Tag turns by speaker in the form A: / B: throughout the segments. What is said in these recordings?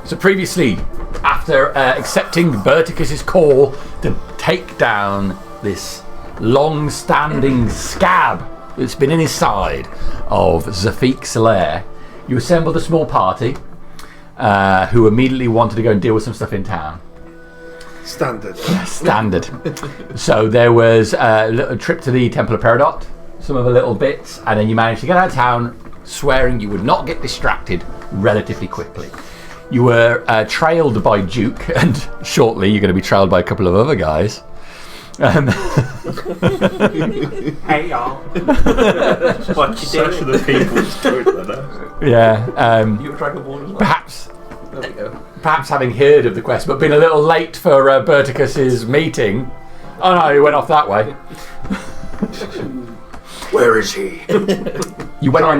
A: So previously, after accepting Berticus's call to take down this long-standing scab that's been in his side of Xafiq's Lair, you assembled a small party who immediately wanted to go and deal with some stuff in town.
B: Standard.
A: So there was a little trip to the Temple of Peridot, some of the little bits, and then you managed to get out of town, swearing you would not get distracted relatively quickly. You were trailed by Duke, and shortly you're going to be trailed by a couple of other guys.
C: Hey y'all. What you
B: Such
C: doing?
B: the people's toilet.
A: Yeah.
C: You were trying to warn as well.
A: Perhaps
C: There we go.
A: perhaps having heard of the quest, but been a little late for Berticus's meeting. Oh no, he went off that way.
B: Where is he?
A: You went on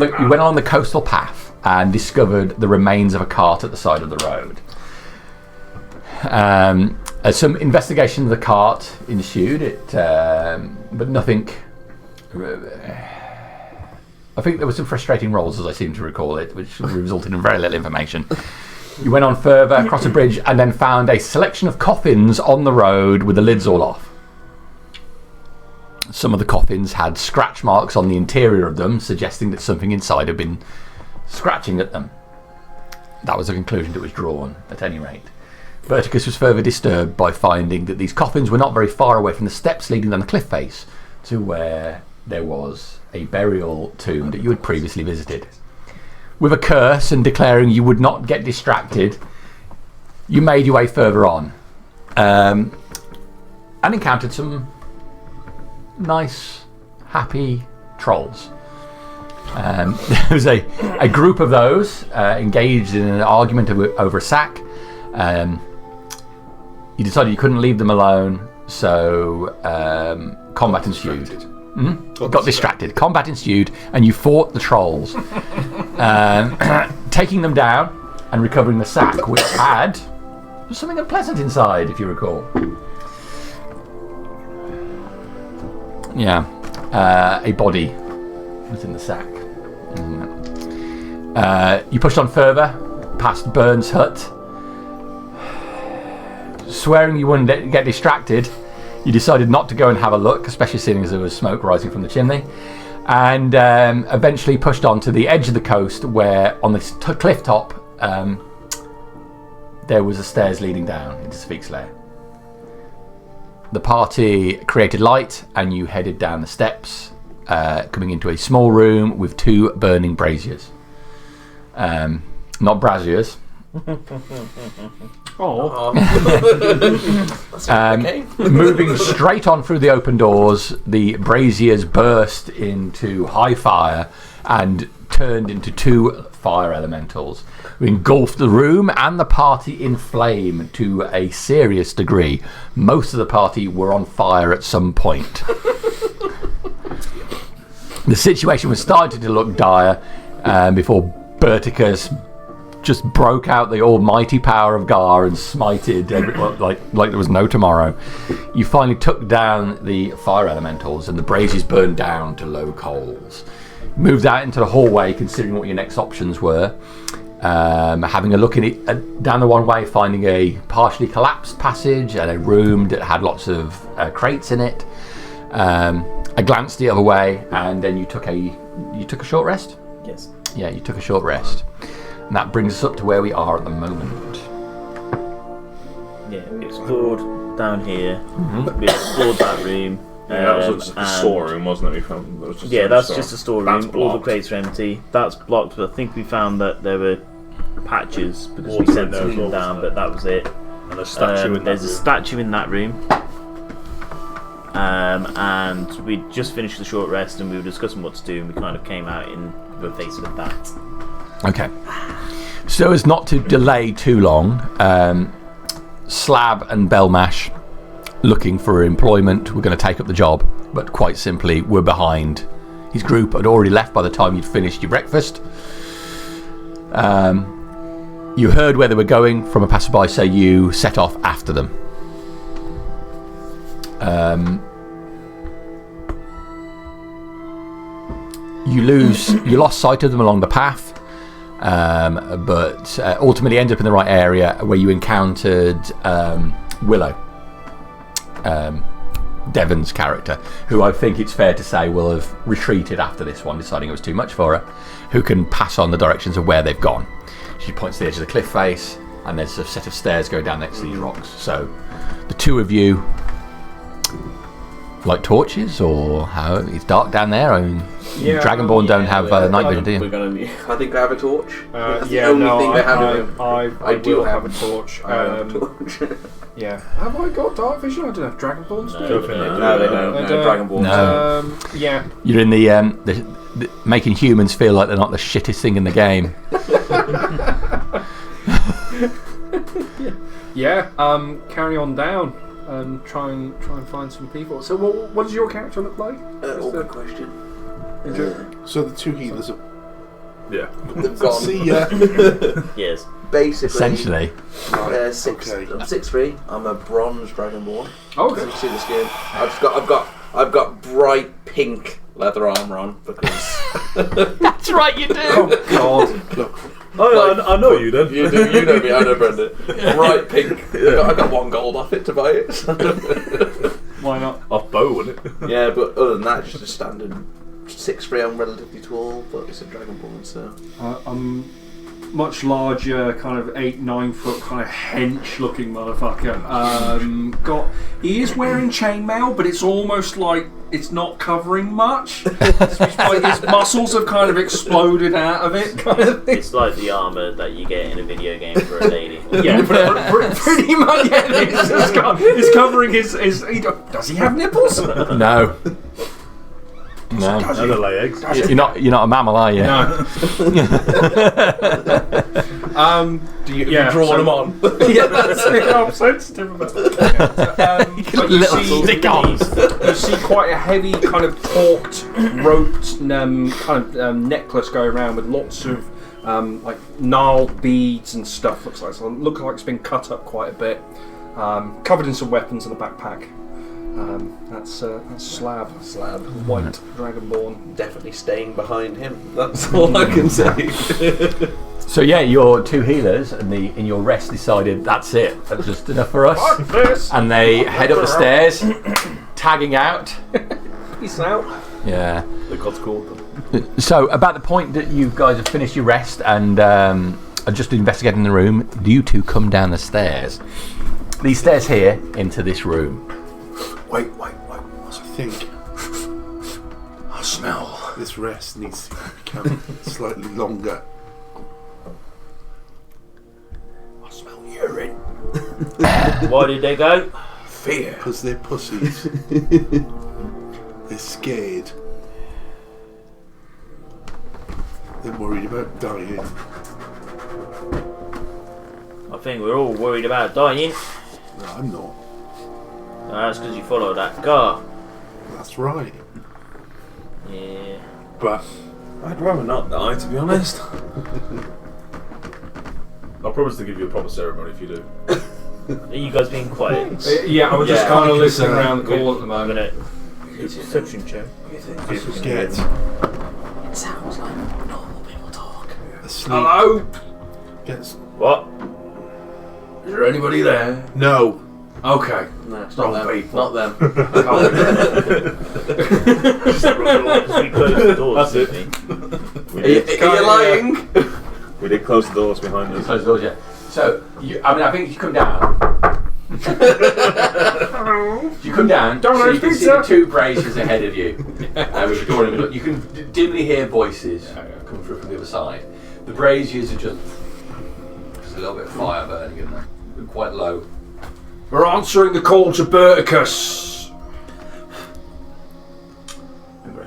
A: the coastal path and discovered the remains of a cart at the side of the road. Some investigation of the cart ensued, but nothing. I think there were some frustrating rolls, as I seem to recall it, which resulted in very little information. You went on further across a bridge and then found a selection of coffins on the road with the lids all off. Some of the coffins had scratch marks on the interior of them, suggesting that something inside had been scratching at them. That was the conclusion that was drawn, at any rate. Berticus was further disturbed by finding that these coffins were not very far away from the steps leading down the cliff face to where there was a burial tomb that you had previously visited. With a curse and declaring you would not get distracted, you made your way further on and encountered some nice, happy trolls. There was a group of those engaged in an argument over a sack. You decided you couldn't leave them alone, so combat ensued. Got distracted. Combat ensued, and you fought the trolls, taking them down and recovering the sack, which had something unpleasant inside, if you recall. Yeah, a body was in the sack. You pushed on further, past Burns' hut. Swearing you wouldn't get distracted, you decided not to go and have a look, especially seeing as there was smoke rising from the chimney, and eventually pushed on to the edge of the coast where, on this cliff top, there was a stairs leading down into Xafiq's lair. The party created light and you headed down the steps, coming into a small room with two burning braziers. Not braziers. Moving straight on through the open doors, the braziers burst into high fire and turned into two fire elementals, who engulfed the room and the party in flame to a serious degree. Most of the party were on fire at some point. The situation was starting to look dire before Berticus just broke out the almighty power of Gar and smited everyone like there was no tomorrow. You finally took down the fire elementals and the braziers burned down to low coals. Moved out into the hallway, considering what your next options were. Having a look in it down the one way, finding a partially collapsed passage and a room that had lots of crates in it. A glance the other way, and then you took a short rest.
C: Yes.
A: Yeah, you took a short rest. And that brings us up to where we are at the moment.
D: Yeah, we explored down here. We explored that room.
B: That was a storeroom, wasn't it? We found that was just
D: that's just a storeroom.
B: That's
D: All the
B: blocked.
D: crates are empty. That's blocked, but I think we found that there were patches because we
B: Water
D: sent
B: in there as
D: something
B: well,
D: down,
B: wasn't
D: but that was it.
B: And a statue in that
D: There's a
B: room.
D: statue in that room. And we just finished the short rest and we were discussing what to do, and we kind of came out in the face with that.
A: Okay. So as not to delay too long, Slab and Belmash, looking for employment, were going to take up the job, but quite simply were behind. His group had already left by the time you'd finished your breakfast. You heard where they were going from a passerby, so you set off after them. You lost sight of them along the path, but ultimately ended up in the right area where you encountered Willow, Devon's character, who I think it's fair to say will have retreated after this one, deciding it was too much for her, who can pass on the directions of where they've gone. She points to the edge of the cliff face, and there's a set of stairs going down next to these rocks. So the two of you light torches, or how it's dark down there. I mean, Dragonborn don't have night vision, do you?
B: We're gonna need.
C: I think I have a torch. That's the
E: Yeah,
C: only
E: no,
C: thing they have in them.
E: I do
C: will
E: have a torch.
C: I have a torch.
E: Yeah. Have I got dark vision? I don't have Dragonborns.
D: No,
E: do.
B: No, they don't.
E: They
B: No,
E: don't.
B: Dragonborn.
A: No.
E: Yeah.
A: You're in the making humans feel like they're not the shittest thing in the game.
E: Yeah. Carry on down and try and find some people. So, what does your character look like?
C: Good question.
F: So the two healers are.
B: Yeah.
C: They've gone.
F: See ya.
D: Yes.
C: Basically,
A: Essentially.
C: I'm
F: Okay.
C: 6'3". I'm a bronze dragonborn.
E: Oh,
C: As you
E: okay.
C: can see the skin. I've got bright pink leather armor on because
A: That's right, you do.
E: Oh God.
F: Look,
B: I know you then.
C: you know me. I know Brendan. Bright pink. I got 1 gold off it to buy it.
E: Why not?
B: Off bow, wouldn't it?
C: Yeah, but other than that, it's just a standard 6'3". I'm relatively tall, but it's a dragonborn, so.
E: I'm much larger, kind of 8-9 foot, kind of hench-looking motherfucker. He is wearing chainmail, but it's almost like it's not covering much. It's like his muscles have kind of exploded out of it, kind of thing.
D: It's like the armour that you get in a video game for a lady.
E: Yeah, pretty much. Yeah, it's covering his. Does he have nipples?
A: No. No.
B: And the lay eggs.
A: You're not a mammal, are you?
E: No.
C: Do you
E: Yeah,
C: draw
E: so-
C: them on?
E: Yeah, that's it. I'm sensitive about it. But you
A: Little
E: see,
A: stick-ons.
E: you see quite a heavy kind of corked, roped kind of necklace go around with lots of like gnarled beads and stuff. Looks like it's been cut up quite a bit. Covered in some weapons and a backpack. That's Slab. White Dragonborn.
C: Definitely staying behind him. That's all I can say.
A: So yeah, your two healers in your rest decided that's it. That's just enough for us.
E: Fuck this!
A: And they head up the stairs, tagging out.
E: Peace out.
A: Yeah.
B: The gods called them.
A: So about the point that you guys have finished your rest and are just investigating the room, you two come down the stairs. These stairs here into this room.
F: wait. I think
C: I smell.
F: this rest needs to become slightly longer.
C: I smell urine.
D: Why did they go?
C: Fear.
F: Because they're pussies. They're scared. They're worried about dying.
D: I think we're all worried about dying.
F: No, I'm not.
D: That's because you follow that car.
F: That's right.
D: Yeah.
F: But
B: I'd rather not die, to be honest. I'll promise to give you a proper ceremony if you do.
D: Are you guys being quiet?
E: Yeah, I was just
C: Yeah.
E: kind of listening around the call at the
D: I'm
E: moment.
D: gonna. It's a perception check.
F: get
C: It sounds like normal people talk.
F: asleep.
E: Hello?
F: Gets
D: What?
E: Is there anybody there?
F: no.
E: Okay.
C: No, it's
E: Wrong
C: not them.
E: people.
C: Not them.
D: We closed the doors,
B: That's
D: didn't we?
C: Are you lying?
B: We did close the doors behind us.
A: Close the doors, yeah. So I think if you come down. If you come down, so you can see the two braziers ahead of you. With the door in the middle. You can dimly hear voices come through from the other side. The braziers are just a little bit of fire burning in them. They're quite low.
E: We're answering the call to Berticus.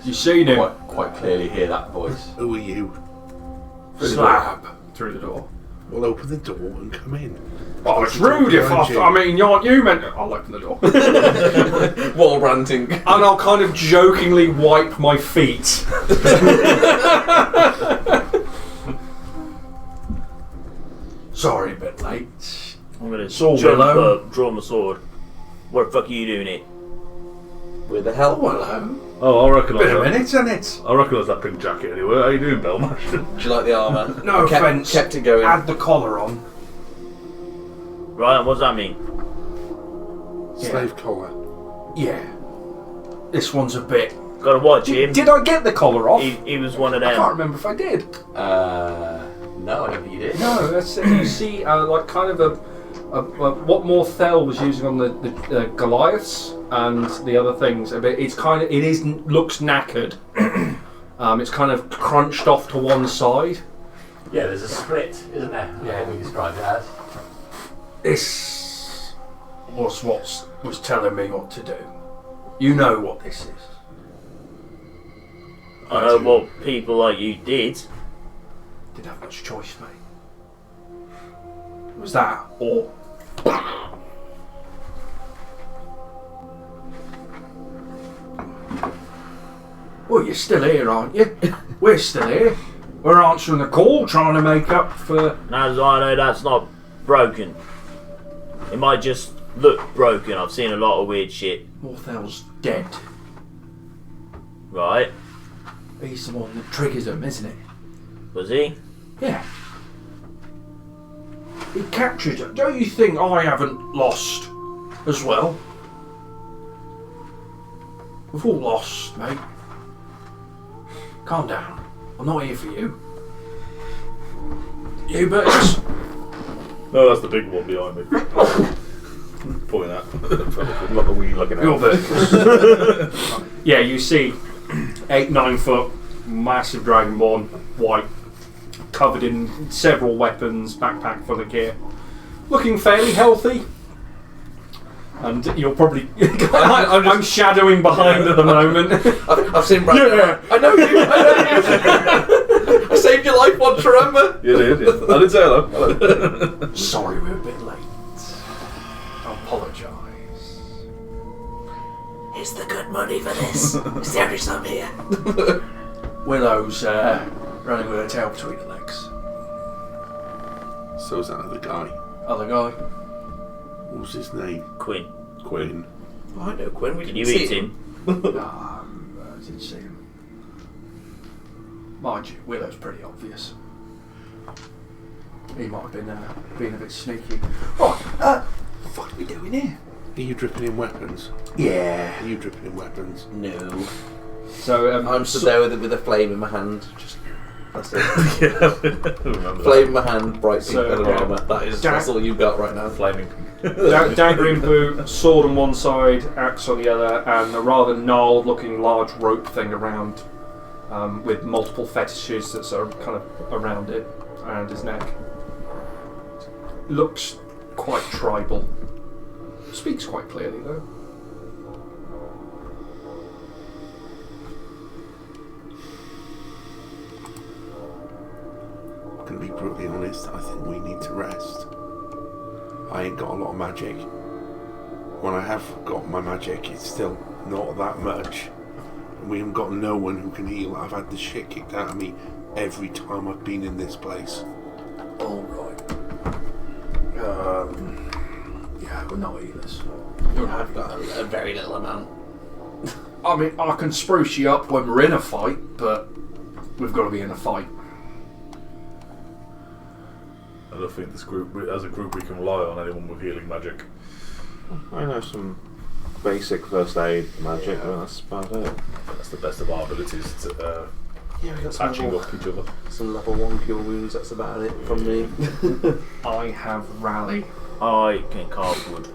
E: You seen him?
A: Quite clearly hear that voice.
F: Who are you?
E: Slab through the door.
F: Well, open the door and come in.
E: Oh, it's rude if I mean, aren't you meant to? I'll open the door.
C: Wall ranting.
E: And I'll kind of jokingly wipe my feet. Sorry, a bit late.
D: I'm gonna
E: So
D: jump
E: Willow.
D: up, draw my sword. What the fuck are you doing here?
C: Where the hell?
E: Oh, hello.
B: Oh, I recognise
E: Been a
B: that.
E: minute, isn't it?
B: I recognise that pink jacket anyway. How you doing, Belmash?
C: Do you like the armour?
E: No
C: kept,
E: offence.
C: Kept it going.
E: Add the collar on.
D: Right, what does that mean?
F: Slave collar.
E: Yeah. This one's a bit.
D: Gotta watch him.
E: Did I get the collar off?
D: He was one of
E: I can't
D: them.
E: remember if I did.
A: No, I don't think you did.
E: No, that's it. You see, like kind of a what Morthel was using on the Goliaths and the other things. It's kind of looks knackered. It's kind of crunched off to one side.
A: Yeah, there's a split, isn't there?
E: Yeah.
A: What we described it as.
E: This was what was telling me what to do. You know what this is.
D: I know what people like you did.
E: Didn't have much choice, mate. It was that or. Well, you're still here, aren't you? We're still here. We're answering the call, trying to make up for.
D: Now as I know, that's not broken. It might just look broken. I've seen a lot of weird shit.
E: Morthel's dead.
D: Right?
E: He's the one that triggers him, isn't it?
D: Was he?
E: Yeah. He captured him. Don't you think I haven't lost as well? We've all lost, mate. Calm down. I'm not here for you. You birds.
B: No, that's the big one behind me. Pulling that. Like a wee looking
E: Your
B: out.
E: birds. Yeah, you see 8-9 foot massive dragonborn, white, covered in several weapons, backpack full of gear, looking fairly healthy. And you're probably I'm shadowing behind at the moment.
C: I've seen Brad.
E: Yeah.
C: I know you. I saved your life once, remember?
B: You did, yeah. I did say hello. Hello.
E: Sorry we're a bit late. I apologise.
C: Here's the good money for this. Is there any some here?
E: Willow's running with her tail between her legs.
F: So's that other guy.
E: Other guy.
F: What was his name?
D: Quinn.
F: Quinn.
C: Oh, I know Quinn. We
D: Did
C: didn't
D: you
C: see
D: eat him?
E: I didn't see him. Mind you, Willow's pretty obvious. He might have been being a bit sneaky. Right, what the fuck are we doing here?
F: Are you dripping in weapons?
E: Yeah.
F: Are you dripping in weapons?
C: No.
E: So
C: I'm stood there with a flame in my hand. Just that's it.
B: Yeah, I remember
C: Flame in my hand, bright pink
E: So,
C: colour armour. That's all you've got right now.
B: that. Flaming.
E: dagger in boot, sword on one side, axe on the other, and a rather gnarled looking large rope thing around with multiple fetishes that are kind of around it, around his neck. Looks quite tribal. Speaks quite clearly though.
F: To be brutally honest, I think we need to rest. I ain't got a lot of magic. When I have got my magic, it's still not that much. And we haven't got no one who can heal. I've had the shit kicked out of me every time I've been in this place.
E: Alright. Yeah, we're not healers.
C: I've got a very little amount.
E: I mean, I can spruce you up when we're in a fight, but we've got to be in a fight.
B: I don't think this group, as a group, we can rely on anyone with healing magic.
G: I know some basic first aid magic, but that's about it.
B: That's the best of our abilities to
C: Yeah, we got some
B: patching
C: level,
B: up each other.
C: some level 1 cure wounds. That's about it from me.
E: I have rally.
D: I can carve wood.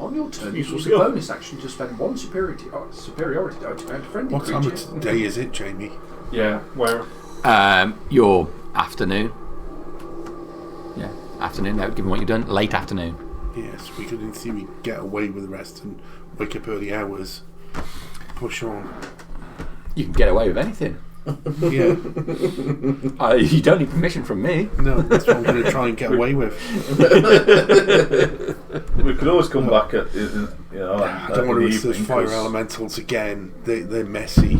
E: On your turn,
B: Useful
E: use a
B: skill.
E: bonus action to spend one superiority die to add a friendly
F: What time
E: creature.
F: of day is it, Jamie?
E: Yeah, where?
A: Your afternoon. Yeah, afternoon. Now, given what you've done, late afternoon.
F: Yes, we could in theory get away with the rest and wake up early hours. Push on.
A: You can get away with anything.
F: Yeah.
A: You don't need permission from me.
F: No, that's what I'm going to try and get away with.
B: We could always come back at, you know,
F: I don't want to risk those fire elementals again. They're messy.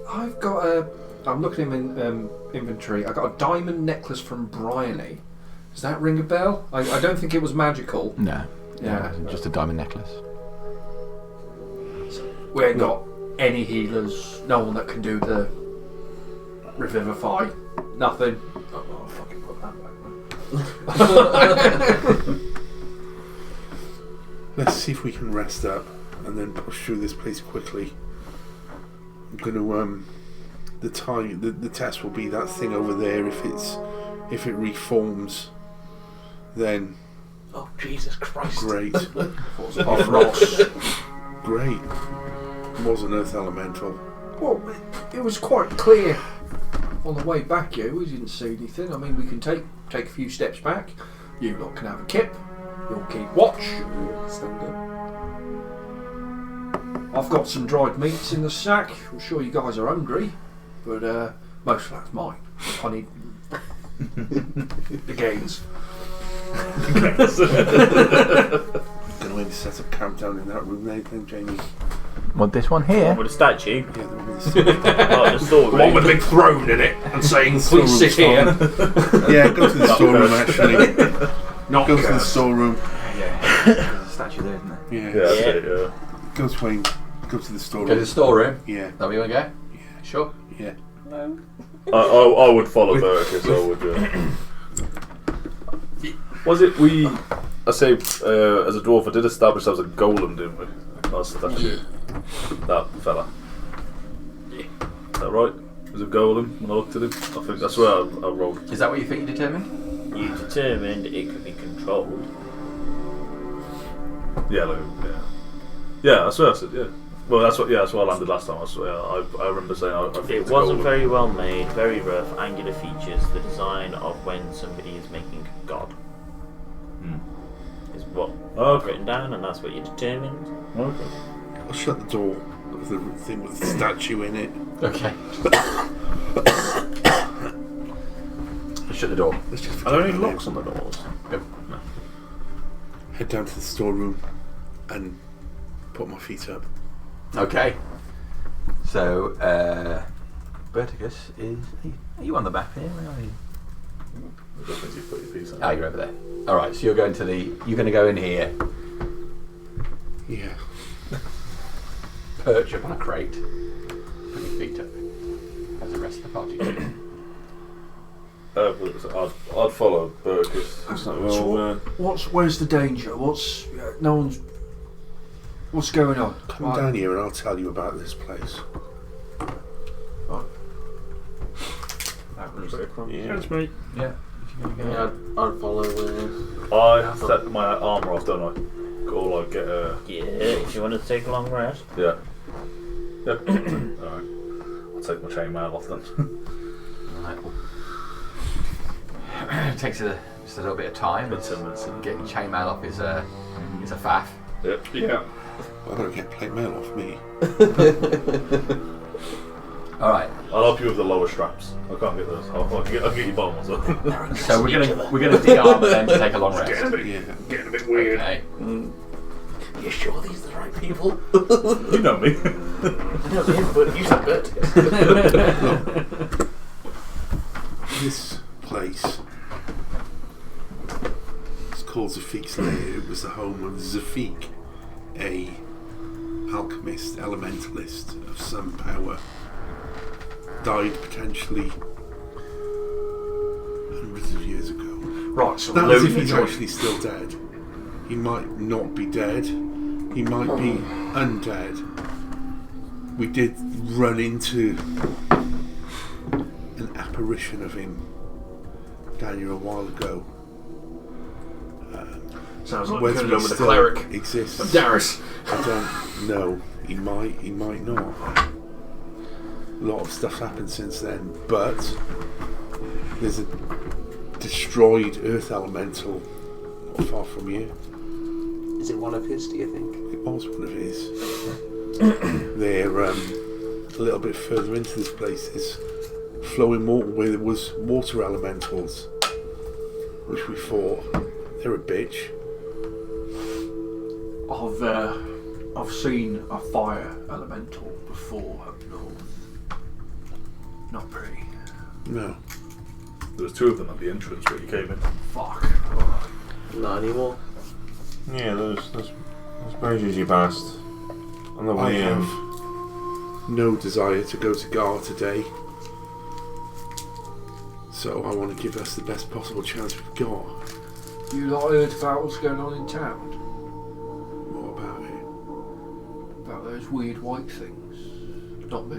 E: I've got a. I'm looking in inventory. I got a diamond necklace from Bryony. Does that ring a bell? I don't think it was magical.
A: No.
E: Yeah.
A: Just a diamond necklace.
E: We ain't got any healers. No one that can do the revivify. Nothing.
B: Oh, fucking put that back, man.
F: Let's see if we can rest up and then push through this place quickly. I'm gonna the test will be that thing over there. If it reforms, then
C: Oh, Jesus Christ.
F: great.
E: Off Ross.
F: Great. It was an earth elemental.
E: Well, it was quite clear on the way back here. We didn't see anything. I mean, we can take a few steps back. You lot can have a kip. You'll keep watch.
C: Stand up.
E: I've got some dried meats in the sack. I'm sure you guys are hungry, but most of that's mine. I need the gains.
F: Gonna maybe set up camp down in that room there, then, Jamie.
A: What, this one here?
D: With a statue.
F: Yeah, the room with the
D: Like the story.
E: One with a big throne in it and saying,
F: The
E: please sit
F: storeroom's
E: here.
F: Yeah, go to the storeroom actually.
E: Not
F: Go to the
E: cursed.
F: storeroom.
A: Yeah. There's a statue there, isn't there?
F: Yeah.
B: Yeah, that's it, yeah.
F: Go to Wayne. Go to the storeroom.
A: Go to the storeroom.
F: Yeah.
A: Is that where you want to go?
F: Yeah.
A: Sure.
F: Yeah.
B: I would follow Burke, so I would. Was it I say, as a dwarf, I did establish I was a golem, didn't we? That's statue. That fella.
D: Yeah.
B: Is that right? It was a golem when I looked at him. I think that's where I rolled.
A: Is that what you think you determined?
D: You determined it could be controlled.
B: Yeah, like, yeah, that's what I said. Yeah. Well, that's what. Yeah, that's what I landed last time. I remember saying I think
D: It
B: it's a
D: wasn't
B: golem.
D: very well made, very rough, angular features, the design of when somebody is making a god. Is what I've written down, and that's what you determined.
B: Okay.
F: I'll shut the door of the thing with the statue in it.
A: Okay. Shut the door.
F: Let's just
G: Are there any
F: forget about
G: locks on the doors?
A: Yep.
F: it. Head down to the storeroom and put my feet up.
A: Okay. So, Verticus is. Are you on the map here? Where are you?
B: I don't think you've put your piece on.
A: Ah, you're over there. All right. So you're going to go in here,
F: Yeah.
A: perch up on a crate, put your feet up, as the rest of the party do.
B: I'd follow Burkus.
E: Where's the danger? No one's. What's going on?
F: Come down here and I'll tell you about this place.
E: That was
G: Yeah.
E: That's me.
A: Yeah.
C: Yeah, I'd follow.
B: I set my armour off, don't I? Or like get a.
D: Yeah, if you want to take a long rest.
B: Yeah. Yep. Alright. I'll take my chainmail off then.
A: Right. It takes just a little bit of time.
B: About 10 minutes.
A: Getting chainmail off is a faff.
B: Yep.
E: Yeah.
F: I don't get plate mail off me.
A: All right.
B: I'll help you with the lower straps. I can't get those. I'll get your bottom ones up.
A: So we're gonna de-arm and then take a long rest.
F: Yeah.
E: Getting a bit weird.
A: Okay.
C: You sure these are the right people?
B: You know me.
C: I know him, but you said good.
F: This place is called Xafiq's Lair. It was the home of Xafiq, a alchemist, elementalist of some power. Died potentially hundreds of years ago.
E: Right, so
F: That was if
E: Luke
F: he's
E: joined.
F: actually still dead. He might not be dead. He might be undead. We did run into an apparition of him down here a while ago.
E: Sounds like
F: Whether
E: going
F: he
E: on with the
F: still
E: cleric.
F: exists,
E: Darius.
F: I don't know. He might not. A lot of stuff's happened since then, but there's a destroyed earth elemental not far from you.
C: Is it one of his, do you think?
F: It was one of his. They're a little bit further into this place. There's flowing water where there was water elementals, which we fought. They're a bitch.
E: I've seen a fire elemental before up north. Not pretty.
F: No.
B: There was two of them at the entrance where you came in.
E: Fuck.
C: Not anymore.
G: Yeah, those bridges you passed. On the
F: I
G: way in.
F: have no desire to go to Gar today. So I want to give us the best possible chance we've got.
E: You lot heard about what's going on in town?
F: What about it?
E: About those weird white things? Not me.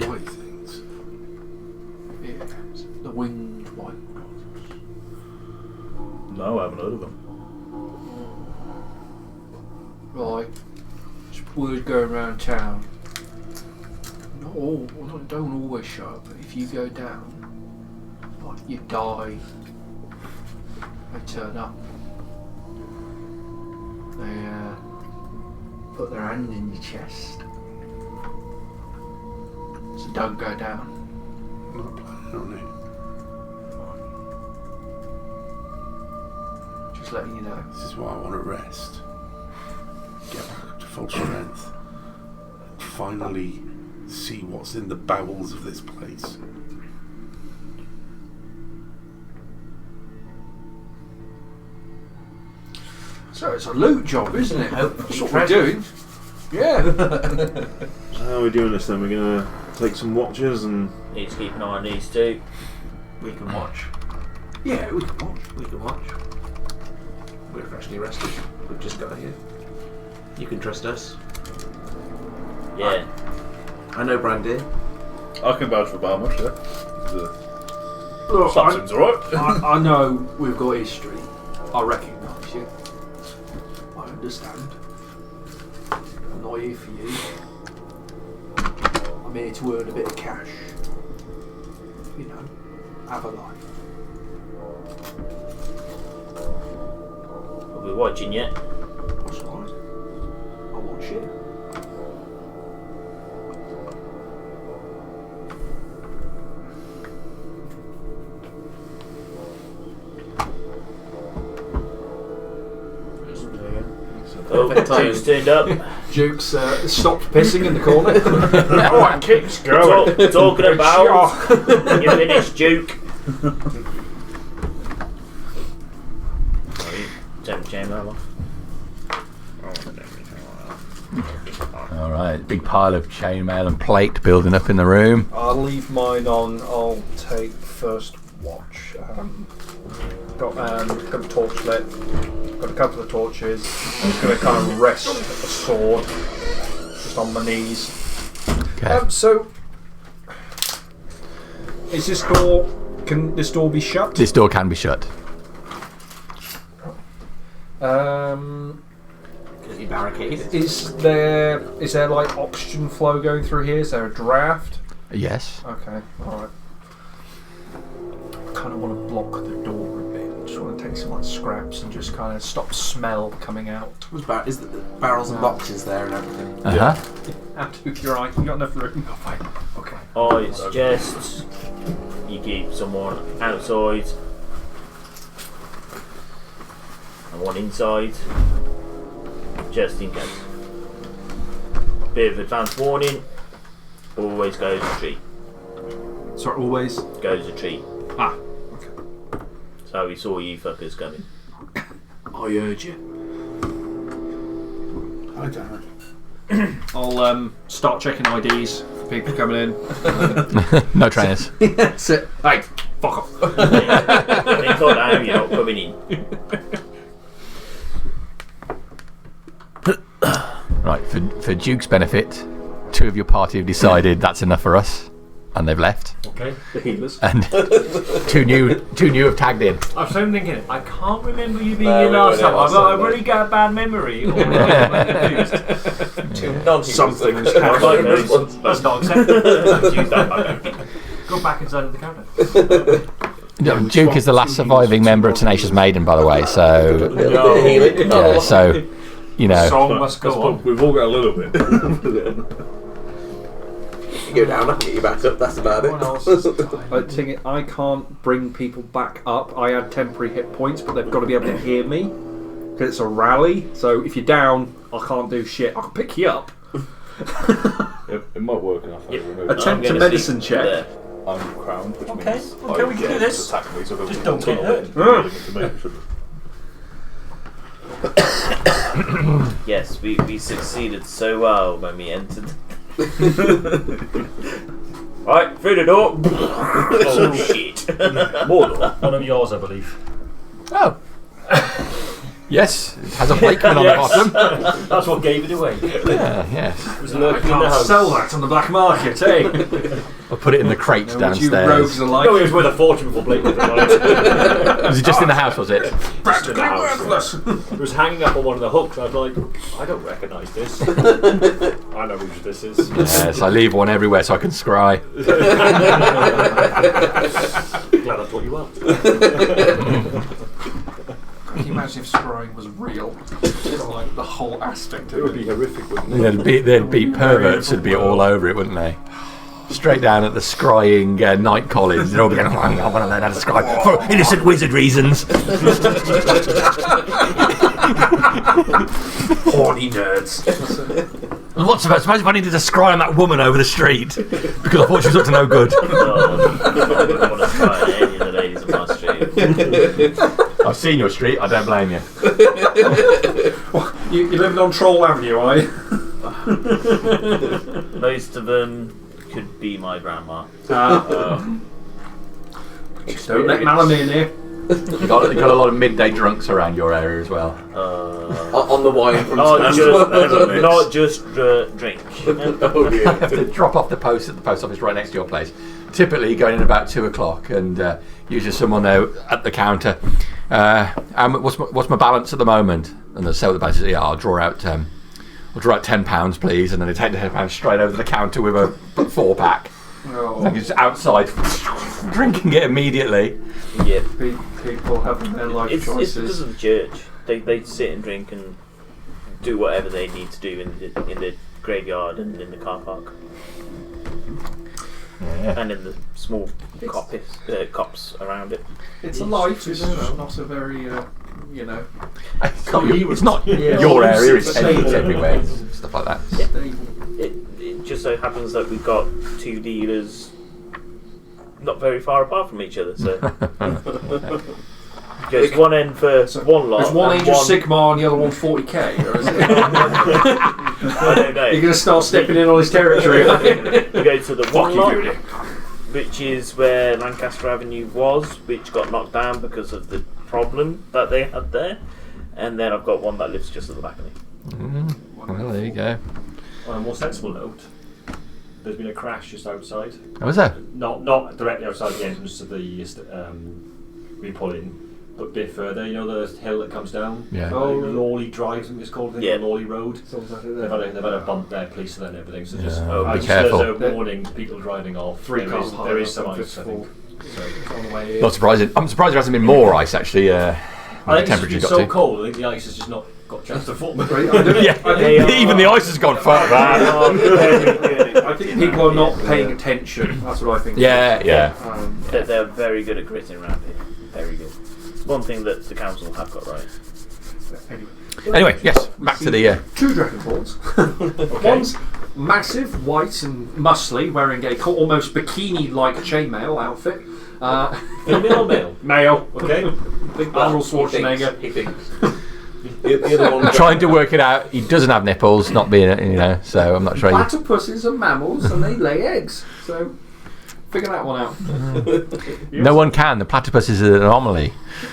F: White things.
E: Yeah, the winged white ones.
B: No, I haven't heard of them.
E: Right. Just word going around town. Don't always show up, but if you go down, like you die, they turn up. They put their hand in your chest. So don't go down.
F: I'm not planning on it.
E: Just letting you know.
F: This is why I want to rest. Get back up to full strength. And finally see what's in the bowels of this place.
E: So it's a loot job, isn't it?
C: Hope
E: That's
C: you
E: what we're
C: treasure.
E: doing. Yeah.
G: So how are we doing this then? We're gonna take some watches and
D: Need to keep an eye on these two.
C: We can watch.
E: Yeah, we can watch.
C: We can watch. We're freshly rested. We've just got here. You can trust us.
D: Yeah.
C: I know Brandy.
B: I can vouch for Barmush, yeah.
E: Look,
B: That seems alright.
E: I know we've got history. I recognise you. I understand. I'm not here for you. I'm here to earn a bit of cash. You know, have a life.
D: Are we watching yet?
E: That's right. I watch you.
D: Oh, Duke's turned up.
E: Duke's stopped pissing in the corner. Oh, it keeps going.
D: Talking about. You finished, Duke. Turn the chainmail off.
A: Alright, big pile of chainmail and plate building up in the room.
E: I'll leave mine on. I'll take first watch. Got a torch lit. Got a couple of torches. I'm just going to kind of rest a sword just on my knees.
A: Okay.
E: So, is this door? Can this door be shut?
A: This door can be shut.
C: Because you barricaded.
E: Is there like oxygen flow going through here? Is there a draft?
A: Yes.
E: Okay, alright. I kind of want to block the door a bit. Just want to take some like scraps and just kind of stop smell coming out.
C: Is the barrels and boxes there and everything?
A: Uh huh.
E: Out of your eye, you got enough room. Oh, fine. Okay.
D: I suggest you keep someone outside and one inside, just in case. Bit of advance warning. Always goes a tree.
E: So always.
D: Goes a tree.
E: Ah.
D: So we saw you fuckers coming.
E: I heard you.
F: Hi, Darren.
E: I'll start checking IDs for people coming in.
A: No trainers.
E: That's it. Hey, fuck off.
D: They thought, oh, you're not coming in.
A: Right, for Duke's benefit, two of your party have decided that's enough for us, and they've left.
E: Okay, the healers.
A: And two new have tagged in.
H: I'm so thinking, I can't remember you being
B: No,
H: here
B: we
H: last
B: weren't
H: time.
B: here last
H: I've really got a bad memory. Or am I confused?
E: Some things
D: Like
E: happen.
D: those.
H: That's not acceptable. Don't use that. Go back inside of the counter.
A: Duke is the last surviving member of Tenacious Maiden, by the way, so
C: Healing.
A: yeah, so you know.
H: Song must go on.
B: We've all got a little bit.
C: You go down, I can get you back up, that's about
H: Everyone else is tired.
E: I can't bring people back up. I had temporary hit points, but they've got to be able to hear me because it's a rally. So if you're down, I can't do shit. I can pick you up.
B: It might work enough.
E: Attempt a medicine check.
B: I'm crowned, which
H: Okay,
B: means
H: okay, we can do this.
B: Attack me, so
H: Just don't get hurt.
D: Yes, we succeeded so well when we entered. Right, through the door. Oh shit! More door.
E: One of yours, I believe.
A: Oh. Yes, it has a brakeman on the bottom.
E: That's what gave it away.
A: Yeah, yes.
E: It was lurking in the house. Sell that on the black market, eh?
A: I'll put it in the crate
E: What you
A: downstairs.
E: rogues are like. No, it was worth a fortune before Blake.
A: Was it just in the house, was it?
E: Practically worthless. It was hanging up on one of the hooks. I was like, I don't recognise this. I know who this is.
A: Yes, I leave one everywhere so I can scry.
E: Glad I brought you up.
I: Can you imagine if scrying was real? Like the whole aspect of
E: It would be horrific, wouldn't it?
A: Yeah, there'd be perverts would be all over it, wouldn't they? Straight down at the scrying night college. They'd all be going, I want to learn how to scry for innocent wizard reasons.
E: Horny nerds.
A: What's about? Suppose if I needed to scry on that woman over the street because I thought she was up to no good.
D: I wouldn't want to try any of the ladies on my street.
A: I've seen your street. I don't blame you.
E: You lived on Troll Avenue, are you?
D: Most of them could be my grandma.
E: Don't let Malum in here.
A: You got a lot of midday drunks around your area as well.
C: On the wine from
D: Not just drink.
C: Oh,
A: I
C: yeah.
A: have to drop off the post at the post office right next to your place. Typically going in about 2 o'clock, and usually someone there at the counter. What's my balance at the moment? And they'll say what the balance is. Yeah, I'll draw out £10, please, and then they take the £10 straight over to the counter with a 4-pack.
I: Oh.
A: Like it's outside, drinking it immediately.
D: Yeah.
I: People having their life
D: It's
I: choices.
D: because of the church. They sit and drink and do whatever they need to do in the graveyard and in the car park.
A: Yeah.
D: And in the small cops around it.
I: It's a life, it's not a very,
A: It's not your area, it's everywhere, stuff like that.
D: Yeah. It just so happens that we've got 2 dealers not very far apart from each other, so goes one end for one lot.
E: Is one Age of Sigmar and the other one 40k? Or is it?
D: I don't know.
E: You're going to start stepping in on his territory.
D: You go to the one lot, which is where Lancaster Avenue was, which got knocked down because of the problem that they had there. And then I've got one that lives just at the back of me.
A: Well, there you go.
E: On a more sensible note, there's been a crash just outside.
A: Oh, was there?
E: Not directly outside the entrance to the we pull in, but a bit further. You know the hill that comes down.
A: Yeah.
E: Lawley Drive, I think it's called.
D: Yeah.
E: Lawley Road. They've had a bump there, police and everything. So just
A: be careful.
E: There's a warning to people driving off. There is some ice, I think. So it's on the way in.
A: Not surprising. I'm surprised there hasn't been more ice actually.
E: I think
A: temperature
E: it's
A: got
E: so
A: to.
E: cold. I think the ice has just not got a chance to form.
A: Even the ice has gone far.
E: I think people are not paying attention. That's what I think.
A: Yeah.
D: They're very good at gritting around it. Very good. It's one thing that the council have got right.
A: Anyway, yes, back to the.
E: 2 dragonborns. One's massive, white and muscly, wearing a almost bikini-like chainmail outfit.
H: Female or male?
E: Male.
H: Okay.
E: Arnold Schwarzenegger.
C: He thinks. The other one.
A: Trying to work it out. He doesn't have nipples, not being, so I'm not sure.
E: Platypuses are mammals and they lay eggs. So, figure that one out.
A: No one can. The platypus is an anomaly.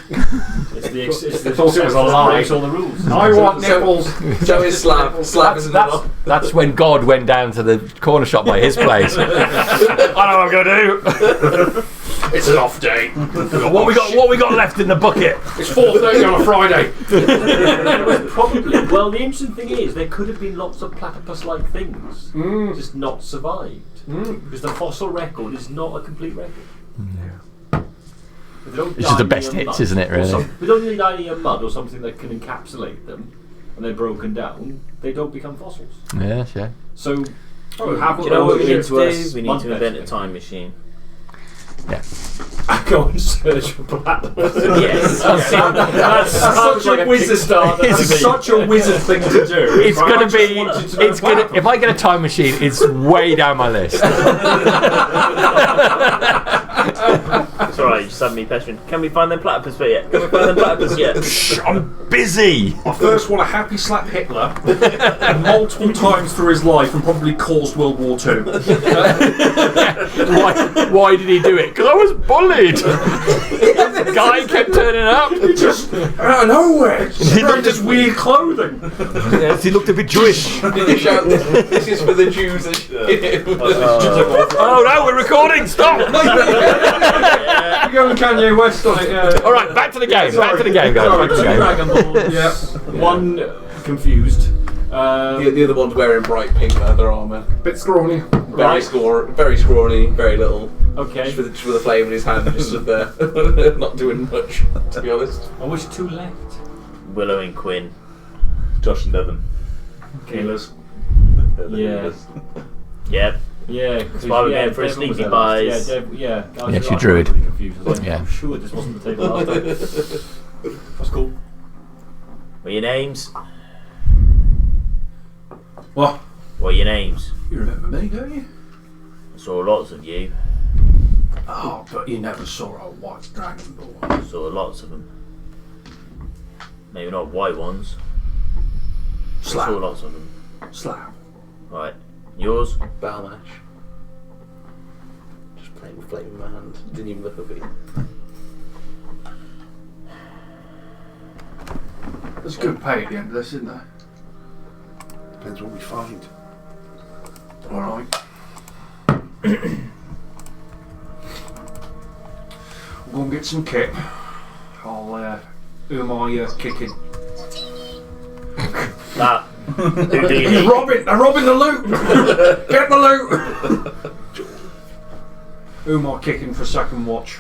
E: It's thought it was a lie.
H: Breaks all the rules.
E: I want nipples.
C: Joe is slapping
A: That's when God went down to the corner shop by his place. I know what I'm going to do.
E: It's an off day.
A: What we got left in the bucket?
E: It's 4:30 on a Friday.
H: Probably. Well, the interesting thing is there could have been lots of platypus-like things, just not survived, because the fossil record is not a complete record.
A: It's just the best hits, isn't it? Really.
H: If they don't need any mud or something that can encapsulate them, and they're broken down, they don't become fossils.
A: Yes, yeah.
H: So
D: Do you know what we need to do? We need to invent a
H: better.
D: time machine.
A: Yeah.
H: Go and search for platypus.
D: Yes.
H: That's such a wizard start.
E: It's such a wizard thing to do.
A: It's
H: Right,
A: going
H: I
A: to
H: just
A: be.
H: wanted to know
A: It's going to. If I get a time machine, it's way down my list.
D: It's alright, you just had me pestering. Can we find them platypus yet? Can we find them platypus yet?
A: Shh, I'm busy.
E: I first want to happy slap Hitler multiple times through his life and probably caused World War II.
A: Why did he do it? Because I was bullied. The guy kept turning up.
E: He just out of nowhere. He looked this weird clothing.
A: Yes, he looked a bit Jewish.
C: Did you shout, this is for the Jews?
A: Oh no, we're recording. Stop.
E: You're going Kanye West on it, yeah.
A: All right, back to the game. Back to the game, guys.
E: Sorry,
A: Back to the
H: Two
A: game.
H: Dragon Balls.
E: Yeah.
H: One confused.
C: The other one's wearing bright pink leather armour.
E: Bit scrawny.
C: Very scrawny, very little.
H: Okay.
C: Just with a flame in his hand, just stood there, not doing much, to be honest.
H: And which two left?
D: Willow and Quinn.
B: Josh and Devon.
E: Killers.
H: Yeah.
D: Yep.
H: Yeah.
D: That's why we're going for a
H: Devon was
D: sneaky
H: there last.
D: buys.
H: Yeah. I was
A: Yes, you druid.
H: really confused. I was like,
A: Yeah.
H: I'm sure this wasn't the table last time. That's cool.
D: What are your names?
E: What?
D: What are your names?
I: You remember me, don't you?
D: I saw lots of you.
I: Oh, but you never saw a white dragon ball.
D: I saw lots of them. Maybe not white ones. I saw
I: Slab.
D: lots of them.
I: Slab.
D: Right. Yours?
C: Bow mash. Just playing with flame in my hand. Didn't even look at me.
I: There's good pay at the end of this, isn't there?
F: Depends what we find.
I: Alright.
E: We'll go and get some kit. I'll, who am I kicking?
D: That. Houdini.
E: They're robbing the loot! Get the loot! Who am I kicking for second watch?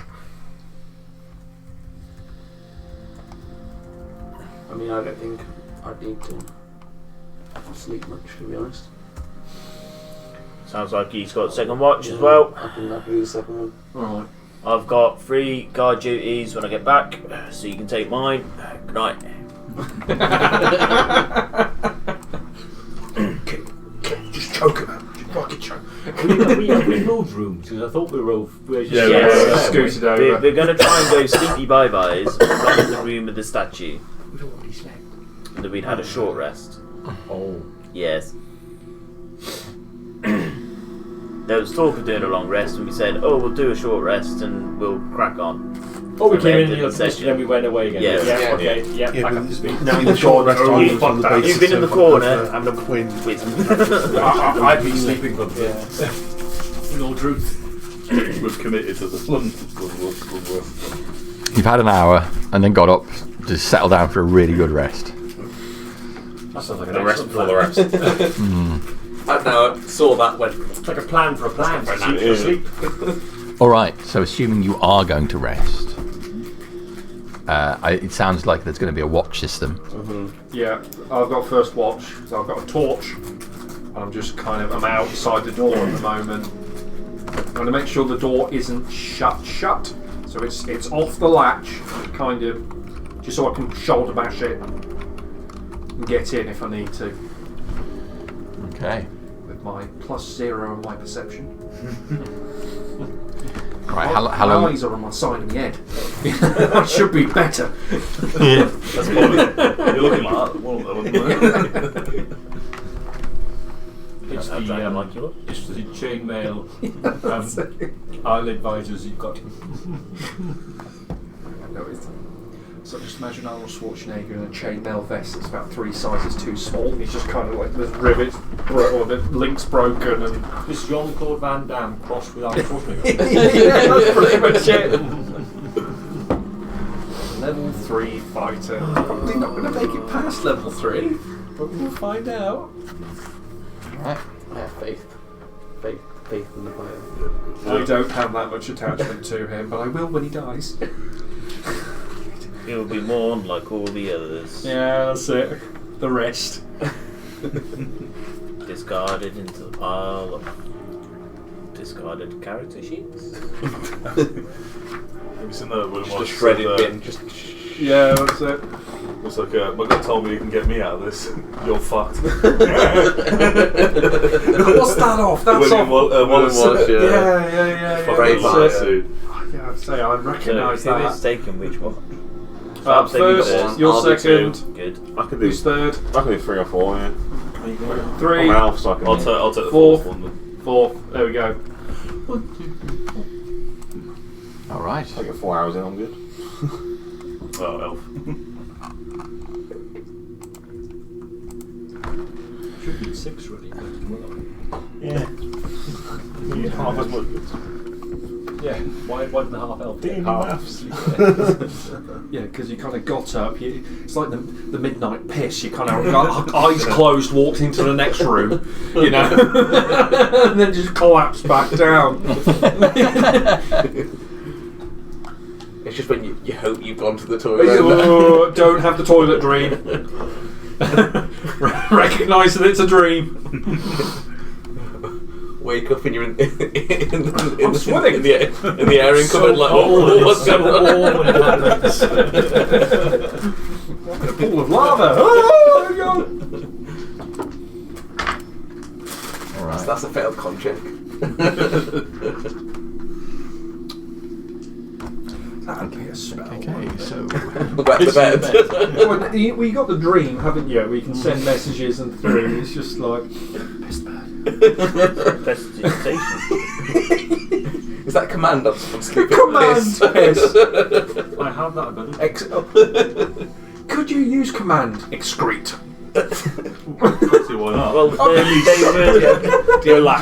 C: I mean, I don't think I'd need to sleep much, to be honest.
D: Sounds like he's got second watch as well.
C: I can do the second one.
E: Alright.
D: I've got 3 guard duties when I get back, so you can take mine. Good night.
I: Just choke him out. Just fucking choke.
H: We moved rooms because I thought we were all.
B: Yeah,
D: Yes.
E: Scooted over.
D: We're going to try and go sleepy bye-byes right in the room with the statue.
H: We'd already slept.
D: And then we'd had a short rest.
H: Oh.
D: Yes. There was talk of doing a long rest, and we said, "Oh, we'll do a short rest and we'll crack on."
H: Oh, we
D: And
H: came
D: then
H: in
D: did
H: and
D: the
H: and
D: session.
H: then we went away again.
D: Yes.
H: Yeah.
C: Yeah.
H: Okay. Yeah.
F: Yeah,
H: Back
F: but
H: up to speed.
F: now the short rest time was on the basis
D: You've been in the
F: of-
D: corner
F: of,
D: having a
F: Quinn.
D: quiz.
I: I'd be sleeping good.
H: In all truth.
B: We've committed to the London.
A: You've had an hour and then got up to settle down for a really good rest.
H: That sounds like an
B: The rest
H: excellent
B: before the
H: plan.
B: rest.
C: And now I saw that went.
H: It's like a plan for a plan. Sleep for sleep.
A: All right. So, assuming you are going to rest, it sounds like there's going to be a watch system.
E: Yeah, I've got first watch, so I've got a torch. And I'm just I'm outside the door at the moment. I'm going to make sure the door isn't shut. So it's off the latch, kind of, just so I can shoulder bash it and get in if I need to.
A: Okay.
E: With my +0 on my perception.
A: All right. How
E: My
A: long?
E: eyes are on my side of the head. That should be better.
B: That's probably. You're looking like that. One of them.
H: It's
D: How dragon like you
H: the
D: look.
H: it's the chainmail eyelid visors you've got.
E: So just imagine Arnold Schwarzenegger in a chainmail vest that's about 3 sizes too small. He's just kind of like there's rivets, or the link's broken, and
H: This Jean-Claude Van Damme crossed with Arnold Schwarzenegger.
E: yeah, that's pretty much it. Level 3 fighter. Probably not going to make it past level 3, but we'll find out.
A: Right.
C: I have faith in the fire.
E: I don't have that much attachment to him, but I will when he dies.
D: He'll be mourned like all the others.
E: Yeah, that's it. The rest.
D: Discarded into the pile of discarded character sheets.
B: Have you seen that? When
C: Just a shredded bin. Just
E: Yeah, that's it.
B: It's like, my God told me you can get me out of this. You're fucked.
E: What's that off? That's
B: William
E: off.
B: Wallace.
C: Wallace, yeah.
E: Yeah.
B: Fucking
C: Braveheart,
B: liar,
C: yeah.
B: dude.
E: Yeah, have to say, I recognise
D: So who
E: that.
D: is taking which one? So I'm taking
E: First, you're
C: I'll do
E: second.
D: Good.
G: I can do.
E: Who's third?
G: I can do 3 or 4. Yeah.
E: 3,
G: I'm an elf, so I can.
B: I'll take the
E: Fourth.
B: fourth one then.
E: 4. There we go.
A: All right.
G: I get 4 hours in. I'm good.
B: Oh, elf.
H: Should be 6 really. But well,
G: Yeah. Half as much.
H: yeah, why didn't the half elf get
G: Maths.
E: Yeah, because you kind of got up. It's like the midnight piss. You kind of got eyes closed, walked into the next room, you know, and then just collapsed back down.
C: It's just when you hope you've gone to the toilet.
E: Oh, don't have the toilet dream. Recognise that it's a dream.
C: Wake up and you're in
E: I'm sweating.
C: in the airing cupboard like, oh, what's going on?
E: A pool of lava. Oh, there we go.
A: All right.
C: That's a failed con check.
E: That'd be a spell.
A: Okay, so
C: Wet the bed.
E: Well, you got the dream, haven't you? Where you can send messages and through. It's just like piss the bed.
D: Prestidigitation.
C: Is that a command on sleeping?
E: Command piss.
H: I have that ability.
E: Could you use command excrete?
B: See why not?
D: Well,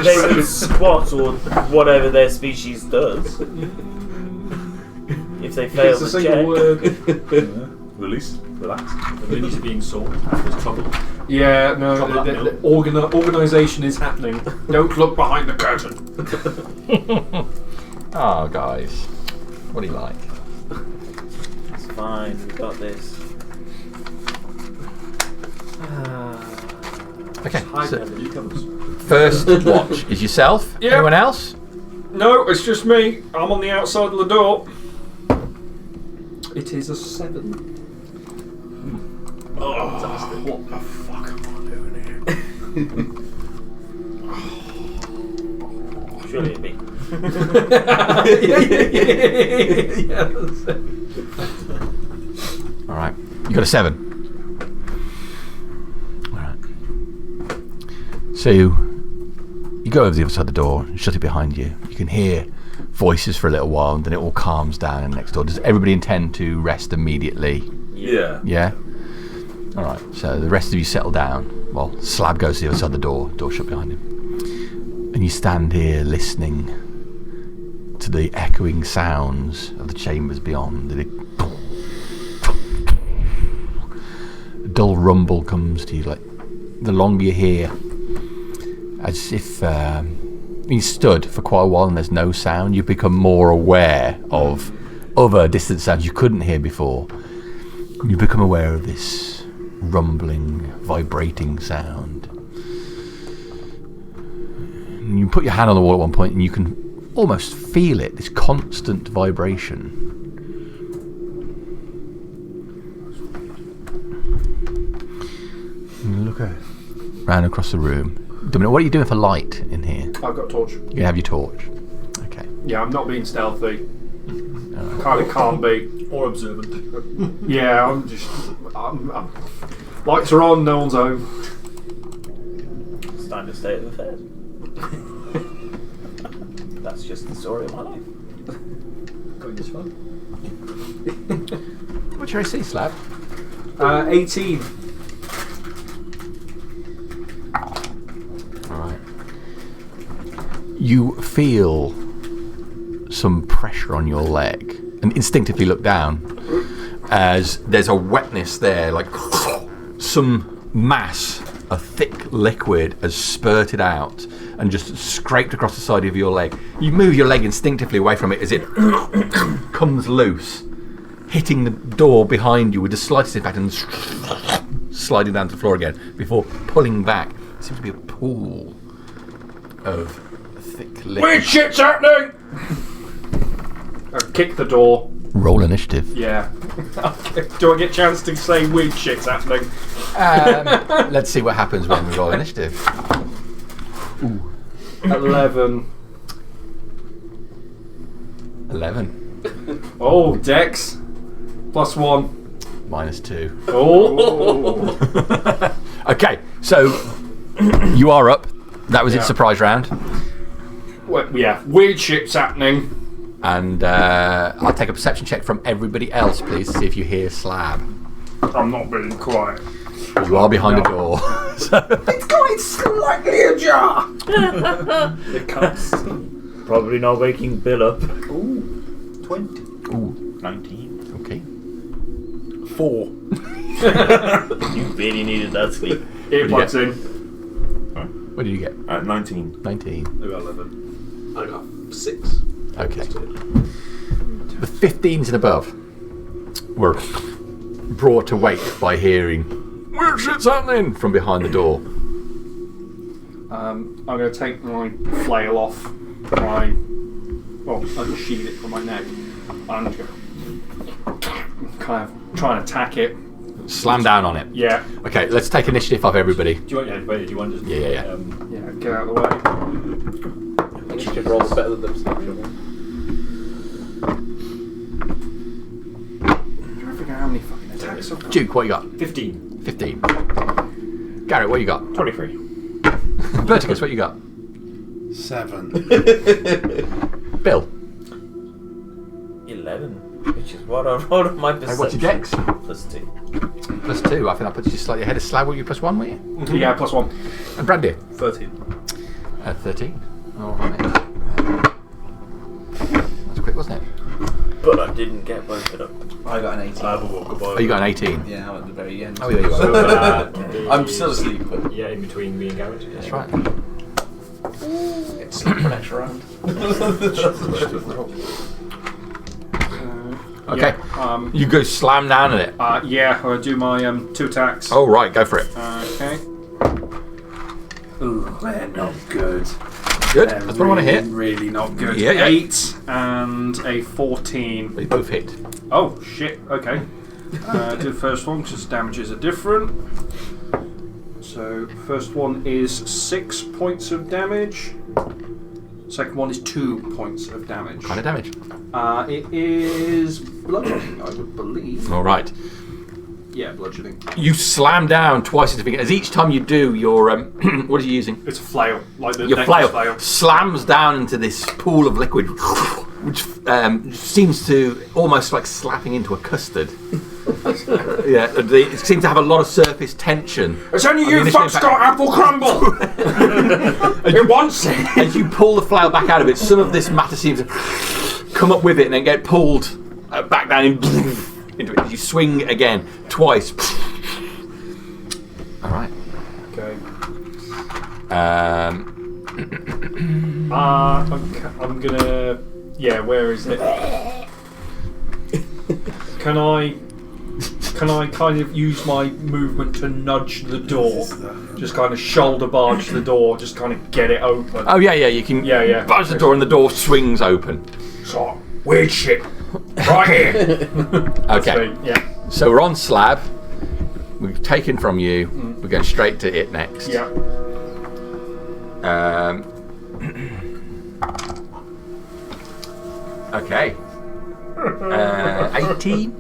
D: they would squat or whatever their species does. If they fail
E: It's a
D: the
E: single
D: check.
E: word.
B: Release. Relax.
H: The minis are being sought. There's trouble.
E: Yeah, no,
H: Trouble that
E: the organisation is happening. Don't look behind the curtain.
A: oh, guys, what do you like?
D: It's fine, we've got this.
A: Okay,
H: Hide
A: so
H: behind the newcomers.
A: first watch is yourself.
E: Yep.
A: Anyone else?
E: No, it's just me. I'm on the outside of the door. It is a 7.
F: What the fuck am I doing here?
D: Surely it'd be.
E: Yeah, that's it.
A: All right, you got a 7. All right. So you go over to the other side of the door and shut it behind you. You can hear voices for a little while, and then it all calms down. And next door, does everybody intend to rest immediately?
B: Yeah.
A: Yeah. All right. So the rest of you settle down. Well, Slab goes to the other side of the door shut behind him, and you stand here listening to the echoing sounds of the chambers beyond. A dull rumble comes to you, like the longer you hear, as if you stood for quite a while and there's no sound. You become more aware of other distant sounds you couldn't hear before. You become aware of this rumbling, vibrating sound. And you put your hand on the wall at one point and you can almost feel it, this constant vibration. And you look around across the room. Dominic, what are you doing for light in here?
E: I've got a torch.
A: You have your torch. Okay.
E: Yeah, I'm not being stealthy. Kind of can't be.
H: Or observant.
E: Yeah, I'm lights are on, no one's home.
D: It's time to stay at the fair. That's just the story of my life.
H: Going this far.
A: What's your AC, Slab?
E: 18.
A: Alright. You feel some pressure on your leg and instinctively look down as there's a wetness there, like some mass of thick liquid has spurted out and just scraped across the side of your leg. You move your leg instinctively away from it as it comes loose, hitting the door behind you with the slightest impact and sliding down to the floor again before pulling back. It seems to be a pool of thick liquid.
E: Weird shit's happening! I kick the door.
A: Roll initiative.
E: Yeah. Do I get a chance to say weird shit's happening?
A: Let's see what happens when we roll initiative. Ooh.
E: 11.
A: 11.
E: Oh, Dex. +1.
A: -2.
E: Oh.
A: Okay, so you are up. That was its surprise round.
E: Well, yeah, weird shit's happening.
A: And I'll take a perception check from everybody else, please, to see if you hear Slab.
E: I'm not being quiet.
A: You are behind a door. So.
C: It's going slightly ajar.
E: It comes.
D: Probably not waking Bill up.
H: Ooh, 20.
A: Ooh,
G: 19.
A: okay.
F: 4.
D: You really needed that sleep.
E: Earplugs in.
A: What did you get?
G: 19.
A: 19.
C: I got 11. I got 6.
A: Okay. The 15s and above were brought awake by hearing "weird shit's happening" from behind the door.
E: I'm going to take my flail off unsheath it from my neck and go kind of try and attack it.
A: Slam down on it.
E: Yeah.
A: Okay, let's take initiative off everybody.
H: Do you want? Yeah, wait, do you want just?
A: Yeah.
E: Yeah, get out of the way.
C: Initiative rolls better than the perception one.
E: I forget how many fucking attacks I've got.
A: Duke, what you got?
H: 15.
A: 15. Garrett, what you got?
G: 23.
A: Verticus, what you got?
F: 7.
A: Bill.
D: 11. Which is what I rolled on my perception.
A: Hey, what's your dex?
D: +2.
A: +2. I think that puts you slightly ahead of Slab. Were you +1, were you?
E: Yeah, +1.
A: And Brandy?
C: 13.
A: 13. Alright. That's quick, wasn't it?
D: But I didn't get both of them.
C: I got an 18.
A: Oh, you got an 18.
C: Yeah, I'm at the very end.
A: Oh, yeah, you
H: So,
A: are.
C: I'm still asleep, but
H: Yeah, in between me and Garrett.
A: That's right.
C: it's sleep for an extra round.
A: Okay.
E: Yeah,
A: You go slam down at it.
E: yeah, I'll do my 2 attacks.
A: Oh, right, go for it.
E: Okay.
C: Ooh, they're not good.
A: Good. That's what I want to hit.
C: Really not good.
A: Yeah.
E: 8 and a 14.
A: They both hit.
E: Oh, shit. Okay. Do the first one because damages are different. So, first one is 6 points of damage. Second one is 2 points of damage.
A: Kind of damage.
E: It is bludgeoning, I would believe.
A: All right.
E: Yeah, bludgeoning.
A: You slam down twice significant. As each time you do, your what are you using?
E: It's a flail, like the
A: Your
E: necklace
A: flail slams down into this pool of liquid, which seems to almost like slapping into a custard. Yeah, it seems to have a lot of surface tension.
E: It's only you fucks got apple crumble! It wants it!
A: As you pull the flail back out of it, some of this matter seems to come up with it and then get pulled back down into it. You swing again, twice. All right.
E: Okay. I'm gonna. Yeah, where is it? Can I kind of use my movement to nudge the door? Just kind of shoulder barge the door, just kind of get it open.
A: Oh yeah, you can.
E: Yeah.
A: Barge the door and the door swings open.
E: So, weird shit. Right here.
A: Okay.
E: Yeah.
A: So we're on Slab. We've taken from you. We're going straight to it next.
E: Yeah.
A: Okay. 18.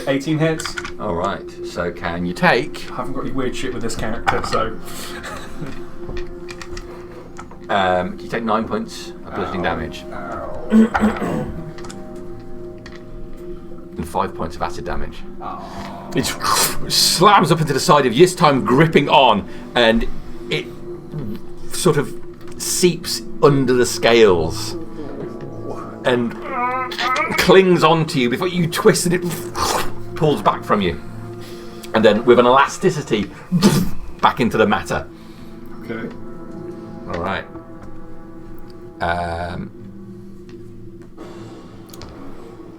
E: 18 hits.
A: All right. So can you take?
E: I haven't got any weird shit with this character, so.
A: You take 9 points of bludgeoning damage and 5 points of acid damage. It slams up into the side of you, this time gripping on, and it sort of seeps under the scales and clings onto you before you twist and it pulls back from you. And then with an elasticity, back into the matter.
E: Okay.
A: All right.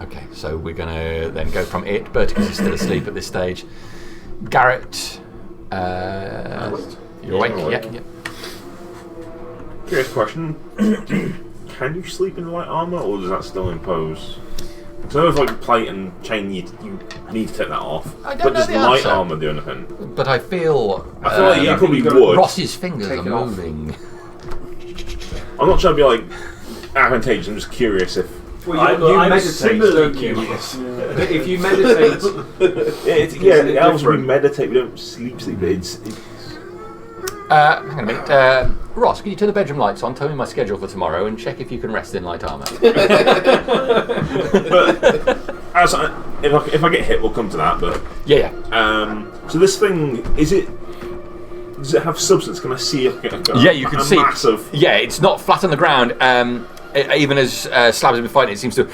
A: Okay, so we're going to then go from it. Berticus is still asleep at this stage. Garrett, you're awake? Yeah.
G: Curious question. Can you sleep in light armour, or does that still impose? Because I know with like plate and chain, you need to take that off.
A: I don't
G: but
A: know
G: does
A: the
G: light
A: answer.
G: armour do anything?
A: But I feel
G: like you probably would.
A: Ross's fingers
E: Take
A: are
E: it off.
A: moving.
G: I'm not trying to be like advantageous. I'm just curious if
E: Well, you
H: I'm
E: meditate.
H: similarly
E: Don't you?
H: curious.
E: If you meditate,
G: The elves, we meditate, we don't sleep. It's
A: Hang on a minute. Ross, can you turn the bedroom lights on, tell me my schedule for tomorrow, and check if you can rest in light armour?
G: but if I get hit, we'll come to that. But
A: Yeah.
G: so this thing, does it have substance? Can I see a
A: Yeah, you can see.
G: massive?
A: Yeah, it's not flat on the ground. Even as Slab has been fighting, it seems to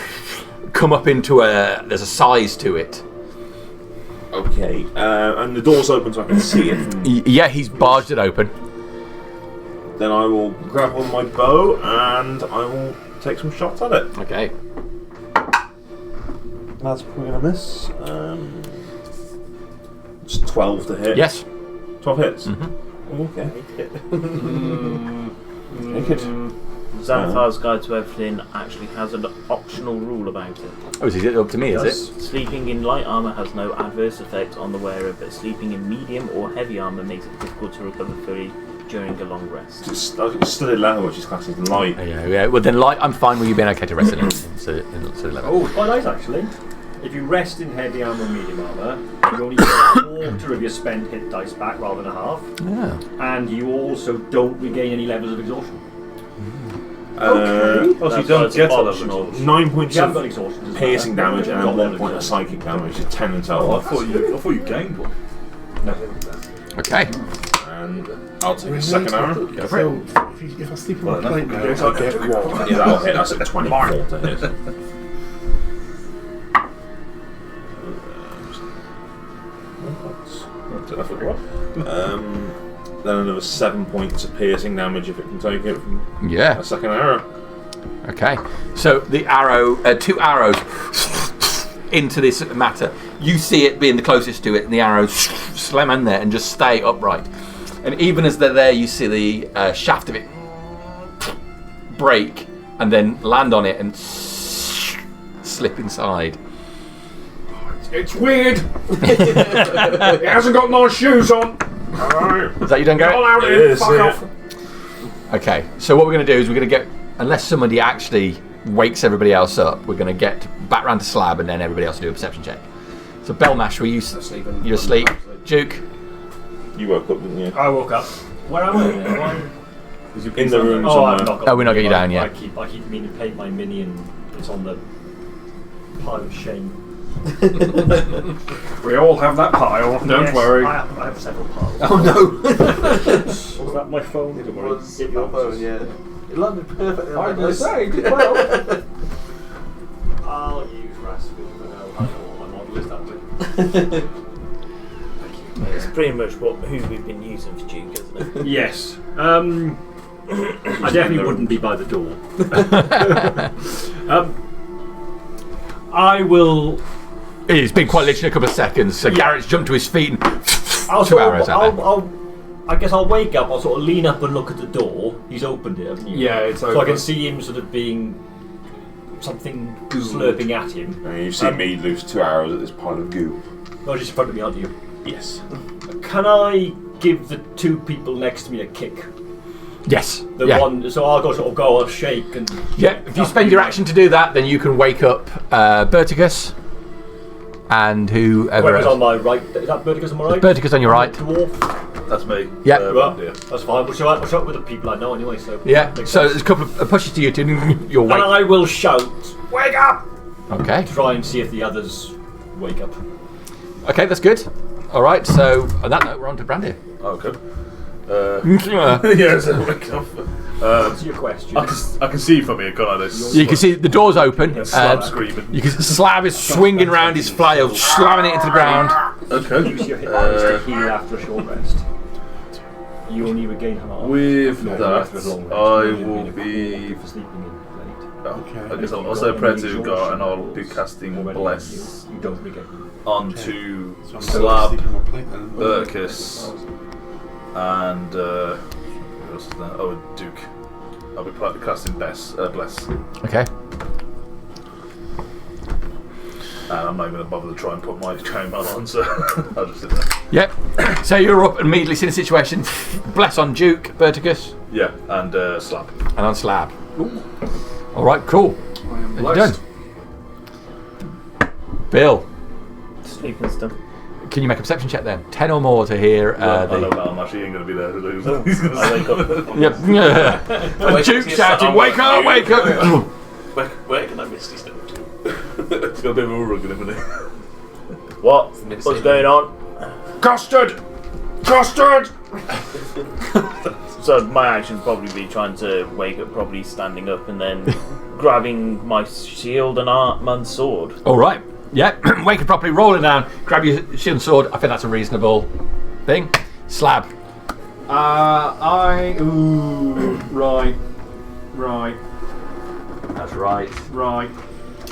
A: come up into there's a size to it.
G: Okay, and the door's open so I can see it.
A: Yeah, he's barged it open.
G: Then I will grab on my bow and I will take some shots at it.
A: Okay.
G: That's probably gonna miss. It's 12 to hit.
A: Yes.
G: 12 hits.
A: Mm-hmm.
G: Okay. Naked.
D: Xanathar's Guide to Everything actually has an optional rule about it.
A: Oh, is it up to me, is it?
D: Sleeping in light armour has no adverse effect on the wearer, but sleeping in medium or heavy armour makes it difficult to recover fully during a long rest.
G: Studied language is classed as light.
A: Yeah. Well, then light. I'm fine with you being okay to rest in study level.
H: Oh, quite nice actually. If you rest in heavy armour or medium armour, you only get a quarter of your spend hit dice back rather than a half.
A: Yeah.
H: And you also don't regain any levels of exhaustion.
B: Oh, so you don't get a level
D: optional.
B: exhaustion.
G: 9 points
H: You haven't got
G: of
H: exhaustion. doesn't
G: piercing
H: matter.
G: damage and
H: Got
G: 1
H: level
G: point of
H: exhaustion.
G: psychic damage. It's 10 in total.
B: I thought you gained one.
H: No.
A: Okay.
G: And I'll take a second arrow.
A: Go for it.
F: If I sleep on my plate now, I get one.
G: Yeah, that'll hit. That's a 24 to hit. Then another 7 points of piercing damage if it can take it from
A: Yeah.
G: a second arrow.
A: Okay. So the arrow, 2 arrows into this matter. You see it being the closest to it, and the arrows slam in there and just stay upright. And even as they're there, you see the shaft of it break and then land on it and slip inside.
E: it's weird. It hasn't got no shoes on.
A: Is that you done,
E: All
A: Gary?
E: out
G: It
E: here.
G: is,
E: Fuck
G: yeah.
E: off.
A: Okay. So what we're going to do is we're going to get, unless somebody actually wakes everybody else up, we're going to get back round to Slab and then everybody else will do a perception check. So Belmash, were you
E: Sleeping.
A: you're asleep? Duke?
G: You woke up, didn't you?
H: I woke up. Where am I?
G: In the room
H: Oh, I've
G: somewhere.
H: not got
A: Oh, we're not getting you down yet.
H: I keep meaning to paint my mini and it's on the pile of shame.
E: We all have that pile. Don't
H: Yes,
E: worry.
H: I have several piles.
C: Oh no!
H: Was that my phone?
C: It
H: Don't worry.
C: was
H: It
C: your
H: was.
C: phone, yeah. It landed perfectly on
E: I
C: my
E: was going to
C: list.
E: say, did well.
H: I'll use Rascal. I know what my model is that way.
D: It's pretty much who we've been using for Duke, isn't it?
H: Yes. I definitely wouldn't be by the door. I will.
A: It's been quite literally a couple of seconds. So Garrett's jumped to his feet and
H: I'll
A: 2
H: sort of-
A: arrows out there.
H: I guess I'll wake up. I'll sort of lean up and look at the door. He's opened it, hasn't he?
E: Yeah, it's
H: So I
E: open.
H: can see him sort of being something slurping at him.
G: And you've seen me lose 2 arrows at this pile of goo.
H: Not just in front of me, aren't you?
G: Yes.
H: Can I give the 2 people next to me a kick?
A: Yes.
H: The
A: Yeah.
H: one, so I'll go, I'll shake and.
A: Yeah. If you spend your action to do that, then you can wake up Berticus and whoever
H: Whoever's on
A: else.
H: my right. Is that Berticus on my right?
A: Berticus on your right.
H: Dwarf.
B: That's me.
A: Yeah.
B: Right here.
H: That's fine. We'll show up with the people I know anyway. So
A: Yeah.
H: makes
A: So
H: sense.
A: there's a couple of pushes to you to you'll
H: And
A: wake.
H: I will shout, "Wake up!"
A: Okay.
H: Try and see if the others wake up.
A: Okay, that's good. All right. So on that note, we're on to Brandy.
B: Okay.
A: You
B: Yeah, so wake up.
H: That's your question.
B: I can see from here, can't I? There's
A: can see the door's open.
B: Slab screaming.
A: You can Slab is swinging round his flail, slamming it into the ground.
B: Okay.
H: Use your hit points to heal after a short rest. You only regain half.
B: With
H: normally
B: that,
H: after a long rest.
B: I
H: You've
B: will
H: been
B: be.
H: for sleeping in late.
B: Okay. I guess I'll say a prayer to God and I'll be casting
H: Already
B: Bless
H: You don't regain.
B: onto
F: So I'm
B: Slab,
F: sleeping on my plate then.
B: Berkus, and who else is there? Oh, Duke. I'll be casting Bless.
A: Okay.
B: And I'm not even going to bother to try and put my chainmail on, so I'll just sit there.
A: Yep. So you're up and immediately see the situation. Bless on Duke, Berticus,
B: Yeah, and Slab.
A: and on Slab. All right. Cool.
E: I am
A: You're
E: blessed.
A: done. Bill,
D: Sleeping stuff.
A: can you make a perception check then? 10 or more to hear
B: I know
A: the.
B: Balmash, he ain't going to be there to lose. He's going to
D: I wake up.
A: Yep. And Duke shouting, "Wake up! Wake up!"
C: Where can I Misty Step to?
B: He's got a bit of a rug in him,
D: What's going on?
E: Custard! Custard!
D: So my action would probably be trying to wake up, probably standing up, and then grabbing my shield and arm and sword.
A: All right. Yep. Wake up properly. Roll it down. Grab your shield and sword. I think that's a reasonable thing. Slab.
E: Right.
A: That's right.
E: Right.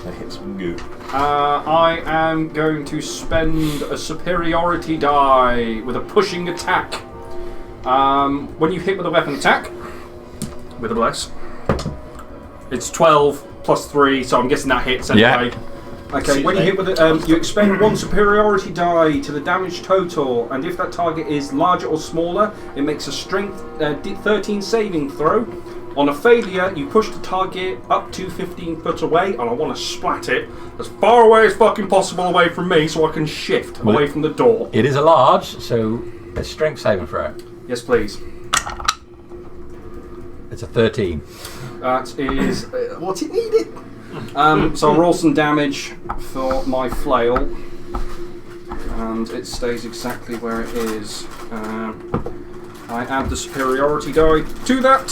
B: I hit some goo.
E: I am going to spend a superiority die with a pushing attack. When you hit with a weapon attack, with a bless, it's 12 plus 3, so I'm guessing that hits anyway.
A: Yeah.
E: Okay, when you hit with it, you expend one superiority die to the damage total, and if that target is larger or smaller, it makes a strength 13 saving throw. On a failure, you push the target up to 15 foot away, and I want to splat it as far away as fucking possible away from me so I can shift away from the door.
A: It is a large, so a strength saving throw.
E: Yes, please.
A: It's a 13.
E: That is what it needed. So I'll roll some damage for my flail, and it stays exactly where it is. I add the superiority die to that,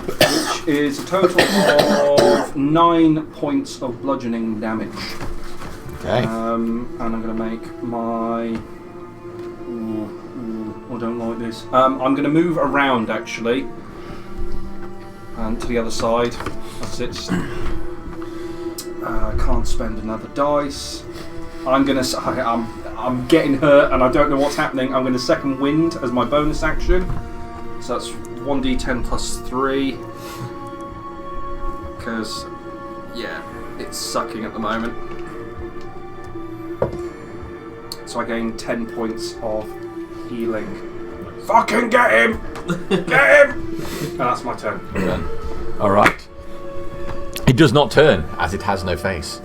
E: which is a total of 9 points of bludgeoning damage.
A: Okay.
E: And I'm going to make my... I don't like this. I'm going to move around, actually, and to the other side. That's it. I can't spend another dice. I'm getting hurt, and I don't know what's happening. I'm going to second wind as my bonus action. So that's 1d10 plus 3. Because, yeah, it's sucking at the moment. So I gain 10 points of healing. Fucking get him! Get him! And that's my turn.
A: All right. It does not turn, as it has no face.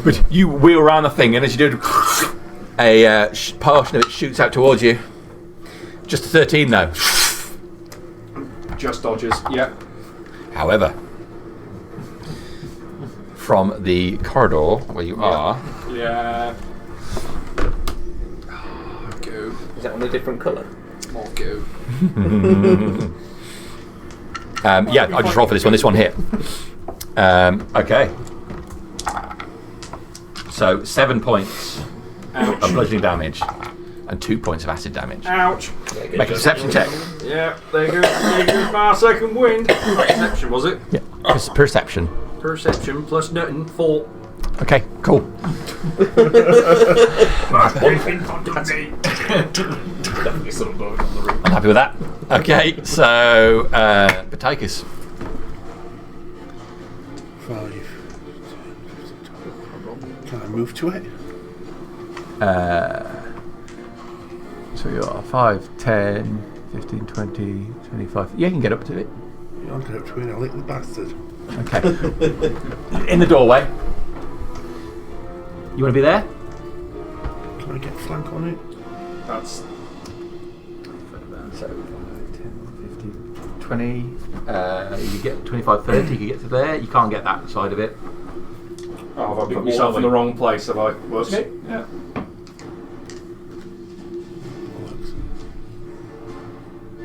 A: But you wheel around the thing, and as you do, a portion of it shoots out towards you. Just a 13, though.
E: Just dodges, yeah.
A: However, from the corridor where you are,
E: Yeah. Oh, go.
C: Is that on a different colour?
E: More go.
A: yeah, I'll just roll for this one. This one hit. Okay. So 7 points of bludgeoning damage and 2 points of acid damage.
E: Ouch.
A: Make a perception check.
E: Yeah, there goes my second wind. Perception, was it?
A: Yeah, perception.
E: Perception plus nothing, 4.
A: Okay, cool. I'm happy with that. Okay, so Batikus.
F: 5. Can I move to it?
A: So you are 5, 10, 15, 20, 25. Yeah, you can get up to it.
F: Yeah, I'll get up to it. I'll lick the bastard.
A: Okay. In the doorway. You want to be there?
F: Can I get flank on it?
E: That's...
A: So 10, 15, 20. You get 25, 30. You can get to there. You can't get that side of it.
E: Oh, have I put myself in the wrong place, have I? Whoops.
A: Okay.
E: Yeah.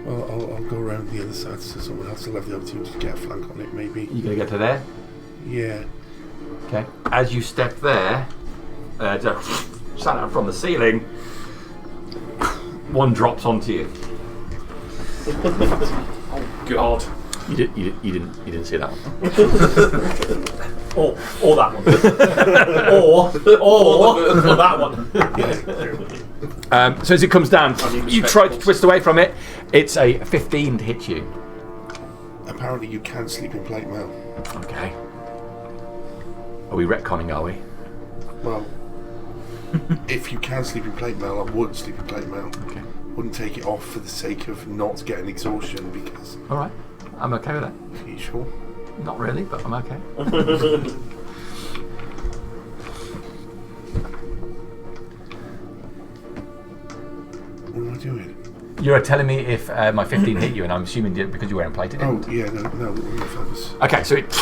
F: Well, I'll go around the other side so someone else will have the opportunity to get a flank on it, maybe.
A: You gonna get to there?
F: Yeah.
A: Okay. As you step there, shut out from the ceiling, one drops onto you.
E: Oh God.
A: You didn't see that one.
H: Or that one. or that one.
A: So as it comes down, you try to twist away from it. It's a 15 to hit you.
F: Apparently you can sleep in plate mail.
A: Okay. Are we retconning, are we?
F: Well, if you can sleep in plate mail, I would sleep in plate mail.
A: Okay.
F: Wouldn't take it off for the sake of not getting exhaustion because...
A: Alright. I'm okay with that.
F: Are you sure?
A: Not really, but I'm okay.
F: What am I doing?
A: You're telling me if my 15 hit you, and I'm assuming because you're wearing plate, it didn't.
F: Oh, yeah, no, focus.
A: Okay, so it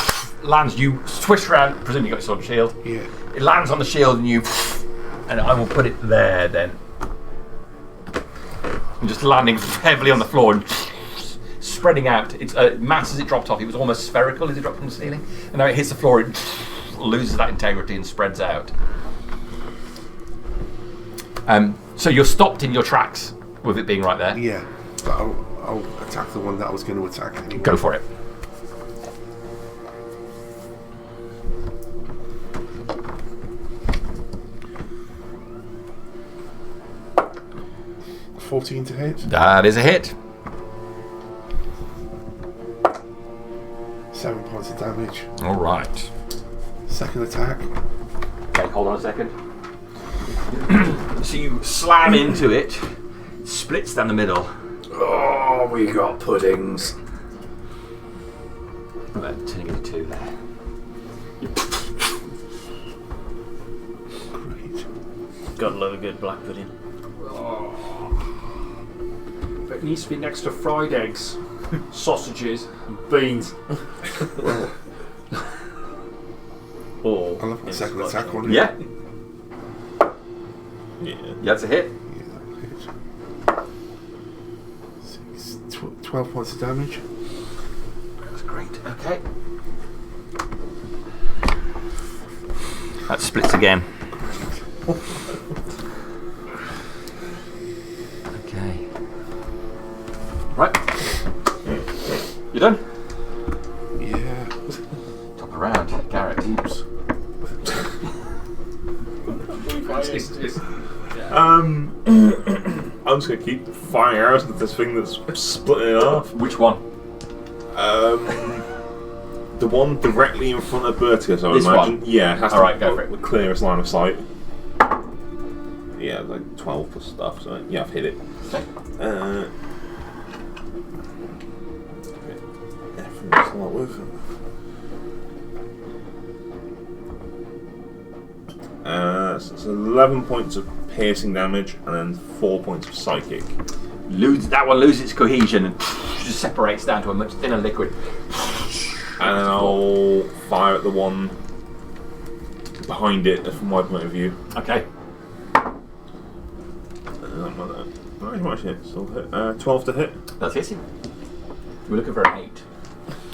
A: lands, you switch around, presumably you got your sword and shield.
F: Yeah.
A: It lands on the shield and you... And I will put it there then. I'm just landing heavily on the floor and spreading out. It's mass as it dropped off. It was almost spherical as it dropped from the ceiling. And now it hits the floor, it loses that integrity and spreads out. So you're stopped in your tracks with it being right there.
F: Yeah, but I'll attack the one that I was going to attack anyway.
A: Go for it.
F: $14 to hit.
A: That is a hit.
F: 7 points of damage.
A: All right.
F: Second attack.
A: Okay, hold on a second. So you slam into it, splits down the middle.
C: Oh, we got puddings.
A: About turning into 2 there.
F: Great.
D: Got a load of good black pudding.
E: But it needs to be next to fried eggs, sausages, and beans.
D: Or
F: I'll have my second attack on it.
A: Yeah.
B: Yeah.
A: That's a hit.
F: Yeah, that hits. 12 points of damage.
A: That's great. Okay. That splits again. Okay. Right. You done?
F: Yeah.
A: Top around, Garrett.
F: Oops.
B: I'm just gonna keep firing arrows at this thing that's splitting it off.
A: Which one?
B: The one directly in front of Berticus, I would
A: This
B: imagine.
A: one?
B: Yeah, it has
A: Alright,
B: to
A: go
B: be
A: for it.
B: the clearest line of sight. Yeah, like 12 plus stuff, so yeah, I've hit it. Yeah, from the start with. So it's 11 points of piercing damage and then 4 points of psychic.
A: That one loses its cohesion and just separates down to a much thinner liquid.
B: And then I'll fire at the one behind it from my point of view.
A: Okay.
B: Actually, still hit. 12 to hit.
A: That's hitting. We're looking for an 8.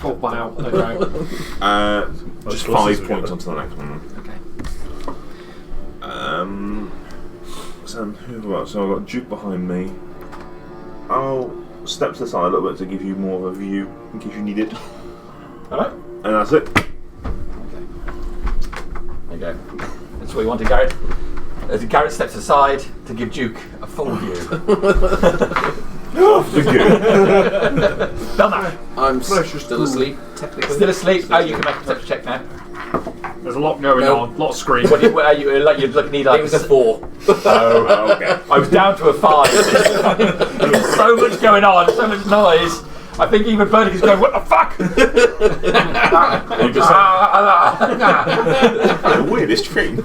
E: Oh wow! Okay.
B: Just
G: close
B: 5
G: as
B: points
G: we
B: onto the next one.
A: Okay.
B: So who else? So I've got Duke behind me. I'll step to the side a little bit to give you more of a view in case you need it.
A: Alright.
B: And that's it.
A: There you go. That's what you wanted, Garrett. As Garrett steps aside to give Duke a full view.
B: Off the good.
A: Done that.
C: I'm still asleep, technically.
A: Still asleep. Oh, you can make a perception check now.
E: There's a lot going on, a lot of screaming.
A: What are you like? You'd need like
C: It was a 4.
A: Oh, okay. I was down to a 5. There's so much going on, so much noise. I think even Berticus going, what the fuck?
B: You just the weirdest dream.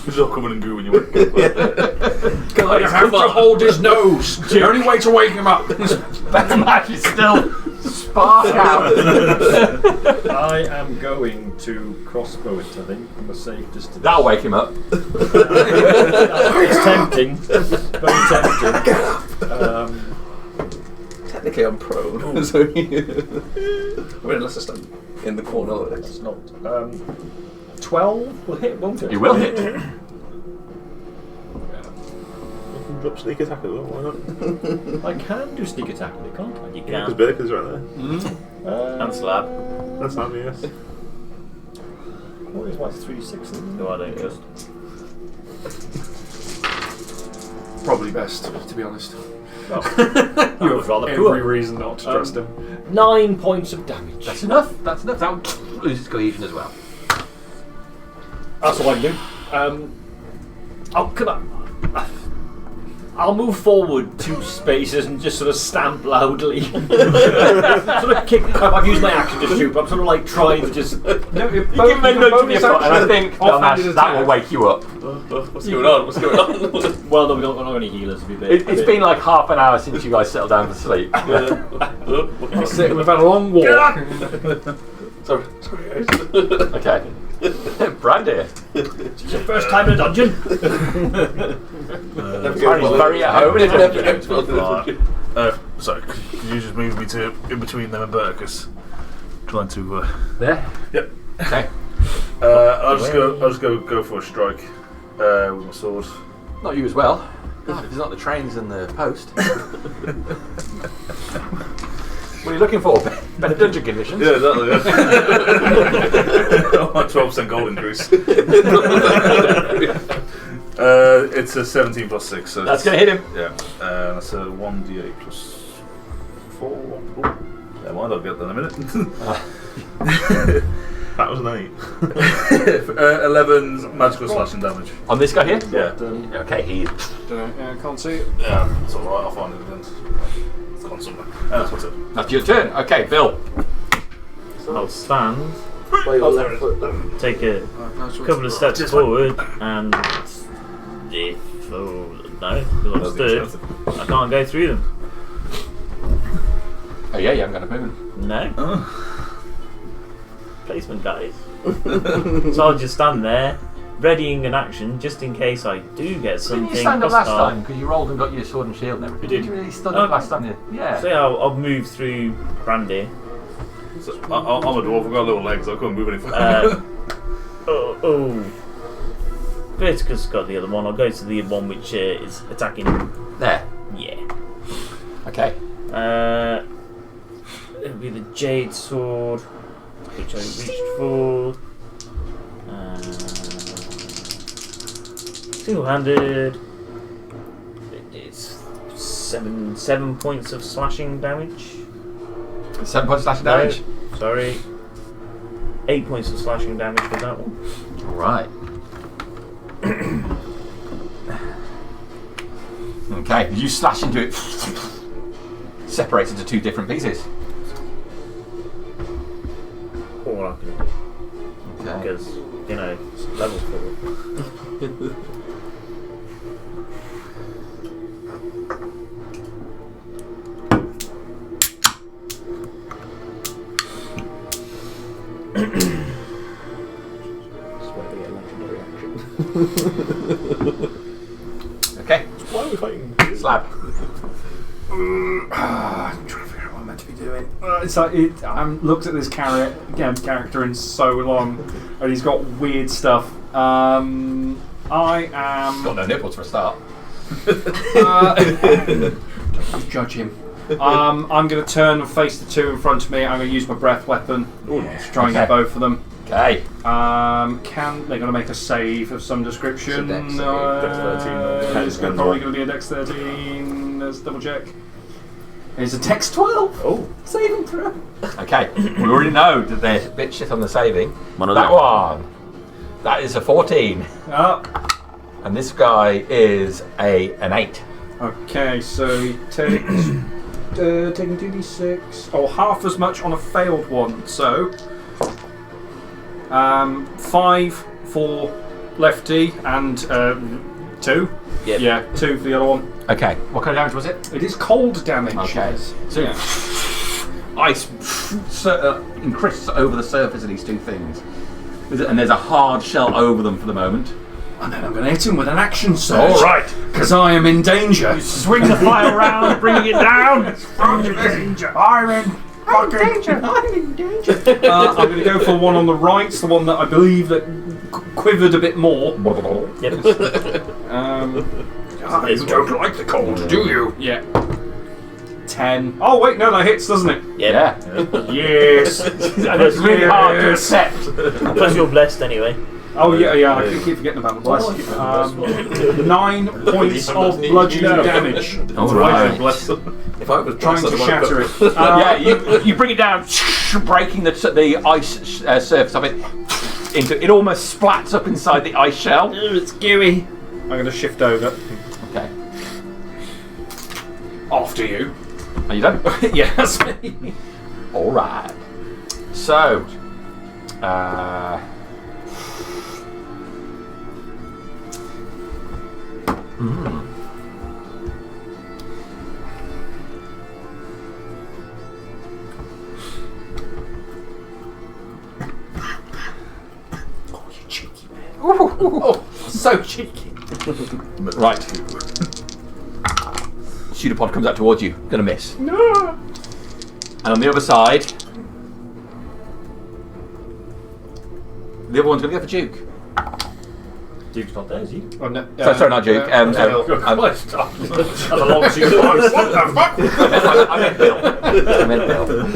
G: It's all coming and going when you wake up.
E: God, you have to hold his nose. The only way to wake him up.
A: That match is still spark out.
H: I am going to crossbow it, I think, from a safe distance.
A: That'll wake him up.
H: It's tempting. Very tempting.
C: Technically, I'm prone. So, I mean, unless I stand in the corner.
H: It's not. 12 will hit, won't it?
A: You will hit.
B: You can drop sneak attack as well, why not?
H: I can do sneak attack with it, can't I?
D: You
B: Because
D: can.
B: Berticus right there.
D: And slab.
B: That's not yes.
H: What is my 3-6?
D: No, I don't just.
E: Probably best, to be honest.
H: You have
D: rather
E: every
D: poor.
E: reason not to trust him.
H: 9 points of damage.
A: That's enough. That's enough. That will lose its cohesion as well.
H: That's all I can do. Oh, come on. I'll move forward 2 spaces and just sort of stamp loudly. Sort of kick. I've used my action to shoot, but I'm sort of like trying to just.
E: No,
A: You give him a nudge with your foot, and I think that will wake you up.
C: What's going on? What's going on?
H: Well, no, we don't have any healers.
A: It's been like half an hour since you guys settled down for sleep.
E: We've had a long walk.
C: Sorry, guys.
A: Okay. Brandy.
H: It's your first time in a dungeon.
A: Brandy's very at home in a dungeon.
G: Sorry, could you just move me to in between them and Berkus? Trying to.
A: There?
G: Yep.
A: Okay.
G: I'll just go for a strike with my sword.
A: Not you as well. God, if it's not the trains and the post. What are you looking for? Better dungeon conditions?
G: Yeah, exactly. My 12% gold increase. It's a 17 plus 6. So
A: that's going to hit him.
G: Yeah. That's a 1d8 plus 4. Never mind, I'll get that in a minute.
B: That was an 8.
G: 11 magical slashing damage.
A: On this guy here?
G: Yeah.
A: Okay, he.
E: Can't see it.
G: Yeah, it's alright, I'll find it again. It's gone somewhere. That's what's it.
A: That's your turn. Okay, Bill.
D: I'll stand,
C: Left foot.
D: take a couple of steps forward, and if because I'm stood, I can't go through them.
A: Oh yeah, you haven't got a movement.
D: No. Placement, guys. So I'll just stand there, readying an action just in case I do get something.
A: Didn't you stand up last
D: hostile.
A: time because you rolled and got your sword and shield and everything?
D: You did.
A: You really stood up last time? Yeah.
D: So yeah, I'll move through Brandy.
G: So, I'm a dwarf, I've got little legs, I couldn't move any further.
D: Verticus got the other one. I'll go to the one which is attacking.
A: There.
D: Yeah.
A: Okay.
D: It'll be the Jade Sword, which I reached for. Single-handed. It's 7 points of slashing damage.
A: 7 points slashing damage?
D: No, sorry. 8 points of slashing damage with that one.
A: Alright. Okay, you slash into it. Separates into 2 different pieces.
D: All I can do.
A: Okay.
D: Because, you know, it's level 4.
A: Okay.
B: Why are we fighting?
A: Slab.
E: I'm trying to figure out what I'm meant to be doing. It's like I haven't looked at this character in so long, and he's got weird stuff. I am.
A: Got no nipples for a start.
E: Judge him. I'm going to turn and face the 2 in front of me. I'm going to use my breath weapon to try and get both of them.
A: Okay.
E: They're going to make a save of some description?
B: It's a Dex 13.
E: It's probably going to be a Dex 13. Let's double check. It's a Dex 12.
D: Oh.
E: Saving throw.
A: Okay. We already know that they're a bit shit on the saving.
B: One of
A: that
B: them.
A: one. That is a 14. And this guy is an 8.
E: Okay, so he takes taking 2d6. Oh, half as much on a failed one. So 5 for lefty and 2.
C: Yep.
E: Yeah, 2 for the other one.
A: Okay. What kind of damage was it?
E: It is cold damage.
A: Okay. So ice increases over the surface of these 2 things. And there's a hard shell over them for the moment.
E: And then I'm going to hit him with an action surge.
A: Alright.
E: Because I am in danger.
A: Swing the file around, bringing it down.
E: I'm in danger. I'm in danger. I'm going to go for one on the right, the one that I believe that quivered a bit more.
D: Yep.
E: You don't like the cold, do you? Yeah. 10. Oh wait, no, that hits, doesn't it?
D: Yeah.
E: Yes.
A: And it's really hard to accept.
D: Plus you're blessed anyway.
E: Oh yeah, I keep forgetting about the bless. 9 points of bludgeoning damage.
A: Alright.
C: If I was
E: Trying to shatter it.
A: Yeah, you bring it down, breaking the ice surface of it. It almost splats up inside the ice shell.
D: It's gooey.
E: I'm going to shift over.
A: Okay.
E: after you.
A: Are you done?
E: Yeah, that's me.
A: All right. So,
E: Oh, you cheeky man. Oh, so cheeky.
A: right. Pseudopod comes out towards you. Gonna miss.
E: No.
A: And on the other side, the other one's gonna go for Duke.
H: Duke's not there, is he?
E: Oh, no.
A: Sorry, not Duke.
H: That's a long pseudo.
A: I meant Bill.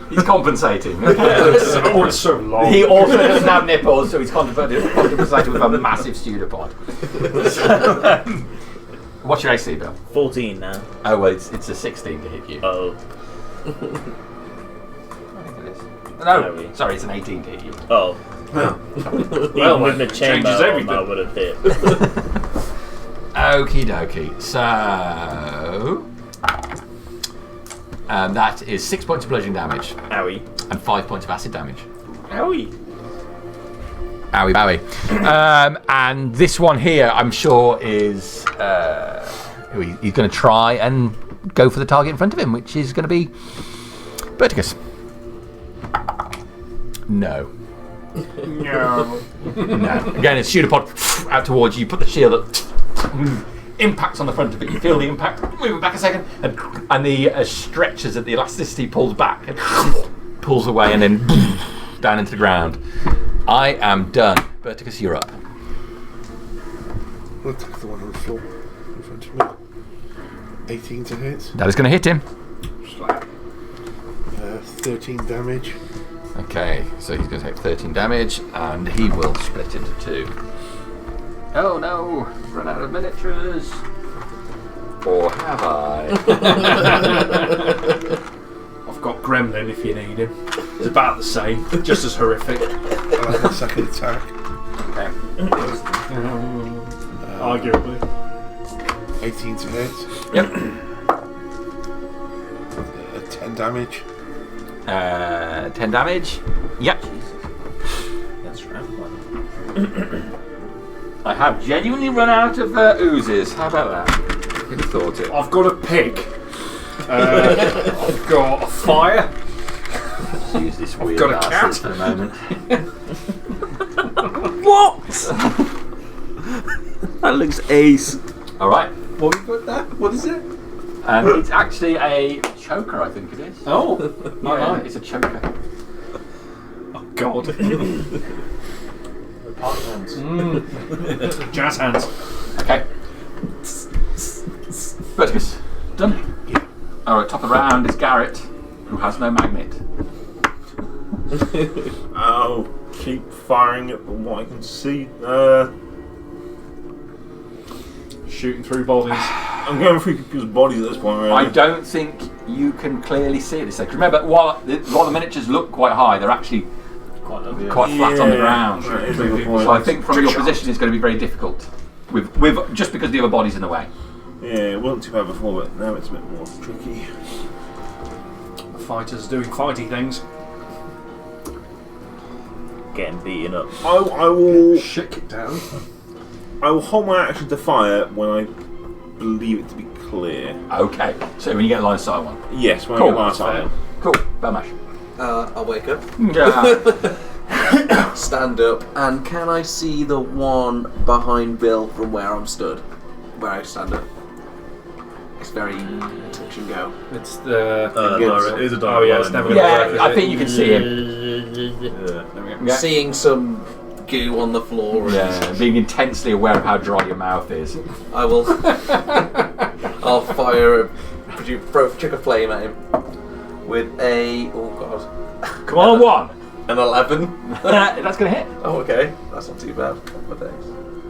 A: He's compensating.
E: Oh, it's so long.
A: He also doesn't have nipples, so he's compensating with a massive pseudopod. What's your AC, Bill?
D: 14 now.
A: Oh, well, it's a 16 to hit you.
D: Oh.
A: I think it is. No, sorry, it's an 18 to hit you.
D: Oh.
E: Well,
D: Even with the chain
E: changes everything.
D: I would have hit.
A: Okie dokie. So that is 6 points of bludgeoning damage
D: Owie.
A: and 5 points of acid damage.
D: Owie.
A: Owie bowie. And this one here, I'm sure, is he's going to try and go for the target in front of him, which is going to be Verticus. No.
E: No.
A: No. Again, it's pseudopod out towards you. You put the shield up. Impacts on the front of it. You feel the impact. Move it back a second, and the stretches at the elasticity pulls back and pulls away, and then down into the ground. I am done. Verticus, you're up.
F: I'll take the one on the floor in front of me. 18 to hit.
A: That is going to hit him.
F: 13 damage.
A: Okay, so he's going to take 13 damage, and he will split into two. Oh no! Run out of miniatures. Or have I?
E: I've got Gremlin if you need him. It's about the same, just as horrific.
F: I'll have a second attack.
A: Okay.
E: Arguably.
F: 18 to hit.
A: Yep.
F: 10 damage.
A: 10 damage. Yep.
D: That's right.
A: I have genuinely run out of oozes. How about that? Who'd have thought it?
E: I've got a pig. I've got a fire.
A: Let's use this weird
E: got a
A: bastard
E: cat.
A: for a moment.
C: What? That looks ace.
A: All right.
E: What have you got there? What is it?
A: It's actually a choker, I think it is.
E: Oh,
A: Yeah, it's a choker.
E: oh God.
H: Party hands.
E: Jazz hands.
A: Okay. Verticus, done.
F: Yeah.
A: All right, top of the round is Garrett, who has no magnet.
B: I'll keep firing at what I can see.
E: Shooting through bodies.
B: I'm going through people's bodies at this point, really.
A: I don't think you can clearly see at this stage. Remember, while the miniatures look quite high, they're actually
H: Quite lovely.
A: quite flat on the ground.
B: that is a good point.
A: So I think from your position, it's going to be very difficult. With just because the other body's in the way.
B: Yeah, it wasn't too bad before, but now it's a bit more tricky.
E: The fighters doing fighty things.
D: Getting beaten up.
B: I will
E: Shit it down.
B: I will hold my action to fire when I believe it to be clear.
A: Okay. So when you get a line of sight one.
B: Yes, when
A: Cool,
B: I get line of
A: that's
B: sight.
A: Cool. Belmash.
C: I'll wake up,
A: Yeah.
C: stand up, and can I see the one behind Bill from where I'm stood? Where I stand up. It's very touch and go.
E: It's the.
G: It is a
E: Oh yeah, it's never gonna work.
A: Yeah, I think you can see him. Yeah.
C: Seeing some goo on the floor. And
A: Yeah, being intensely aware of how dry your mouth is.
C: I will. I'll fire chuck a flame at him with a. Oh god.
A: Come on, one.
C: An 11.
A: That's going to hit.
C: Oh, okay. That's not too bad. What days?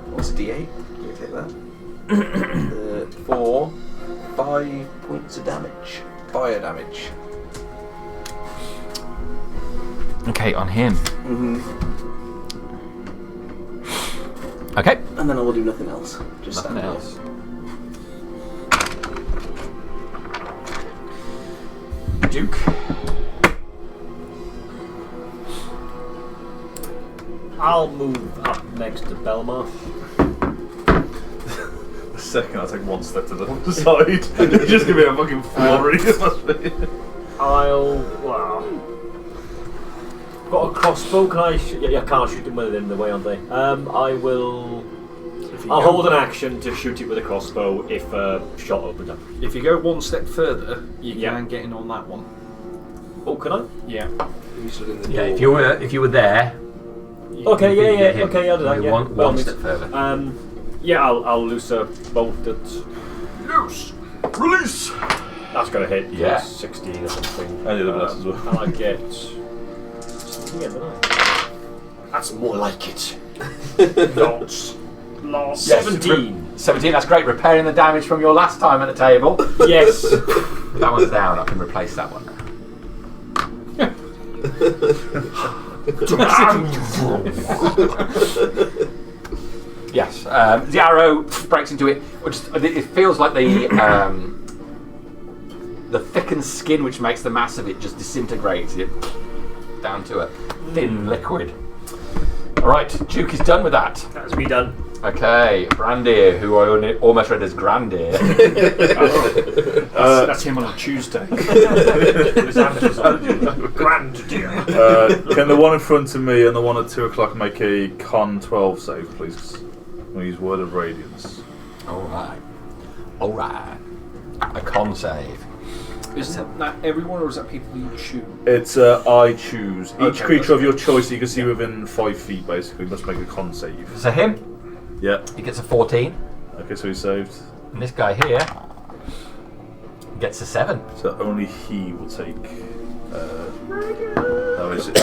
C: What's a D8? You take that. 4, 5 points of damage. Fire damage.
A: Okay, on him.
C: Mm-hmm.
A: Okay.
C: And then I will do nothing else. Just
A: Nothing
C: stand
A: else. Duke.
H: I'll move up next to Belmarsh.
B: The second I take one step to the side, it's just gonna be a fucking flurry.
H: Got a crossbow. Can I? I can't shoot him with it in the way, aren't they? I will. I'll hold an action to shoot it with a crossbow if a shot opens up.
E: If you go one step further, you can get in on that one.
H: Oh, can I?
E: Yeah.
C: You stood in the
A: Yeah,
C: door.
A: if you were there.
H: Okay,
A: you could get
H: yeah.
A: him.
H: Okay, I'll do that.
A: Only
H: Yeah.
A: One step further.
H: Yeah, I'll loose a bolt that's
E: Loose!
B: Release!
H: that's gonna hit.
A: Yeah.
H: 16 or something.
B: I need a blast as well.
H: And I get. Yeah, don't I? That's more like it. Lots.
A: Yes,
H: 17.
A: 17, that's great. Repairing the damage from your last time at the table.
H: Yes.
A: That one's down. I can replace that one now. Yes. The arrow breaks into it. It feels like the thickened skin, which makes the mass of it, just disintegrates it down to a thin liquid. All right, Duke is done with that.
H: That's me done.
A: Okay, Brandir, who I almost read as Grandir.
E: That's him on a Tuesday.
H: Grand dear.
B: Can the one in front of me and the one at 2 o'clock make a con 12 save, please? I'll use Word of Radiance.
A: All right. A con save.
E: Is that everyone, or is that people you choose?
B: It's I choose. Each
E: Okay,
B: creature of
E: that's
B: your choice you can see within 5 feet, basically, must make a con save.
A: So him,
B: Yeah.
A: he gets a 14,
B: Okay, so he's saved.
A: and this guy here gets a 7.
B: So only he will take. How is it?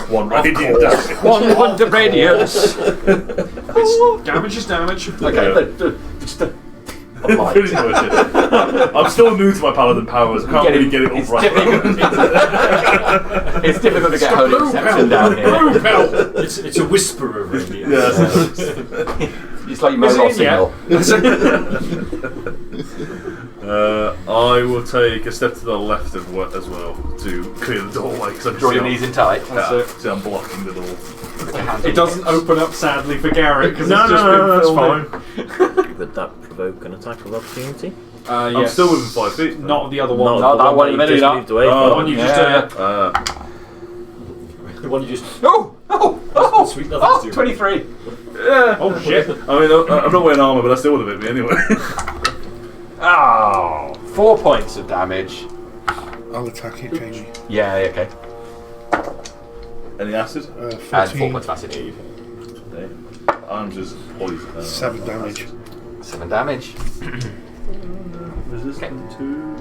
B: 1 radiant damage.
A: One to radius.
E: Damage is damage.
A: Okay, just a light.
B: Pretty much it. I'm still new to my paladin powers. I can't really get it
A: It's
B: all right.
A: it's difficult to get holy perception down here.
H: It's a whisper of radiance.
B: Yes.
A: It's like your mobile signal.
B: I will take a step to the left as well to clear the doorway.
A: Draw your knees in tight.
B: See, I'm blocking the door.
E: It doesn't open up sadly for Garrett because
B: No,
E: it's just
B: that's
E: been
B: fine.
D: Would that provoke an attack of opportunity?
B: I'm
E: yes.
B: still within 5 feet.
E: Not the other one.
A: No, that one in the middle,
D: just
A: not.
D: moved away
B: Oh,
D: from.
E: The one you just
H: The one you just.
A: Oh!
H: Sweet nothing to do.
A: 23.
B: Yeah.
E: Oh shit.
B: I mean, I'm not wearing armour, but that still would have hit me anyway.
A: Oh, 4 points of damage.
F: I'll attack it, Jamie.
A: Yeah, okay.
B: Any acid?
A: And 4
F: 14,
A: points of acid.
B: I'm just poisoned.
F: 7 damage.
A: 7 damage.
B: Resistant to.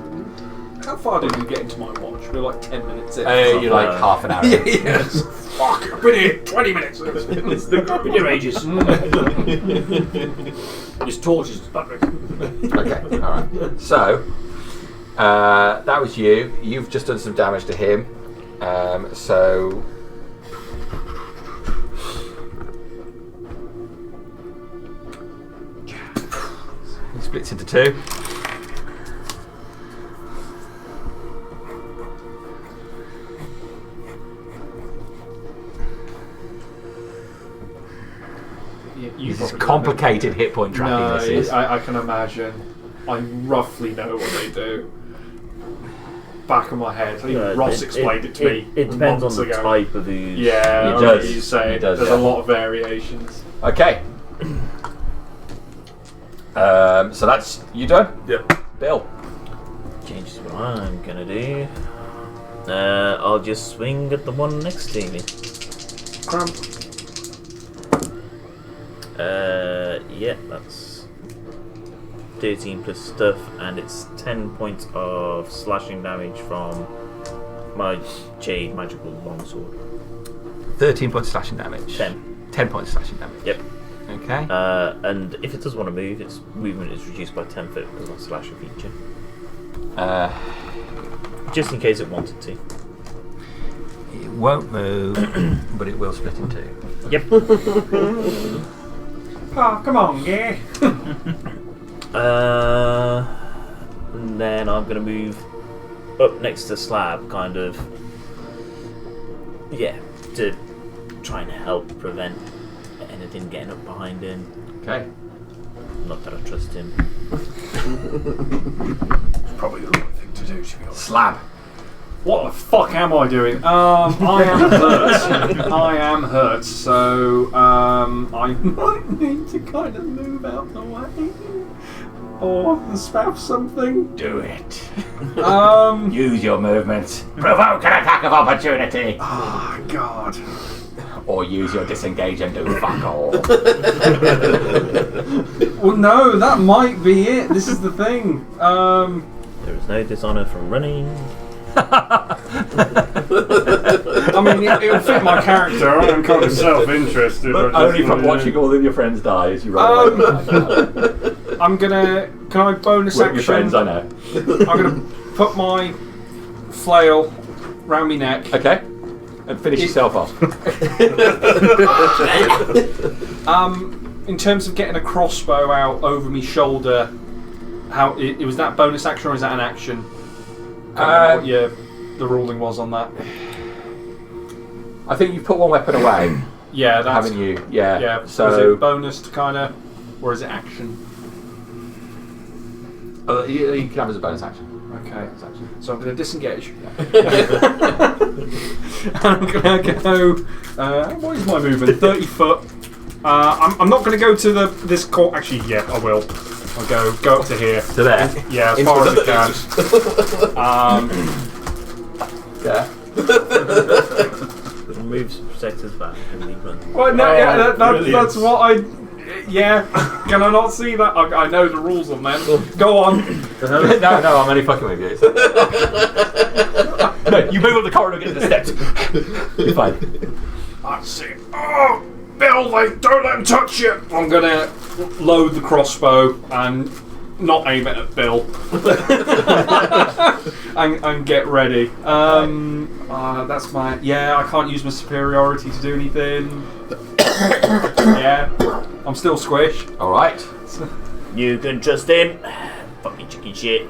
E: How far did you get into my watch? We're like 10 minutes in.
A: You're like half an hour.
E: Yes. Fuck, I've been here 20 minutes.
H: In your ages. His torch is battery.
A: Okay, alright. So, that was you. You've just done some damage to him. So. He splits into 2. This is complicated hit point tracking.
E: No,
A: This is.
E: I can imagine. I roughly know what they do. Back of my head. I think Ross explained it to me.
D: It depends on
E: months
D: the
E: ago.
D: type of ooze.
E: Yeah,
A: It
E: I
A: does.
E: You say
A: It does,
E: there's
A: yeah.
E: a lot of variations.
A: Okay. So that's you done?
B: Yep.
A: Bill.
D: Changes what I'm gonna do. I'll just swing at the one next to me.
E: Cramp.
D: Yeah, that's 13 plus stuff, and it's 10 points of slashing damage from my jade magical longsword.
A: 13 points slashing damage.
D: 10.
A: 10 points slashing damage.
D: Yep.
A: Okay.
D: And if it does want to move, its movement is reduced by 10 foot because of my slasher feature. Just in case it wanted to.
A: It won't move, but it will split in 2.
D: Yep.
E: Oh, come on, yeah.
D: And then I'm going to move up next to the slab, kind of. Yeah, to try and help prevent anything getting up behind him.
A: Okay.
D: Not that I trust him.
I: Probably the right thing to do, to be honest.
A: Slab.
E: What the fuck am I doing? I am hurt. I am hurt, so I might need to kind of move out the way. Or spout something.
A: Do it.
E: Use
A: your movements. Provoke an attack of opportunity.
E: Oh, God.
A: Or use your disengage and do fuck all.
E: Well, no, that might be it. This is the thing.
D: There is no dishonour from running.
E: I mean, it'll fit my character. I am kind of self-interested.
A: Only from watching all of your friends die as you run away.
E: I'm gonna. Can I bonus
A: With
E: action?
A: your friends, I know.
E: I'm gonna put my flail round my neck.
A: Okay. And finish yourself off.
E: In terms of getting a crossbow out over my shoulder, how it was that bonus action or is that an action? What the ruling was on that.
A: I think you've put one weapon away.
E: Yeah, that's
A: haven't you? Yeah.
E: Yeah.
A: So
E: is it bonus to kind of, or is it action?
A: you can have it as a bonus action.
E: Okay. So I'm going to disengage. I'm going to go. What is my movement? 30 foot. I'm not going to go to this court. Actually, yeah, I will. I'll go up to here.
A: To there.
E: Yeah, as far as I can.
A: Yeah.
D: Moves sectors back and we run.
E: Well, no, that's what I. Yeah, can I not see that? I know the rules on that. Go on.
A: No, I'm only fucking with you. No, you move up the corridor, get to the steps. You're fine.
E: That's it. Oh, Bill, don't let him touch you. I'm gonna load the crossbow and not aim it at Bill. and get ready. That's my. Yeah, I can't use my superiority to do anything. Yeah, I'm still squish.
A: All right.
D: You can trust him. Fucking chicken shit.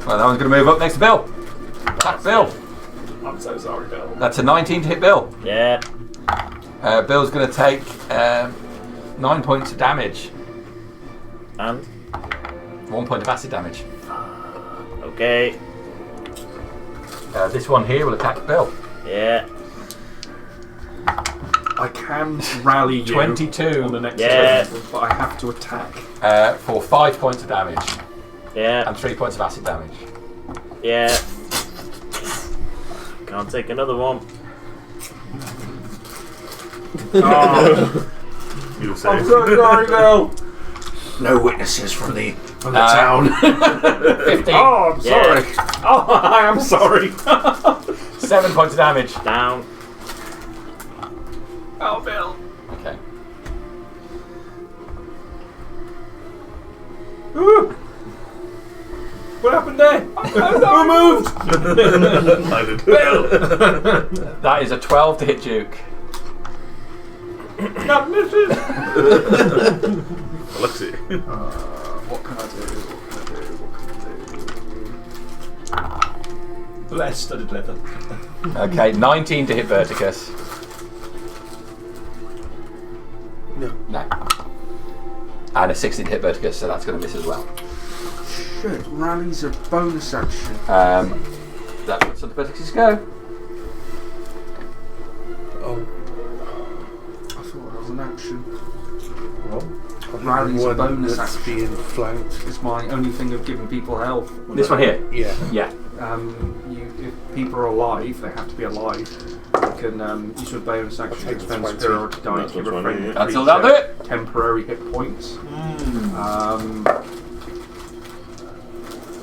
A: Well, that one's going to move up next to Bill. Attack Bill.
E: I'm so sorry, Bill.
A: That's a 19 to hit Bill.
D: Yeah.
A: Bill's going to take 9 points of damage.
D: And?
A: 1 point of acid damage.
D: Okay.
A: This one here will attack Bill.
D: Yeah.
E: I can rally you
A: 22
E: on the next
D: Yeah.
E: turn, but I have to attack.
A: For 5 points of damage.
D: Yeah.
A: And 3 points of acid damage.
D: Yeah. Can't take another one.
E: Oh.
G: You'll
E: I'm
G: say.
E: so sorry, Bill.
I: No witnesses from the town.
A: 15.
E: Oh, I'm sorry. Oh, I am sorry.
A: 7 points of damage.
D: Down.
E: Oh, Bill.
A: Okay.
E: Ooh. What happened there? Who moved?
G: I did.
E: Bill.
A: That is a 12 to hit Duke.
E: That misses.
G: Let's see.
E: What can I do?
I: Less studded leather.
A: Okay, 19 to hit Verticus. No. And a 16 to hit Verticus, so that's going to miss as well.
C: Shit, rally's a bonus action.
A: That's what the Verticus go.
C: Oh. I thought that was an action.
F: Well,
C: Rally's a
F: one
C: bonus
F: that's
C: action.
F: being flanked.
E: It's my only thing of giving people health.
A: This one here.
F: Yeah.
A: Yeah.
E: If people are alive, they have to be alive. You can use a bonus action to
F: take the
E: expend
F: 20.
E: superiority die
G: That's
E: to give a
G: what's
E: friend
G: running,
A: That's all that'll do it.
E: temporary hit points.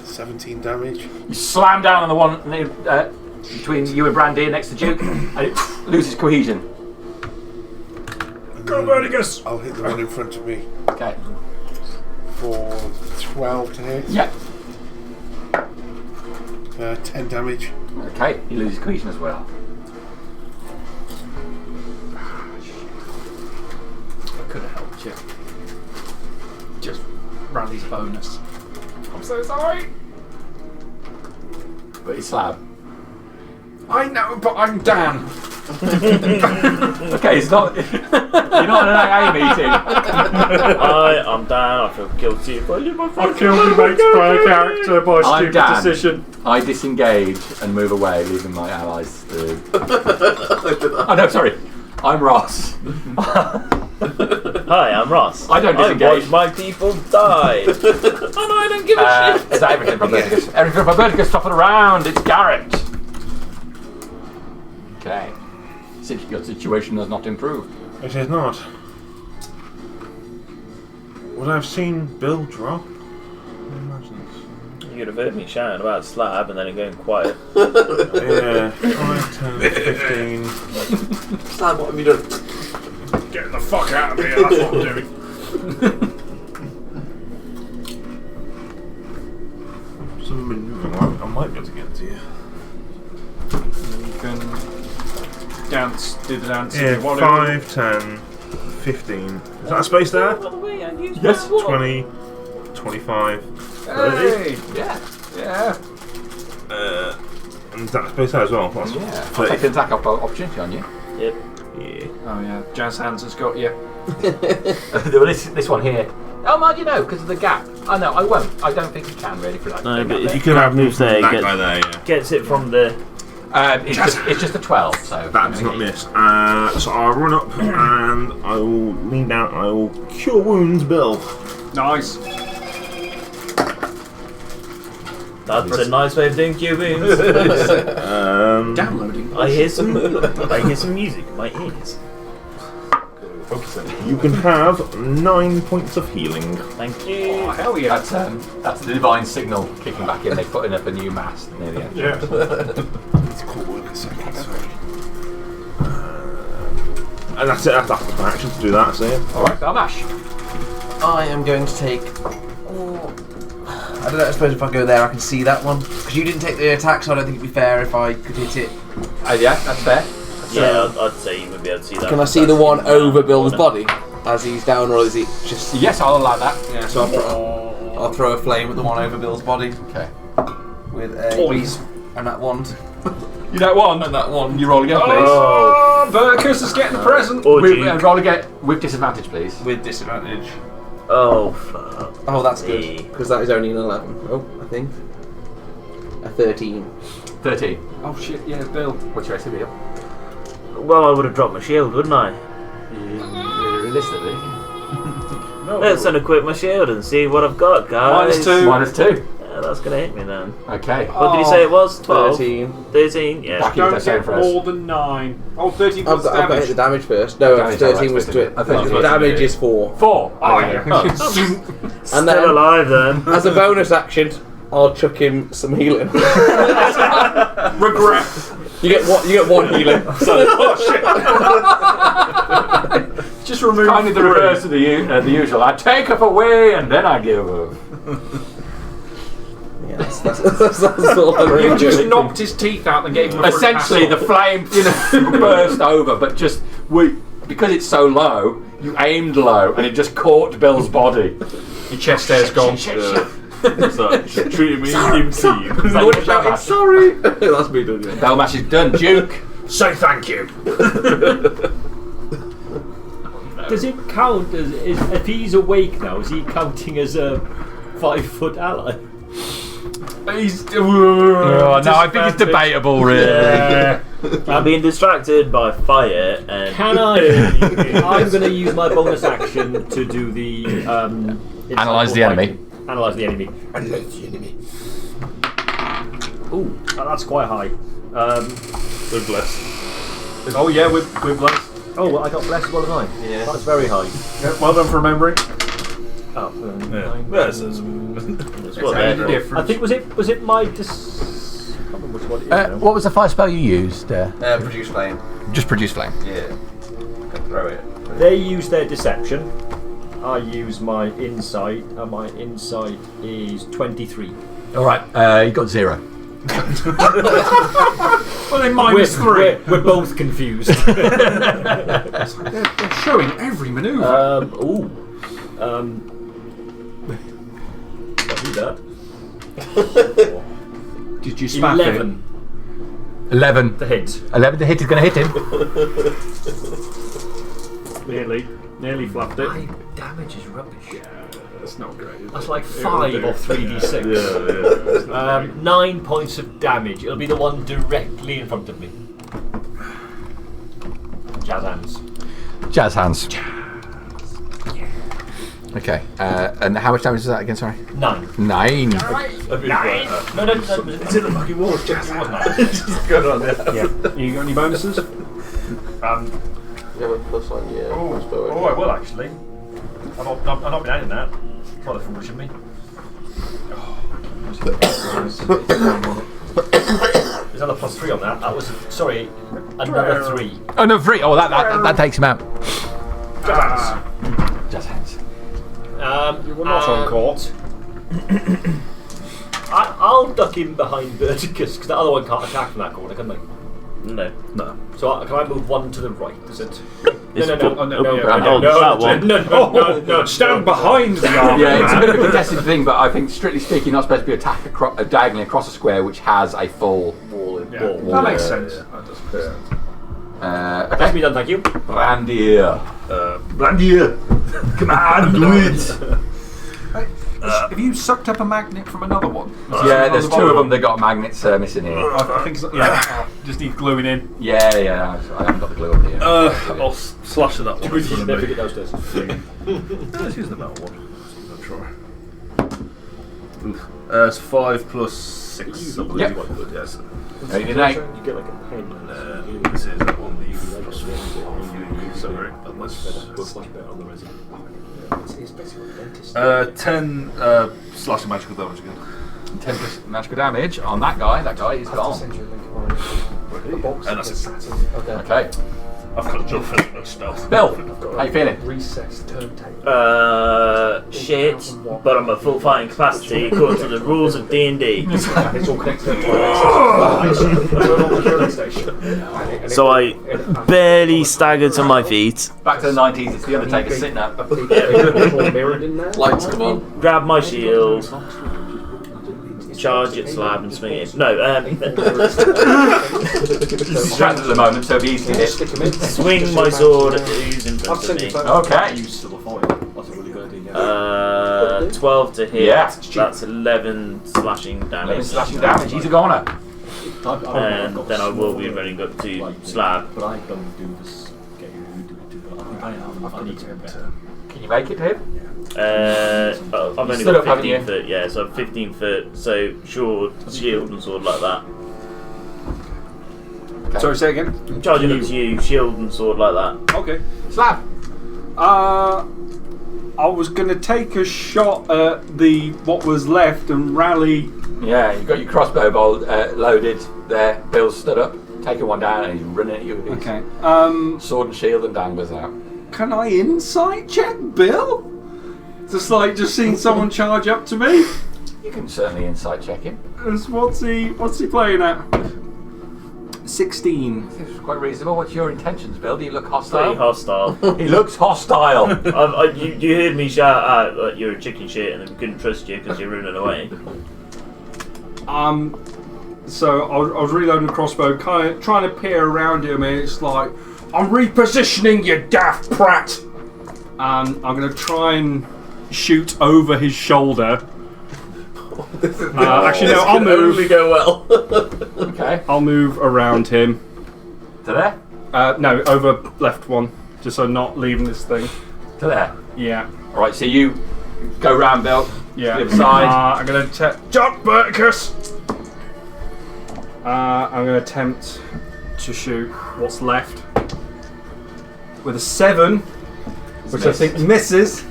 F: 17 damage.
A: You slam down on the one between you and Brandy next to Duke, and it loses cohesion.
F: Go,
I: Verticus!
F: I'll hit the one in front of me
A: Okay.
F: for 12 to hit.
A: Yeah.
F: 10 damage.
A: Okay, he loses cohesion as well.
E: I could have helped you. Just rally's bonus. I'm so sorry.
A: but he's Slab.
E: I know, but I'm Dan.
A: Okay, it's not. You're not in an AA meeting.
D: I'm Dan. I feel guilty. If I leave my friends.
H: I killed your mate's player character by a
A: I'm
H: stupid
A: Dan.
H: decision.
A: I disengage and move away, leaving my allies to. Oh no, sorry. I'm Ross.
D: Hi, I'm Ross.
A: I don't disengage.
D: watch my people die. Oh no, I don't give a shit.
A: Is that everything from Vertigus? Everything from Vertigus, stop it around. It's Garrett. Okay. Your situation has not improved.
B: It is not. Would I have seen Bill drop?
D: You'd have heard me shouting about Slab and then it going quiet.
B: Yeah, 5, 10, 15.
C: Slab, what have you done?
E: Get the fuck out of here, that's what I'm doing.
B: Some manoeuvring. I might be able to get to you.
E: You can dance, do the dance if
B: Yeah,
E: you want
B: 5, 10, 15. Is that a space there?
A: Yes.
B: 20, 25, 30.
E: Hey!
A: Yeah.
E: Yeah.
B: And is that a space there as well? That's
A: Yeah. I'll
B: 30.
A: take an attack opportunity on you.
D: Yep.
B: Yeah.
E: Oh yeah, Jazz Hands has got you.
A: This one here. Oh, mind you know, because of the gap. Oh no, I won't. I don't think you can really for that.
D: No, but if you
B: Could
D: have moves there,
B: that guy there, yeah.
D: gets it from the.
A: It's just a 12, so
B: That does not miss. So I'll run up and I will lean down. I will cure wounds, Bill.
E: Nice.
D: That's a nice way of doing cubings.
E: Downloading.
D: I hear some music in my ears.
B: You can have 9 points of healing.
D: Thank you.
E: Oh, hell yeah.
A: That's the divine signal kicking back in. They're putting up a new mast near the end.
E: Yeah.
F: It's called work a second, sorry.
B: And that's it. That's after my action to do that. So yeah.
A: All right, Belmash.
C: I am going to take. Oh, I don't know. I suppose if I go there, I can see that one. Because you didn't take the attack, so I don't think it'd be fair if I could hit it.
A: Yeah, that's fair.
D: Yeah, I'd say you would be able to see that.
C: Can I see the one over Bill's body as he's down, or is it just?
A: Yes, I'll allow that.
C: Yeah. So I'll throw a flame at the one over Bill's body
A: Okay.
C: with a
E: Toys.
C: and that wand.
A: You don't want.
C: And that one.
A: You roll again, please.
E: Oh, Berkus is getting a present.
D: Or
A: We
D: Duke.
A: roll again with disadvantage, please.
C: With disadvantage.
D: Oh, fuck.
C: Oh, that's
D: Me.
C: good. Because that is only an 11. Oh, I think. A 13.
A: 13.
E: Oh shit, yeah, Bill.
A: What's your AC deal?
D: Well, I would have dropped my shield, wouldn't I?
A: Realistically.
E: No.
D: Let's unequip my shield and see what I've got, guys.
E: -2.
A: -2.
D: Yeah, that's going to hit me then.
A: Okay.
D: What did you say it was? 12?
C: 13.
D: 13? Yeah.
A: Back
E: Don't
A: Keep that same
E: get
A: for us.
E: more than 9. Oh, 13
C: I've
E: plus
C: got to hit
E: damage.
C: the damage first. No,
A: Damage,
C: 13 was
A: I
C: to it.
A: thought it was
C: The damage is 4.
A: 4.
E: Oh yeah.
D: Still
C: then-
D: alive then.
C: As a bonus action, I'll chuck him some healing.
E: Regret.
C: You get one healing. So,
E: Just remove
A: Kind of the reverse of the usual. I take her away and then I give her.
C: yeah, that's all I'm
E: You
C: doing.
E: just knocked his teeth out and gave him a free
A: Essentially, the
E: pass
A: flame burst over, but just because it's so low, you aimed low and it just caught Bill's body.
E: off. Your chest hair's gone.
G: Treated me unseen.
C: I would have shouted, sorry! That's me done, yeah.
A: Belmash is done. Duke.
E: Say thank you.
H: Does it count as if he's awake now? Is he counting as a 5-foot ally?
E: He's.
A: Oh, no, I think it's debatable, really.
H: Yeah.
D: I'm being distracted by fire and.
H: Can I? I'm going to use my bonus action to do the
A: Analyse the enemy.
H: Analyze the enemy. Ooh, that's quite high.
G: We're blessed.
E: Oh yeah, we're blessed.
H: Oh, well, I got blessed as well as I.
C: Yeah.
H: That's very high.
E: Yeah, well done for remembering.
H: Oh,
G: Yeah.
H: nine.
G: That's
D: It's
E: It's
D: what
E: only
D: they're
E: different.
H: I think was it my I can't remember which one it is now.
A: What was the fire spell you used?
C: Produce flame.
A: Just produce flame.
C: Yeah. Can throw it.
H: They use their deception. I use my insight, and my insight is 23.
A: All right, you got 0.
E: Well, then -3.
H: We're both confused.
E: They're showing every manoeuvre.
H: Don't do that.
E: Did you spap
H: 11
A: 11.
H: to hit.
A: 11 to hit is going to hit him.
E: Nearly flapped it.
H: 5 damage is rubbish.
E: That's not great.
H: That's like 5 or 3d6.
B: Yeah.
H: 9 points of damage. It'll be the one directly in front of me. Jazz hands.
A: Jazz hands. Okay. And how much damage is that again? Sorry.
H: 9.
A: 9.
H: 9. No. It's in the fucking walls. Jazz hands.
B: Good on,
E: Yeah. You got any bonuses?
C: You have a plus on your crossbow.
H: Oh, I will actually. I've not been adding that. It's rather foolish of me. There's another +3 on that. That was, sorry, another 3.
A: Oh no, 3. Oh, that takes him out. Jazz hands.
E: You were not on court.
H: I'll duck in behind Verticus because the other one can't attack from that corner, can they?
D: No.
H: So can I move one to the right? Is it?
D: It's
H: No.
E: Stand behind the arm.
A: Yeah, it's a bit of a contested thing, but I think strictly speaking, not supposed to be attacked diagonally across a square which has a full wall.
E: That makes sense. That does make sense.
H: That's me done, thank you.
A: Brandier.
B: Brandier! Come on, do it!
I: Have you sucked up a magnet from another one?
A: Yeah, there's 2 of them that got magnets missing here.
E: I think so, yeah. Just need gluing in.
A: Yeah, I haven't got the glue up here.
B: I'll slash at that one. in front of
H: Never
B: me.
H: get those days.
B: Let's use the metal one. I'm sure. It's 5 plus 6. I believe.
A: Yep.
B: Yes.
A: Ready to night.
H: You get like a pen.
B: This is that one. The plus 1. Sorry, that was.
H: Much better on the resin. It's basically a dentist.
B: 10 slashing magical damage again.
A: 10 plus magical damage on that guy. That guy is gone.
B: And that's it.
A: Okay.
B: I've got to jump for no stealth.
A: Bill, how you feeling?
I: Recess turntable.
D: Shit, but I'm at full fighting capacity according to the rules of D&D.
I: It's all connected to the
D: So I barely stagger to my feet,
A: Back to the 90s, it's the Undertaker sitting up.
I: mirrored in there.
C: Lights come on.
D: grab my shield, charge it, slab, and swing it. No,
A: He's distracted at the moment, so it'll be easy to hit.
I: Stick 'em in.
D: swing my sword at who's in front of me.
A: Okay.
H: That's a really good idea.
D: 12 to hit.
A: Yeah.
D: That's 11 slashing
A: 11
D: damage.
A: slashing damage. He's a goner.
D: And then I will be running up to slab.
H: But I don't do this. Get you who do it too, but I think I am. I need to get better.
A: Can you make it to him?
D: I've only
A: stood
D: got
A: up, haven't
D: 15
A: you?
D: foot, yeah, so 15 foot, so sword, shield and sword like that.
E: Sorry, say again.
D: Charging up to you, shield and sword like that.
E: Okay.
A: Slab.
E: I was gonna take a shot at what was left and rally.
A: Yeah, you've got your crossbow bolt loaded there. Bill's stood up, taking one down, and he's running at you with his
E: Okay.
A: sword and shield and danglers out.
E: Can I insight check Bill? Just seeing someone charge up to me.
A: You can certainly insight check him.
E: What's he playing at? 16.
A: This is quite reasonable. What's your intentions, Bill? Do you look
D: Pretty
A: hostile?
D: hostile.
A: He looks hostile.
D: You heard me shout out that you're a chicken shit and we couldn't trust you because you're running away.
E: So I was reloading the crossbow, kind of trying to peer around him, and it's like, I'm repositioning, you daft prat! And I'm going to try and shoot over his shoulder. Actually, no, I'll move.
D: Only go well.
A: Okay.
E: I'll move around him.
A: To there?
E: No, over left one, just so I'm not leaving this thing.
A: To there.
E: Yeah.
A: Alright, so you go round, Bill.
E: Yeah.
A: To the other side.
E: I'm going to John Burkus! I'm going to attempt to shoot what's left with a 7, which I think misses.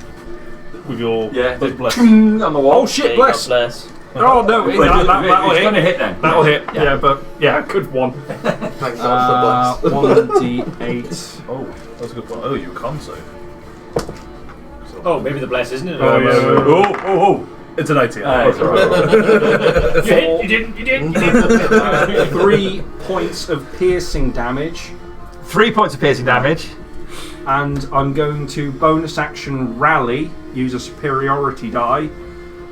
B: With your bless.
A: On the wall.
E: Oh shit, bless!
D: Bless.
E: Oh no, that'll
A: It's going to
E: hit.
A: hit then.
E: That'll hit.
A: Yeah.
E: Yeah, but yeah, good one.
C: Thanks God for
E: 1d8.
B: Oh, that's a good one. Oh, you can't save.
H: Oh, maybe the bless, isn't it?
E: Oh, yeah.
A: Oh.
B: It's an 18.
A: It's alright.
H: You didn't.
E: 3 points of piercing damage,
A: 3 points of piercing damage.
E: and I'm going to bonus action rally, use a superiority die,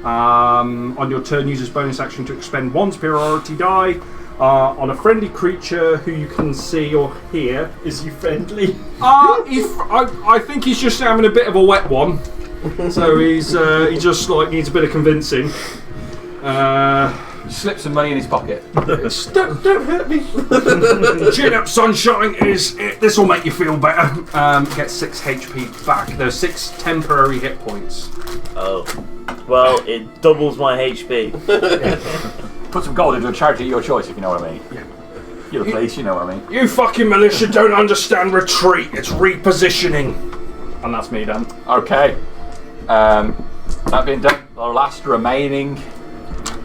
E: On your turn, use this bonus action to expend one superiority die on a friendly creature who you can see or hear.
H: Is he friendly?
E: I think he's just having a bit of a wet one, so he just like needs a bit of convincing.
A: Slip some money in his pocket.
E: Don't hurt me. Chin up, sunshine. This will make you feel better. Get 6 HP back. There's 6 temporary hit points.
D: Oh. Well, it doubles my HP.
A: Put some gold into a charity of your choice, if you know what I mean.
E: Yeah.
A: You're the police, you know what I mean.
E: You fucking militia don't understand retreat. It's repositioning. And that's me done.
A: Okay. That being done, the last remaining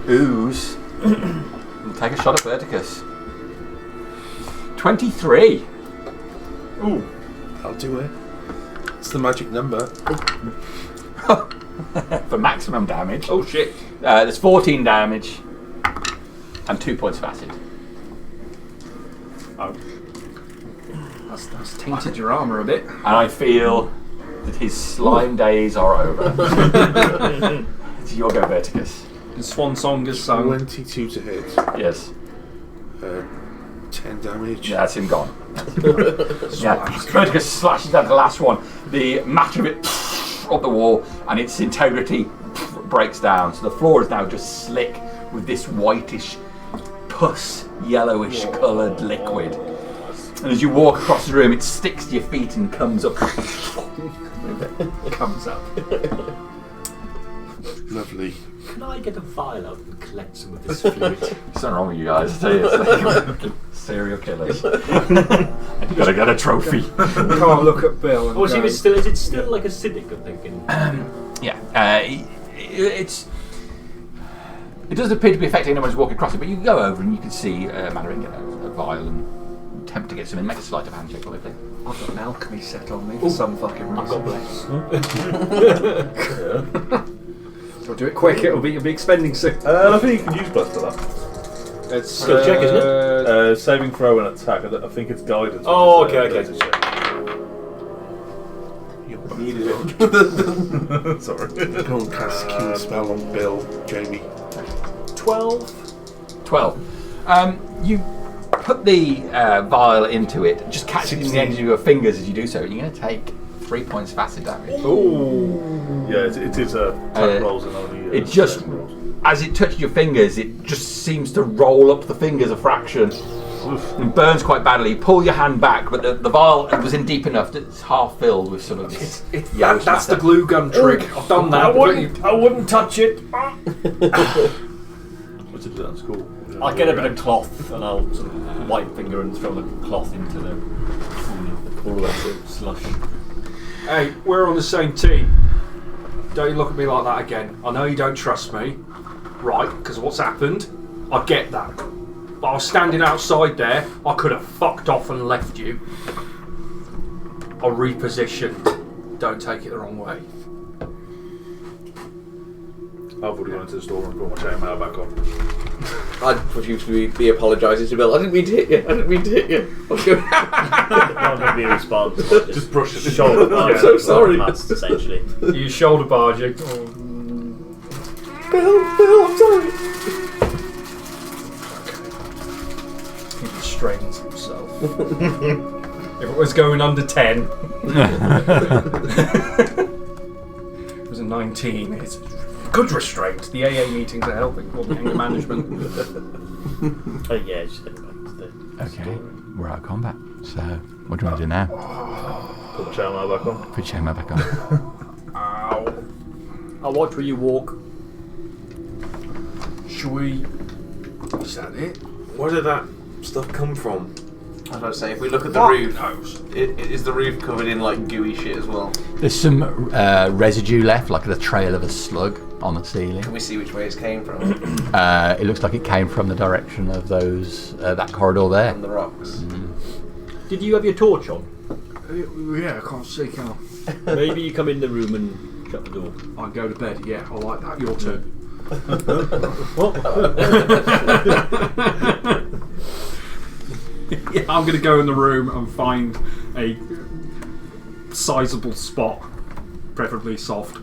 A: ooze will take a shot at Verticus. 23.
F: Ooh, I'll do it. It's the magic number.
A: For maximum damage.
E: Oh shit.
A: There's 14 damage and 2 points of acid.
E: Oh. That's tainted your armour a bit.
A: And I feel that his slime days are over. It's your go, Verticus.
E: The swan song is sung.
F: 22 to hit.
A: Yes.
F: 10 damage.
A: Yeah, that's him gone. Yeah. Verticus slashes at the last one. The matter of it up the wall, and its integrity breaks down. So the floor is now just slick with this whitish, pus, yellowish coloured liquid. And as you walk across the room, it sticks to your feet and comes up.
E: Comes up.
F: Lovely.
H: Can I get a vial out and collect some of this fluid?
A: Something wrong with you guys. I tell you, it's like serial killers. You gotta get a trophy.
E: Can't look at Bill. And
H: Is it still like acidic, I'm thinking?
A: Yeah, it doesn't appear to be affecting anyone who's walking across it, but you can go over and you can see Mandarin get a vial and attempt to get some in. Make a sleight of hand check, will you please?
I: I've got an alchemy set on me for some fucking reason.
H: God bless.
E: We'll do it quick. It'll be expending soon.
B: I think you can use bless for that.
E: It's
H: Skill check, isn't it?
B: Saving throw and attack. I think it's guidance.
H: Oh,
B: which is,
H: okay.
B: ability check.
F: Needed it.
B: Sorry.
F: Go and cast Keen spell on Bill, Jamie.
H: 12.
A: 12. You put the vial into it, just catch it in the ends of your fingers as you do so. You're going to take 3 points of acid damage.
B: Ooh. Yeah, it is attack rolls and only.
A: It just, as it touches your fingers, it just seems to roll up the fingers a fraction. And burns quite badly. You pull your hand back, but the vial was in deep enough that it's half filled with some of this.
E: That's the glue gun trick. I've done that.
H: I wouldn't touch it.
B: What's it done? It's cool.
H: I'll get a bit of cloth and I'll sort of white finger and throw the cloth into the pool of slush.
E: Hey, we're on the same team. Don't you look at me like that again. I know you don't trust me, right? Because of what's happened. I get that. But I was standing outside there. I could have fucked off and left you. I repositioned. Don't take it the wrong way.
B: I've already gone into the store and put my chainmail back on.
C: I'd profusely be apologising to Bill. I didn't mean to hit you. I'm
D: Not going to be a response.
B: Just brush it.
D: Shoulder barge.
C: I'm so sorry.
D: That's essentially.
E: You shoulder barging.
C: Bill, I'm sorry.
E: He restrains himself. If it was going under 10, it was a 19. It's good restraint. The AA meetings are helping. Or the anger management.
D: Oh yeah, just head back to the
A: Okay, we're out of combat. So, what do you want to do now?
B: Put my chainmail back on.
A: Put your chainmail back on.
E: Ow.
H: I'll watch where you walk.
E: Should we... Is that it?
G: Where did that stuff come from?
C: I was about to say, if we look at the roof, is the roof covered in like gooey shit as well?
A: There's some residue left, like the trail of a slug on the ceiling.
C: Can we see which way it came from?
A: It looks like it came from the direction of those that corridor there.
C: From the rocks.
H: Did you have your torch on?
E: Yeah, I can't see, can I?
H: Maybe you come in the room and shut the door.
E: I go to bed, yeah, I like that. Your turn. Yeah, I'm going to go in the room and find a sizable spot, preferably soft,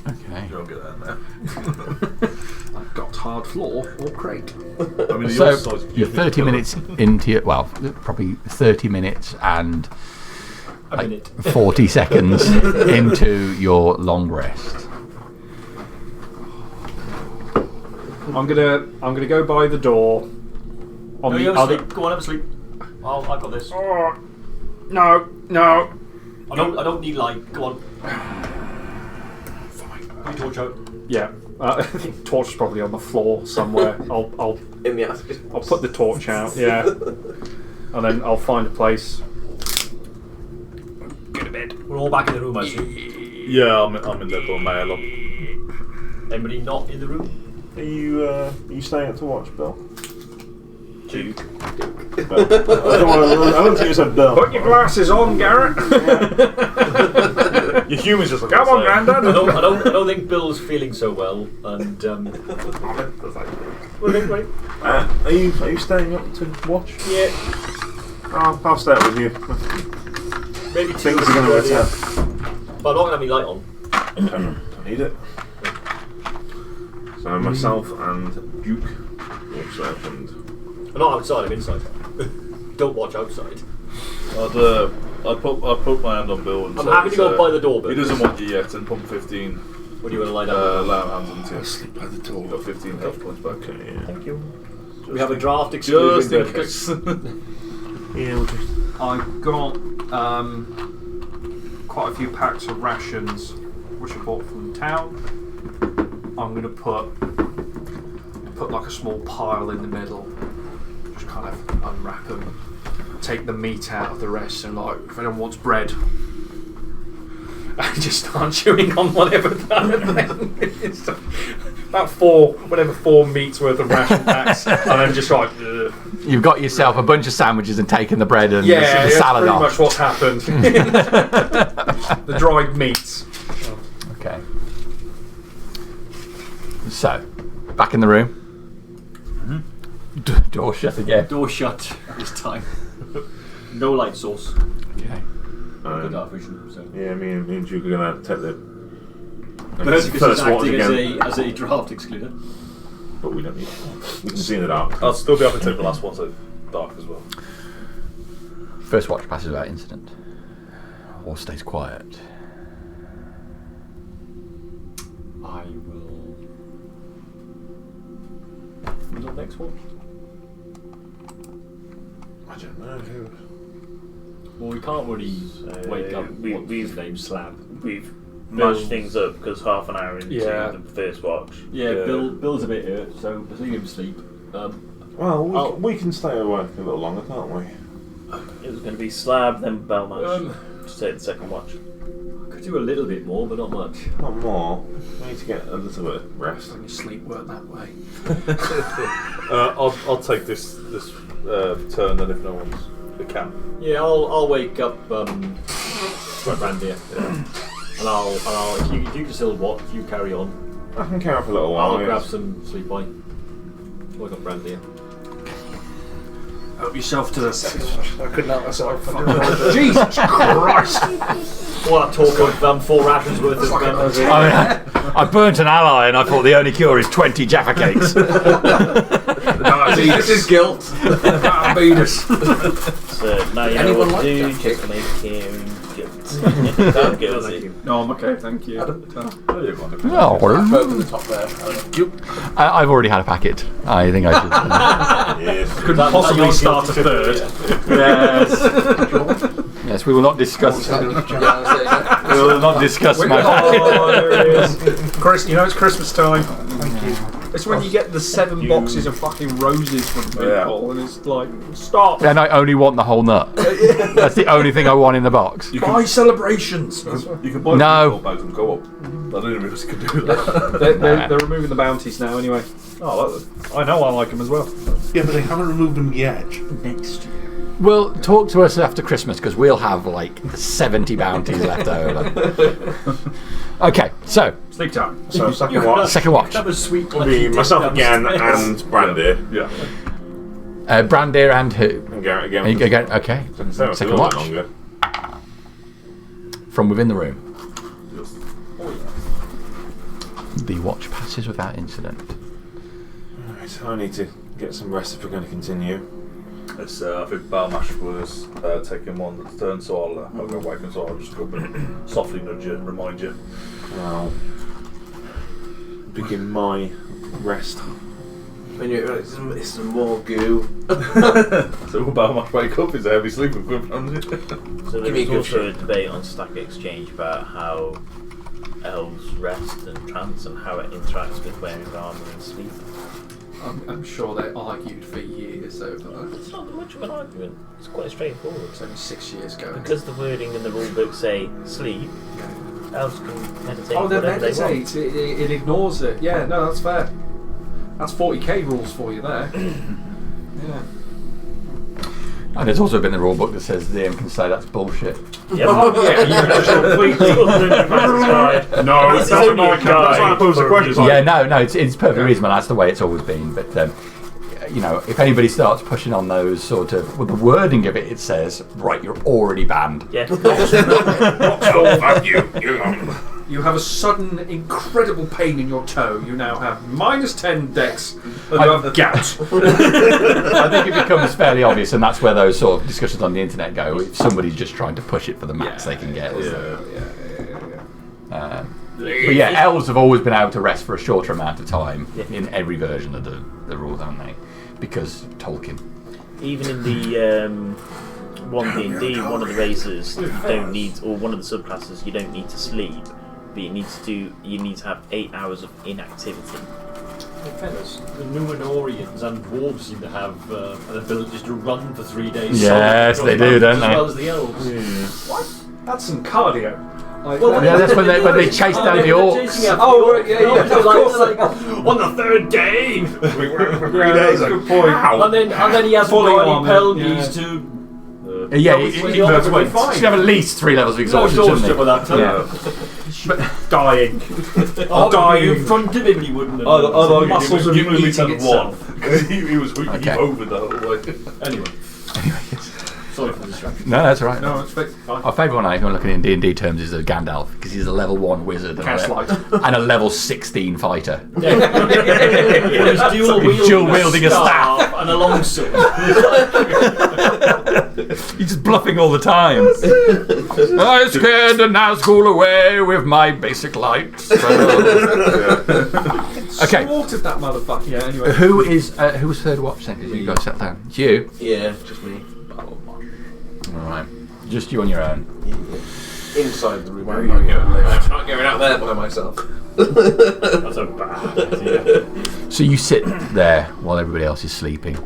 A: Okay.
J: Don't get that now.
E: I've got hard floor or crate.
J: I mean,
A: So
J: your size,
A: you're 30 minutes into your, well, probably 30 minutes and
H: A
A: like
H: minute.
A: 40 seconds into your long rest.
E: I'm gonna go by the door. On
H: No,
E: the
H: you
E: other.
H: sleep. Go on, have a sleep. I've got this.
E: Oh, no.
H: I don't need light. Go on. Fine. Put your torch out.
E: Yeah. Torch is probably on the floor somewhere. I'll
C: In the attic.
E: I'll put the torch out. Yeah. And then I'll find a place. Go to bed.
H: We're all back in the room, I assume.
J: yeah, I'm in the little mail.
H: Anybody not in the room?
B: Are you staying up to watch, Bill?
H: Duke.
B: Bill. I don't think you said Bill.
E: Put your glasses on, Garrett.
J: Your humans just look
E: Come on,
J: outside.
E: Grandad.
H: I don't think Bill's feeling so well, and
B: Are you staying up to watch?
H: yeah,
B: I'll stay up with you.
H: maybe 2
B: Things are going to return.
H: But I'm not gonna have my light on.
B: Don't need it. So myself and Duke walks up and
H: I'm not outside. I'm inside. Don't watch outside.
J: I'd put my hand on Bill and
H: I'm
J: say,
H: happy to go by the door, but
J: he doesn't want you yet, and pump 15.
H: What do you want to lie down?
J: Lay hands on the
F: I'll
J: tip.
F: sleep by the door.
J: You've got 15 health points back.
B: okay, yeah.
H: Thank you. We have a draft excluding
J: Just in
H: breakfast.
J: case.
B: Yeah, we'll just.
E: I've got quite a few packs of rations, which I bought from town. I'm gonna put like a small pile in the middle, just kind of unwrap them, take the meat out of the rest, and like if anyone wants bread, I just start chewing on whatever that is. About four meats worth of ration packs, and then just like. Ugh.
A: You've got yourself a bunch of sandwiches and taken the bread and
E: Yeah,
A: the
E: that's
A: salad
E: pretty
A: off.
E: much what's happened. The dried meats.
A: Okay. So, back in the room. Door shut again.
H: Door shut this time. No light source.
A: Okay.
H: No dark vision. So.
B: Yeah, me and Duke are going to take the
H: Verticus is
B: first watch
H: acting
B: again,
H: as a draft excluder.
B: but we don't need it. We can see in the dark.
J: I'll still be able to take the last one, so dark as well.
A: First watch passes without incident. Or stays quiet.
H: I will. Who's up next one?
B: I don't know who.
H: Well, we can't really wake up.
D: we've-
H: What's his name? Slab.
D: We've
H: Bill's-
D: merged things up because half an hour into
E: Yeah.
D: the first watch.
H: Yeah, Bill's a bit hurt, so let's leave him sleep.
B: Well,
D: Oh.
B: we can stay awake a little longer, can't we?
D: It was going to be Slab, then Belmatch
H: Um,
D: to take the second watch.
H: Could do a little bit more, but not much.
B: Not more. We need to get a little bit of rest.
I: Let me sleep work that way.
J: I'll take this turn then if no one's the camp.
H: Yeah, I'll wake up Brandy, and I'll if you can still watch, you carry on.
B: I can carry on for a little while.
H: I'll
B: yes.
H: grab some sleep by. Wake up Brandy.
I: Help yourself to the.
J: I couldn't help myself.
E: Jesus Christ!
H: All that talk of 4 rations worth of.
A: I mean, I burnt an ally and I thought the only cure is 20 Jaffa cakes.
C: This is guilt.
I: Diabetes.
D: So now you know
C: Anyone
D: what
C: like
D: to do,
C: that
D: just
C: cake?
D: make him guilty.
I: No, I'm okay, thank you.
A: Well,
C: Both at the top there.
A: I've already had a packet. I think I should.
B: Yes.
E: Couldn't possibly start a third.
A: Yes. Yes, we will not discuss. We will not discuss my packet.
E: Oh, there it is. Chris, you know it's Christmas time. Thank you. It's when you get the 7 boxes of fucking roses from people, and it's like, stop.
A: And I only want the whole nut. That's the only thing I want in the box.
E: Buy celebrations.
J: You can buy
A: No.
J: bags and go up. I didn't even realize you could do that.
E: They're removing the bounties now, anyway.
J: Oh, I know I like them as well.
F: Yeah, but they haven't removed them yet.
I: Next year.
A: Well, talk to us after Christmas because we'll have like 70 bounties left over. Okay, so
E: Sleep time.
B: So second watch
A: second watch.
H: Have a sweet
B: will be myself again and Brandy
J: Yeah.
A: Brandir and who?
B: and Garrett again.
A: Again, okay.
B: So it's a
A: Second
B: little
A: watch.
B: bit longer.
A: From within the room. The watch passes without incident.
B: Alright, I need to get some rest if we're going to continue.
J: It's, I think Balmash was taking one turn, so I'll go wake him, so I'll just go up and softly nudge you, remind you.
B: I'll begin my rest.
C: When it's some more goo.
J: So will Balmash wake up? Is a heavy sleep equivalent?
D: So
C: Give me
D: there's
C: a
D: also
C: good
D: a debate on Stack Exchange about how elves rest and trance and how it interacts with wearing armour and sleep.
I: I'm sure they argued for years over that.
D: It's not much of an argument. It's quite straightforward.
I: It's only 6 years ago.
D: Because the wording in the rulebook say sleep, elves can meditate
I: Oh, they
D: whatever they want.
I: meditate. It ignores it. Yeah, no, that's fair. That's 40k rules for you there. Yeah.
A: And there's also been the rule book that says the DM can say that's bullshit.
D: Yep. No,
B: That's why I posed the question.
A: Yeah, no, it's perfectly reasonable. That's the way it's always been. But if anybody starts pushing on those sort of, with the wording of it, it says, right, you're already banned.
D: Yeah.
B: Fuck you.
I: You have a sudden, incredible pain in your toe. You now have -10 dex, and you have gout.
A: I think it becomes fairly obvious, and that's where those sort of discussions on the internet go. If somebody's just trying to push it for the max they can get. But yeah, elves have always been able to rest for a shorter amount of time in every version of the rules, haven't they? Because Tolkien.
D: Even in the 1D&D, one of the races you don't need, or one of the subclasses you don't need to sleep, but you need to have 8 hours of inactivity.
H: In fairness, the Numenorians and dwarves seem to have an ability just to run for 3 days.
A: Yes, they do, don't they?
H: As well as the elves.
I: What? That's some cardio.
A: Yeah, that's when they chase down the orcs.
I: Oh, right, yeah, of course.
H: On the third day!
J: We were for 3
I: Yeah,
J: days.
I: that's a good point.
H: And then he hasn't
I: Fully
H: got any
I: armoured,
H: pelgies
I: yeah.
H: to...
A: Yeah,
H: he
A: should have at least 3 levels of exhaustion, shouldn't he?
H: with that too.
A: Yeah.
I: Dying.
H: Dying in front of him, he wouldn't have.
J: Although
I: muscles
J: you
I: are
J: moved
I: eating
J: to
I: itself.
J: one. He was
A: Okay.
J: over the whole way.
H: Anyway. Sorry for the distraction.
A: No, that's all right.
I: No, it's fine.
A: Our favourite one, if you're looking in D&D terms, is a Gandalf, because he's a level 1 wizard and a level 16 fighter.
H: He's
A: dual wielding a staff
H: and a longsword.
A: He's just bluffing all the time. I scared the Nazgul away with my basic light. Okay.
I: Slaughtered that motherfucker. Yeah, anyway.
A: Who was third watch then? Because you guys sat down. It's you.
C: Yeah, just me.
A: Alright. Just you on your own.
C: Inside the room. I'm not going out there by myself.
H: That's a bad idea.
A: So you sit there while everybody else is sleeping.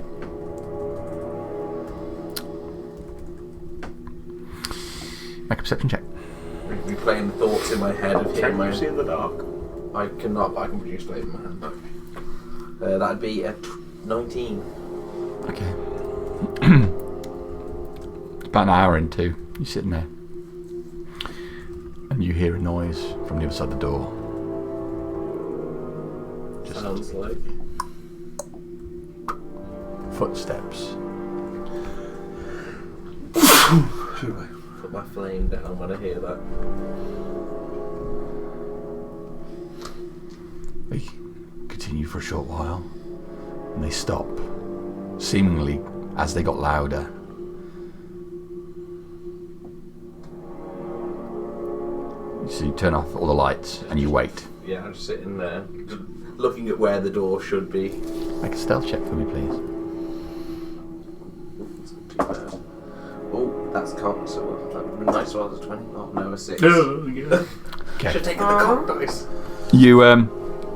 A: Make a perception check.
C: Replaying the thoughts in my head of
B: Can
C: hearing
B: you see in the dark?
C: I cannot, but I can produce flame in my hand. That'd be a 19.
A: Okay. It's about an hour into. You're sitting there. And you hear a noise from the other side of the door. Just
C: Sounds like.
A: footsteps.
C: Put my flame down when I hear that.
A: They continue for a short while. And they stop. Seemingly as they got louder. So you turn off all the lights and you wait.
C: Yeah, I'm just sitting there, just looking at where the door should be.
A: Make a stealth check for me, please.
C: It's not too bad. Oh, that's cocked, so that would be nice one as a 20. Oh, no, a 6.
A: Okay.
C: Should have taken the cock dice.
A: You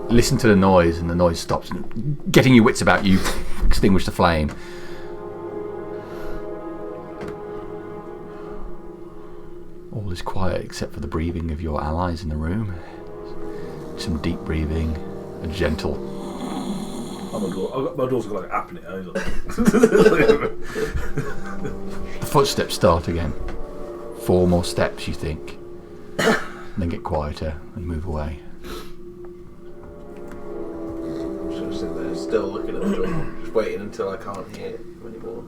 A: listen to the noise, and the noise stops. And getting your wits about you, extinguish the flame. All is quiet except for the breathing of your allies in the room. Some deep breathing, a gentle.
J: My door's got like apnea.
A: The footsteps start again. 4 more steps, you think. And then get quieter and move away.
C: Should sit there, still looking at the door, just waiting until I can't hear it anymore.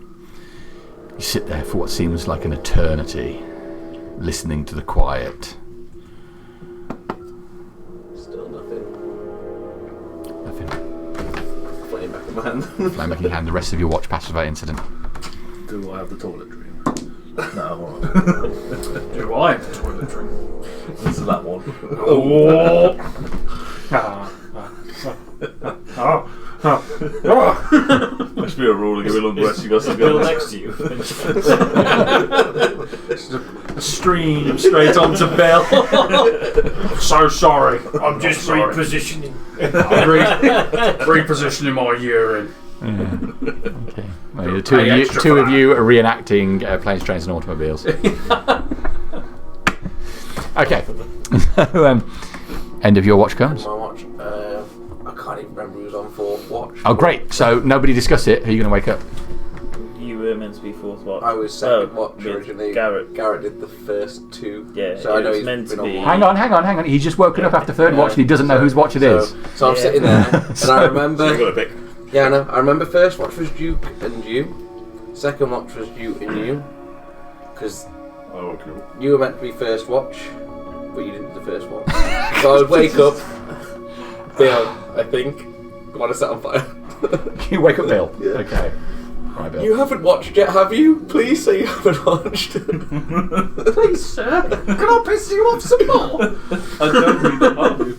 A: You sit there for what seems like an eternity, listening to the quiet.
C: Still nothing. Flamemaking Hand.
A: Flamemaking Hand. The rest of your watch passes without incident.
J: Do I have the toilet dream? No.
I: Do I have the toilet dream?
J: This is that one.
I: Oh.
J: Must be a rule to give a long rest. You got some
H: Bill
J: good.
H: next to you.
I: A stream straight onto Bill. I'm so sorry. I'm just sorry.
H: repositioning.
I: I'm repositioning my urine.
A: Okay. Well, the two of you are reenacting planes, trains, and automobiles. Okay. End of your watch comes.
C: My watch. I can't even remember who was on fourth watch.
A: Oh, great. So nobody discussed it. Who are you going to wake up?
D: You were meant to be fourth watch.
C: I was second watch
D: with
C: originally.
D: Garrett.
C: Garrett did the first two.
D: Yeah,
C: so I know
D: was
C: he's
D: meant
C: been
D: to be.
C: on
A: Hang on. He's just woken up after third watch and he doesn't know whose watch it is.
C: So I'm sitting there and I remember.
G: You got to pick.
C: Yeah, I know. I remember first watch was Duke and you. Second watch was you and you. Because
J: Oh, cool.
C: you were meant to be first watch, but you didn't do the first watch. So I would wake up. Bill, I think. Want to set on fire.
A: You wake up, Bill. Okay. Right, Bill.
C: You haven't watched yet, have you? Please say you haven't watched.
I: Please, sir, can I piss you off some more?
J: I don't read the value.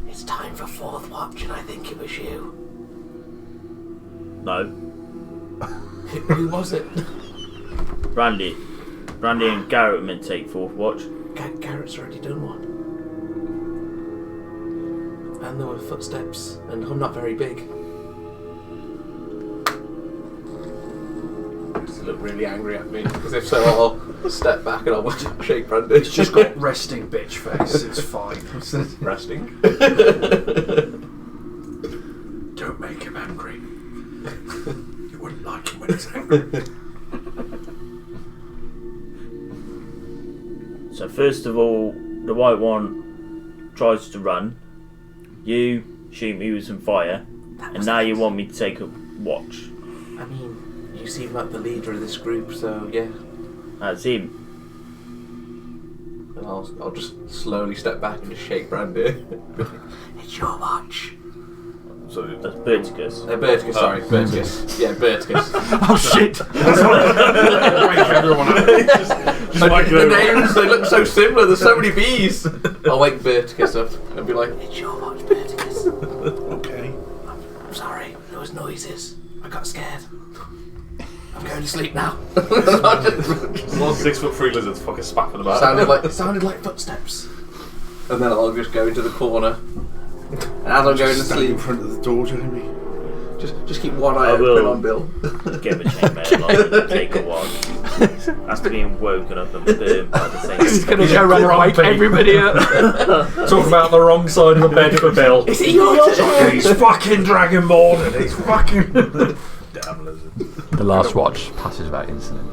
C: It's time for fourth watch, and I think it was you.
D: No.
C: Who was it?
D: Brandy and Garrett were meant to take fourth watch.
C: Garrett's already done one. And there were footsteps, and I'm not very big. Does he look really angry at me? Because if so, I'll step back and I'll shake Brandy.
I: It's just got resting bitch face. It's fine.
C: resting.
I: Don't make him angry. You wouldn't like him when he's angry.
D: So first of all, the white one tries to run. You shoot me with some fire, and now you want me to take a watch.
C: I mean, you seem like the leader of this group, so yeah.
D: That's him.
C: And I'll just slowly step back and just shake Brandy. It's your watch.
J: So
D: That's Berticus.
C: Berticus, sorry. Berticus. Yeah, Berticus.
A: Oh, shit.
C: The names, they look so similar, there's so many B's. I'll wake Berticus up and be like, it's your watch, Berticus.
F: Okay.
C: I'm sorry, there was noises. I got scared. I'm going to sleep now.
J: One 6'3" lizards fucking spaffing about.
C: sounded like footsteps. And then I'll just go into the corner. And as I'm going to
F: Stand
C: sleep,
F: in front of the door, Jamie.
C: just keep one eye
D: I
C: open
D: will.
C: on Bill.
D: Give a chainmail on and take a watch. After being woken up and burned by the same.
A: He's going to go around and wake everybody up.
I: Talk about the wrong side of the bed for Bill.
C: Is it your turn?
I: He's fucking Dragonborn. He's fucking.
J: Damn lizard.
A: The last watch passes without incident.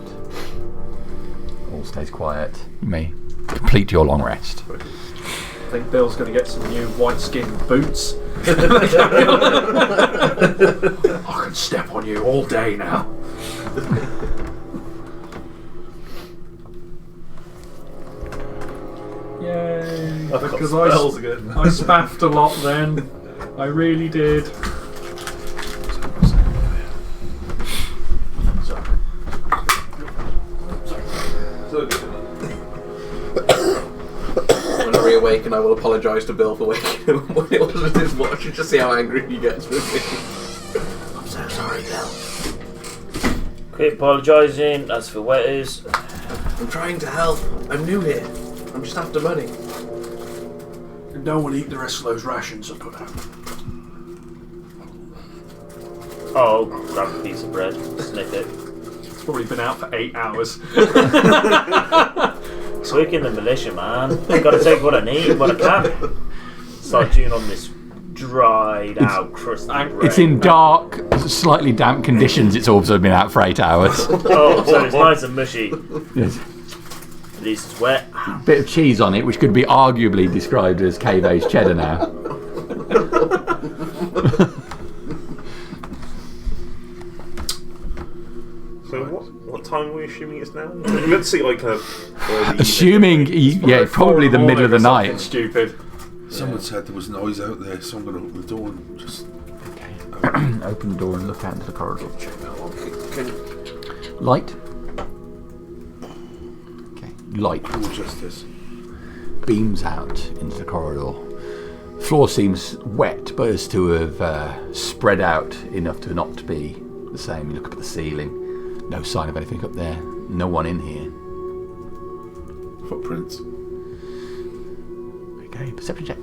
A: All stays quiet. You may complete your long rest.
I: I think Bill's going to get some new white skin boots. I can step on you all day now. Yay!
J: I've got
I: Because
J: spells again.
I: I spaffed a lot then. I really did.
C: When I reawaken, I will apologise to Bill for waking him up when it wasn't his watch and just see how angry he gets with me. I'm so sorry, Bill.
D: Quit apologising, that's for wetters.
C: I'm trying to help. I'm new here. I'm just after money.
I: No one eat the rest of those rations I put out.
D: Oh, grab a piece of bread, sniff it.
I: It's probably been out for 8 hours.
D: Working the militia, man. Gotta take what I need, what I can. Start chewing on this dried out, crusty bread.
A: It's in dark, slightly damp conditions. It's also been out for 8 hours.
D: Oh, so it's nice and mushy.
A: Yes.
D: At least it's wet.
A: Bit of cheese on it, which could be arguably described as cave-aged cheddar now.
G: So what time are we assuming it's now? We're meant to see like a.
A: Assuming, probably the middle of the night.
I: Stupid.
F: Someone said there was noise out there, so I'm going to open the door and just.
A: Okay. Open the door and look out into the corridor.
C: Check that one.
A: Light. Okay. Light
F: Cool justice.
A: beams out into the corridor. Floor seems wet, but as to have spread out enough to not be the same. You look up at the ceiling. No sign of anything up there. No one in here.
F: Footprints.
A: Okay, perception check.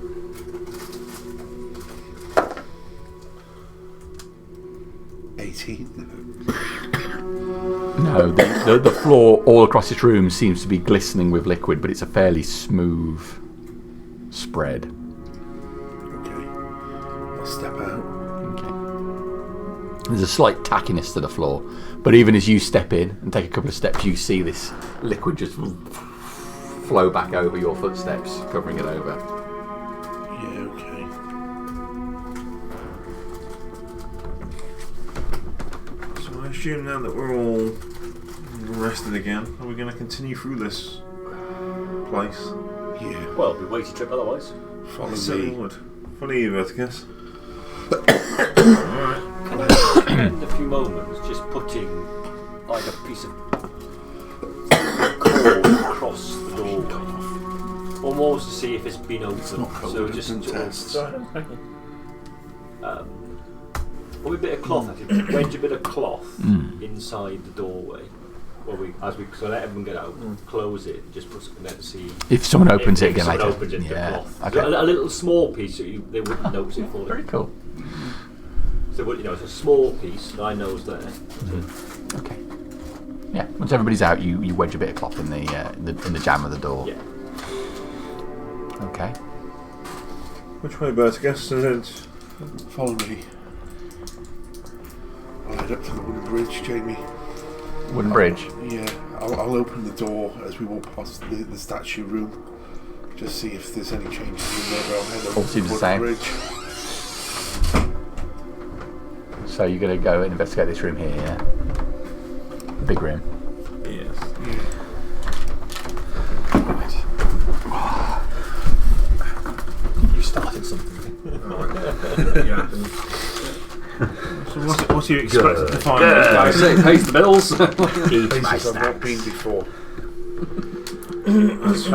A: No, the floor all across this room seems to be glistening with liquid, but it's a fairly smooth spread.
F: Okay. I'll step out.
A: Okay. There's a slight tackiness to the floor, but even as you step in and take a couple of steps, you see this liquid just flow back over your footsteps, covering it over.
F: Yeah, okay.
B: So I assume now that we're all rested again, are we going to continue through this place?
F: Yeah.
H: Well, we waited trip otherwise.
F: Follow
B: Certainly
F: me.
B: would. Follow you, Verticus.
H: Can I spend a few moments just putting like a piece of cord across the doorway, almost to see if it's been opened? So just
F: test.
H: Or a bit of cloth, actually. Wedge a bit of cloth inside the doorway. So let everyone get out, close it, just put something there to see.
A: If someone opens it
H: if
A: again
H: someone
A: later.
H: opens it, the
A: Yeah.
H: cloth.
A: Okay.
H: A little small piece so they wouldn't notice it falling.
A: Very cool.
H: So it's a small piece that I know is there.
A: Okay. Yeah. Once everybody's out, you wedge a bit of cloth in the jamb of the door.
H: Yeah.
A: Okay.
B: Which way, Verticus? Is it?
F: Follow me. I'll head up to the wooden bridge, Jamie.
A: Wooden bridge.
F: Yeah, I'll open the door as we walk past the statue room. Just see if there's any changes in there, but I'll head up
A: All
F: to
A: seems
F: the
A: the same.
F: wooden bridge.
A: So you're going to go and investigate this room here, yeah? The big room.
B: Yes.
H: You started something.
I: Yeah.
B: So what are you expected to find?
I: I say it pays the bills.
F: Places I've not been before.
J: How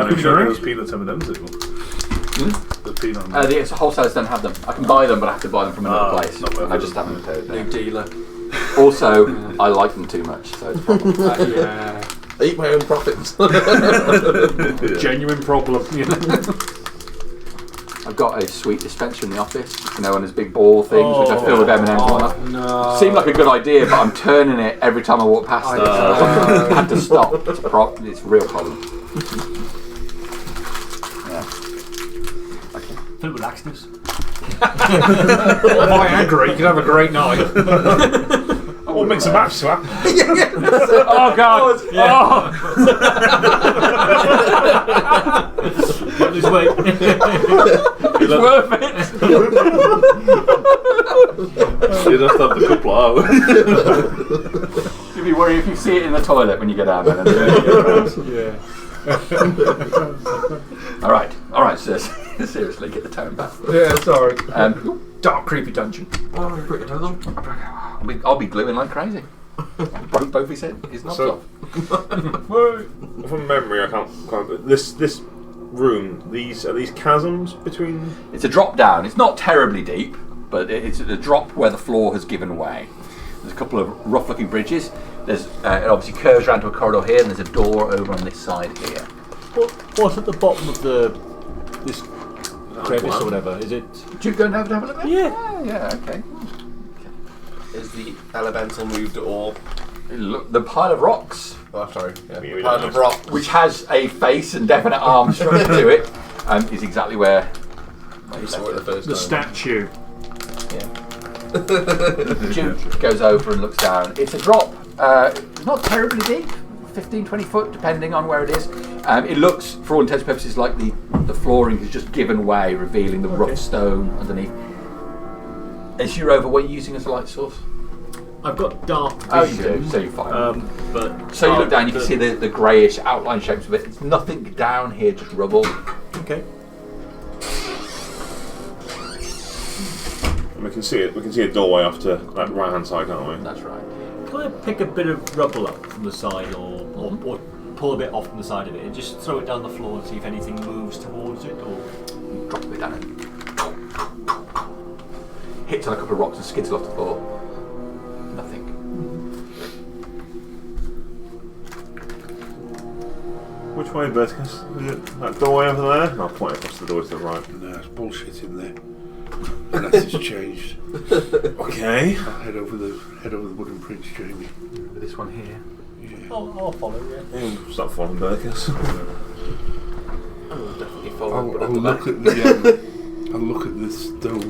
J: do you show those peanut M&Ms it will? The peanut M&Ms.
A: The wholesalers don't have them. I can buy them, but I have to buy them from another place.
J: not worth
A: And I
J: it.
A: just haven't heard
C: New
A: them.
C: dealer.
A: Also, I like them too much, so it's a problem.
I: Yeah.
C: I eat my own profits.
I: Genuine problem. You know?
A: I've got a sweet dispenser in the office, one of those big ball things which I fill with M&Ms on that.
I: No.
A: Seemed like a good idea, but I'm turning it every time I walk past it, so I had to stop. It's a real problem. Yeah. Okay.
H: Filled with laxatives.
I: Viagra, you could have a great night.
B: We'll mix a match swap.
A: Oh God!
H: Lose weight.
A: It's worth it.
J: You'd have to have the couple out.
A: You'd be worried if you see it in the toilet when you get out there.
I: Yeah.
A: All right, sis. Seriously, get the tone back.
I: Yeah, sorry.
A: Dark, creepy dungeon. I'll be gluing like crazy. Broke both his knobs
B: So-
A: off.
B: From memory, I can't quite. This room, are these chasms between?
A: It's a drop down. It's not terribly deep, but it's a drop where the floor has given way. There's a couple of rough-looking bridges. There's it obviously curves around to a corridor here, and there's a door over on this side here.
H: What's at the bottom of this crevice or whatever? Is it?
A: Do you go over to have a look at it? Yeah, okay.
C: Is the elemental moved at all?
A: Look, the pile of rocks,
C: Oh, sorry. Yeah.
B: Yeah, we
C: Pile
B: don't
C: of
B: know.
C: rock.
A: which has a face and definite arms structure to it, is exactly where
C: You saw it the first
I: The
C: time.
I: statue.
A: Jude goes over and looks down. It's a drop. It's not terribly deep, 15, 20 foot, depending on where it is. It looks, for all intents and purposes, like the flooring has just given way, revealing the rough stone underneath. Is your over what you're using as a light source?
H: I've got dark vision.
A: Oh, you do, so you're fine.
H: But
A: So you look down, you can see the greyish outline shapes of it. It's nothing down here, just rubble.
H: Okay.
B: And we can see it. We can see a doorway off to that right hand side, can't we?
A: That's right.
H: Can I pick a bit of rubble up from the side or pull a bit off from the side of it and just throw it down the floor and see if anything moves towards it? Or
A: Drop it down and hits on a couple of rocks and skids off the floor. Nothing.
B: Which way, Berticus? Is it that doorway over there? I'll point across the door to the right.
F: No, it's bullshit in there. Unless it's changed.
B: Okay.
F: I'll head over the wooden bridge, Jamie.
A: This one here.
F: Yeah.
H: I'll follow, yeah.
B: Stop following Berticus.
C: I'll definitely follow.
F: I'll
C: but at the
F: look
C: back.
F: at the I'll look at the stone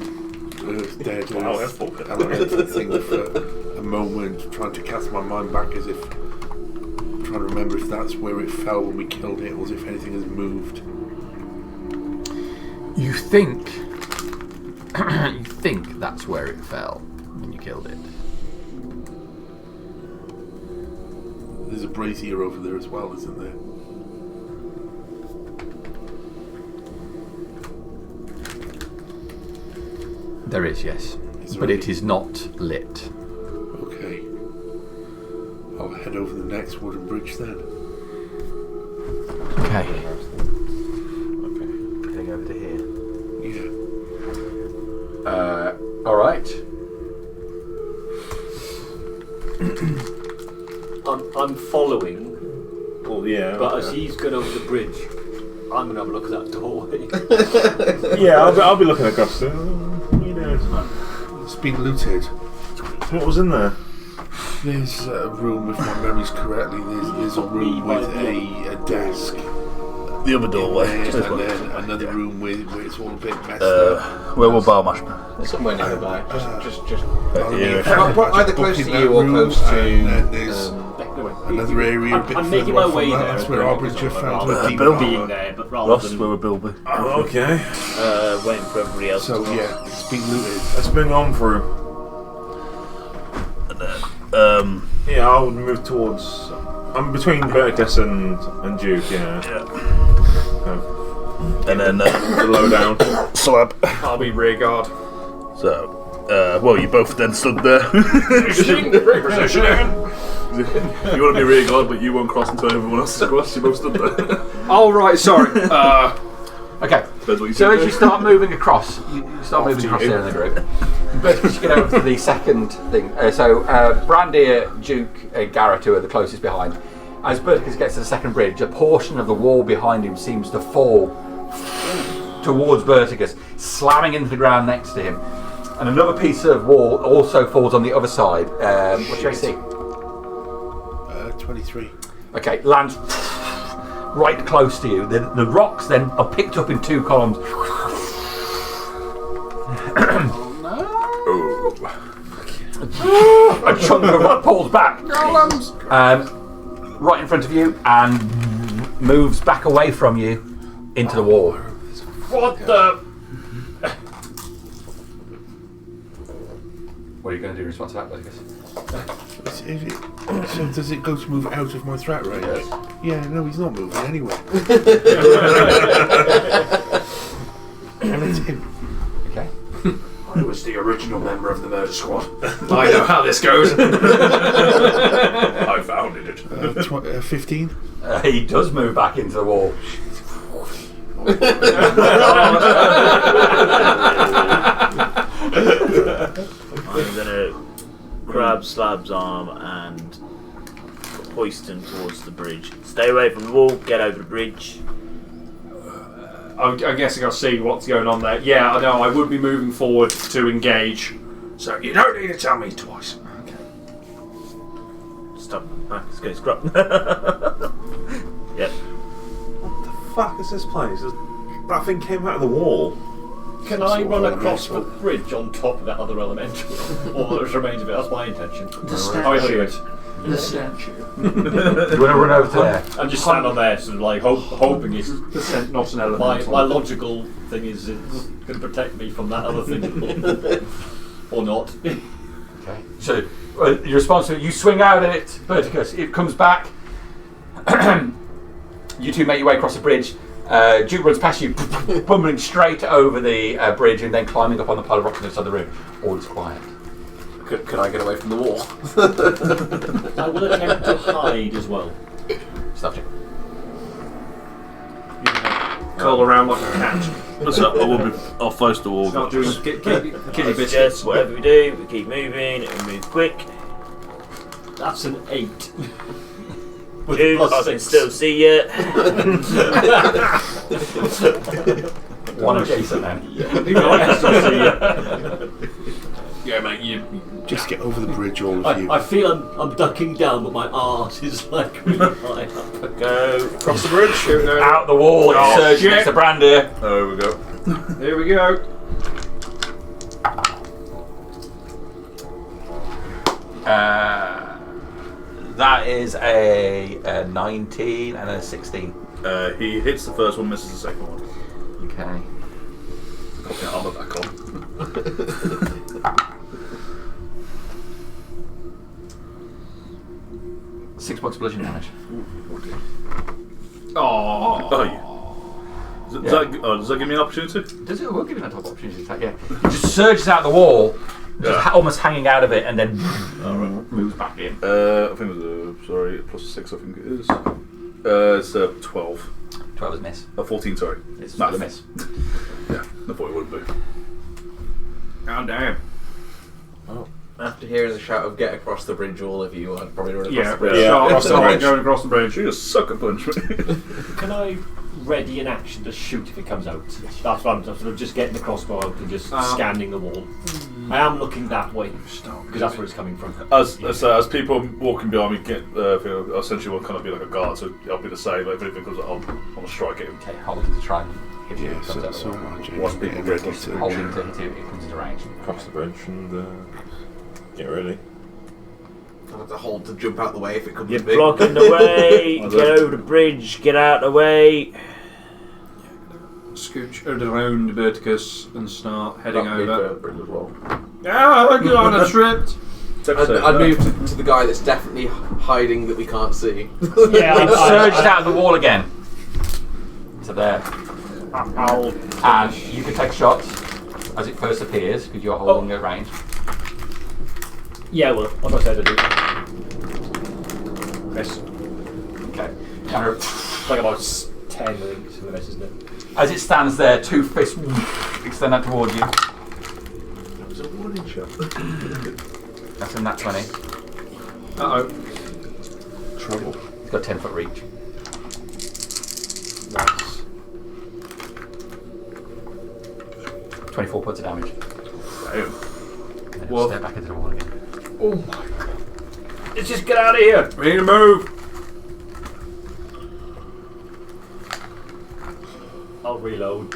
F: dead
B: Wow,
F: earth
B: that's bullshit.
F: elemental thing for a moment, trying to cast my mind back as if trying to remember if that's where it fell when we killed it, or if anything has moved.
A: You think that's where it fell when you killed it.
F: There's a brazier over there as well, isn't there?
A: There is, yes. But it is not lit.
F: Okay. I'll head over the next wooden bridge then.
A: Okay. Heading over to here.
F: Yeah.
A: Alright.
H: I'm following,
B: Oh yeah.
H: but as he's going over the bridge, I'm going to have a look at that doorway.
B: Yeah, I'll be looking across there. What are you doing?
F: It's been looted.
B: What was in there?
F: There's a room, if my memory's correctly, there's a room with a desk.
J: The other doorway.
F: And then another room where it's all a bit messed up.
J: Where will Barmash be?
C: Somewhere nearby. Just.
J: Yeah.
C: Either close to you or close to.
F: And then there's another area a bit
H: I'm
F: further
H: making my
F: off
H: way
F: from that.
H: there.
F: That's where Arbiter found her demon
J: Bill
H: being
F: armor.
H: there, but rather
J: Ross,
H: than
J: where will Bill be?
B: Oh, okay.
D: Waiting for everybody else.
F: So yeah, it's been looted.
B: Let's been on through. Yeah, I would move towards. I'm between Berticus and Duke. Yeah.
J: And then
B: The lowdown.
J: Slab.
E: I'll be rear guard.
J: So, well, you both then stood there. You want to be rear guard, but you won't cross until everyone else has crossed. You both stood there.
E: Oh, right, sorry.
A: Okay.
J: Depends what you
A: So
J: say.
A: as you start moving across, you start moving across there in the group. But you get over to the second thing. Brandir, Duke, and Garrett, who are the closest behind. As Berticus gets to the second bridge, a portion of the wall behind him seems to fall towards Berticus, slamming into the ground next to him. And another piece of wall also falls on the other side. What's your AC?
F: 23.
A: Okay, lands right close to you. The rocks then are picked up in two columns. A chunk of rock pulls back. Right in front of you and moves back away from you into the wall.
H: what the?
A: What are you going to do in response to that, Berticus?
F: So does it go to move out of my threat range?
A: Yes.
F: Yeah, no, he's not moving anyway. And it's him.
A: Okay.
I: I was the original member of the murder squad. I know how this goes.
J: I founded it.
F: 15.
A: He does move back into the wall.
D: I'm gonna grab Slab's arm and hoist him towards the bridge. Stay away from the wall, get over the bridge.
E: I'm guessing I'll see what's going on there. Yeah, I know. I would be moving forward to engage. So you don't need to tell me twice. Okay.
D: Stop. Let's go scrub. Yep.
B: What the fuck is this place? That thing came out of the wall.
H: Can I run across the bridge on top of that other elemental? Or the remains of it? That's my intention.
I: The
H: How I do
I: statue.
H: it.
I: The statue.
A: Do you want to run over to there?
H: I'm just stand on there, sort of like hoping it's
I: Percent not an
H: my
I: elemental.
H: logical thing is it's going to protect me from that other thing, or not.
A: Okay. So your response to it, you swing out at it, Berticus. It comes back. You two make your way across the bridge. Duke runs past you, bumbling straight over the bridge and then climbing up on the pile of rocks on the side of the room. All is quiet.
C: Could I get away from the wall?
H: I will attempt to hide as well.
A: Stuff check.
E: Curl around like a cat.
J: So I will be. I'll face the wall.
E: Start doing kitty
D: I
E: biscuits.
D: suggest whatever we do, we keep moving and move quick.
H: That's an 8.
D: Dude,
H: plus
D: I can
H: 6.
D: still see you.
A: One adjacent then.
I: Yeah, mate, you.
F: Just get over the bridge, all of you.
H: I feel I'm ducking down, but my arse is like really high up.
D: Go.
B: Cross the bridge.
A: Out the wall,
E: Oh,
A: surge
E: shit.
A: next to Brandy.
J: There we go.
E: Here we go.
A: That is a 19 and a 16.
J: He hits the first one, misses the second one.
A: Okay.
J: Got the armor back on.
A: 6 points of bludgeoning damage.
E: Oh.
J: Oh, yeah. Does that give me an opportunity?
A: Does it? We'll give you an opportunity attack, yeah. It just surges out the wall, just almost hanging out of it, and then moves back in.
J: I think it was plus 6. I think it is. It's 12.
A: 12 is a miss.
J: 14. Sorry.
A: It's
J: Math.
A: a miss.
J: Yeah, I thought it would be.
E: Oh, damn.
C: After hearing the shout of "Get across the bridge, all of you," I'd probably run across
E: Yeah,
C: the bridge.
B: Yeah, across the
E: start
B: bridge.
E: going across the bridge.
J: You just sucker punch me.
H: Can I ready an action to shoot if it comes out? That's what I'm sort of just getting the crossbow out and just scanning the wall. I am looking that way because that's where it's coming from.
J: As people walking behind me get, essentially will kind of be like a guard, so I'll be the same. Like if anything comes up, I'll strike it.
A: Okay, hold to try and hit you.
F: Yeah,
A: It comes out the
F: so
A: wall.
F: much.
J: Once people ready to-
A: Holding to hit you, it comes into range.
B: Cross the bridge and get ready.
C: I'll have to hold to jump out the way if it comes
D: You're
C: big.
D: blocking the way. Get over the bridge. Get out the way.
I: Scooch around Verticus and start heading
C: Not big for
I: over.
C: a bridge as well.
I: Ah, I get on a trip.
C: I'd move to the guy that's definitely hiding that we can't see.
H: Yeah,
A: It surges out of the wall again. So there. And you can take shots as it first appears because you're holding at range.
H: Yeah, well, as I said, I do. Miss.
A: Okay. Now,
H: It's like about 10, I think, for the miss, isn't it?
A: as it stands there, 2 fists extend out towards you.
J: That was a warning shot.
A: That's in that 20.
I: Uh-oh.
F: Trouble.
A: It's got 10-foot reach.
H: Nice.
A: 24 points of damage.
J: Damn.
A: And
I: Whoa.
A: step back into the wall again.
I: Oh my god. Let's just get out of here. We need to move.
H: I'll reload.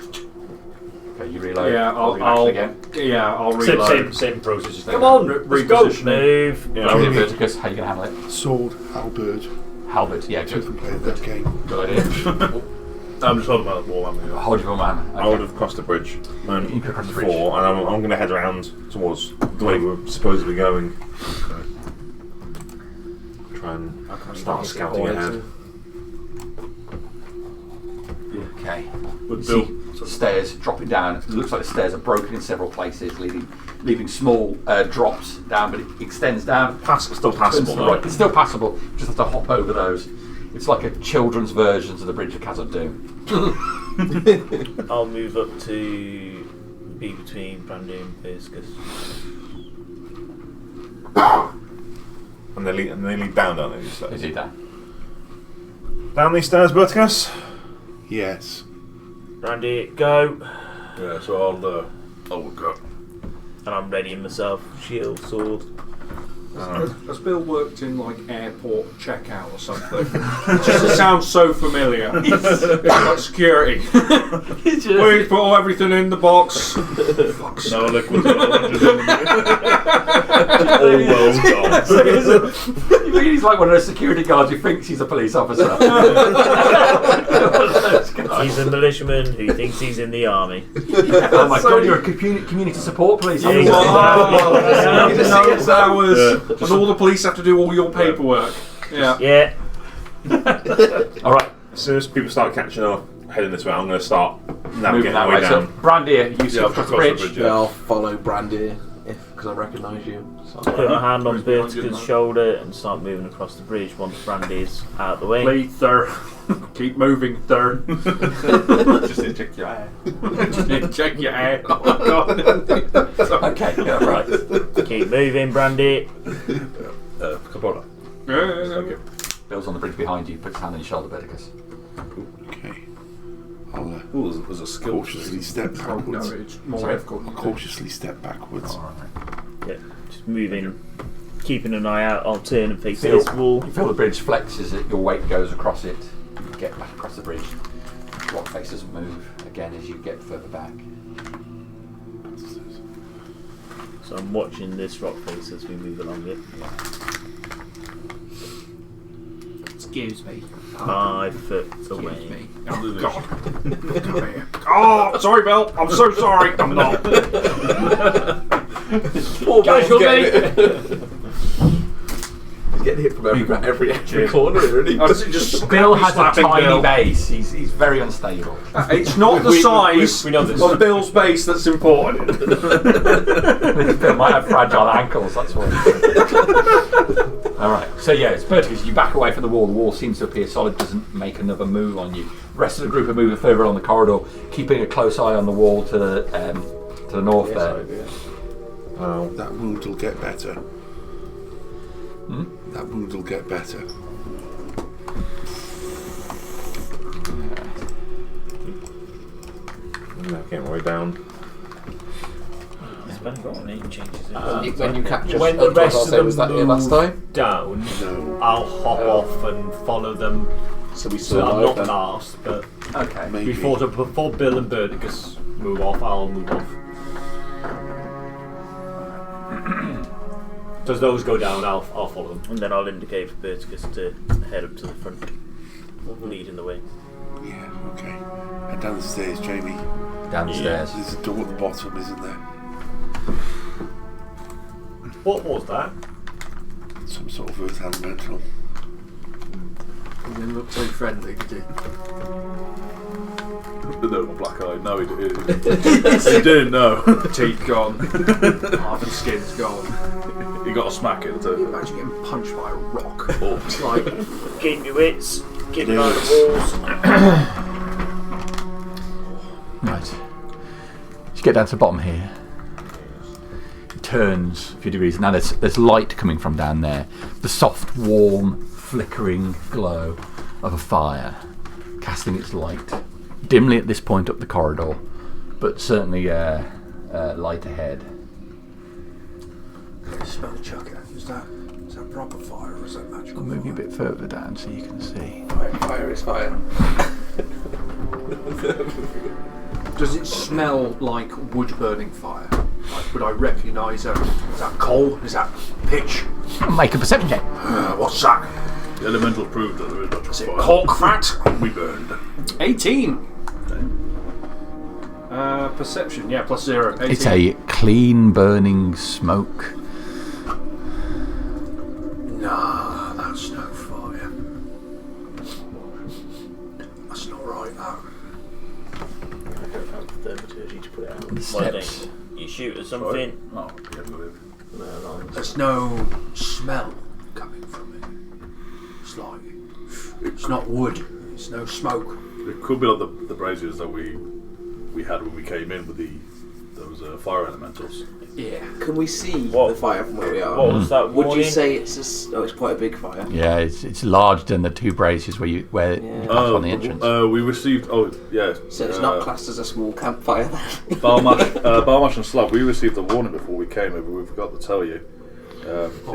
A: Okay, you reload.
E: Yeah,
A: Roll your
E: I'll
A: action again.
E: I'll reload.
H: Same process. Just
A: Come
H: on,
E: Re-
H: let's go.
E: repositioning.
D: Move.
B: Yeah,
A: Roll
B: we
A: your
B: need-
A: Verticus. How are you going to handle it?
F: Sword, halberd.
A: Halberd, yeah,
F: Two
A: good.
F: can play that game.
A: Good idea.
J: I'm just holding my wall.
A: Hold your man.
B: I would have crossed the bridge
A: You could cross the bridge.
B: before, and I'm going to head around towards the way we're supposedly going. Try and start scouting ahead.
A: Okay.
J: But
A: You
J: Bill,
A: see stairs dropping down. It looks like the stairs are broken in several places, leaving small drops down, but it extends down.
B: Still
A: Turns
B: passable,
A: to the
B: though.
A: right. It's still passable. You just have to hop over those. It's like a children's version of the Bridge of Khazad Doom.
D: I'll move up to be between Brandy and Viscous.
B: And they lead down, don't they? These
A: Is
B: stairs?
A: he there?
B: Down these stairs, Verticus?
F: Yes.
D: Brandy, go.
J: yeah, so I'll go.
D: And I'm readying myself. Shield, sword.
E: Has Bill worked in like airport checkout or something? It just sounds so familiar. It's like security. We put everything in the box. Fuck's
J: No liquids. All well done.
A: He's like one of those security guards who thinks he's a police officer.
D: He's a militiaman who thinks he's in the army.
A: Oh my god, you're a community support police officer.
D: Yeah,
E: Oh,
C: You just
E: no
C: see yourself.
E: hours, and all the police have to do all your paperwork. Yeah.
D: Yeah.
A: Alright,
B: As soon as people start catching up, heading this way, I'm going to start
A: Moving
B: navigating
A: that
B: my
A: way.
B: way
A: So,
B: down.
A: Brandy, you see
J: Yeah,
A: across the
J: across the
A: bridge.
J: bridge.
C: Yeah, I'll follow Brandy because I recognise you. So.
D: Put my hand on
I: behind you,
D: Vertica's
I: man?
D: shoulder and start moving across the bridge once Brandy's out of the way.
I: Please, sir. Keep moving, sir.
J: Just need to check your eye.
I: Just need to check your hair. Oh my god.
A: Okay, yeah, right.
D: Keep moving, Brandy.
J: Capola.
I: Okay.
A: Bill's on the bridge behind you, puts his hand on your shoulder, Verticus.
F: Okay. I'll
J: Ooh, there's a skill.
F: cautiously step
I: Oh
F: backwards.
I: no, it's more
A: Sorry?
I: difficult.
F: I'll cautiously step backwards.
D: Yeah, just moving, keeping an eye out. I'll turn and face
A: Feel-
D: this wall.
A: You feel the bridge flexes, your weight goes across it. You get back across the bridge. The rock face doesn't move again as you get further back.
D: So I'm watching this rock face as we move along it.
I: Excuse me.
D: 5 foot
I: Excuse
D: away.
I: me. Oh god. Come here. Oh, sorry, Bill. I'm so sorry. I'm not.
A: Casual
C: He's getting hit from every corner, really.
I: Oh, does it just
A: Bill has a
I: slapping
A: tiny
I: Bill?
A: base. He's very unstable.
I: It's not the size
H: we know this.
I: of Bill's base that's important.
A: Bill might have fragile ankles, that's why. Alright, so yeah, it's Verticus. You back away from the wall. The wall seems to appear solid, doesn't make another move on you. The rest of the group are moving further along the corridor, keeping a close eye on the wall to the north there.
B: Oh.
F: That wound will get better. That wound will get better.
B: Navigating my way down.
D: It's been got an 8 changes.
C: When you capture
H: When the rest of them
C: was that here last time?
H: down,
F: No.
H: I'll hop off and follow them.
C: So we
H: So
C: still
H: I'm
C: alive
H: not
C: then.
H: last, but
A: Okay.
F: Maybe.
H: before Bill and Verticus move off, I'll move off. Does those go down, I'll follow them.
D: And then I'll indicate for Verticus to head up to the front, leading the way.
F: Yeah, okay. And down the stairs, Jamie.
A: Down the stairs.
F: There's a door at the bottom, isn't there?
H: What was that?
F: Some sort of earth elemental.
I: He didn't look so friendly, did he?
J: No, black eye. No, he didn't. He didn't. No.
I: Teeth gone. Half the skin's gone.
J: He got a smack in.
I: Can you imagine getting punched by a rock?
J: Oh.
I: It's like,
D: Keep your wits, keep an eye on the walls.
A: Right. You get down to the bottom here. It turns a few degrees. Now there's light coming from down there. The soft, warm, flickering glow of a fire casting its light dimly at this point up the corridor, but certainly light ahead.
I: I smell chucker. Is that proper fire or is that magical?
A: I'll move you a bit further down so you can see.
C: Fire is fire.
I: Does it smell like wood burning fire? Like, would I recognise that? Is that coal? Is that pitch?
A: Make a perception check.
I: What's that?
J: The elemental proved that there is much
I: Is it
J: fire.
I: cork fat?
J: We burned.
I: 18. Perception, yeah, plus 0. 18.
A: It's a clean burning smoke.
I: Nah, that's no fire. That's not right, that.
D: I don't have the maturity to put it out.
A: The
D: One
A: steps.
D: thing, you shoot at something,
J: Oh, yeah, believe.
I: There's no smell coming from it. It's like, it's not wood. It's no smoke.
J: It could be like the braziers that we had when we came in with those fire elementals.
I: Yeah.
C: Can we see
D: What?
C: the fire from where we are?
D: what was that
C: Would
D: warning?
C: you say it's it's quite a big fire?
A: Yeah, it's larger than the two braziers where you
C: Yeah.
A: pass on the entrance.
J: We received. Oh, yeah.
C: So it's not classed as a small campfire then?
J: Balmash and Slav, we received a warning before we came over. We forgot to tell you. It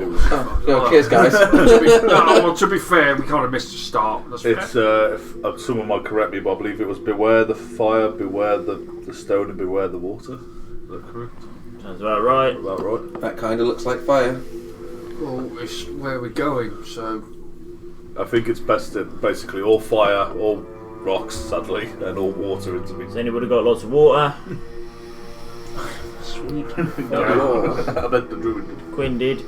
J: was,
C: Oh, cheers, guys.
I: Well, to be fair, we kind of missed the start. That's fair.
J: it's if someone might correct me, but I believe it was beware the fire, beware the stone, and beware the water. Is that correct?
D: Sounds about right.
J: About right.
C: That kind of looks like fire.
I: Well, it's where we're going, so.
J: I think it's best to basically all fire, all rocks, sadly, and all water into me.
D: Has anybody got lots of water?
C: Sweet.
J: I bet the druid did.
D: Quinn did.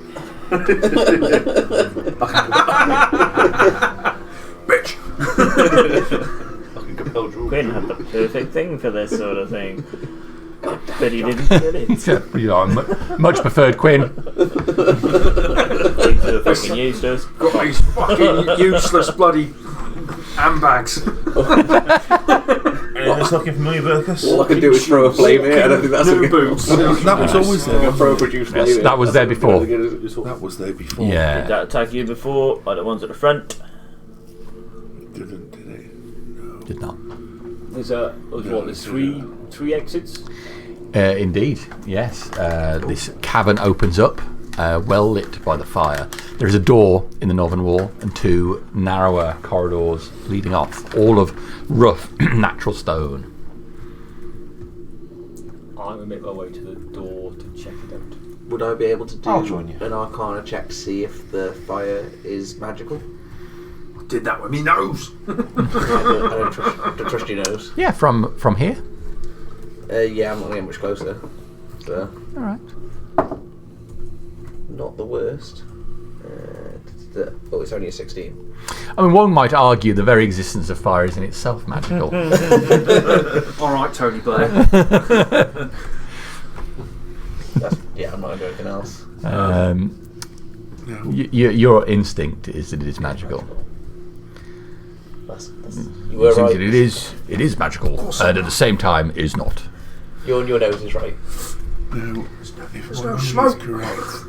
I: Bitch!
J: can compel jewelry.
D: Quinn had the perfect thing for this sort of thing. But he didn't get it.
A: You know, much preferred Quinn.
D: He could have fucking used us.
E: Got these fucking useless bloody handbags.
B: Anything looking familiar, Burkus?
C: All I can do is throw a flame here. I don't think that's
E: New
C: a good
E: boots.
F: That was always there.
C: throw a produce flame
A: Yes,
C: here.
A: that was there before.
F: That was there before.
D: Did
A: Yeah.
D: that attack you before? Like the ones at the front?
F: Didn't, did it? No.
A: Did not.
H: There's three exits.
A: Indeed, yes. This cavern opens up, well lit by the fire. There is a door in the northern wall and 2 narrower corridors leading off, all of rough, natural stone.
H: I'm going to make my way to the door to check it out.
C: Would I be able to do
B: I'll join you.
C: an Arcana check to see if the fire is magical?
E: I did that with me nose.
C: I don't trust your nose.
A: Yeah, from here.
C: Yeah, I'm not going to get much closer. So,
A: All right.
C: not the worst. Oh, it's only a 16.
A: I mean, one might argue the very existence of fire is in itself magical.
E: All right, Tony Blair.
C: Yeah, I'm not going to do anything else.
A: Your instinct is that it is magical.
C: That's,
A: You
C: you were
A: think
C: right.
A: that it is magical, and at the same time is not.
C: Your nose is right.
F: No, if my memory is correct,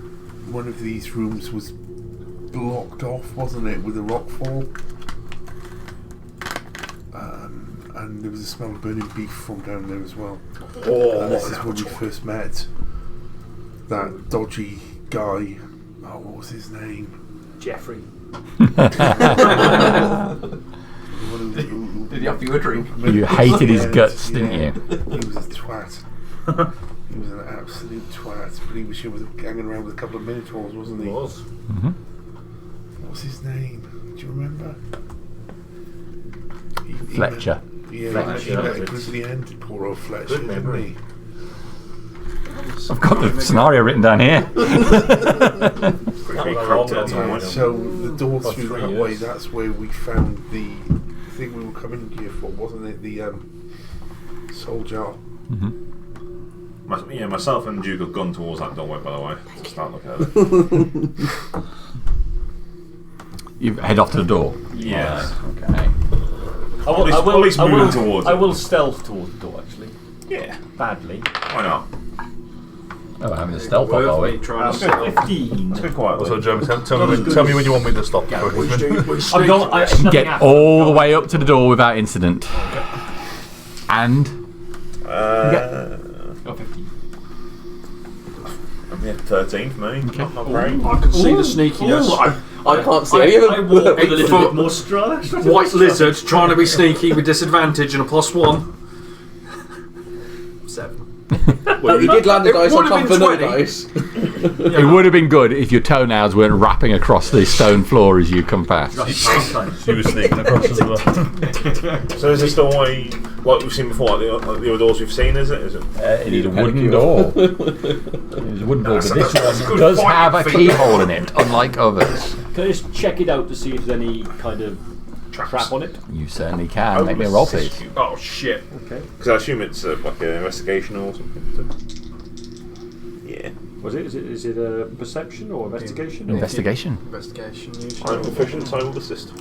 F: one of these rooms was blocked off, wasn't it, with a rockfall? And there was a smell of burning beef from down there as well. And this is where we first met that dodgy guy. Oh, what was his name?
H: Jeffrey.
C: Did he offer you a drink?
A: You hated his guts, didn't you?
F: He was a twat. He was an absolute twat, but he was hanging around with a couple of minotaurs, wasn't he?
H: Was.
A: Mm-hmm.
F: What was his name? Do you remember?
A: Fletcher.
F: He met at the end. Poor old Fletcher,
H: Good
F: didn't
H: memory.
F: he?
A: I've got the scenario written down here.
F: So the door
H: About
F: through
H: 3
F: that
H: years.
F: way, that's where we found the thing we were coming here for, wasn't it? The soul jar.
B: Myself and Duke have gone towards that doorway, by the way. To start looking at it.
A: You head off to the door.
B: Yes.
A: Okay.
B: At least moving towards
H: I
B: it.
H: will stealth towards the door, actually.
B: Yeah.
H: Badly.
B: Why not?
A: Oh, we're having a stealth up, are we?
E: Trying to
B: Let's go.
H: 15.
B: Let's go quietly.
J: So, Jeremy, tell me when you want me to stop.
H: I'm going. Nothing
A: Get
H: happened.
A: all the way up to the door without incident. And
H: Got 15.
B: I'm here 13 for me. Not great.
E: I can see the sneakiness.
C: I can't see any of
H: I
C: them.
H: walk with a little
E: 8 foot
H: bit more stride.
E: White lizard trying to be sneaky with disadvantage and a +1. 7.
C: Well, you did land the
E: It
C: dice on
E: would have
C: top of
E: been
C: another
E: 20.
C: dice.
A: it would have been good if your toenails weren't wrapping across the stone floor as you come past.
J: You were sneaking across as well.
B: So is this doorway like we've seen before, like the other doors we've seen, is it?
A: It is a wooden door. It is a wooden door, but this one does have a keyhole in it, unlike others.
H: Can I just check it out to see if there's any kind of trap on it?
A: You certainly can. Make me a roll, please.
E: Oh shit.
H: Okay.
B: Because I assume it's like an investigation or something. Yeah.
H: Was it? Is it a perception or investigation? or-
A: Investigation.
I: Investigation
B: I'm
I: usually.
B: proficient, so I will assist.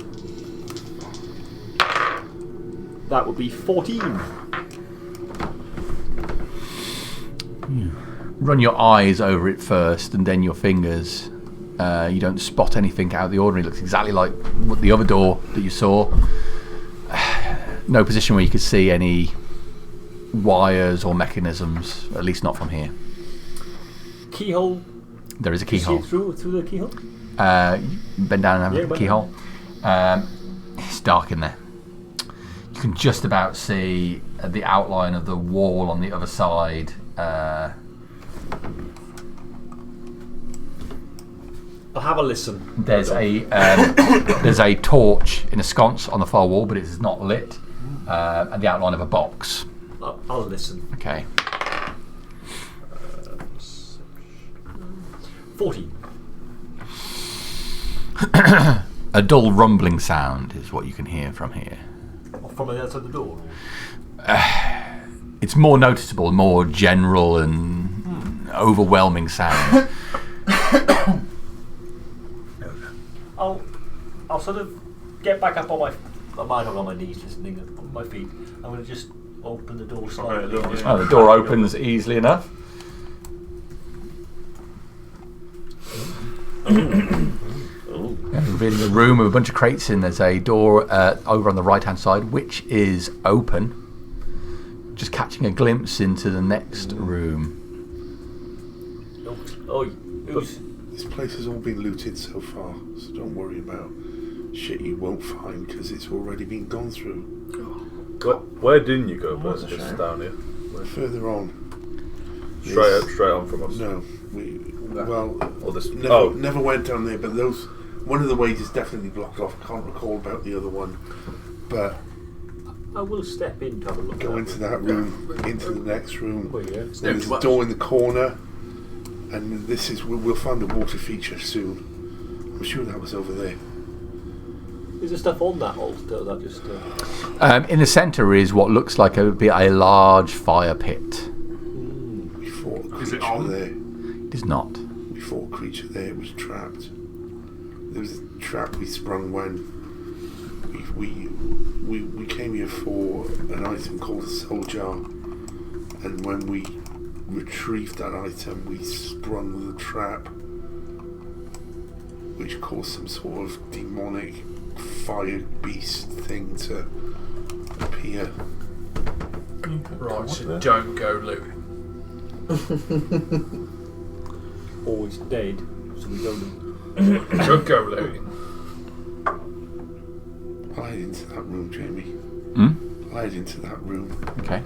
H: That would be 14.
A: Run your eyes over it first, and then your fingers. You don't spot anything out of the ordinary. It looks exactly like what the other door that you saw. No position where you could see any wires or mechanisms, at least not from here.
H: Keyhole.
A: There is a
H: See
A: keyhole.
H: it through the keyhole.
A: Bend down and have
H: Yeah,
A: a
H: bend
A: keyhole. It's dark in there. You can just about see the outline of the wall on the other side.
H: I'll have a listen.
A: There's a torch in a sconce on the far wall, but it is not lit. And the outline of a box.
H: I'll listen.
A: Okay.
H: 40.
A: A dull rumbling sound is what you can hear from here.
H: From the outside the door?
A: It's more noticeable, more general and overwhelming sound.
H: I'll sort of get back up on my... I might have on my knees listening on my feet. I'm going to just open the door slightly.
A: Oh, the door opens easily enough. Revealing a room with a bunch of crates in. There's a door over on the right-hand side, which is open. Just catching a glimpse into the next room.
F: This place has all been looted so far, so don't worry about shit you won't find because it's already been gone through.
J: Where didn't you go, Bert? Just down here?
F: Further on.
J: Straight on from us?
F: No. Never went down there, but one of the ways is definitely blocked off. I can't recall about the other one. But
H: I will step in to have a look.
F: Go into that room, into the next room.
H: Oh, yeah.
F: There's a door in the corner, and we'll find a water feature soon. I'm sure that was over there.
H: Is there stuff on that altar? That just.
A: In the centre is what looks like it would be a large fire pit.
F: We fought a creature
E: Is it on?
F: there.
A: It is not.
F: We fought a creature there. It was trapped. There was a trap we sprung when we came here for an item called a soul jar, and when we retrieved that item, we sprung with a trap, which caused some sort of demonic fire beast thing to appear.
I: Right, so don't go looting.
H: Always dead, so we don't.
I: Don't go looting.
F: Hide into that room, Jamie. Hide into that room.
A: Okay.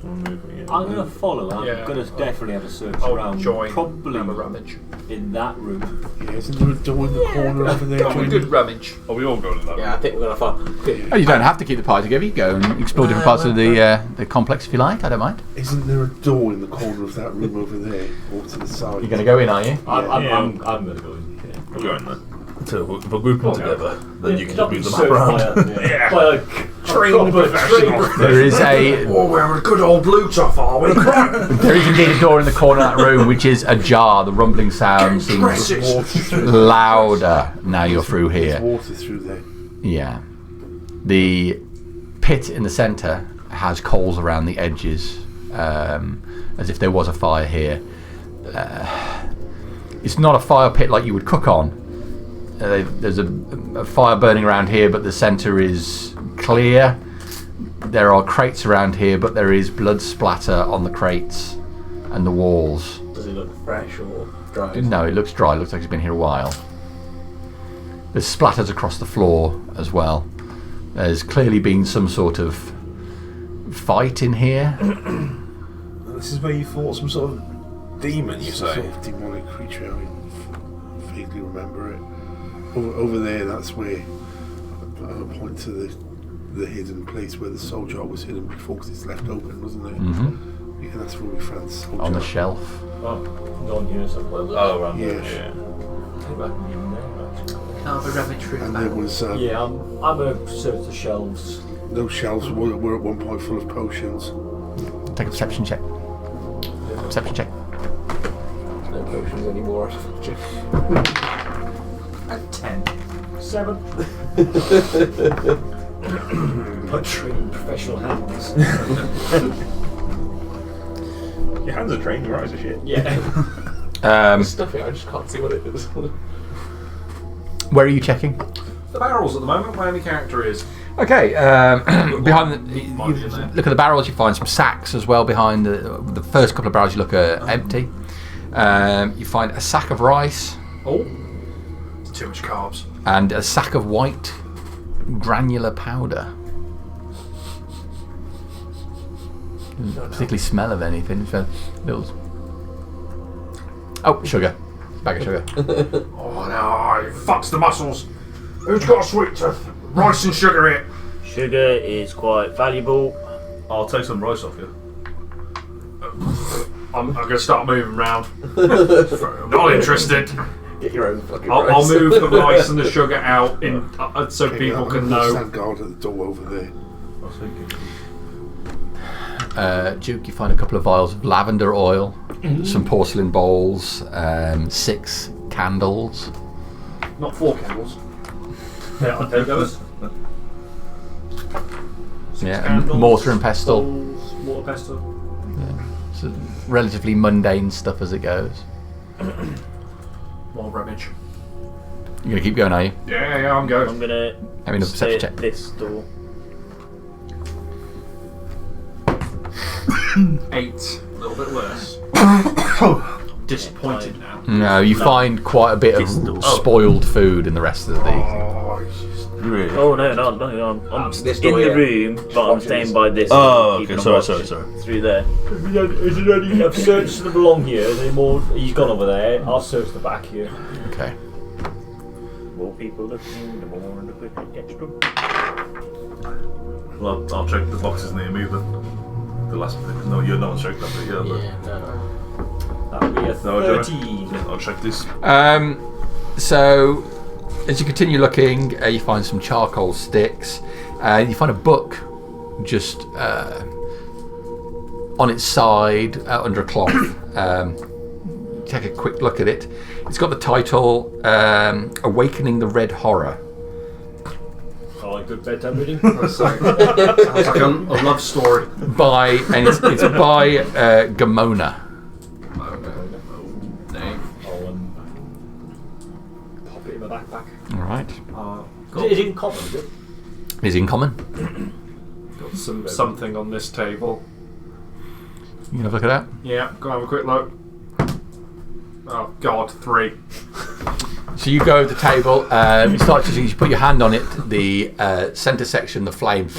H: I'm going to follow. I'm going to definitely have a search around. Probably
I: have a rummage
H: in that room.
F: Yeah, isn't there a door in the corner over there?
I: We did rummage.
J: Are we all going to that?
C: Yeah, I think we're going to follow.
A: Oh, you don't have to keep the party together. You go and explore different parts of the complex if you like. I don't mind.
F: Isn't there a door in the corner of that room over there, or to the side?
A: You're going to go in, are you?
H: I'm going to go in. Yeah.
G: We're going there.
J: So if we're grouping together, then you can just move the map
H: Search
J: around.
H: by a trained professional.
A: There is a
I: we're having a good old loot off, are we?
A: there is indeed a door in the corner of that room, which is ajar. The rumbling sound seems louder now you're through here.
F: There's water through there.
A: Yeah. The pit in the centre has coals around the edges, as if there was a fire here. It's not a fire pit like you would cook on. There's a fire burning around here, but the centre is clear. There are crates around here, but there is blood splatter on the crates and the walls.
H: Does it look fresh or dry?
A: No, it looks dry. It looks like it's been here a while. There's splatters across the floor as well. There's clearly been some sort of fight in here.
G: This is where you fought some sort of demon, you
F: Some
G: say?
F: sort of demonic creature. I vaguely remember it. Over there, that's where I point to the hidden place where the soul jar was hidden before, because it's left open, wasn't it?
A: Mm-hmm.
F: Yeah, that's where we found the soul jar.
A: On the shelf.
H: Oh, down here somewhere.
J: Oh, around
F: Yeah.
J: there.
C: Can't be rummage through
F: And
C: the
F: there
C: back.
F: was
H: Yeah, I'm a search the shelves.
F: those shelves were at one point full of potions.
A: Take a perception check. Perception check.
C: No potions anymore.
H: At 10. 7. My trained professional hands.
G: Your hands are trained, your eyes are shit.
H: Yeah.
C: Stuffing, I just can't see what it is.
A: Where are you checking?
E: The barrels at the moment, where my character is.
A: Okay, behind you look at the barrels. You find some sacks as well behind the first couple of barrels. You look are empty. You find a sack of rice.
E: Oh, it's too much carbs.
A: And a sack of white granular powder. Doesn't particularly smell of anything. It's little. Oh, sugar. Bag of sugar.
E: Oh no, it fucks the muscles. Who's got a sweet tooth? Rice and sugar it.
D: Sugar is quite valuable.
J: I'll take some rice off you.
E: I'm going to start moving round. Not interested.
C: Get your own fucking
E: I'll
C: rice.
E: move the rice and the sugar out so
F: Okay,
E: people can
F: I'm
E: know.
F: Stand guard at the door over there.
J: I was thinking.
A: Duke, you find a couple of vials of lavender oil, some porcelain bowls, 6 candles.
H: Not 4 candles. Yeah, I'll take those.
A: Yeah,
H: Candles,
A: mortar and pestle.
H: bowls, mortar pestle.
A: So relatively mundane stuff as it goes.
E: More rubbish.
A: You're gonna keep going, are you?
E: Yeah, I'm going.
D: I'm gonna
A: Having a
D: stay
A: perception
D: at
A: check.
D: this door.
E: 8. A little bit worse. Disappointed now.
A: No, you find quite a bit of spoiled food in the rest of the.
F: Oh, it's just
G: Really?
D: Oh no, I'm
C: This
D: in
C: door
D: the
C: here.
D: room, but I'm
C: watching
D: staying
C: this.
D: by this.
J: Oh,
D: keeping
J: okay.
D: a
J: Sorry.
D: watch Through there.
H: Is there any I've searched them along here? Is there more? He's gone over there. I'll search the back here.
A: Okay.
D: More people looking, the more and the quicker it gets done.
J: Well, I'll check the boxes near me then. The last bit. No, you're not checked that bit yet.
H: No. That'll be a
J: No, I don't.
H: 13.
J: I'll check this.
A: So, as you continue looking, you find some charcoal sticks. You find a book just on its side under a cloth. Take a quick look at it. It's got the title Awakening the Red Horror.
H: I like good bedtime reading.
E: Sounds like a love story.
A: It's by Gamona.
E: Name.
H: I'll pop it in my backpack.
A: Alright.
H: Is it in common? Is it?
A: Is in common.
E: Got something on this table.
A: You can have a look at that.
E: Yeah, go have a quick look. Oh God, 3.
A: So you go to the table, you start to see, you put your hand on it, the centre section, the flame,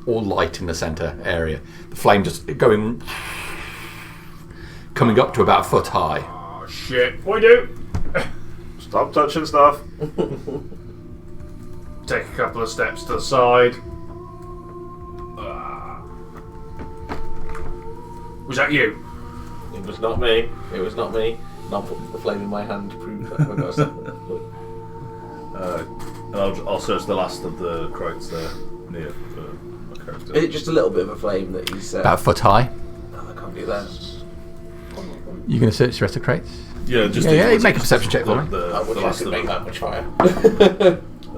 A: all light in the centre area. The flame just coming up to about a foot high.
E: Oh shit! What do we do?
B: Stop touching stuff.
E: Take a couple of steps to the side. Was that you?
C: It was not me. It was not me. Not put the flame in my hand to prove that I've got something.
J: And I'll search the last of the crates there near for my character.
C: Is it just a little bit of a flame that he's...
A: About a foot high.
C: Oh, I can't do that.
A: You're going to search the rest of the crates?
J: Yeah, just
A: Yeah,
J: these
A: make a
J: ones,
A: perception check for me.
C: I
J: The
C: wish I
J: last
C: could
J: of
C: make
J: them.
C: that much fire.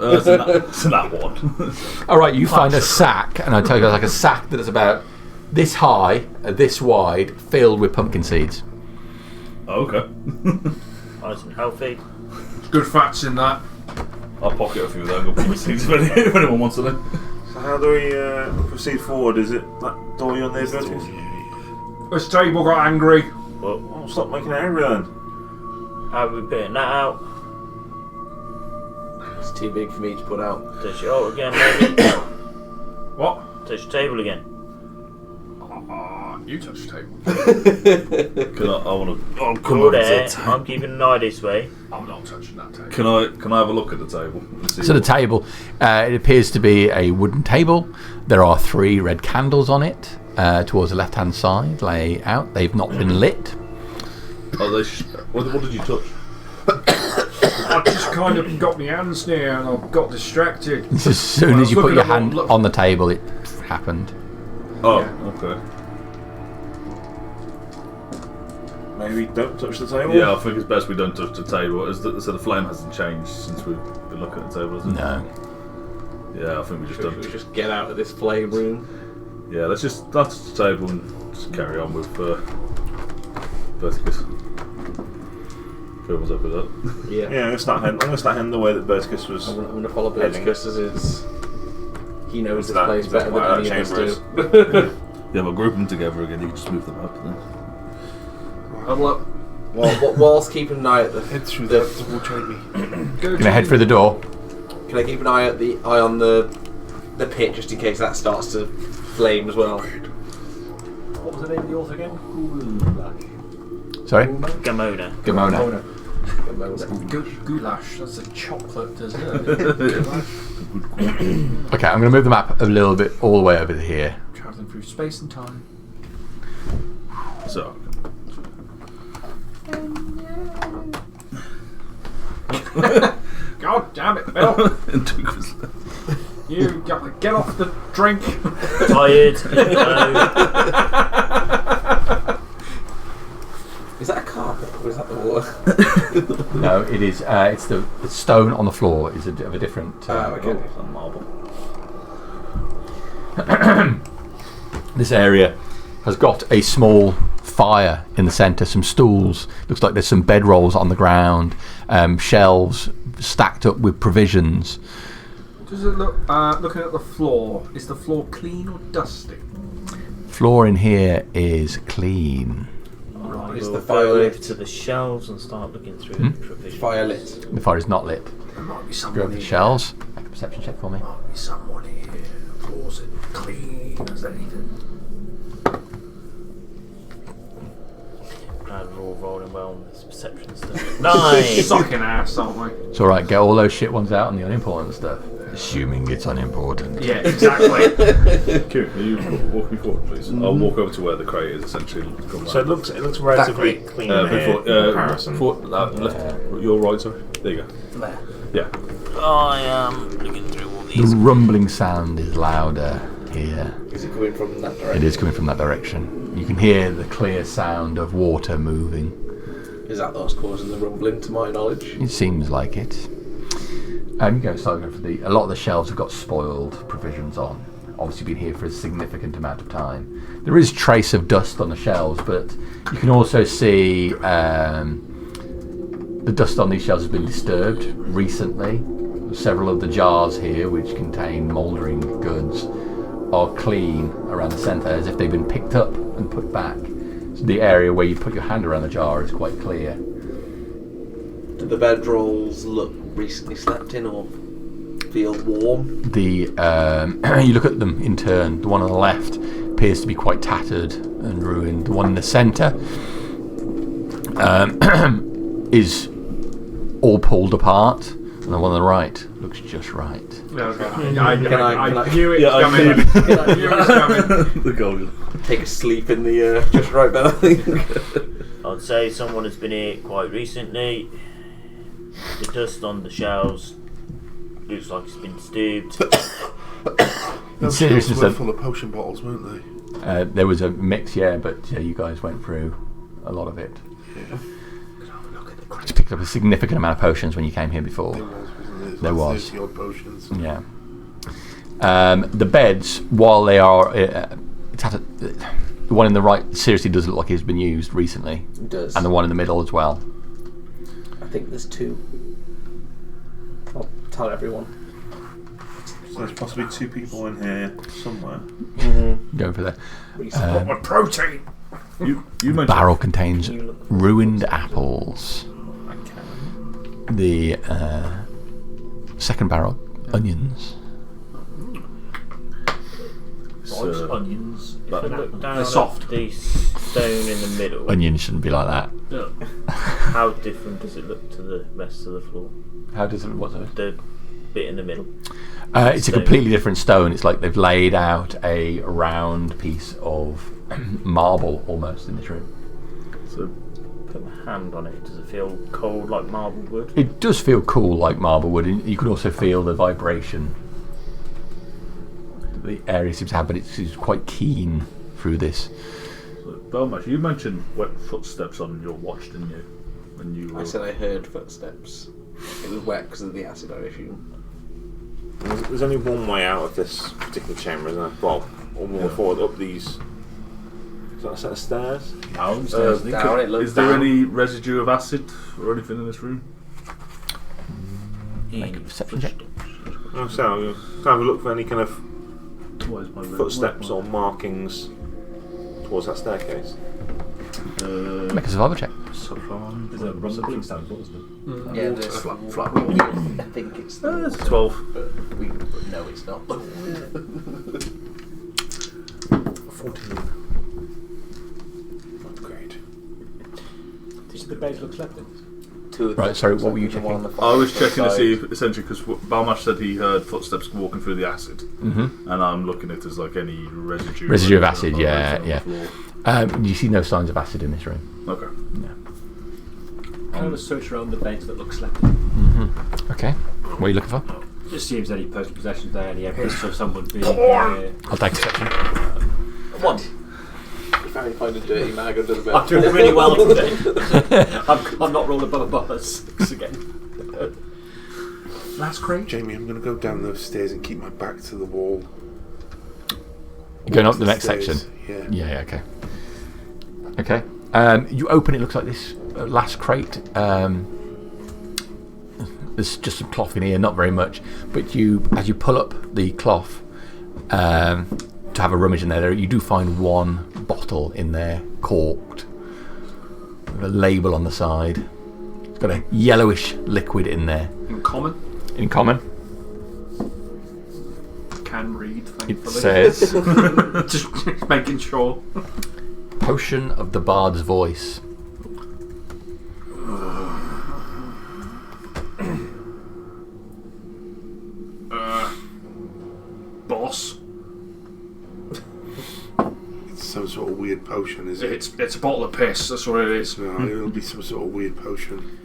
J: It's in that one.
A: Alright, you find a sack, and I tell you, like a sack that is about this high, this wide, filled with pumpkin seeds.
J: Oh, okay.
D: Nice and healthy.
E: Good fats in that.
J: I'll pocket a few of them and go put my seats if anyone wants them.
B: So how do we proceed forward? Is it that door you're near, Bertus?
E: This table got angry.
B: Well, stop making it angry then.
D: How are we putting that out?
C: It's too big for me to put out.
D: Touch it out again, maybe.
E: What?
D: Touch the table again.
E: You touched the table.
J: I'll come
D: Go
J: over to
D: there.
J: the table.
D: I'm keeping an eye this way.
E: I'm not touching that table.
J: Can I have a look at the table? And see
A: So the table, it appears to be a wooden table. There are 3 red candles on it towards the left-hand side, lay out. They've not been lit.
J: what did you touch?
E: I just kind of got my hands near and I got distracted.
A: As soon
E: Well,
A: as you put
E: looking
A: your
E: at what
A: hand
E: look-
A: on the table, it happened.
J: Oh,
E: Yeah.
J: okay.
B: Maybe don't touch the table?
J: Yeah, I think it's best we don't touch the table. So the flame hasn't changed since we've been looking at the table, has it?
A: No.
J: Yeah, I think we just
C: Should
J: don't.
C: we just get out of this flame room?
J: Yeah, let's just touch the table and just carry on with Verticus. Whoever's up with that.
C: Yeah.
B: Yeah, I'm going to start heading the way that Bertus was.
C: I'm going to follow
B: Heading.
C: Berticus as is. He knows this
B: That-
C: place
B: is
C: better
B: that
C: than
B: why
C: any
B: our
C: of us
B: chamber
C: do.
J: Yeah, but group them together again. You can just move them up then.
C: And look, whilst keeping an eye at the...
F: head through that double chamber.
A: Gonna head through the door.
C: Can I keep an eye on the pit just in case that starts to flame as well?
H: What was the name of the author again?
A: Sorry?
D: Gamona.
A: Gamona.
E: Goulash, that's a chocolate dessert.
A: Okay, I'm going to move the map a little bit all the way over to here.
E: Travelling through space and time.
J: So,
E: God damn it, Bill! You got to get off the drink.
D: Tired.
C: Is that a carpet or is that the water?
A: No, it is. It's the stone on the floor is of a different.
C: Okay.
J: Marble.
A: This area has got a small fire in the centre, some stools. Looks like there's some bedrolls on the ground, shelves stacked up with provisions.
E: Does it look? Looking at the floor, is the floor clean or dusty?
A: Floor in here is clean.
C: Is
D: We'll
C: the
D: go
C: fire
D: over
C: lit?
D: to the shelves and start looking through the provisions.
C: Fire lit.
A: The fire is not lit.
I: There might be
A: Go
I: someone
A: over the
I: here.
A: shelves. Make a perception check for me.
I: Might be someone here. Floors are clean as anything.
D: And we're all rolling well on this perception stuff. 9!
E: Sucking ass, aren't we?
A: It's alright, get all those shit ones out and the unimportant stuff. Assuming it's unimportant.
E: Yeah, exactly.
J: Kieran, can you walk me forward, please? I'll walk over to where the crate is, essentially. Come
B: So
J: round.
B: it looks relatively
C: That
B: clean in here in comparison.
J: Left, your right, sorry. There you go.
C: There.
J: Yeah.
D: I am looking through all
A: The
D: these.
A: rumbling sound is louder here.
C: Is it coming from that direction?
A: It is coming from that direction. You can hear the clear sound of water moving.
C: Is that what's causing the rumbling, to my knowledge?
A: It seems like it. You go start going for a lot of the shelves have got spoiled provisions on. Obviously been here for a significant amount of time. There is trace of dust on the shelves, but you can also see the dust on these shelves has been disturbed recently. Several of the jars here, which contain mouldering goods, are clean around the centre, as if they've been picked up and put back. So the area where you put your hand around the jar is quite clear.
C: Do the bedrolls look recently slept in or feel warm?
A: The you look at them in turn. The one on the left appears to be quite tattered and ruined. The one in the centre is all pulled apart, and the one on the right looks just right.
E: I
C: I-
E: knew it
J: Yeah,
E: was
J: I
E: coming. I knew it was coming.
J: The goal.
C: Take a sleep in the just right bed, I think.
D: I'd say someone has been here quite recently. The dust on the shelves looks like it's been disturbed.
F: Those
A: seriously,
F: shelves were
A: so-
F: full of potion bottles, weren't they?
A: There was a mix, yeah, but you guys went through a lot of it. You picked up a significant amount of potions when you came here before.
F: There was, wasn't it?
A: There
F: Like
A: was.
F: 30 odd potions.
A: Yeah. The beds, while they are tattered, the one in the right seriously does look like it's been used recently,
C: It does.
A: and the one in the middle as well.
C: I think there's two. I'll tell everyone.
B: So there's possibly two people in here somewhere.
A: Going for the
E: My protein.
J: You mentioned
A: barrel contains ruined apples. The second barrel, onions.
H: Onions.
J: But-
H: If an
D: Look
H: apple-
D: down
E: They're
D: at
E: soft.
D: the stone in the middle.
A: Onions shouldn't be like that.
H: No.
D: How different does it look to the rest of the floor?
A: How does it? What's it?
D: The bit in the middle.
A: It's a
D: Stone.
A: completely different stone. It's like they've laid out a round piece of marble almost in this room.
J: So,
D: Put my hand on it. Does it feel cold like marble wood?
A: It does feel cool like marble wood. And you can also feel the vibration that the area seems to have, but it's quite keen through this.
J: Belmash, you mentioned wet footsteps on your watch, didn't you? When you were...
C: I said I heard footsteps. It was wet because of the acid, I assume.
B: There's only one way out of this particular chamber, isn't there? Well, one more forward up these. Is that a set of stairs?
H: Downstairs.
C: Down, it looks
J: Is there
C: down.
J: any residue of acid or anything in this room?
A: Make a perception check.
B: Oh, so I'm going to have a look for any kind of
J: Where's my
B: footsteps or markings towards that staircase.
A: Make a survival check.
H: There's a rumbling sound, wasn't it?
C: Yeah, there's
J: flat walls.
C: I think it's
J: It's 12.
C: but we know it's not.
B: 14. Not great.
H: Did the bed look slept in?
C: Two of
A: Right,
C: them.
A: sorry, what were you
C: The one on the
J: I was
C: far
J: checking to
C: side.
J: see if, essentially, because Balmash said he heard footsteps walking through the acid,
A: Mm-hmm.
J: and I'm looking at it as like any residue.
A: Residue of
J: or
A: acid,
J: anything
A: yeah,
J: on the
A: yeah.
J: floor.
A: You see no signs of acid in this room.
J: Okay.
A: No.
H: kind of a search around the beds that look slept.
A: Okay. What are you looking for?
H: Just see if there's any personal possessions there, any evidence of someone being there.
A: I'll take a section.
H: 1.
C: If I find a dirty mag under the bed.
H: I'm doing really well today. I'm not rolling above a 6 again.
E: Last crate.
F: Jamie, I'm going to go down those stairs and keep my back to the wall.
A: You're going up the next
F: stairs.
A: section?
F: Yeah.
A: Okay. Okay. You open it, looks like this last crate. There's just some cloth in here, not very much. But as you pull up the cloth to have a rummage in there, you do find one bottle in there, corked, with a label on the side. It's got a yellowish liquid in there.
E: In common. Can read, thankfully.
A: It says
E: just making sure.
A: Potion of the Bard's Voice.
E: Boss.
F: It's some sort of weird potion, is it?
E: It's a bottle of piss, that's what it is.
F: No, it'll be some sort of weird potion.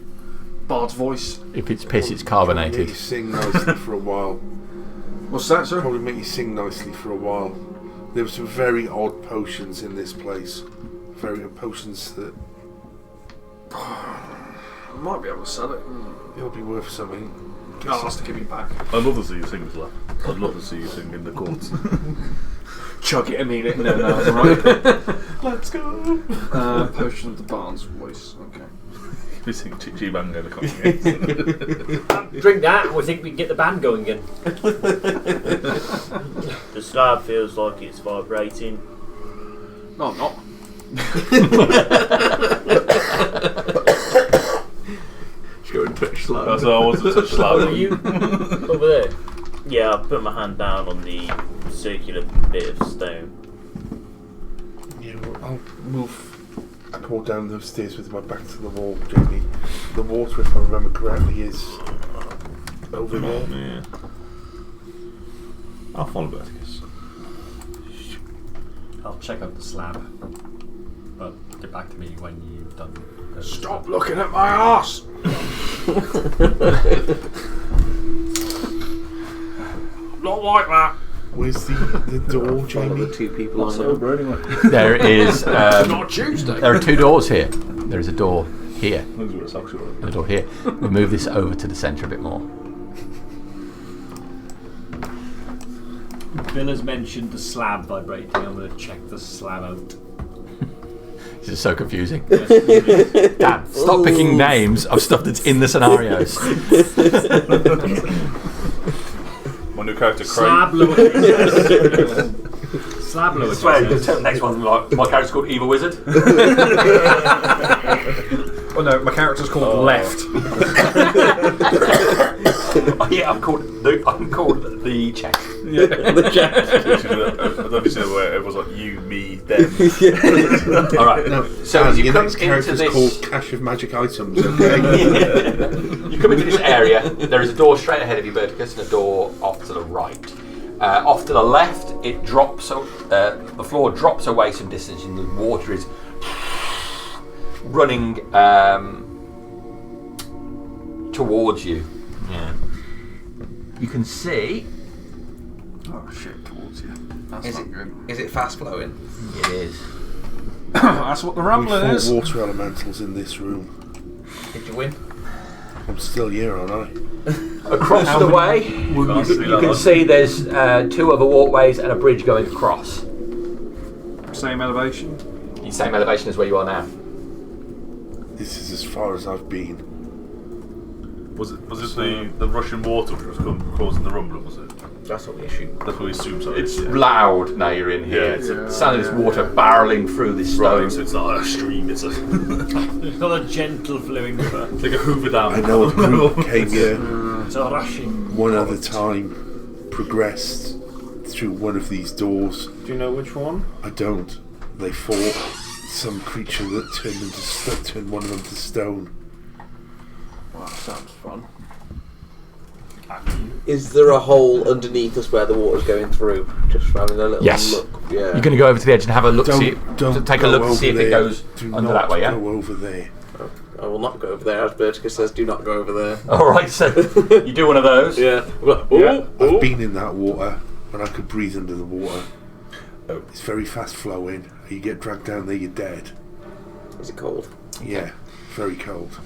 E: Bard's voice.
A: If it's piss, it's
F: Make
A: carbonated.
F: you sing nicely for a while.
E: What's that, sir?
F: Probably make you sing nicely for a while. There were some very odd potions in this place. Very potions that
E: I might be able to sell it.
F: it'll be worth something.
E: I'll have to give it back.
J: I'd love to see you sing this, lad. I'd love to see you sing in the courts.
E: Chug it immediately. No, right.
J: Let's go.
E: Potion of the Bard's voice. Okay.
J: We sing Chi Bang in the court.
H: Drink that, and we think we can get the band going again.
D: The slab feels like it's vibrating.
E: No, I'm not.
C: Just go and touch slab.
J: That's all I wanted to touch
D: Oh,
J: slab.
D: are you over there? Yeah, I put my hand down on the circular bit of stone.
F: Yeah, well, I'll move. I go down those stairs with my back to the wall, Jamie. The water, if I remember correctly, is over there.
G: Yeah. I'll follow Verticus.
H: I'll check out the slab. But get back to me when you've done.
E: Stop looking at my ass! Not like that.
F: Where's the door,
C: One
F: Jamie?
C: of the two people I
J: What's
C: know.
J: over anyway?
A: There is.
E: Not Tuesday.
A: There are 2 doors here. There is a door here
J: Knows where it's actually.
A: and a door here. We'll move this over to the centre a bit more.
H: Bill has mentioned the slab vibrating. I'm going to check the slab out.
A: This is so confusing. Dad, stop picking names of stuff that's in the scenarios.
J: My new character,
H: Slab
J: Craig.
H: lowercase. Slab lowercase.
A: The next one, like, my character's called Evil Wizard.
E: Oh no, my character's called Left.
A: Yeah, I'm called the Check.
C: The jack.
J: I don't know if you see where it was like you, me, them.
A: All right. So as you
F: your
A: come
F: next
A: into
F: character's
A: this,
F: called Cache of Magic Items, okay?
A: you come into this area. There is a door straight ahead of you, Verticus, and a door off to the right. Off to the left, it drops. The floor drops away some distance, and the water is running towards you. Yeah. You can see.
E: Oh shit, towards you. That's not good.
C: Is it fast flowing?
A: It is.
E: That's what the
F: We
E: rumbling
F: fought
E: is.
F: water elementals in this room.
A: Did you win?
F: I'm still here, aren't I?
A: Across the way, you can see there's 2 other walkways and a bridge going across.
E: Same elevation.
A: The same elevation as where you are now.
F: This is as far as I've been.
J: Was it the Russian water which was causing the rumbling? Was it?
C: That's not the issue.
J: That's what we assume. So
A: It's
J: yeah.
A: loud now you're in here.
J: Yeah.
A: It's the sound of this water barreling through this stone.
J: Right, so it's not a stream. It's a
H: It's not a gentle flowing river.
J: it's like a Hoover Dam.
F: I know a group came here
H: It's a rushing.
F: one other time, progressed through one of these doors.
G: Do you know which one?
F: I don't. They fought some creature that turned one of them to stone.
E: Wow, sounds fun.
C: Is there a hole underneath us where the water's going through? Just for having a little
A: Yes.
C: look. Yeah.
A: You're going to go over to the edge and have a look.
F: Don't
A: Take a
F: go
A: look to see if
F: over
A: it
F: there.
A: goes
F: Do
A: under
F: not
A: that way. Yeah.
F: go over there.
C: I will not go over there, as Bertica says, do not go over there.
A: Alright, so you do one of those.
C: Yeah.
F: I've been in that water when I could breathe under the water. It's very fast flowing. You get dragged down there, you're dead.
C: Is it cold?
F: Yeah, very cold.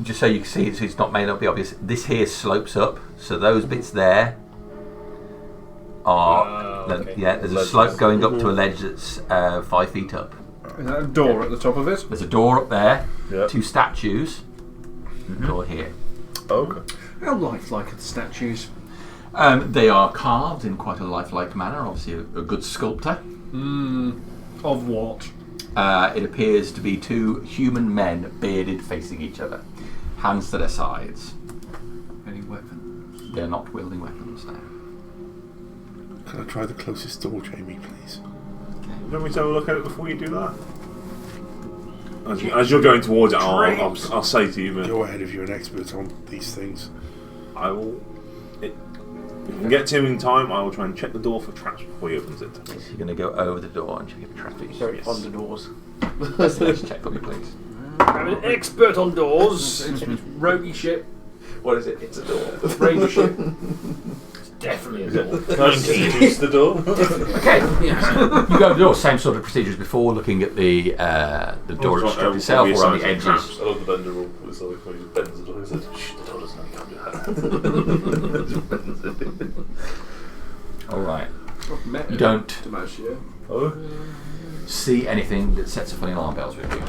A: Just so you can see it, so it's not may not be obvious. This here slopes up, so those bits there are there's a slope going up to a ledge that's 5 feet up.
E: Is that a door at the top of it?
A: There's a door up there,
J: Yep.
A: 2 statues, door here.
J: Okay.
E: How lifelike are the statues?
A: They are carved in quite a lifelike manner. Obviously, a good sculptor.
E: Of what?
A: It appears to be 2 human men bearded facing each other, hands to their sides.
E: Any weapons?
A: They're not wielding weapons now.
F: Can I try the closest door, Jamie, please?
B: Do you want me to have a look at it before you do that? As you're going towards it, I'll say to you, but
F: Go ahead if you're an expert on these things.
B: I will. If we can get to him in time, I will try and check the door for traps before he opens it.
A: So you're going to go over the door and check if traffic.
C: Very fond of doors.
A: Let's check for me, please.
H: I'm an expert on doors.
E: It's roguey shit.
C: What is it? It's a door.
E: Ranger shit.
H: It's definitely a door.
J: Can I just introduce the door?
A: Okay. You go to the door, same sort of procedures before, looking at the door structure itself or on the edges.
J: I love the bender rule. It's like when he bends the door, he says, shh, the door doesn't know you can't do that.
A: Alright.
E: I've met
A: You
E: him.
A: don't
E: Tomasio.
J: Oh.
A: see anything that sets off any alarm bells with you.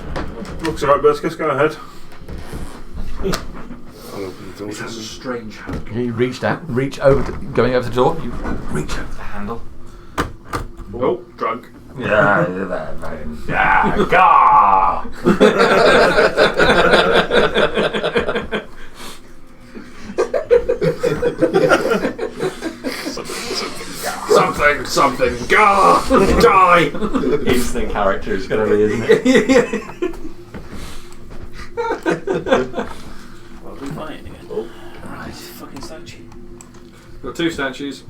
B: Looks alright, Berskis, go ahead.
F: I'll open the door.
E: It has a strange handle.
A: You reach over going over to the door, you reach over the handle.
E: Oh, drunk.
A: Yeah, gah!
E: Something. Gah! Die!
A: Instant character is going to be, isn't it?
D: What are we fighting again?
A: Right.
D: Fucking statue.
E: Got 2 statues.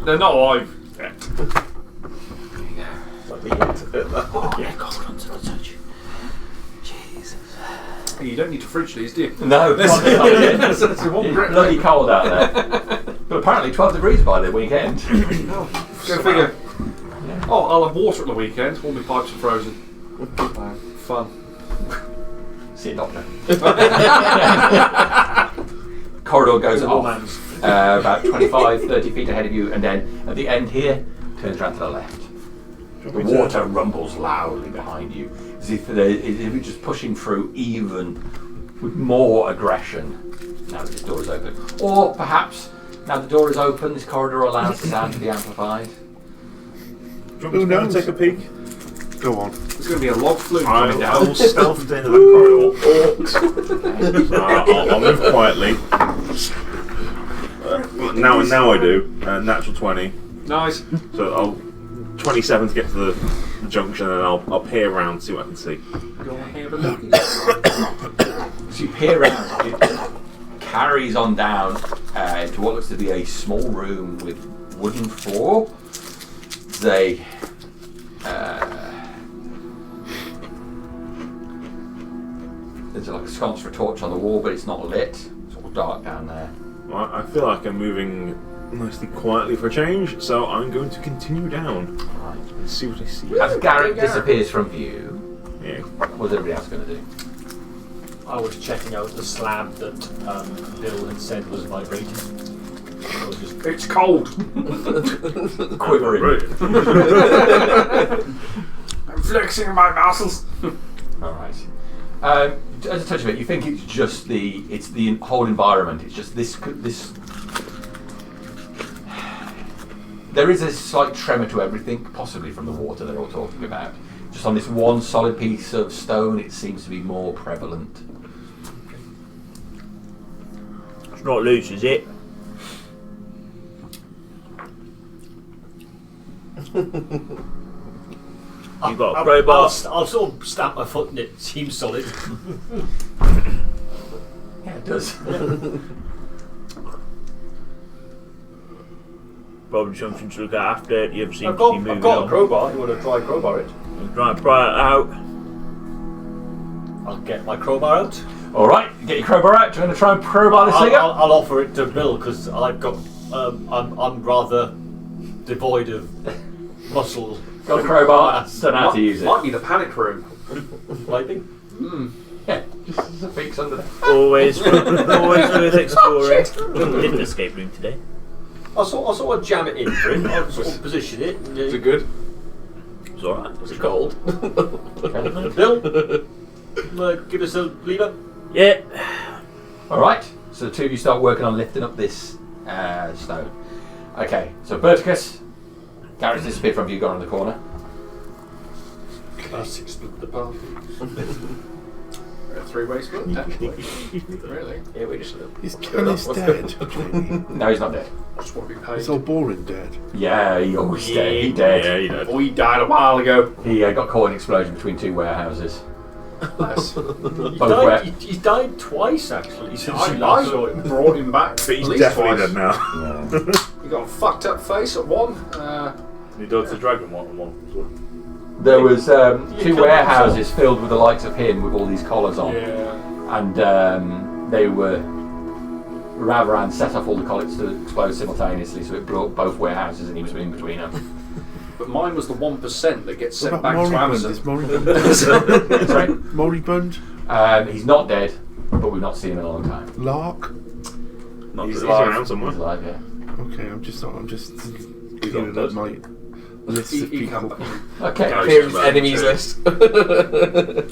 E: They're not alive yet.
D: Yeah, hold on to the statue. Jesus.
E: You don't need to fridge these, do you?
A: No,
E: It's one
A: it's
E: brick.
A: bloody cold out there. But apparently 12 degrees by the weekend.
E: Go figure. Oh, I'll have water at the weekend. All my pipes are frozen. Fun.
A: See a doctor. Corridor goes off about 25, 30 feet ahead of you, and then at the end here, turns around to the left. The water rumbles loudly behind you, as if you're just pushing through even with more aggression now that this door is open. Or perhaps now the door is open, this corridor allows the sound to be amplified.
B: Do you want me to go and take a peek?
F: Go on.
E: There's going to be a log flume coming
B: I
E: down.
B: will stealth into that corridor. I'll move quietly. Now I do. Natural 20.
E: Nice.
B: So I'll 27 to get to the junction, and I'll peer around, see what I can see.
E: Go on, have a look.
A: So you peer around, it carries on down to what looks to be a small room with wooden floor. There's like a sconce for a torch on the wall, but it's not lit. It's all dark down there.
B: Well, I feel like I'm moving nicely quietly for a change, so I'm going to continue down and see what I see.
A: As Garrett disappears from view,
B: Yeah.
A: what's everybody else going to do?
H: I was checking out the slab that Bill had said was vibrating. I was just
E: It's cold.
A: Quivering.
E: I'm flexing my muscles.
A: Alright. As a touch of it, you think it's just the whole environment. It's just this. There is a slight tremor to everything, possibly from the water they're all talking about. Just on this one solid piece of stone, it seems to be more prevalent.
D: It's not loose, is it? You've got a crowbar.
H: I'll sort of stamp my foot and it seems solid.
A: Yeah, it does.
D: Probably something to look at after. You ever seen
E: I've
D: me
E: got
D: moving
E: a
D: on?
E: crowbar. You want to try crowbar it?
D: I'm trying to pry it out.
H: I'll get my crowbar out.
A: All right, get your crowbar out. You're going to try and crowbar this thing up.
H: I'll offer it to Bill because I've got. I'm rather devoid of muscle.
A: Got a crowbar. Don't know how to use it.
E: Might be the panic room.
H: Might be.
A: Yeah, just Xafiq's under there.
D: Always worth exploring. Didn't escape room today.
H: I'll sort of jam it in for him. I'll sort of position it.
C: Is it good?
D: It's alright.
H: What's it called? Bill, give us a lever.
D: Yeah.
A: All right, so the two of you start working on lifting up this stone. Okay, so Berticus, Garrett's disappeared from you, gone in the corner.
I: Classic split the party. A three-way split, technically. Really?
C: Yeah, we just.
F: Is Canis dead? Jamie?
A: No, he's not dead.
I: I just want to be paid.
F: Is Boring dead?
A: Yeah, he always dead. He dead.
G: Yeah, you know.
I: Oh, he died a while ago.
A: He got caught in an explosion between two warehouses.
I: Bless.
H: He's died twice actually since
I: I
H: you last saw him.
I: brought him back.
G: But
I: at
G: he's
I: least
G: definitely
I: twice.
G: dead now.
A: Yeah.
I: He got a fucked up face at one.
J: You dodged the dragon one.
A: There was two
H: killed
A: warehouses filled with the likes of him with all these collars on.
I: Yeah.
A: And they were Ravaran set off all the collars to explode simultaneously, so it blew up both warehouses and he was in between them.
I: But mine was the 1% that gets
F: What
I: sent
F: about
I: back to
F: Moribund?
I: Amazon.
F: Is Moribund
A: Sorry?
F: Moribund?
A: He's not dead, but we've not seen him in a long time.
F: Lark?
G: He's
A: alive.
G: around somewhere.
A: He's alive, yeah.
F: Okay, I'm just clearing
J: dead.
F: up my list of
I: He
F: people.
A: Okay.
C: Appearance enemies list.
A: But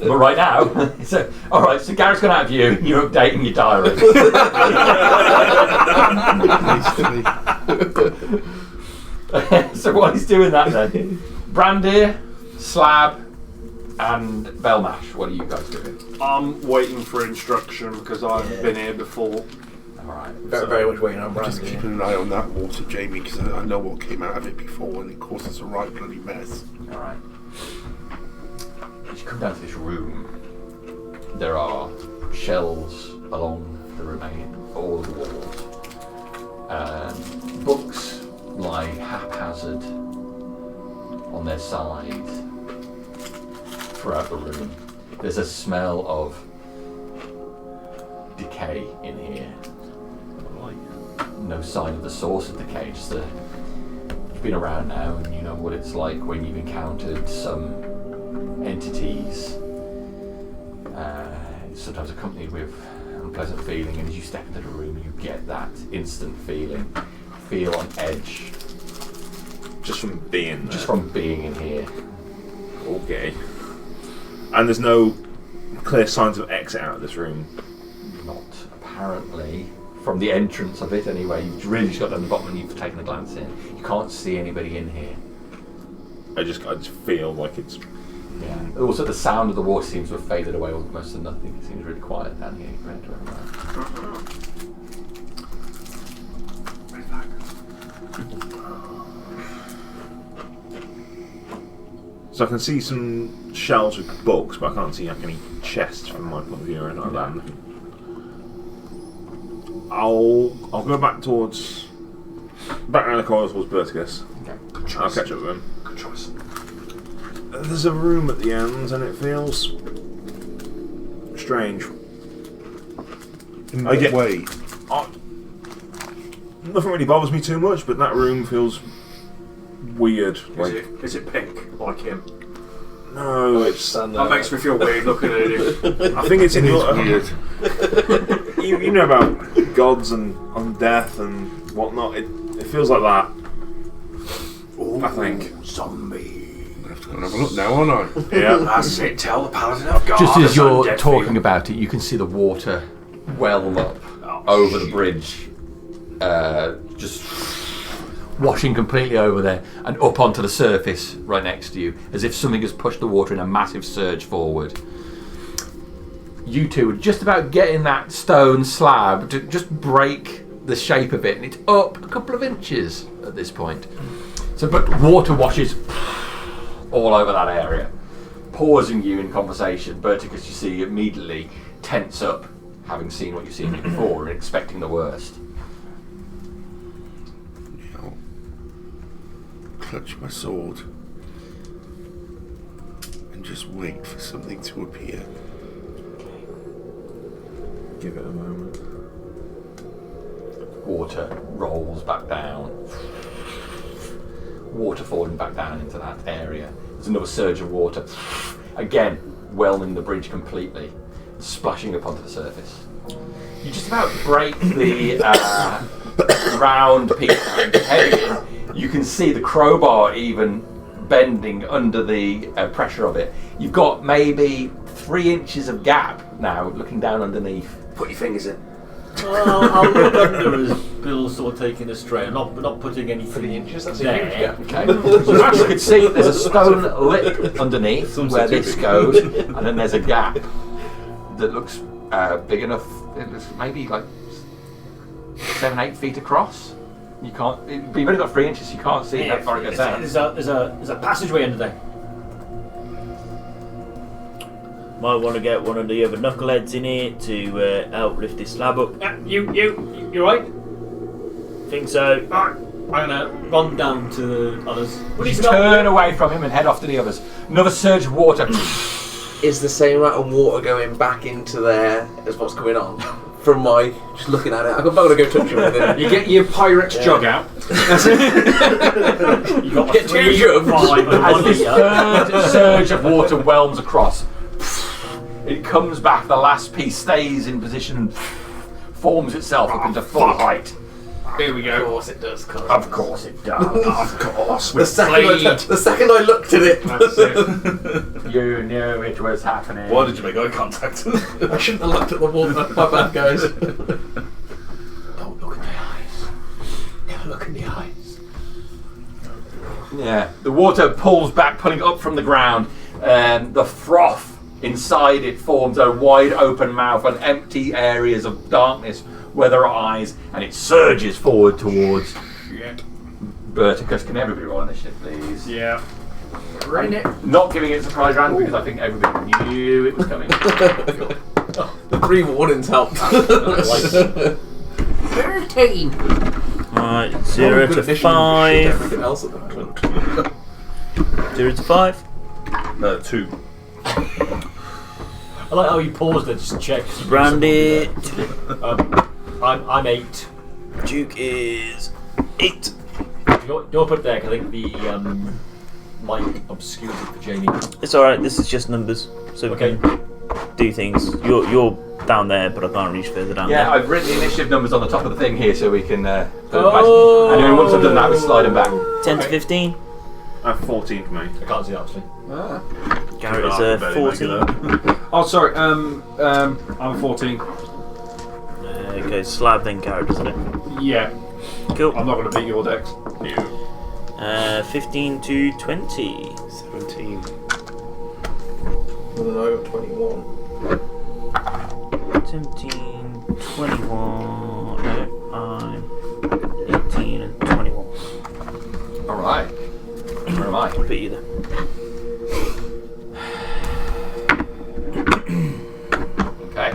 A: right now, so alright, so Garrett's gone out of you, you're updating your diary. So while he's doing that then, Brandir, Slab, and Belmash, what are you guys doing?
E: I'm waiting for instruction because I've been here before.
A: Alright.
C: Very much waiting on
F: I'm just
C: Brandy.
F: keeping an eye on that water, Jamie, because I know what came out of it before and it caused us a right bloody mess.
A: Alright. As you come down to this room, there are shelves along the all of the walls. Books lie haphazard on their side throughout the room. There's a smell of decay in here. No sign of the source of decay, just you've been around now and you know what it's like when you've encountered some entities, sometimes accompanied with unpleasant feeling, and as you step into the room you get that instant feel on edge
G: Just from being there.
A: just from being in here.
G: Okay. And there's no clear signs of exit out of this room.
A: Not apparently. From the entrance of it anyway, you've really just got down the bottom and you've taken a glance in. You can't see anybody in here.
G: I just feel like it's.
A: Yeah. Also the sound of the water seems to have faded away almost to nothing. It seems really quiet down here compared to everywhere
B: So I can see some shelves with books, but I can't see like any chests from my point of view or anything like that. I'll go back around the corner towards Berticus.
A: Okay.
B: I'll catch up with him.
I: Good choice.
B: There's a room at the end, and it feels strange.
F: In
B: I
F: what
B: get-
F: way?
B: Nothing really bothers me too much, but that room feels weird.
E: Is it pink like him?
B: No, it's.
E: That makes me feel weird looking at him.
B: I think it's in
F: It is
B: your.
F: weird.
B: You know about gods and death and whatnot. It feels like that. I think.
I: Zombie.
F: I have to go and have a look now, aren't I?
B: Yeah.
I: That's it. Tell the paladin of God.
A: Just as
I: it's
A: you're
I: undead
A: talking
I: feeling.
A: about it, you can see the water well up over the bridge, just washing completely over there and up onto the surface right next to you, as if something has pushed the water in a massive surge forward. You two are just about getting that stone slab to just break the shape of it, and it's up a couple of inches at this point. So, but water washes all over that area, pausing you in conversation. Berticus, you see, immediately tense up, having seen what you've seen before and expecting the worst.
F: I'll clutch my sword and just wait for something to appear.
B: Give it a moment.
A: Water rolls back down. Water falling back down into that area. There's another surge of water. Again, whelming the bridge completely, splashing up onto the surface. You just about break the round piece heavy. You can see the crowbar even bending under the pressure of it. You've got maybe 3 inches of gap now looking down underneath.
C: Put your fingers in.
H: Well, I'll look under as Bill's sort of taking a stray. I'm not putting anything
I: 3 inches, that's a
H: there.
I: huge gap.
A: Okay. So you can see there's a stone lip underneath where this goes, and then there's a gap that looks big enough. It looks maybe like 7-8 feet across. You can't. But you've only got 3 inches. So you can't see how far it goes down.
H: There's a passageway under there.
D: Might want to get one of the other knuckleheads in here to help lift this slab up.
H: You right?
D: Think so.
H: Alright. I'm gonna run down to the others.
A: Just turn away from him and head off to the others. Another surge of water.
C: Is the same amount of water going back into there as what's going on? From my just looking at it, I'm not gonna go touch it with it.
E: You get your Pyrex jug out.
H: You got
C: Get 2 jugs.
A: As this third surge of water whelms across, it comes back. The last piece stays in position and forms itself up into full height.
E: Here we
C: Of
E: go.
C: course it does.
A: Of course it does.
E: Of course,
C: The second I looked at it,
E: That's it.
A: You knew it was happening.
J: Why did you make eye contact?
C: I shouldn't have looked at the wall. My bad, guys.
I: Don't look in the eyes. Never look in the eyes.
A: Yeah, the water pulls back, pulling up from the ground, and the froth inside it forms a wide open mouth and empty areas of darkness where there are eyes, and it surges forward towards Verticus. Can everybody roll initiative, please?
E: Yeah.
I: Bring it.
A: Not giving it a surprise round because I think everybody knew it was coming.
C: The 3 warnings helped.
I: 13.
D: Alright, 0 to 5.
C: Everything else at the moment.
D: 0 to 5.
J: 2.
H: I like how you paused there just to check.
D: Brandy.
H: I'm 8.
D: Duke is 8.
H: Don't put it there, 'cause I think the mic obscures it for Jamie.
D: It's alright, this is just numbers. So we
H: Okay.
D: can do things. You're down there, but I can't reach further down
A: Yeah,
D: there.
A: I've written the initiative numbers on the top of the thing here so we can put them back. And then once I've done that, we slide them back.
D: 10 to 15.
B: 14 for me.
H: I can't see that actually.
D: Garrett is 14.
E: Oh, sorry. I'm 14.
D: It goes slab, then Garrett, doesn't it?
E: Yeah.
D: Cool.
E: I'm not going to beat your dex.
D: 15 to 20.
J: 17.
C: Well, then I got 21.
D: 17, 21. No, I'm 18 and 21.
A: Alright. Where am I?
D: I'll beat you there.
A: Okay.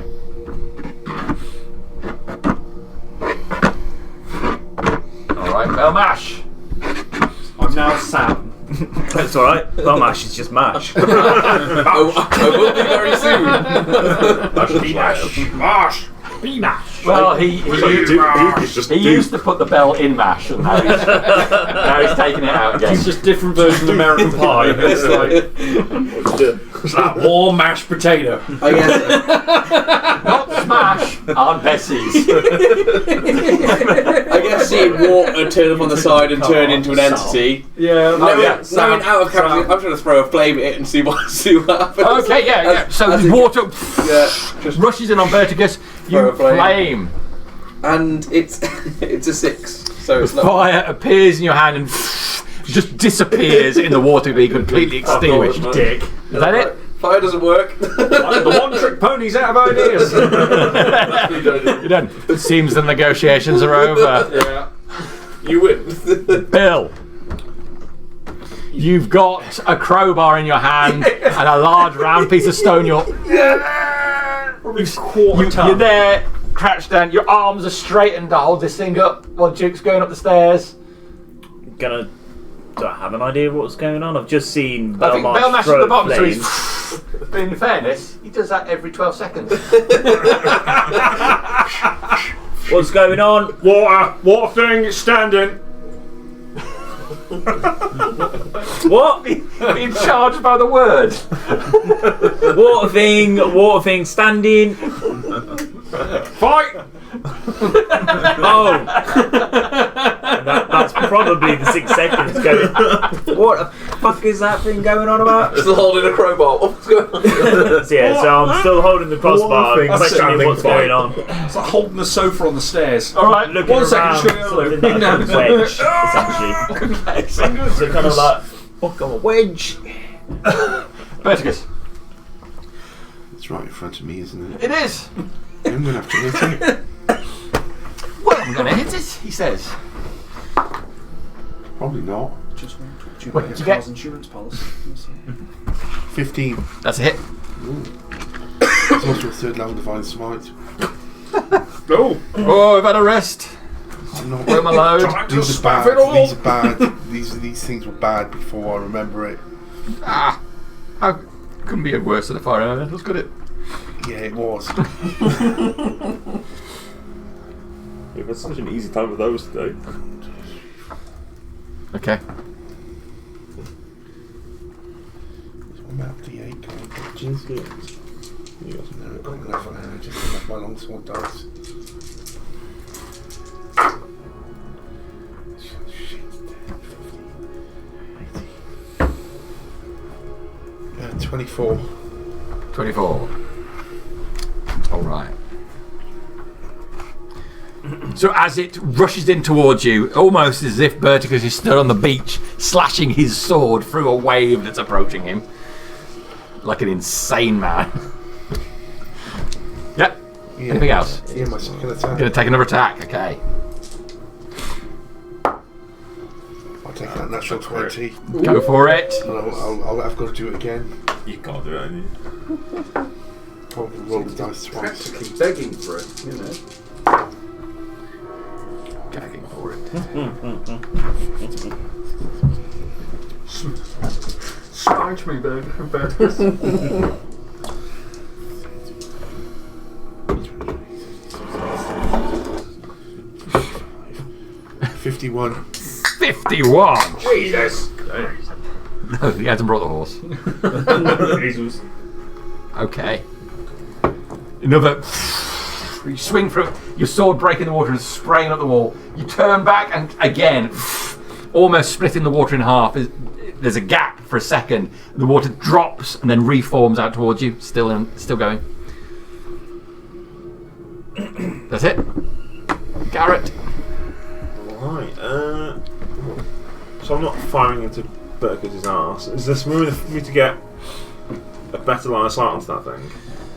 A: Alright, Bell Mash.
E: I'm now Sam.
D: That's alright. Well, mash is just mash.
C: I will be very soon.
E: Mash! Be mash!
A: Well, he used to put the bell in mash, and now he's taking it out again.
E: It's just different version of American Pie. It's like warm mashed potato.
C: I guess.
A: Not smash, Aunt Bessie's.
C: I guess seeing water turn up on the side and turn into an entity.
E: Yeah.
C: Knowing out of character, I'm trying to throw a flame at it and see what happens.
A: Okay, yeah. So
C: as
A: the
C: it-
A: water
C: just
A: rushes in on Verticus.
C: Throw
A: You
C: a flame.
A: flame.
C: and it's a 6, so it's not.
A: Fire appears in your hand and just disappears in the water, being completely extinguished.
E: Dick.
A: Is that it?
C: Fire doesn't work.
E: The one trick pony's out of ideas.
A: You're done. It seems the negotiations are over.
E: Yeah.
C: You win.
A: Bill, you've got a crowbar in your hand and a large round piece of stone. You're there, crouched down. Your arms are straightened to hold this thing up while Duke's going up the stairs.
D: Gonna Do I have an idea of what's going on? I've just seen
A: I think Belmarsh at the
D: throw
A: bottom, so
D: flames.
A: he's. But in fairness, he does that every 12 seconds.
D: What's going on?
E: Water thing standing.
D: What?
A: Being charged by the word.
D: Water thing standing.
E: Fight!
D: Oh, that's probably the 6 seconds going. What the fuck is that thing going on about?
C: Still holding a crowbar. What's going on?
D: So, yeah, so I'm still holding the crossbar,
G: Water thing
D: questioning
G: standing
D: what's
G: fight.
D: going on.
E: It's like holding the sofa on the stairs.
A: Alright,
D: Looking
E: 1 second,
D: around,
E: show you
D: something
E: hello.
D: like a wedge, essentially. So kind of like, fuck, I'm a wedge.
A: Vertigus.
F: It's right in front of me, isn't it?
A: It is.
F: I'm going to have to hit it.
A: Well, I'm going to hit it, he says.
F: Probably not.
E: Just want to talk to you
A: What
E: about
A: did
E: your
A: you
E: car's insurance policy.
F: 15.
A: That's a hit.
F: It's also a third level divine smite.
E: Oh!
A: Oh, I've had a rest.
F: I'm not.
A: Where am I load?
F: These are bad. These are bad. These things were bad before I remember it.
A: Ah, how couldn't be worse than a fire elementals, could it?
F: Yeah, it was.
G: We've had such an easy time with those today.
A: Okay.
F: I'm out of the 8 card.
G: Jeez, yes. You got
F: No, I've got enough. I just enough my longsword dice. Shit. 24.
A: 24. Alright. So as it rushes in towards you, almost as if Berticus is stood on the beach, slashing his sword through a wave that's approaching him. Like an insane man. Yep.
F: Yeah.
A: Anything else?
F: Yeah, my second attack.
A: Gonna take another attack, okay.
F: I'll take that natural 20.
A: Go for it.
F: And I've got to do it again.
G: You can't do it, any.
F: Probably roll the dice twice.
I: Practically begging for it, you know.
A: Gagging for it.
E: Smite me, bird.
F: 51.
A: 51!
E: Jesus!
A: No, he hasn't brought the horse.
D: Jesus.
A: Okay. Another. You swing through, your sword breaking the water and spraying up the wall. You turn back and again, almost splitting the water in half. There's a gap for a second. The water drops and then reforms out towards you. Still going. That's it. Garrett.
G: Right, so I'm not firing into Berticus' arse. Is there smooth for me to get a better line of sight onto that thing?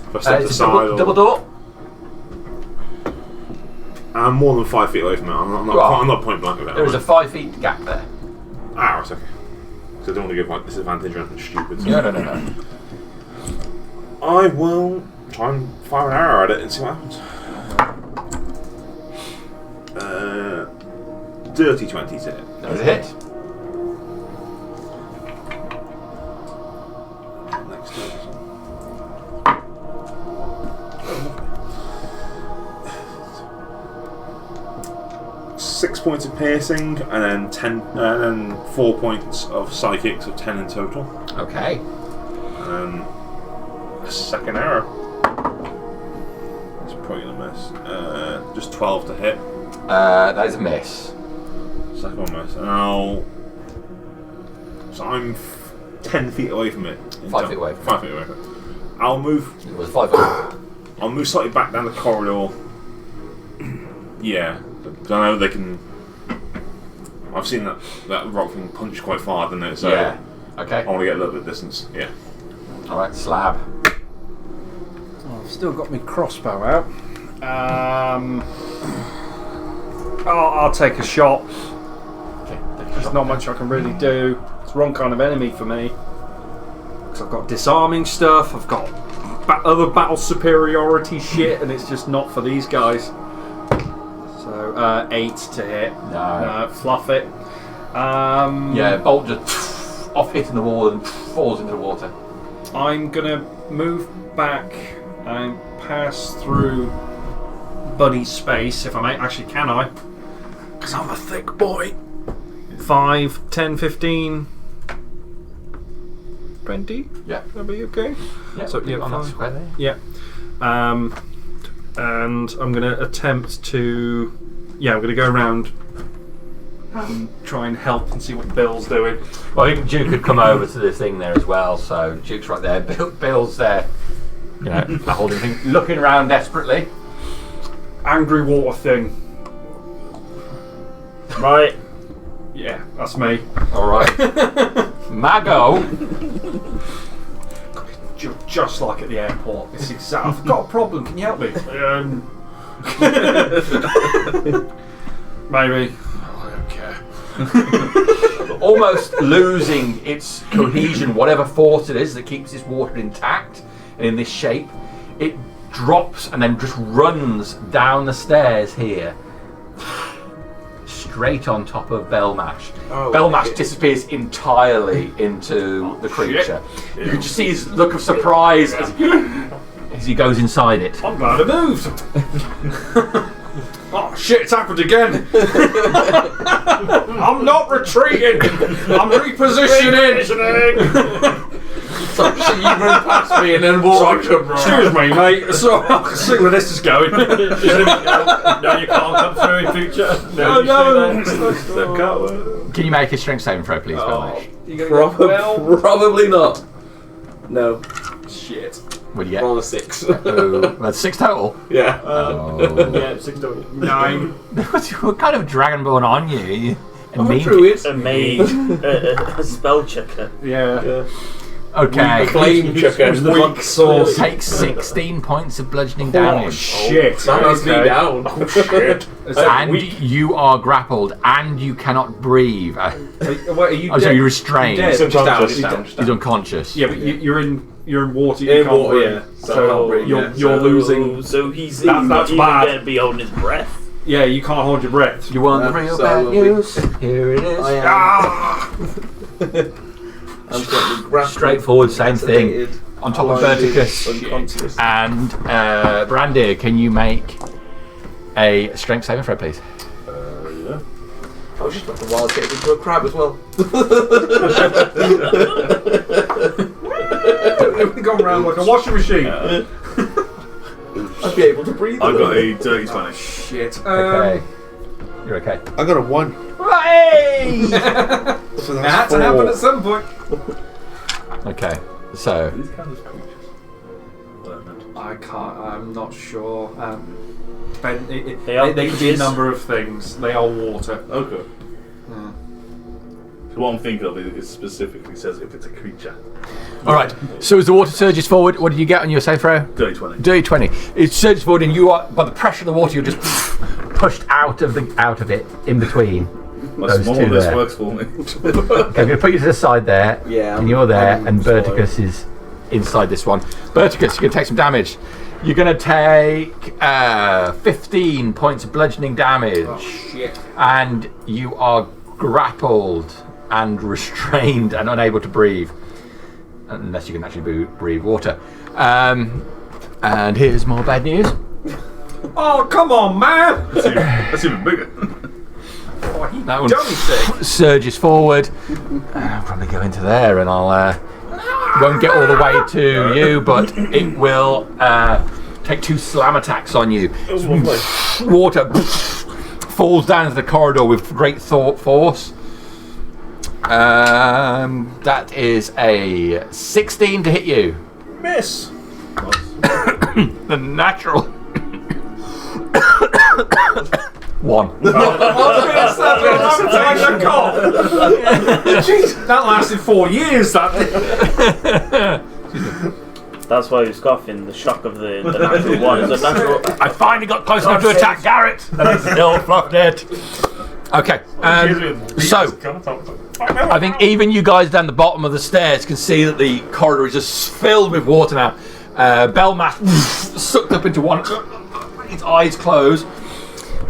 G: If I step
A: It's a
G: aside
A: double door.
G: I'm more than 5 feet away from it. I'm not point blank with it.
A: There is a 5 feet gap there.
G: Ah, it's okay. So I don't want to give like disadvantage or anything stupid. So.
A: No.
G: I will try and fire an arrow at it and see what happens. Dirty 20 to hit.
A: That was a hit.
G: Next turn. 6 points of piercing, and then 4 points of psychic, so 10 in total.
A: Okay.
G: And then a second arrow. It's probably gonna miss. Just 12 to hit.
A: That is a miss.
G: Second one miss. And so I'm 10 feet away from it.
A: 5 feet away.
G: 5 feet away from it. I'll move.
A: It was 5 foot.
G: I'll move slightly back down the corridor. Yeah, because I know they can. I've seen that rock thing punch quite far, didn't it? So
A: Yeah. Okay.
G: I want to get a little bit of distance. Yeah.
A: Alright, slab.
E: I've still got my crossbow out. I'll take a shot.
A: Okay.
E: There's not much I can really do. It's the wrong kind of enemy for me. Because I've got disarming stuff, I've got other battle superiority shit, and it's just not for these guys. So 8 to hit.
A: No.
E: Fluff it.
A: Yeah, bolt just off hitting the wall and falls into the water.
E: I'm gonna move back and pass through Buddy's space, if I may. Actually, can I? Because I'm a thick boy. 5, 10, 15, 20?
A: Yeah.
E: That'll be okay?
A: Yeah,
E: So, yeah,
A: on that
E: fine.
A: square there.
E: Yeah. And I'm going to attempt to... Yeah, I'm going to go around and try and help and see what Bill's doing.
A: Well, I think Duke had come over to the thing there as well, so Duke's right there. Bill's there, you know, holding thing, looking around desperately.
E: Angry water thing.
D: Right.
E: Yeah, that's me.
A: Alright. Mago.
E: Just like at the airport. It's exact. I've got a problem. Can you help me? Maybe. I don't care.
A: Almost losing its cohesion, whatever force it is that keeps this water intact and in this shape, it drops and then just runs down the stairs here, straight on top of Belmash. Belmash disappears entirely into the creature. You can just see his look of surprise as he goes inside it.
E: I'm glad I moved. Oh shit, it's happened again. I'm not retreating. I'm repositioning.
C: So you run past me and then walk.
E: Excuse me, mate. So I can see where this is going.
H: No, you can't come through in future.
E: No.
A: Can you make a strength saving throw, please, Belmash?
C: Probably not. No.
E: Shit.
A: What do you get?
C: Roll a 6.
A: That's 6 total.
C: Yeah.
H: Yeah, 6 total.
E: 9.
A: What kind of dragonborn on you?
C: I'm a druid.
D: A mage, a spell checker.
E: Yeah.
A: Okay.
C: Flame checker.
E: Weak sauce.
A: Take 16 points of bludgeoning
E: Oh
A: damage.
E: shit.
C: That knocks me down.
E: Oh shit.
A: And you are grappled, and you cannot breathe.
E: Wait, are you
A: Oh, so
E: dead?
A: you're restrained.
E: Dead.
C: Just down.
A: He's unconscious.
E: Yeah, but you're in water. You
C: In
E: can't
C: water,
E: breathe.
C: yeah. So I
E: So
C: can't breathe,
E: you're,
C: yeah.
E: you're losing.
D: So he's
E: That's
D: even
E: bad.
D: going to be holding his breath.
E: Yeah, you can't hold your breath.
A: You want the
C: Yeah,
A: real
C: so
A: bad
C: we-
A: news? Here it is.
C: I am.
E: Ah!
C: I'm currently grappled,
A: Straightforward, same thing.
C: sedated,
A: On top of
C: blinded,
A: Verticus
C: unconscious.
A: and Brandir, can you make a strength saving throw, please?
C: Yeah. I was just about to wild get into a crab as well.
E: We've gone round like a washing machine.
C: I'd be able to breathe.
J: I got a dirty 20.
E: Shit.
A: Okay. You're okay.
F: I got a 1.
A: Hey!
F: So
E: It had
F: that's
E: to happen
F: 4.
E: at some point.
A: Okay, so
J: These kind of creatures. Well, I meant.
E: I can't. I'm not sure. Ben,
D: They are
E: they could be a
D: creatures.
E: number of things. They are water.
J: Okay. So what I'm thinking of is it specifically says if it's a creature.
A: all right. So as the water surges forward, what did you get on your save throw?
J: Dirty 20.
A: Dirty 20. It surges forward, and you are, by the pressure of the water, you're just pushed out of it in between.
J: My
A: Those two
J: smallness
A: there.
J: works for me.
A: Okay, I'm going to put you to the side there.
C: Yeah,
A: And you're there,
C: I'm
A: and
C: spoiled.
A: Verticus is inside this one. Verticus, you're going to take some damage. You're going to take 15 points of bludgeoning damage.
E: Oh shit.
A: And you are grappled and restrained and unable to breathe. Unless you can actually breathe water. And here's more bad news.
E: Oh come on, man!
J: That's even bigger.
E: Oh, he
A: That one
E: done thing.
A: surges forward. I'll probably go into there, and I'll won't get all the way to you, but it will take 2 slam attacks on you. Water falls down into the corridor with great force. That is a 16 to hit you.
G: Miss.
A: The natural. 1.
E: That lasted 4 years. That.
D: That's why you're scoffing. The shock of the natural one is a natural.
A: I finally got close enough to attack Garrett, and he's still fucked it. Okay, so I think even you guys down the bottom of the stairs can see that the corridor is just filled with water now. Belmash sucked up into one, its eyes closed,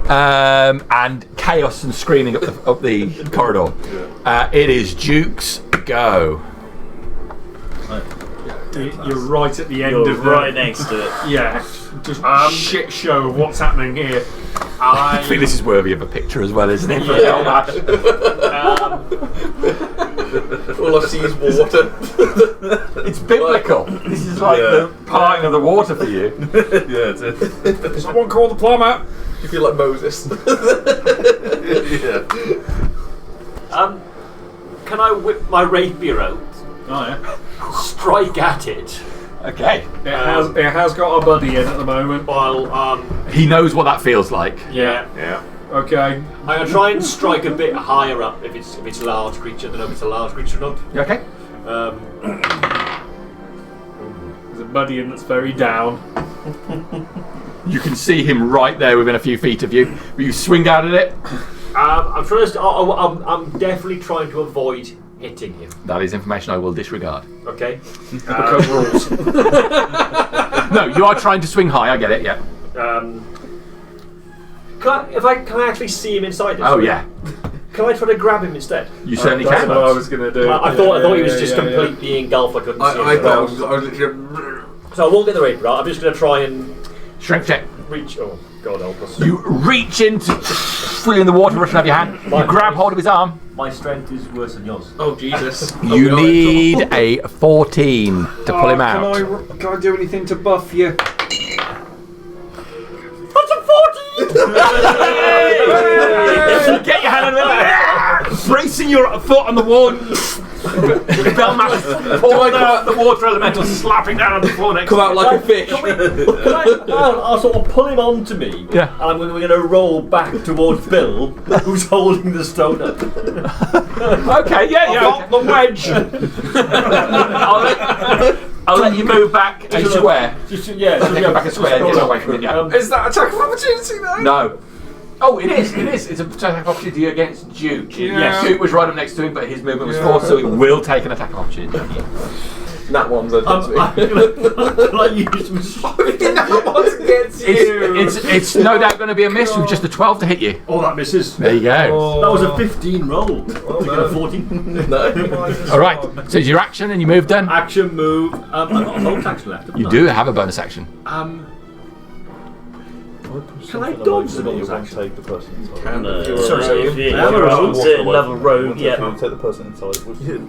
A: and chaos and screaming up the corridor. It is Duke's go.
E: You're right at the end
D: You're
E: of
D: right next to it.
E: Yeah, just shit show of what's happening here.
A: I think this is worthy of a picture as well, isn't it?
C: All I see is water.
A: It's biblical. This is like the parting of the water for you.
J: Yeah, it is.
E: Someone call the plumber.
C: You feel like Moses.
J: Yeah.
H: Can I whip my rapier out?
E: Oh yeah.
H: Strike at it.
A: Okay.
E: It has got a buddy in at the moment.
H: While
A: He knows what that feels like.
H: yeah.
E: Okay.
H: I'm gonna try and strike a bit higher up if it's a large creature. I don't know if it's a large creature or not.
A: You okay?
E: There's a buddy in that's very down.
A: You can see him right there within a few feet of you. Will you swing out at it?
H: I'm trying to. I'm definitely trying to avoid hitting him.
A: That is information I will disregard.
H: Okay.
E: Because rules.
A: No, you are trying to swing high. I get it. Yeah.
H: Can I actually see him inside this?
A: Oh yeah.
H: Can I try to grab him instead?
A: You certainly
E: That's
A: can.
E: what I was going to do.
H: I thought he was just completely engulfed. I couldn't see him.
C: I thought I was literally.
H: So I won't get the rapier out. I'm just going to try and
A: Strength check.
H: reach. Oh God help us!
A: You reach into, feeling the water rushing out of your hand. You grab hold of his arm.
H: My strength is worse than yours.
C: Oh Jesus!
A: You need a 14 to pull him out.
E: Can I do anything to buff you?
H: That's a 14.
A: Get your hand on it, bracing your foot on the wall. Belmash pouring out the water elemental, slapping down on the floor next.
C: Come out like a fish.
H: I'll sort of pull him onto me.
A: Yeah.
H: And we're going to roll back towards Bill, who's holding the stone up.
A: Okay, yeah.
E: Got the wedge.
A: I'll let you move back a square.
H: Yeah.
A: Go back a square. Get away from it. Yeah.
C: Is that attack of opportunity though?
A: No. Oh, it is. It's a attack of opportunity against Duke.
E: Yeah.
A: Yes. Duke was right up next to him, but his movement was forced, so he will take an attack of opportunity.
C: That one's against me.
H: Can I use my
C: That one's against you.
A: It's no doubt going to be a miss with just a 12 to hit you.
H: Oh, that misses.
A: There you go.
H: That was a 15 roll. A 14.
C: No.
A: All right. So it's your action and your move done.
H: Action move. I've got a bonus action left.
A: You do have a bonus action.
H: Can I dodge the bonus action?
J: Take the person inside.
H: Sorry,
D: If you have a rogue, level rogue, yeah.
J: Take the person inside.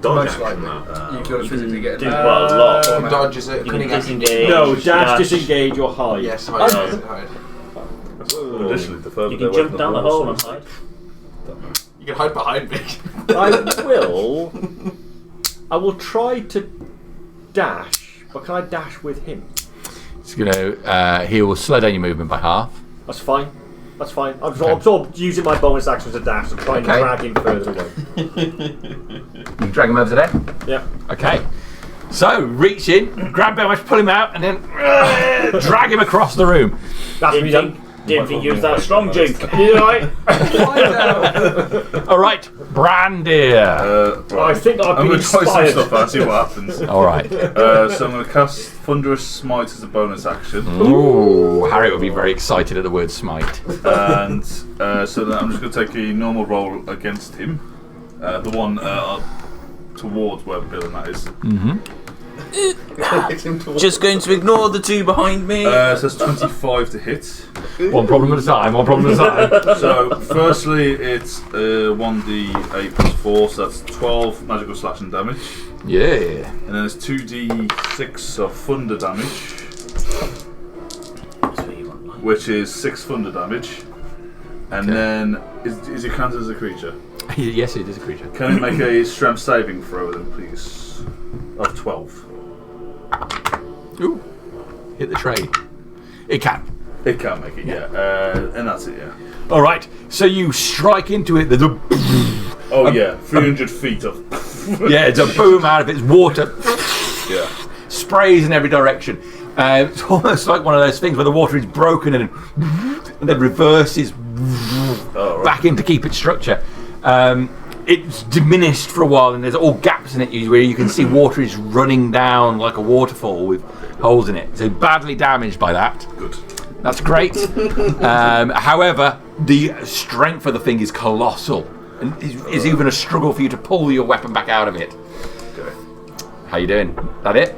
B: Dodge
C: Most likely. You've got to physically get
D: Do
C: it.
D: quite a lot.
C: Dodges it.
D: You can
C: Cunning action.
D: disengage.
H: No, dash, disengage, or hide.
C: Yes, hide.
J: Additionally, the further
D: You
J: they
D: can
J: away
D: jump
J: from
D: down the
J: room,
D: hole and hide.
C: You can hide behind me.
H: I will try to dash, but can I dash with him?
A: It's going to. He will slow down your movement by half.
H: That's fine. I'm sort of using my bonus action to dash and try and drag him further away.
A: You can drag him over to there.
H: Yeah.
A: Okay. So reach in, grab Belmash, pull him out, and then drag him across the room.
H: That's me done.
D: Didn't think you was that strong, Duke.
H: You right?
A: All right, Brandir.
J: Right.
H: I think I've
J: I'm
H: been
J: going to try some
H: inspired.
J: stuff out, see what happens.
A: All right.
J: So I'm going to cast Thunderous Smite as a bonus action.
A: Ooh, Harriet will be very excited at the word smite.
J: And so then I'm just going to take a normal roll against him. The one towards where Bill and that is.
D: Just going to ignore the two behind me.
J: So it's 25 to hit.
A: One problem at a time.
J: So firstly it's 1d8 plus 4, so that's 12 magical slashing damage.
A: Yeah.
J: And then it's 2d6 of thunder damage, which is 6 thunder damage. And then is it counted as a creature?
A: Yes, it is a creature.
J: Can you make a strength saving throw then, please? Of 12.
A: Ooh. Hit the tray. It can.
J: It can make it, yeah. And that's it, yeah.
A: All right. So you strike into it. There's a
J: 300 feet of.
A: yeah, it's a boom out of its water.
J: Yeah.
A: Sprays in every direction. It's almost like one of those things where the water is broken and then reverses back in to keep its structure. It's diminished for a while, and there's all gaps in it where you can see water is running down like a waterfall with holes in it. So badly damaged by that.
J: Good.
A: That's great. However, The strength of the thing is colossal, and is even a struggle for you to pull your weapon back out of it.
J: Okay.
A: How you doing? That it?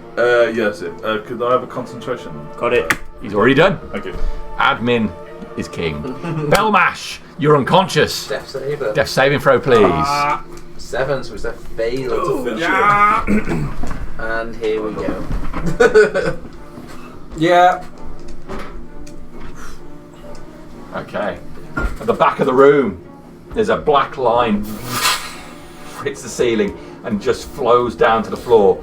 J: Yes. Could I have a concentration?
D: Got it.
A: He's already done.
J: Thank you.
A: Admin is king. Belmash, you're unconscious.
C: Death saver.
A: Death saving throw, please.
C: 7, so it's a fail.
E: Yeah.
C: And here we go.
E: Yeah.
A: Okay. At the back of the room, there's a black line. Hits the ceiling and just flows down to the floor.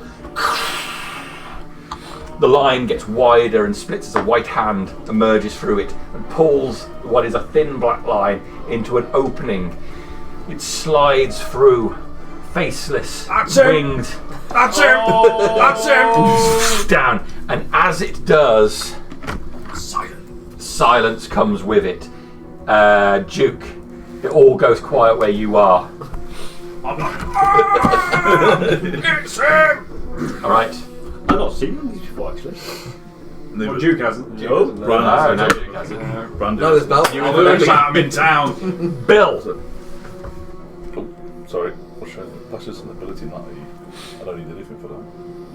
A: The line gets wider and splits as a white hand emerges through it and pulls what is a thin black line into an opening. It slides through, faceless, winged.
E: That's him! That's him!
A: Down. And as it does, silence comes with it. Duke, it all goes quiet where you are.
E: It's him!
A: Alright.
H: I've not seen one of these before, actually.
E: Well, Duke hasn't.
H: No.
J: Brandon.
A: Duke hasn't.
J: Brandon.
C: No, there's Bell.
E: You heard about him in town.
A: Bill!
J: Oh, sorry. What's your that's just an ability, not I don't need anything for that.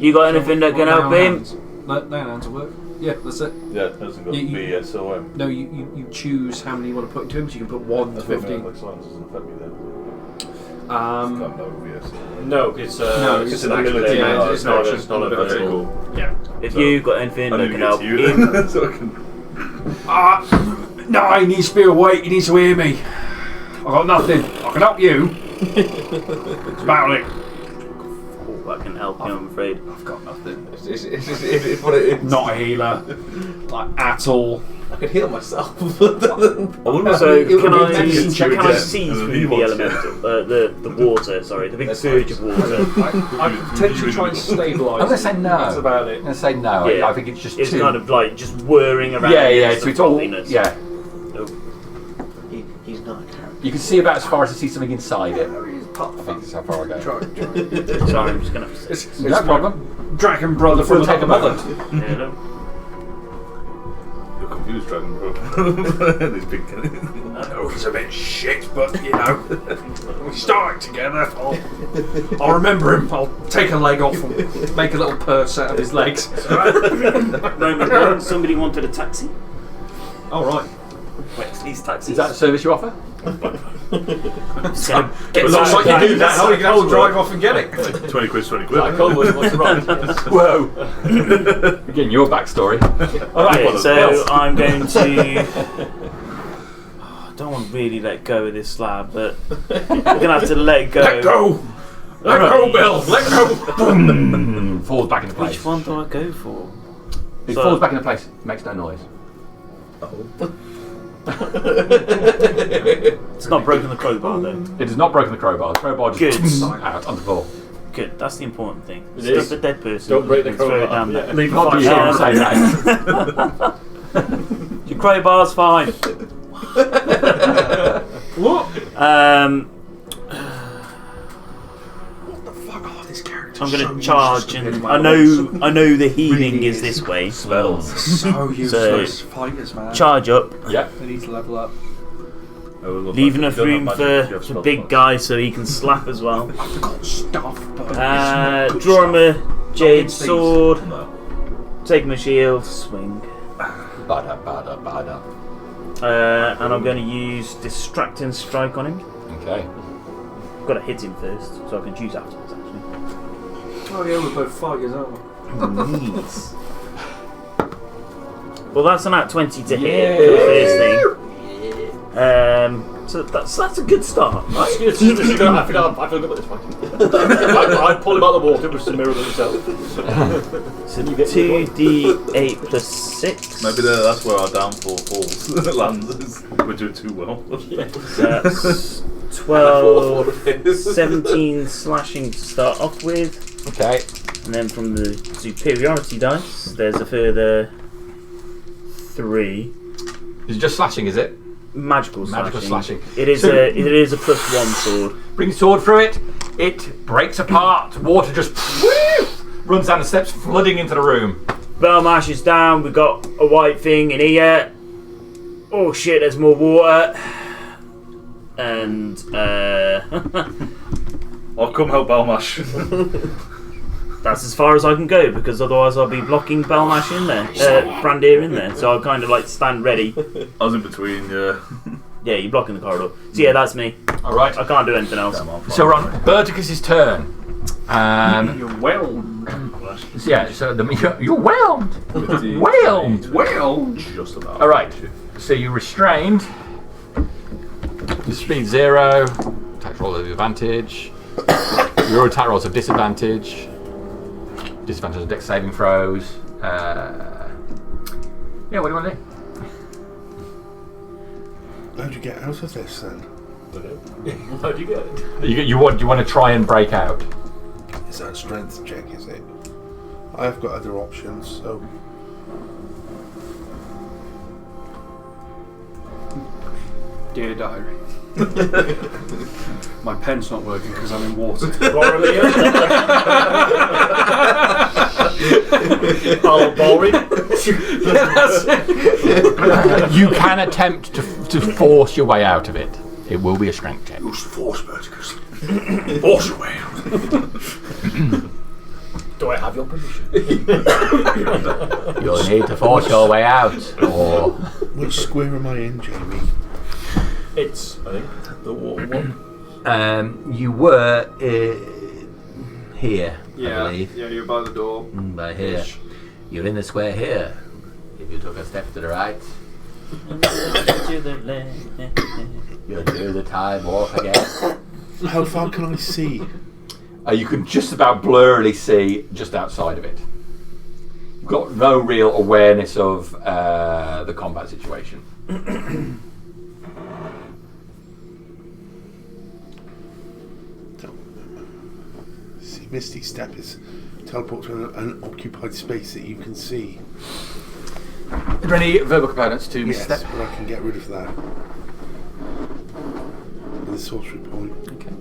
D: You got anything that can help him?
E: No, hands will work. Yeah, that's it.
J: Yeah, it hasn't got BSOM.
E: No, you choose how many you want to put into him, so you can put 1 to 15.
J: Like silence doesn't affect me then.
E: Um,
J: Can't know BSOM.
H: No, it's
J: an ability.
H: Yeah, it's not a
J: Okay,
H: vertical.
J: cool.
E: Yeah.
D: If you got anything
J: I
D: that
J: need
D: can
J: to
D: help
J: get to you
D: him,
J: then, so I can.
E: No, he needs to be awake. He needs to hear me. I've got nothing. I can help you. It's about it.
D: that can help you, I'm afraid.
E: I've got nothing.
C: It's what it is.
E: Not a healer, like at all.
C: I could heal myself.
J: I wonder
D: So
E: it would
D: can
E: be
D: I
E: medicine check
D: can I
J: again,
D: see
J: and then
D: through
J: he
D: the
J: wants
D: elemental, the water? Sorry, the big surge of water.
E: I could potentially try and stabilise.
A: I'm going to say no.
E: That's about
A: I'm
E: it.
A: going to say no.
D: Yeah.
A: I think it's just
D: It's
A: too...
D: kind of like just whirring around.
A: Yeah,
D: against
A: so
D: the
A: it's all...
D: frothiness.
A: Yeah.
C: He's not a character.
A: You can see about as far as to see something inside it. I think that's how far I go.
D: Sorry, I'm just gonna have to say.
A: No problem.
E: Dragon brother
A: We'll
E: from
A: take a
E: another
A: moment.
D: Yeah, no.
J: You're confused, Dragon Bro. This big
E: I know he's a bit shit, but you know, we started together. I'll remember him. I'll take a leg off and make a little purse out of his legs.
D: Moment one, somebody wanted a taxi.
E: All right.
D: Wait, these taxis.
A: Is that a service you offer?
D: So,
E: It looks like you do that. How you can all drive off and get it?
J: 20 quid, 20 quid.
H: What's the right?
A: Whoa. Again, your backstory.
D: okay, so I'm going to. I don't want to really let go of this slab, but I'm gonna have to let it go.
E: Let go! Let go, Bill! Let go!
A: Boom. Falls back into place.
D: Which one do I go for?
A: It
D: So-
A: falls back into place. Makes no noise.
D: It's not broken the crowbar though.
A: It has not broken the crowbar. The crowbar just
D: Good.
A: out on the floor.
D: Good, that's the important thing.
H: It
D: Stuff
H: is.
D: a dead person.
H: Don't break the
D: and throw it
H: crowbar.
D: down there.
H: Leave
A: Not
H: it
A: you
H: fire.
A: say that.
D: Your crowbar's fine.
E: What? Fuck off, this character.
D: I'm going to charge, and I know the healing is this way.
A: Spells.
E: So useless. Fighters, man.
D: Charge up,
A: Yep.
E: They need to level up.
D: leave enough room for the big guy so he can slap as well.
E: I've got stuff, but
D: Draw him a jade
E: Against these.
D: sword, take him a shield, swing.
A: Bada, bada, bada.
D: And I'm going to use distracting strike on him.
A: Okay.
D: I've got to hit him first, so I can choose afterwards actually.
E: oh yeah, we're both fighters, aren't we?
D: Neat. Well, that's an at 20 to hit
A: Yeah.
D: for the first thing. So that's a good start.
H: That's good. I feel good about this one. I'd pull him out of the water with some mirror himself.
D: So 2d8 plus 6.
J: Maybe that's where our downfall falls. Lands. We're doing too well.
D: So that's 12, 17 slashing to start off with.
A: Okay.
D: And then from the superiority dice, there's a further 3.
A: Is it just slashing, is it?
D: Magical
A: slashing.
D: It is
A: So-
D: it is a +1 sword.
A: Bring sword through it. It breaks apart. Water just runs down the steps, flooding into the room.
D: Belmash is down. We've got a white thing in here. oh shit, there's more water. And
J: I'll come help Balmash.
D: that's as far as I can go because otherwise I'll be blocking Balmash in there, Brandir in there. So I'll kind of like stand ready.
J: I was in between, yeah.
D: Yeah, you're blocking the corridor. So yeah, that's me.
A: All right.
D: I can't do anything else.
A: So we're on Berticus's turn.
E: You're whelmed.
A: Yeah. So you're whelmed. Whelmed.
E: Whelmed.
J: Just about.
A: All right. So you're restrained. Your speed 0. Attack roll of advantage. Your attack rolls of disadvantage. Disadvantage of dex saving throws. Yeah. What do you want to do?
F: How'd you get out of this then?
H: How'd you get it?
A: You want to try and break out?
F: Is that a strength check, is it? I've got other options, so...
E: Dear diary. My pen's not working because I'm in water.
H: Oh, boring.
A: You can attempt to force your way out of it. It will be a strength check.
I: Use the force, Berticus. Force your way out.
H: Do I have your permission?
A: You'll need to force your way out, or
F: Which square am I in, Jamie?
H: It's, I think, the water one.
A: you were here, I believe.
E: Yeah, you're by the door.
A: By here. You're in the square here. If you took a step to the right, you'll do the time walk again.
F: How far can I see?
A: You can just about blurrily see just outside of it. You've got no real awareness of the combat situation.
F: See, Misty Step is teleport to an occupied space that you can see.
A: Are there any verbal components to
F: Yes,
A: misstep?
F: but I can get rid of that. With a sorcery point.
A: Okay.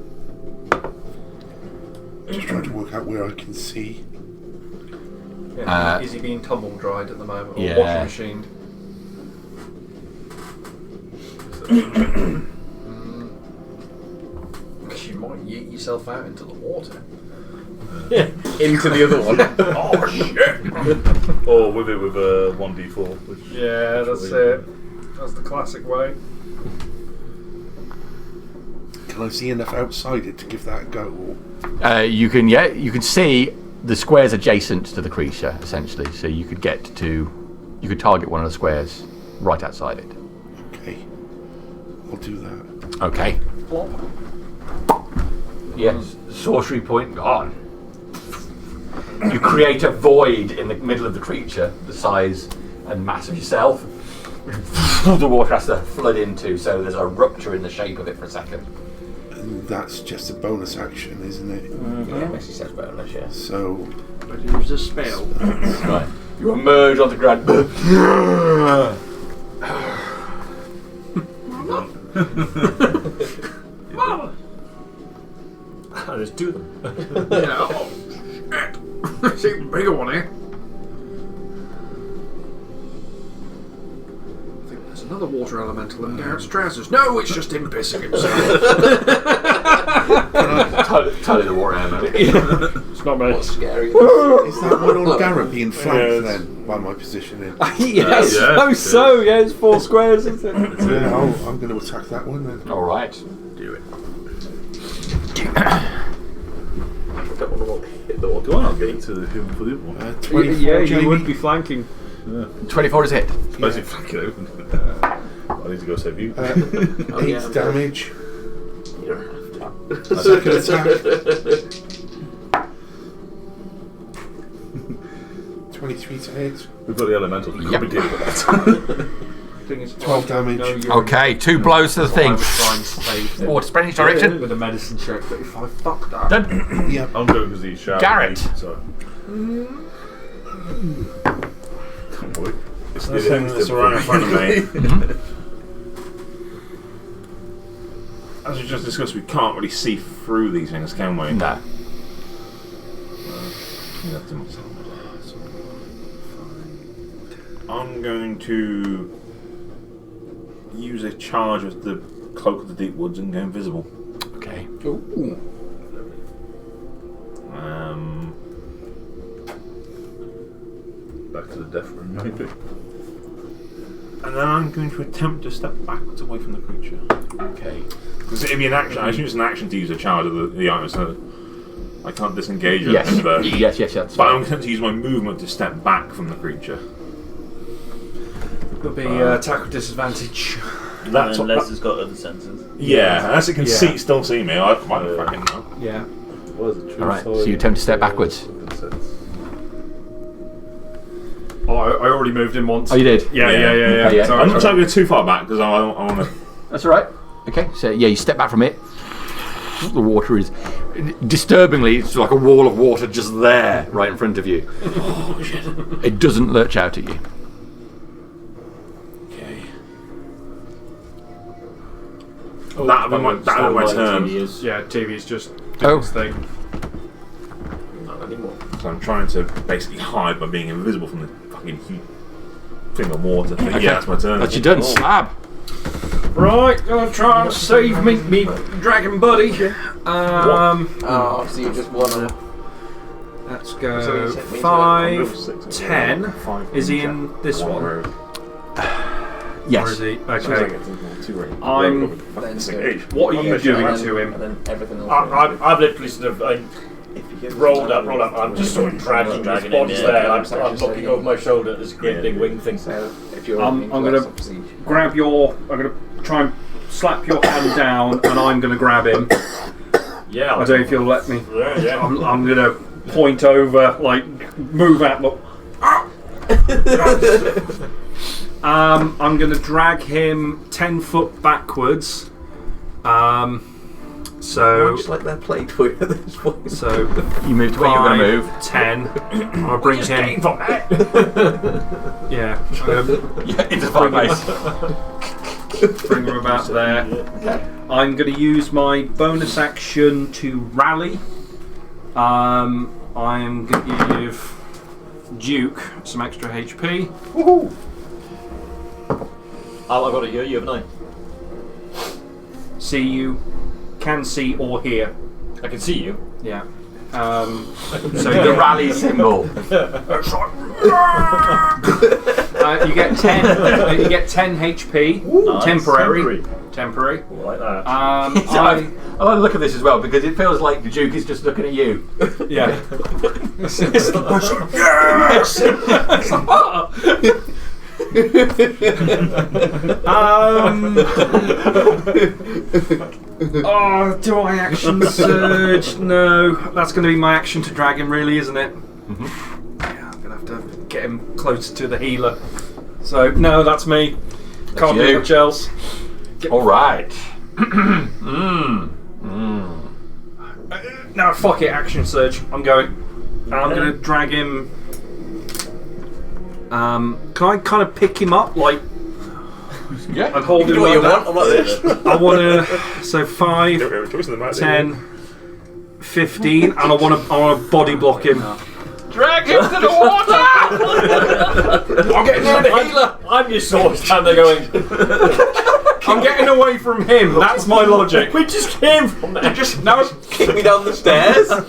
F: Just trying to work out where I can see.
E: Yeah, is he being tumble dried at the moment? Or
A: Yeah.
E: washing machined? You might yeet yourself out into the water.
C: Into the other one.
E: Oh shit!
J: Or with it with a 1d4. Which
E: Yeah, that's it. That's the classic way.
F: Can I see enough outside it to give that a go?
A: You can see the squares adjacent to the creature, essentially. So you could you could target one of the squares right outside it.
F: Okay, I'll do that.
A: Okay. Yes, sorcery point gone. You create a void in the middle of the creature, the size and mass of yourself. The water has to flood into, so there's a rupture in the shape of it for a second.
F: And that's just a bonus action, isn't it?
C: Yeah, Missy says bonus, yeah.
F: So,
I: But use a spell.
A: Right. You emerge on the ground.
I: Mama!
H: There's two of them.
I: Yeah, oh, shit. There's an even bigger one here. I think there's another water elemental in Garrett's trousers. No, it's just him pissing himself.
A: Totally the war animal.
E: It's not me.
C: What's scary?
F: is that one on Garrett being flanked then by my positioning?
E: Yes,
J: Yeah,
E: so yeah, it's 4 squares, isn't it?
F: Yeah, I'm going to attack that one then.
A: All right.
J: do it. Don't want to hit the wall. Do I not get into him for the other one?
F: 24,
E: Yeah,
F: Jamie.
E: you would be flanking.
A: 24 is hit.
J: Basically, flanking out. I need to go save you.
F: 8 damage.
C: You're
F: Second attack. 23 to hit.
J: We've got the elementals. We
A: Yep.
J: could be dealing with that.
E: Thing is,
F: 12 damage.
A: Okay, 2 blows to the
E: I
A: thing.
E: would try and save it.
A: Water spreading each direction.
E: With a medicine check, but if I fuck that.
A: Done.
F: Yep.
J: I'm going because he's shouting.
A: Garrett.
J: Sorry. Come on, it's
G: The thing that's right in front of me. As we just discussed, we can't really see through these things, can we?
A: No.
G: I'm going to
B: use a charge of the Cloak of the Deep Woods and go invisible.
A: Okay.
E: Ooh.
J: Back to the death room, maybe.
B: And then I'm going to attempt to step backwards away from the creature.
A: Okay.
B: Because it'd be an action. I assume it's an action to use a charge of the item, so I can't disengage it.
A: Yes.
B: But
A: Yes. That's
B: I'm
A: fine.
B: going to use my movement to step back from the creature.
E: Would be attack with disadvantage.
B: That's
D: Unless it's got other senses.
B: Yeah, unless it can still see me. I don't fucking know.
E: Yeah.
J: What is it? True
A: All right. So
J: sight,
A: you attempt to step backwards.
E: Oh, I already moved him once.
A: Oh, you did.
E: Yeah.
A: Okay, yeah.
E: Sorry,
B: I'm not
E: sorry.
B: trying to go too far back because I want to.
A: That's all right. Okay. So yeah, you step back from it. The water is disturbingly. It's like a wall of water just there, right in front of you.
B: Oh shit.
A: It doesn't lurch out at you.
B: Okay. That'll be my turn.
E: Yeah, TV's just doing
A: Oh.
E: its thing.
D: Not anymore.
B: So I'm trying to basically hide by being invisible from the fucking huge thing of water. But
A: Okay.
B: yeah, that's my turn.
A: That's you done. Slab.
E: Right, gonna try and save me dragon buddy.
C: Oh, so you just wanna.
E: Let's
C: So
E: go
C: you take me to
E: 5,
B: Six,
E: 10. Is he in this one? Or is
A: Yes.
E: he?
B: Okay.
E: Okay. I'm-
C: Then
E: What are you
C: Okay,
E: doing
C: and
E: to
C: then-
E: him?
C: And then everything else.
D: I've literally sort of rolled up. I'm just sort of dragging his body's there. I'm looking over my shoulder at this great big wing thing.
C: So if you're
E: I'm gonna grab your. I'm gonna try and slap your hand down, and I'm gonna grab him.
D: Yeah.
E: I don't know if you'll let me.
D: Yeah.
E: I'm gonna point over, like move out. Look. I'm gonna drag him 10 foot backwards. So
C: just like they're played for you at this point.
E: so
A: You moved to where you were going to
E: 5,
A: move.
E: 10. I'll bring him. Yeah.
A: Yeah, into the fireplace.
E: Bring him about there. I'm going to use my bonus action to rally. I'm going to give Duke some extra HP.
H: Oh, I've got it here. You have 9.
E: See you. Can see or hear.
H: I can see you.
E: Yeah.
A: So
E: So
A: the rally symbol.
E: you get 10. You get 10 HP.
H: Nice.
E: Temporary. Temporary.
H: I like that.
A: I like the look at this as well because it feels like the Duke is just looking at you.
E: Yeah. Oh, do I action surge? No, that's going to be my action to drag him, really, isn't it? Yeah, I'm going to have to get him closer to the healer. So, no, that's me. Can't do
A: you.
E: much else.
A: All right.
E: No, fuck it, action surge. I'm going. I'm going to drag him. Can I kind of pick him up, like,
A: Yeah.
E: and hold him
C: Do what you
E: like
C: want.
E: that?
C: I'm like this.
E: I want to. So 5,
B: Don't have a choice in the matter.
E: 10, 15, and I want to body block him.
A: Drag him to the water.
E: I'm getting away.
H: I'm your sword stand there going.
E: I'm getting away from him. That's my logic.
H: We just came from there.
E: Just no.
C: Kick me down the stairs.
E: I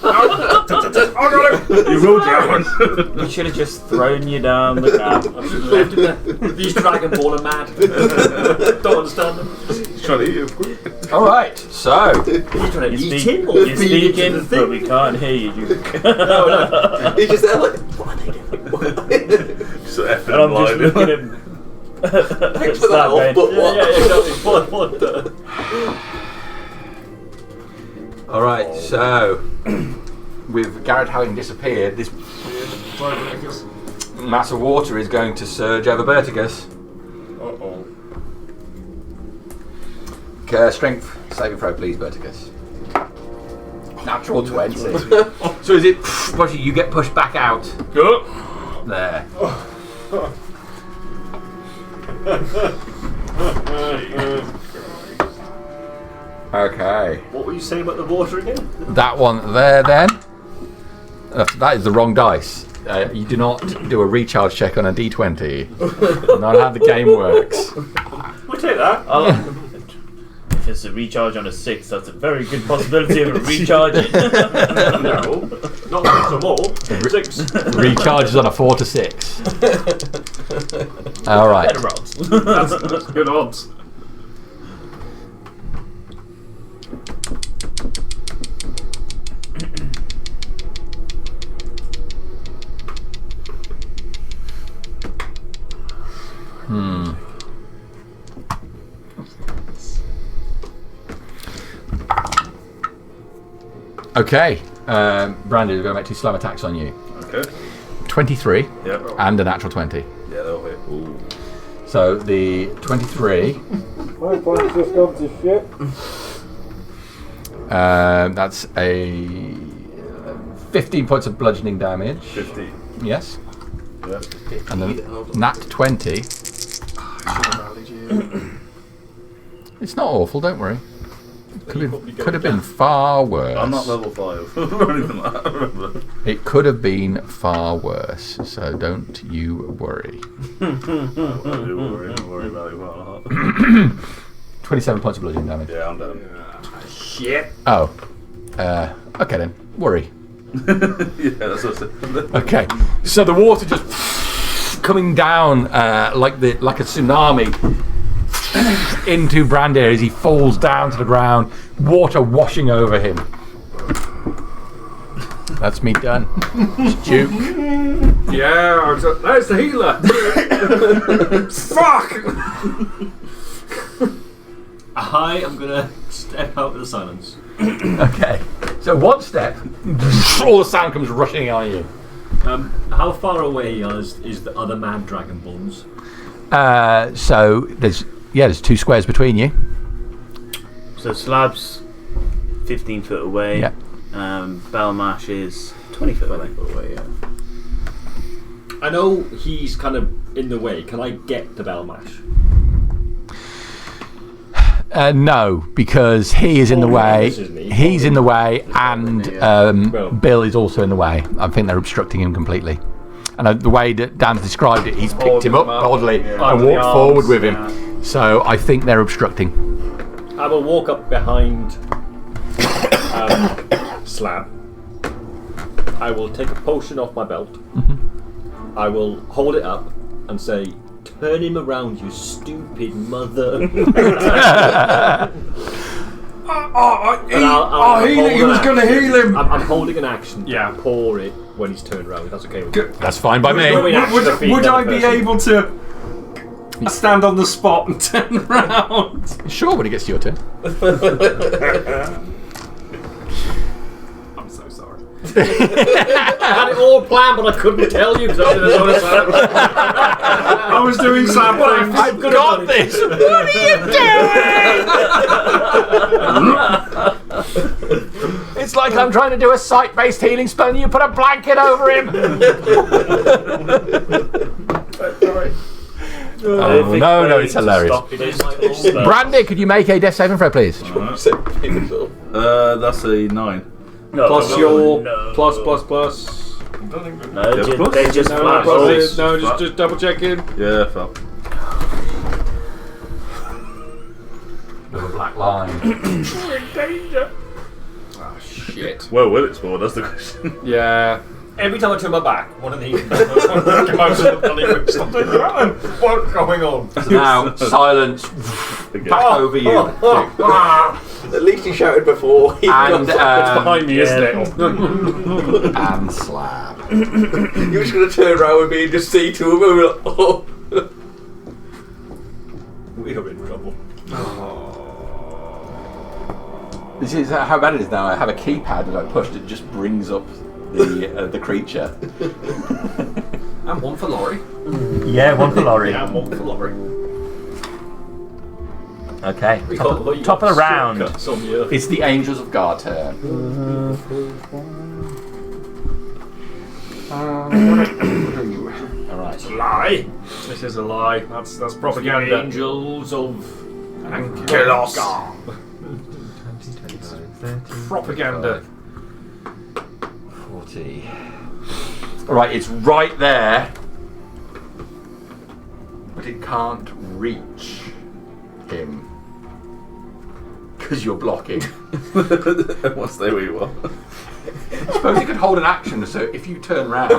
E: got him.
B: You will down.
D: We should have just thrown you down the gap. I should have left him there. These Dragon Ball are mad. Don't understand them.
B: He's trying to eat you.
A: All right. So
H: He's trying to
D: You're
H: eat him or
D: You're
H: feed him to
D: speaking,
H: the
D: but we
H: thing.
D: can't hear you. Duke.
H: No.
C: He's just there like, what are they doing?
J: So effing
D: And I'm just
J: blind.
D: looking at him.
C: Thanks for that, off, but what?
D: Yeah, exactly.
A: all right. So with Garrett having disappeared, this mass of water is going to surge over Bertigus.
B: Uh-oh.
A: Strength saving throw, please, Bertigus. Natural 20. So is it? Pushy, you get pushed back out. There. Okay.
H: What were you saying about the water again?
A: That one there, then. That is the wrong dice. You do not do a recharge check on a d20. Not how the game works.
H: could take that.
D: If it's a recharge on a 6, that's a very good possibility of a recharging.
H: No, not 6 or more. 6.
A: Recharges on a 4 to 6. All right.
D: Better odds.
H: That's good odds.
A: Okay. Brandy, we're going to make 2 slam attacks on you.
J: Okay.
A: 23
J: Yep.
A: and a natural 20.
J: Yeah, that'll hit.
A: So the 23.
K: My points just gone to shit.
A: That's a 15 points of bludgeoning damage.
J: 50.
A: Yes.
J: Yeah.
A: And then nat 20. It's not awful, don't worry. Could have been far worse.
J: I'm not level 5. Or anything like that, I remember.
A: It could have been far worse, so don't you worry.
J: Don't worry about it. Well,
A: 27 points of bludgeoning damage.
J: yeah, I'm done.
H: Shit.
A: Oh. Okay then. Worry.
J: Yeah, that's what I said.
A: Okay. So the water just coming down like a tsunami into Brandir as he falls down to the ground, water washing over him. That's me done. Duke.
E: Yeah, there's the healer. Fuck!
H: I am gonna step out of the silence.
A: Okay. So one step, all the sound comes rushing on you.
H: How far away are the mad dragon bones?
A: So there's 2 squares between you.
D: So Slab's 15 foot away.
A: Yeah.
D: Belmash is 20 foot away.
H: I know he's kind of in the way. Can I get to Belmash?
A: No, because he is in the way. He's in the way, and Bill is also in the way. I think they're obstructing him completely. And the way that Dan described it, he's picked him up bodily and walked forward with him. So I think they're obstructing.
H: I will walk up behind Slab. I will take a potion off my belt.
A: Mm-hmm.
H: I will hold it up and say, "Turn him around, you stupid mother."
E: He was going to heal him.
H: I'm holding an action to
E: Yeah.
H: pour it when he's turned around. That's okay with you.
A: That's fine by me.
E: Would I be able to stand on the spot and turn around?
A: Sure, when it gets to your turn.
E: I'm so sorry.
H: I had it all planned, but I couldn't tell you because I
E: was doing Slab things.
A: I've got this. What are you doing? It's like I'm trying to do a site-based healing spell and you put a blanket over him. Oh, no, it's hilarious. Brandy, could you make a death saving throw, please?
J: That's a 9.
E: Plus your plus.
D: No, they just flash.
E: Just double checking.
J: Yeah, fell.
A: With a black line.
D: We're in danger.
E: Oh shit.
J: Where will it spawn? That's the question.
E: Yeah.
H: Every time I turn my back, one of these comes out of the bloody whip. Stop doing that. What's going on?
A: So now, silence back over you.
C: At least he shouted before.
A: And,
E: It's behind me, isn't it?
A: and Slab.
C: You're just going to turn around with me and just see two of them. Like, oh.
H: We're in trouble.
A: This is how bad it is now. I have a keypad that I pushed. It just brings up the creature.
E: And one for Laurie.
A: Yeah, one for Laurie.
H: Yeah, one for Laurie.
A: Okay. Top of the round. It's the Angels of God turn. All right.
H: It's a lie.
E: This is a lie. That's
H: The
E: propaganda.
H: angels of
E: Angelos. Propaganda.
A: 40. All right, it's right there, but it can't reach him. Because you're blocking.
J: What's there where you are?
A: I suppose you could hold an action, so if you turn round.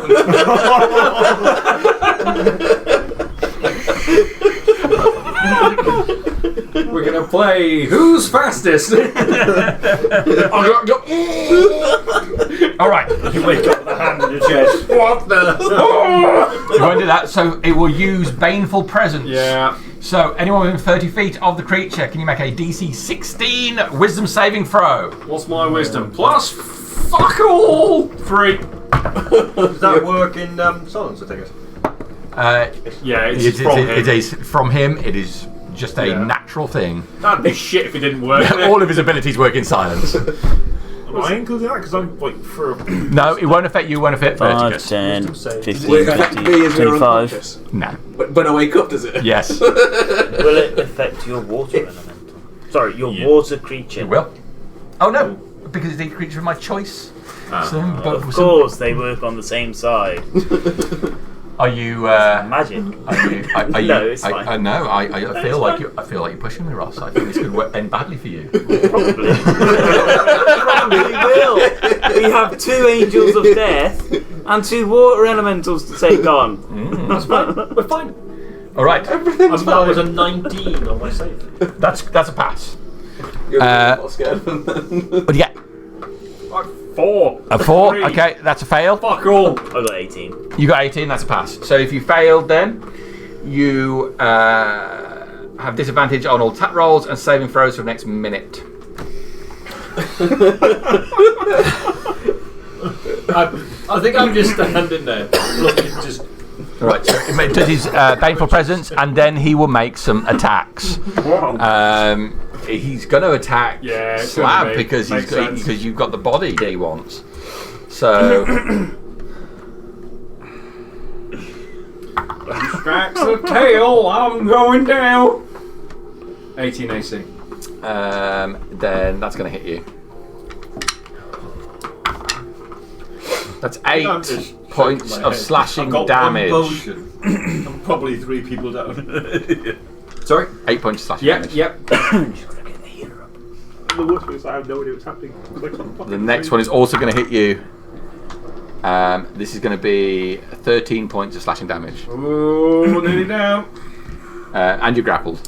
E: We're gonna play Who's Fastest?
A: Alright.
H: You wake up with a hand in your chest.
E: What the?
A: You won't do that, so it will use Baneful Presence.
E: Yeah.
A: So, anyone within 30 feet of the creature, can you make a DC 16 Wisdom saving throw?
E: What's my wisdom? Plus fuck all! 3.
H: Does that work in silence, I take it?
E: Yeah, it's from him.
A: It is from him, it is just a natural thing.
E: That'd be shit if it didn't work.
A: All of his abilities work in silence.
G: Am I including that? Because I'm like for.
A: No, it won't affect you, won't affect
L: 5,
A: Vertigus.
L: 10, 15,
C: Will it affect me
L: 20,
C: as we're
L: 25.
C: unconscious?
A: No.
C: When I wake up, does it?
A: Yes.
D: Will it affect your water elemental? Sorry, your water creature.
A: It will. Oh no, because it's a creature of my choice.
D: Of course, they work on the same side.
A: Are you?
D: Magic.
A: Are you?
D: No, it's fine.
A: No, I feel like you. I feel like you're pushing me, Ross. I think this could end badly for you.
D: Probably. Probably will. We have 2 angels of death and 2 water elementals to take on.
H: That's fine. We're fine.
A: All right.
H: Everything's fine. That was a 19 on my save.
A: That's a pass.
C: You're not scared of them then.
A: What do you get?
E: 4.
A: A 4.
E: 3.
A: Okay, that's a fail.
E: Fuck all.
D: I got 18.
A: You got 18. That's a pass. So if you failed, then you have disadvantage on all attack rolls and saving throws for the next minute.
H: I think I'm just standing there, looking just.
A: Right, so it does his Baneful Presence, and then he will make some attacks. He's going to attack Slab because you've got the body he wants. So
E: Cracks the tail, I'm going down. 18 AC.
A: then that's going to hit you. That's 8 points of slashing damage.
J: I'm probably 3 people down.
E: Sorry?
A: 8 points of slashing damage.
E: Yep.
G: The worst thing is I have no idea what's happening.
A: The next one is also going to hit you. This is going to be 13 points of slashing damage.
E: Ooh, nearly down.
A: And you're grappled.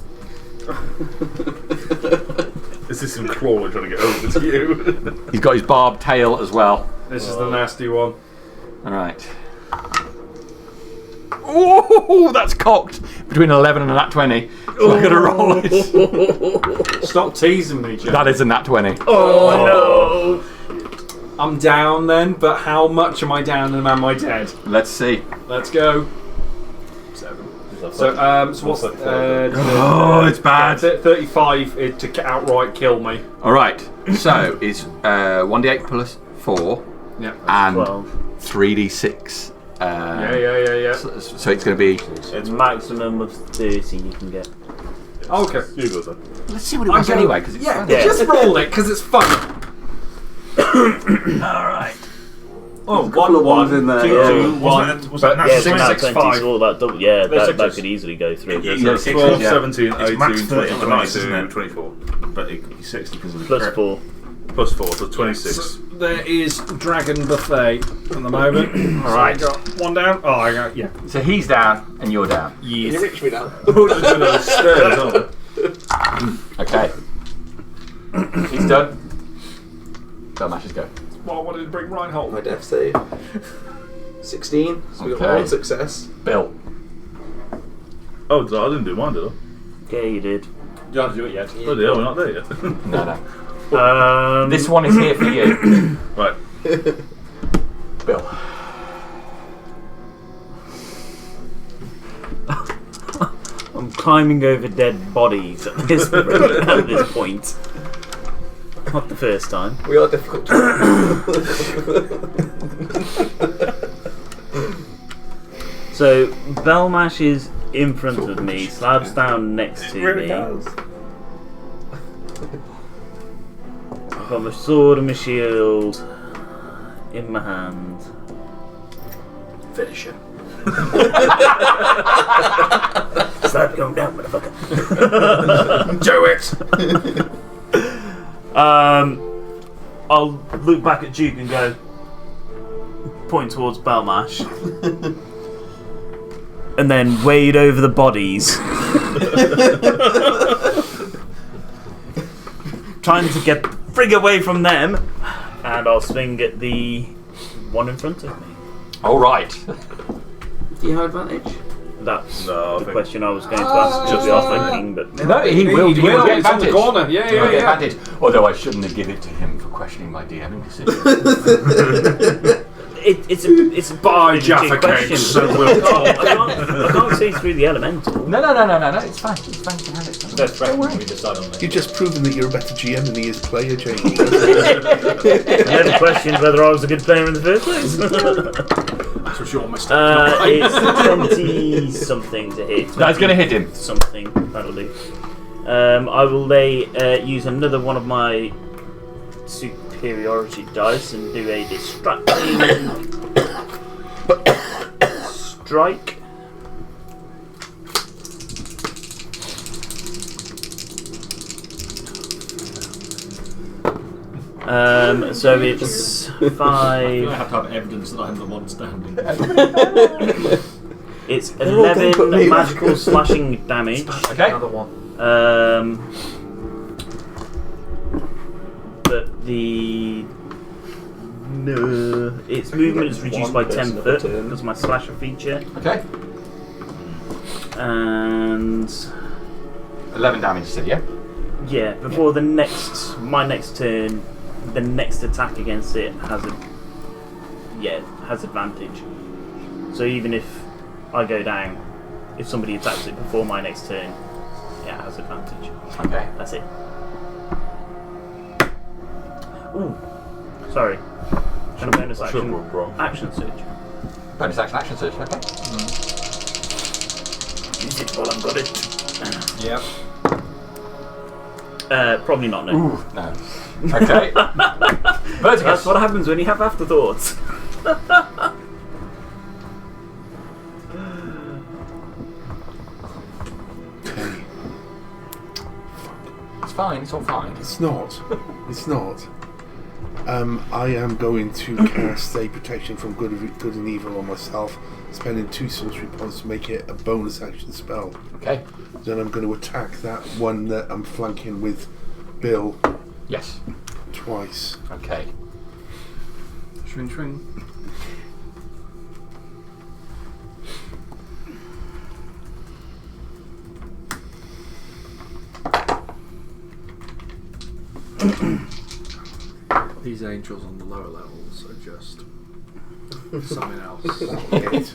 J: This is some claw trying to get over to you.
A: He's got his barbed tail as well.
E: This is the nasty one.
A: Alright. Ooh, that's cocked between 11 and a nat 20. So I'm going to roll this.
E: Stop teasing me, Joe.
A: That is a nat 20.
E: Oh no! I'm down then, but how much am I down and am I dead?
A: Let's see.
E: Let's go. 7. So what's
A: oh, it's bad.
E: 35 to outright kill me.
A: Alright, so it's 1d8 plus 4 and
D: 12.
A: 3d6.
E: Yeah.
A: So it's going to be.
D: It's maximum of 30 you can get.
E: Okay.
J: You go then.
A: Let's see what it was anyway, because it's fun.
E: Just roll it because it's fun.
A: Alright.
C: Oh, couple of ones in there.
E: 2, 1.
G: Was that
D: Yeah,
G: natural
D: it's
E: six,
D: nat
E: 6,
D: 20,
E: 5.
D: so all that double. Yeah,
E: They're
D: that
E: sixes.
D: could easily go through.
A: Yeah,
J: So 12,
A: yeah.
J: 17,
G: It's
J: 18,
G: max 30
J: 21,
G: dice, isn't
J: 22,
G: it?
J: 24.
G: But it could be 60 because of the
D: Plus
G: crit.
D: 4.
J: Plus 4, so 26.
E: There is Dragon Buffet at the moment.
A: Alright.
E: So I got 1 down. Oh, I got, yeah.
A: So he's down and you're down.
C: Can you reach me now?
J: Stairs, aren't they?
A: Okay. He's done. Belmashes go.
E: Well, I wanted to bring Reinhold.
C: My death save. 16. So we got
A: Okay.
C: 1 success.
A: Bill.
J: Oh, I didn't do mine, did I?
D: Yeah, you did.
H: You don't have to do it yet.
J: Oh dear, we're not there yet.
A: No.
D: This
A: This one is here for you.
J: Right.
A: Bill.
D: I'm climbing over dead bodies at this point. Not the first time.
C: We are difficult to
D: So Belmash is in front of me, Slab's down next to me. I've got my sword and my shield in my hand.
C: finish him.
D: Slab going down, motherfucker.
E: Do it!
D: I'll look back at Duke and go, point towards Belmash, and then wade over the bodies, trying to get frig away from them, and I'll swing at the one in front of me.
A: All right.
C: Do you have advantage?
D: That's the question I was going to ask. Just off thinking, but
A: No, he will get
E: It's on the
A: advantage.
E: corner. Yeah,
A: He will
E: yeah,
A: get
E: yeah.
A: advantage. Although I shouldn't have given it to him for questioning my DMing decision.
D: it's a
E: By
D: legit
E: Jaffa
D: question.
E: cakes, so we'll talk.
D: I can't see through the elemental.
A: No. It's fine. It's fine. You can have it.
H: First reckon we decide on it.
F: You've just proven that you're a better GM than he is player, Jamie.
D: I never questioned whether I was a good player in the first place.
E: That was your mistake.
D: It's 20 something to hit.
A: That's going to hit him.
D: Something, that'll do. I will use another one of my superiority dice and do a distracting strike. So it's 5.
H: I have to have evidence that I'm the one standing.
D: It's
C: They're all gonna put
D: 11
C: me back.
D: magical slashing damage.
A: Okay.
C: Another one.
D: But its movement is reduced by 10 foot because of my slasher feature,
A: Okay.
D: and
A: 11 damage, you said, yeah?
D: yeah, before my next turn, the next attack against it has advantage. So even if I go down, if somebody attacks it before my next turn, it has advantage.
A: Okay.
D: That's it. Ooh, sorry. And a bonus action. Action surge.
A: Bonus action surge, okay.
D: Use it while I've got it.
E: Yep.
D: Probably not, no.
A: Ooh, no. Okay. Vertigus.
D: That's what happens when you have afterthoughts.
F: Okay.
A: It's fine, it's all fine.
F: It's not. It's not. I am going to cast a protection from good and evil on myself, spending 2 sorcery points to make it a bonus action spell.
A: Okay.
F: Then I'm going to attack that one that I'm flanking with Bill
A: Yes.
F: twice.
A: Okay.
E: Swing, swing. These angels on the lower levels are just something else.
F: Hit.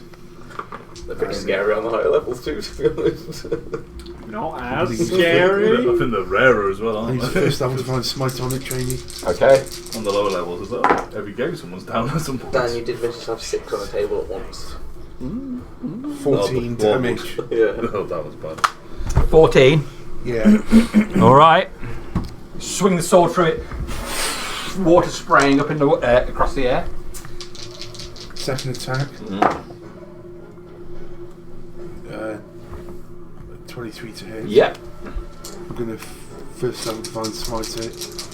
C: They're pretty scary on the higher levels too, to be honest.
E: Not as
J: I
E: scary.
J: think they're rarer as well,
F: I
J: aren't
F: need
J: they?
F: to first level to find smite on it, Jamie.
A: Okay.
J: On the lower levels as well. Every game someone's down at some point.
C: Dan, you did mention to have 6 on the table at once.
F: 14
J: Oh, the
F: damage.
C: Yeah.
J: Oh, that was bad.
A: 14.
F: Yeah.
A: Alright. Swing the sword through it. Water spraying up in the across the air.
F: Second attack. 23 to hit.
A: Yep.
F: I'm going to first level to find smite it. It's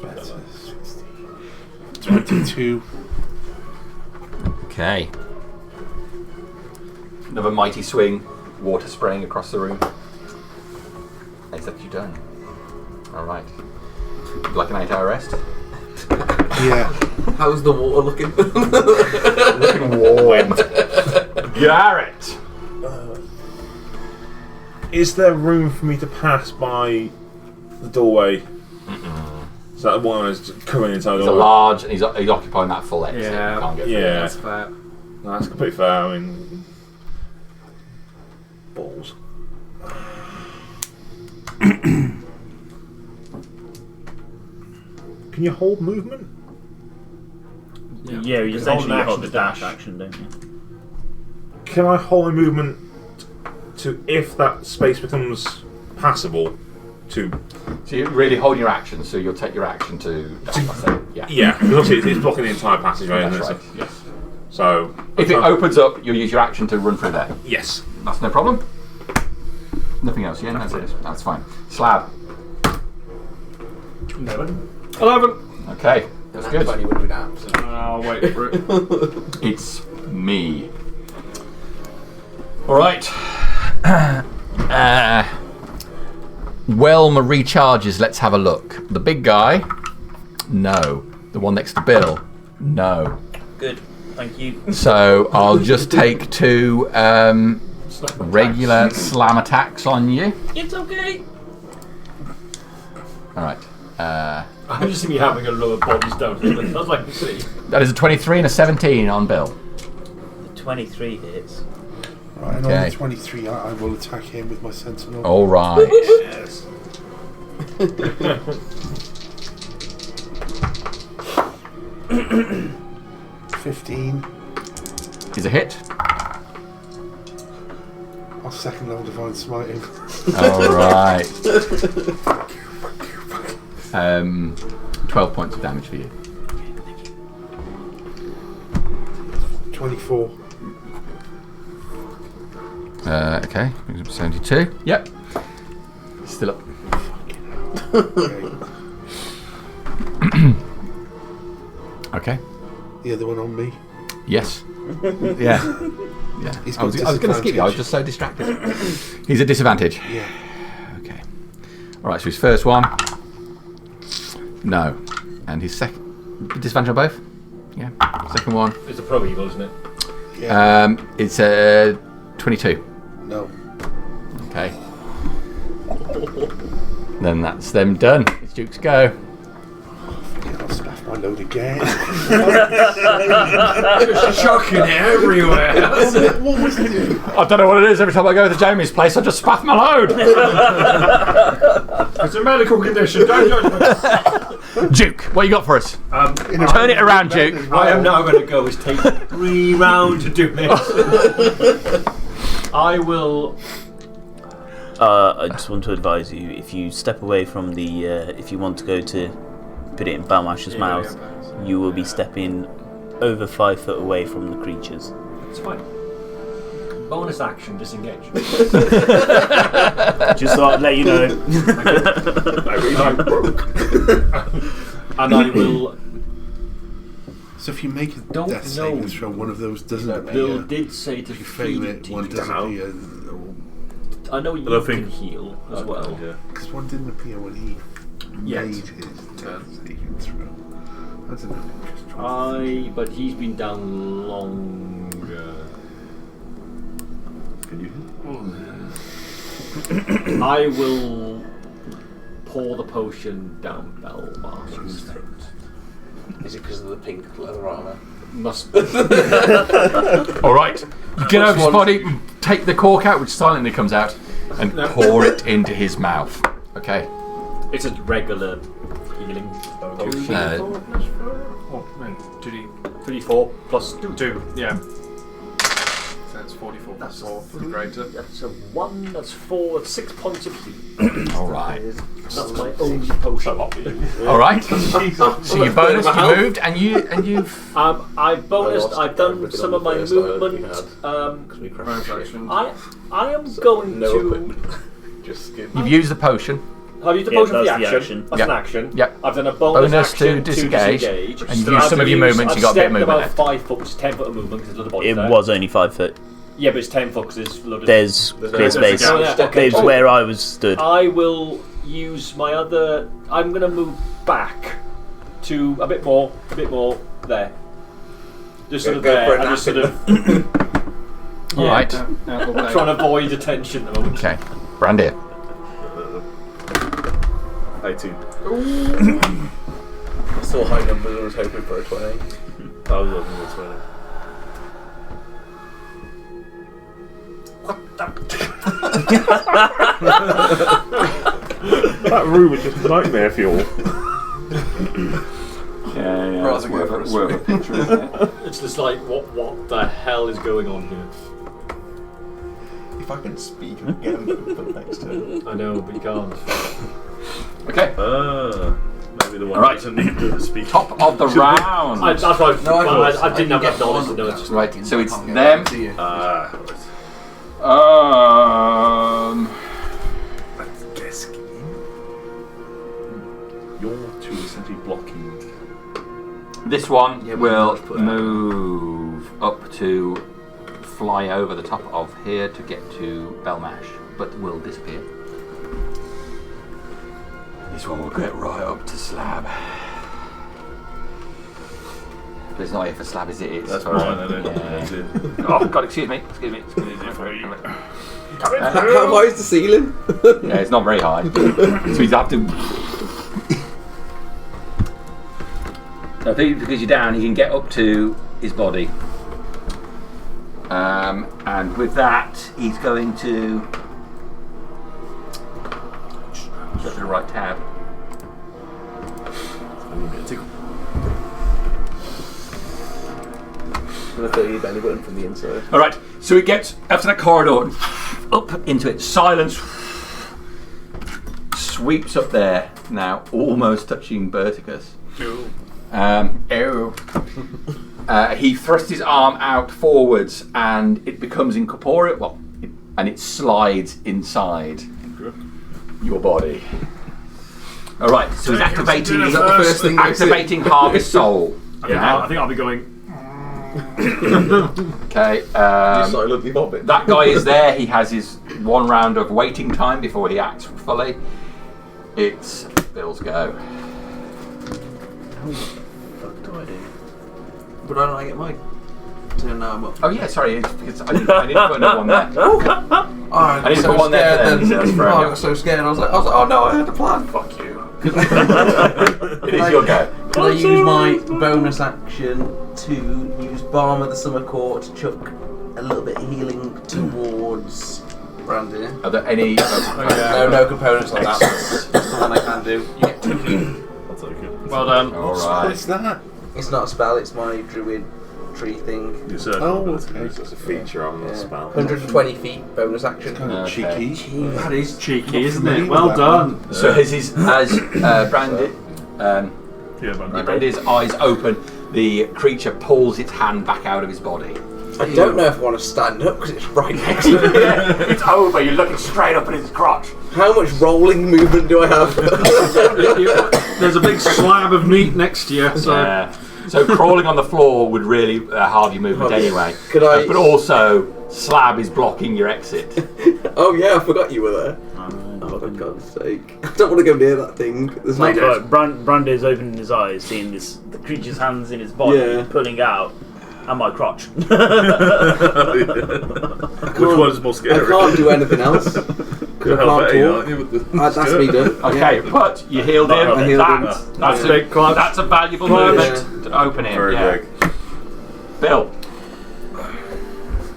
F: better. 22.
A: Okay. Another mighty swing. Water spraying across the room. Is that you done? Alright. Like an 8-hour rest?
F: Yeah.
C: How's the water looking?
A: Looking warm. Garrett!
B: Is there room for me to pass by the doorway? Is that the one that's coming inside the
A: He's a
B: doorway?
A: large, and he's occupying that full exit.
E: Yeah.
A: You can't get through.
B: Yeah.
E: That's fair.
B: No, that's completely fair. I mean, balls. Can you hold movement?
D: Yeah, you essentially hold the dash action, don't you?
B: Can I hold my movement to if that space becomes passable? To
A: So you're really holding your action, so you'll take your action to... Yeah.
B: yeah, because obviously it's blocking the entire passageway.
A: That's
B: Isn't it?
A: right. Yes.
G: So
A: If it opens up, you'll use your action to run through there.
G: yes.
A: That's no problem. Nothing else, yeah? That's it. That's fine. Slab.
H: 11.
E: 11.
A: Okay, that's good.
C: 20 would have been absolute.
E: I'll wait for it.
A: It's me. Alright. Whelm recharges. Let's have a look. The big guy? No. The one next to Bill? No.
D: Good. Thank you.
A: So I'll just take 2 regular slam attacks on you.
D: It's okay.
A: Alright.
H: I'm just thinking having a lower bodies down here. I'd like to see.
A: That is a 23 and a 17 on Bill.
D: The 23 hits.
F: Right, and
A: Okay.
F: on the 23, I will attack him with my sentinel.
A: Alright.
G: Yes.
F: 15.
A: Is a hit.
F: I'll second level divine smite him.
A: Alright. 12 points of damage for you.
F: 24.
A: Okay, 72. Yep. Still up.
F: Okay.
A: Okay.
F: The other one on me.
A: Yes. Yeah. Yeah.
F: He's
A: I was
F: got
A: going to skip you. I was just so distracted. He's at disadvantage.
F: Yeah.
A: Okay. All right. So his first one. No. And his second. Disadvantage on both. Yeah. Second one.
H: It's a pro evil, isn't it?
F: Yeah.
A: It's a 22.
F: No.
A: Okay. Then that's them done. It's Duke's go.
F: Yeah, I'll spaff my load again.
E: Just shocking it everywhere.
F: What was it?
A: I don't know what it is. Every time I go to Jamie's place, I just spaff my load.
E: It's a medical condition. Don't judge me.
A: Duke, what you got for us?
F: Turn
A: it around, Duke.
H: What I am now going to go is take 3 rounds to do this. I will.
L: I just want to advise you, if you step away from the, if you want to go to put it in Balmash's mouth, you will be stepping over 5 foot away from the creatures.
H: It's fine. Bonus action, disengage.
L: Just thought I'd let you know.
H: And I will.
F: So if you make a
H: Don't
F: death saving
H: know.
F: throw, one of those doesn't
H: Bill
F: appear.
H: did say to
F: If you fail
H: feed
F: it,
H: to
F: one
H: you.
F: doesn't appear.
H: I know you
J: don't
H: can
J: think-
H: heal as well.
J: Yeah.
F: Because one didn't appear when he
H: Yet.
F: made his death saving throw. That's an interesting.
H: But he's been down longer.
J: Can you?
H: I will pour the potion down Belmarsh's throat.
C: Is it because of the pink leather armour?
H: Must be.
A: All right. You get over his body, take the cork out, which silently comes out, and pour it into his mouth. Okay.
H: It's a regular healing potion. 34 plus 2.
E: Yeah. So that's 44 plus 4 for the greater.
H: That's a 1, that's 4, that's 6 points of healing.
A: All right.
H: That's my only potion.
A: All right. So you bonus, you moved, and you've.
H: I've bonused. I've done
C: everything
H: some
C: on
H: of my
C: the first dialogue we
H: movement.
C: Because we crashed.
H: I am going
C: No
H: to.
C: equipment. Just skin.
A: You've used the potion.
H: I've used the
L: Yeah,
H: potion for the
L: that's the
H: action.
L: action.
H: That's
A: Yep.
H: an action.
A: Yep.
H: I've done a bonus action
A: to disengage,
H: which
A: and
H: is
A: you
H: still
A: used
H: have
A: some
H: to
A: of your
H: use-
A: movements, you
H: I've
A: got a bit of
H: stepped
A: movement
H: about 5 foot, which is 10 foot of movement because there's a lot of body
L: It
H: there.
L: was only 5 foot.
H: Yeah, but it's 10 foot because there's loaded.
L: There's clear space.
H: Oh, yeah, okay.
L: There's where I was stood.
H: I will use my other. I'm going to move back to a bit more there. Just sort of
C: Go for
H: there.
C: a
H: I'm just
C: nap
H: sort of.
A: All right.
H: Trying to avoid attention at the moment.
A: Okay. Brandy.
J: 18.
C: I saw high numbers and was hoping for a 20.
J: I was looking at 20.
G: That room is just a nightmare fuel.
A: Yeah.
C: Rather go for a swim.
A: picture, isn't it?
H: It's just like, what the hell is going on here?
M: If I can speak, I can get a move for the next turn.
H: I know, but you can't.
A: Okay.
J: No. I'll be the one.
A: All right.
J: To do the speech.
A: Top of the round.
H: That's right.
C: No,
H: I didn't have
C: get
H: that knowledge
C: one
H: to know
C: of
H: it.
C: that.
A: Right, so it's
C: Can't get
A: them.
C: one, do you?
J: Let's guess. You're two essentially blocking.
A: This one
C: Yeah, we
A: will
C: can put that.
A: move up to fly over the top of here to get to Belmash, but will disappear. This one will get right up to Slab. But it's not here for Slab, is it? It's
J: That's
A: for,
J: mine, I don't
A: yeah. Oh God! Excuse me.
C: How high is the ceiling?
A: Yeah, it's not very high, so he's have to. I think because you're down, he can get up to his body. And with that, he's going to go to the right tab.
C: I'm going to throw you belly button from the inside.
A: All right, so it gets up to that corridor, up into it. Silence sweeps up there now, almost touching Berticus. He thrusts his arm out forwards, and it becomes incorporeal. Well, and it slides inside your body. All right, so he's activating.
I: Is that the first thing they see?
A: Activating Harvest Soul.
H: I think I'll be going.
A: Okay.
C: Silently bobbing.
A: That guy is there. He has his one round of waiting time before he acts fully. It's Bill's go.
C: What do I do? But I don't get my turn now. I'm up.
A: Oh yeah, sorry. It's because I didn't put another one there.
C: Oh, I
A: I didn't put one there for them, so that's fair
C: I
A: enough.
C: got so scared. I was like, oh no, I had the plan.
A: Fuck you. It is your go.
C: Can I use my bonus action to use Balm of the Summer Court to chuck a little bit of healing towards Brandy?
A: Are there any?
C: No components like that. That's the one I can do. You get 2 feet.
J: That's okay.
H: Well done.
A: All right.
F: What's that?
C: It's not a spell, it's my druid tree thing.
J: It's a,
F: Oh,
B: It's a feature rather than a spell.
C: 120 feet bonus action.
F: Kind of
A: Okay.
F: cheeky.
H: That is cheeky, isn't
F: familiar
H: it?
F: with
H: Well
F: that
H: done.
A: So as Brandy's eyes open, the creature pulls its hand back out of his body.
C: I don't know if I want to stand up because it's right next to me.
A: It's over. You're looking straight up at his crotch.
C: How much rolling movement do I have?
E: There's a big slab of meat next to you, so
A: Yeah. So crawling on the floor would really halve your movement anyway.
C: Could I?
A: But also, Slab is blocking your exit.
C: Oh yeah, I forgot you were there. Oh for God's sake! I don't want to go near that thing. There's
D: Like,
C: no.
D: Brando's opening his eyes, seeing the creature's hands in his body,
C: Yeah.
D: pulling out, and my crotch.
J: Which one is more scary?
C: I can't do anything else.
J: You're
C: I can't
J: Helvetia,
C: talk.
J: aren't you, with the
C: That's me done.
A: Okay, but you healed him.
C: I healed him.
A: That's a valuable movement to open him.
J: Very
A: Yeah.
J: big.
A: Bill.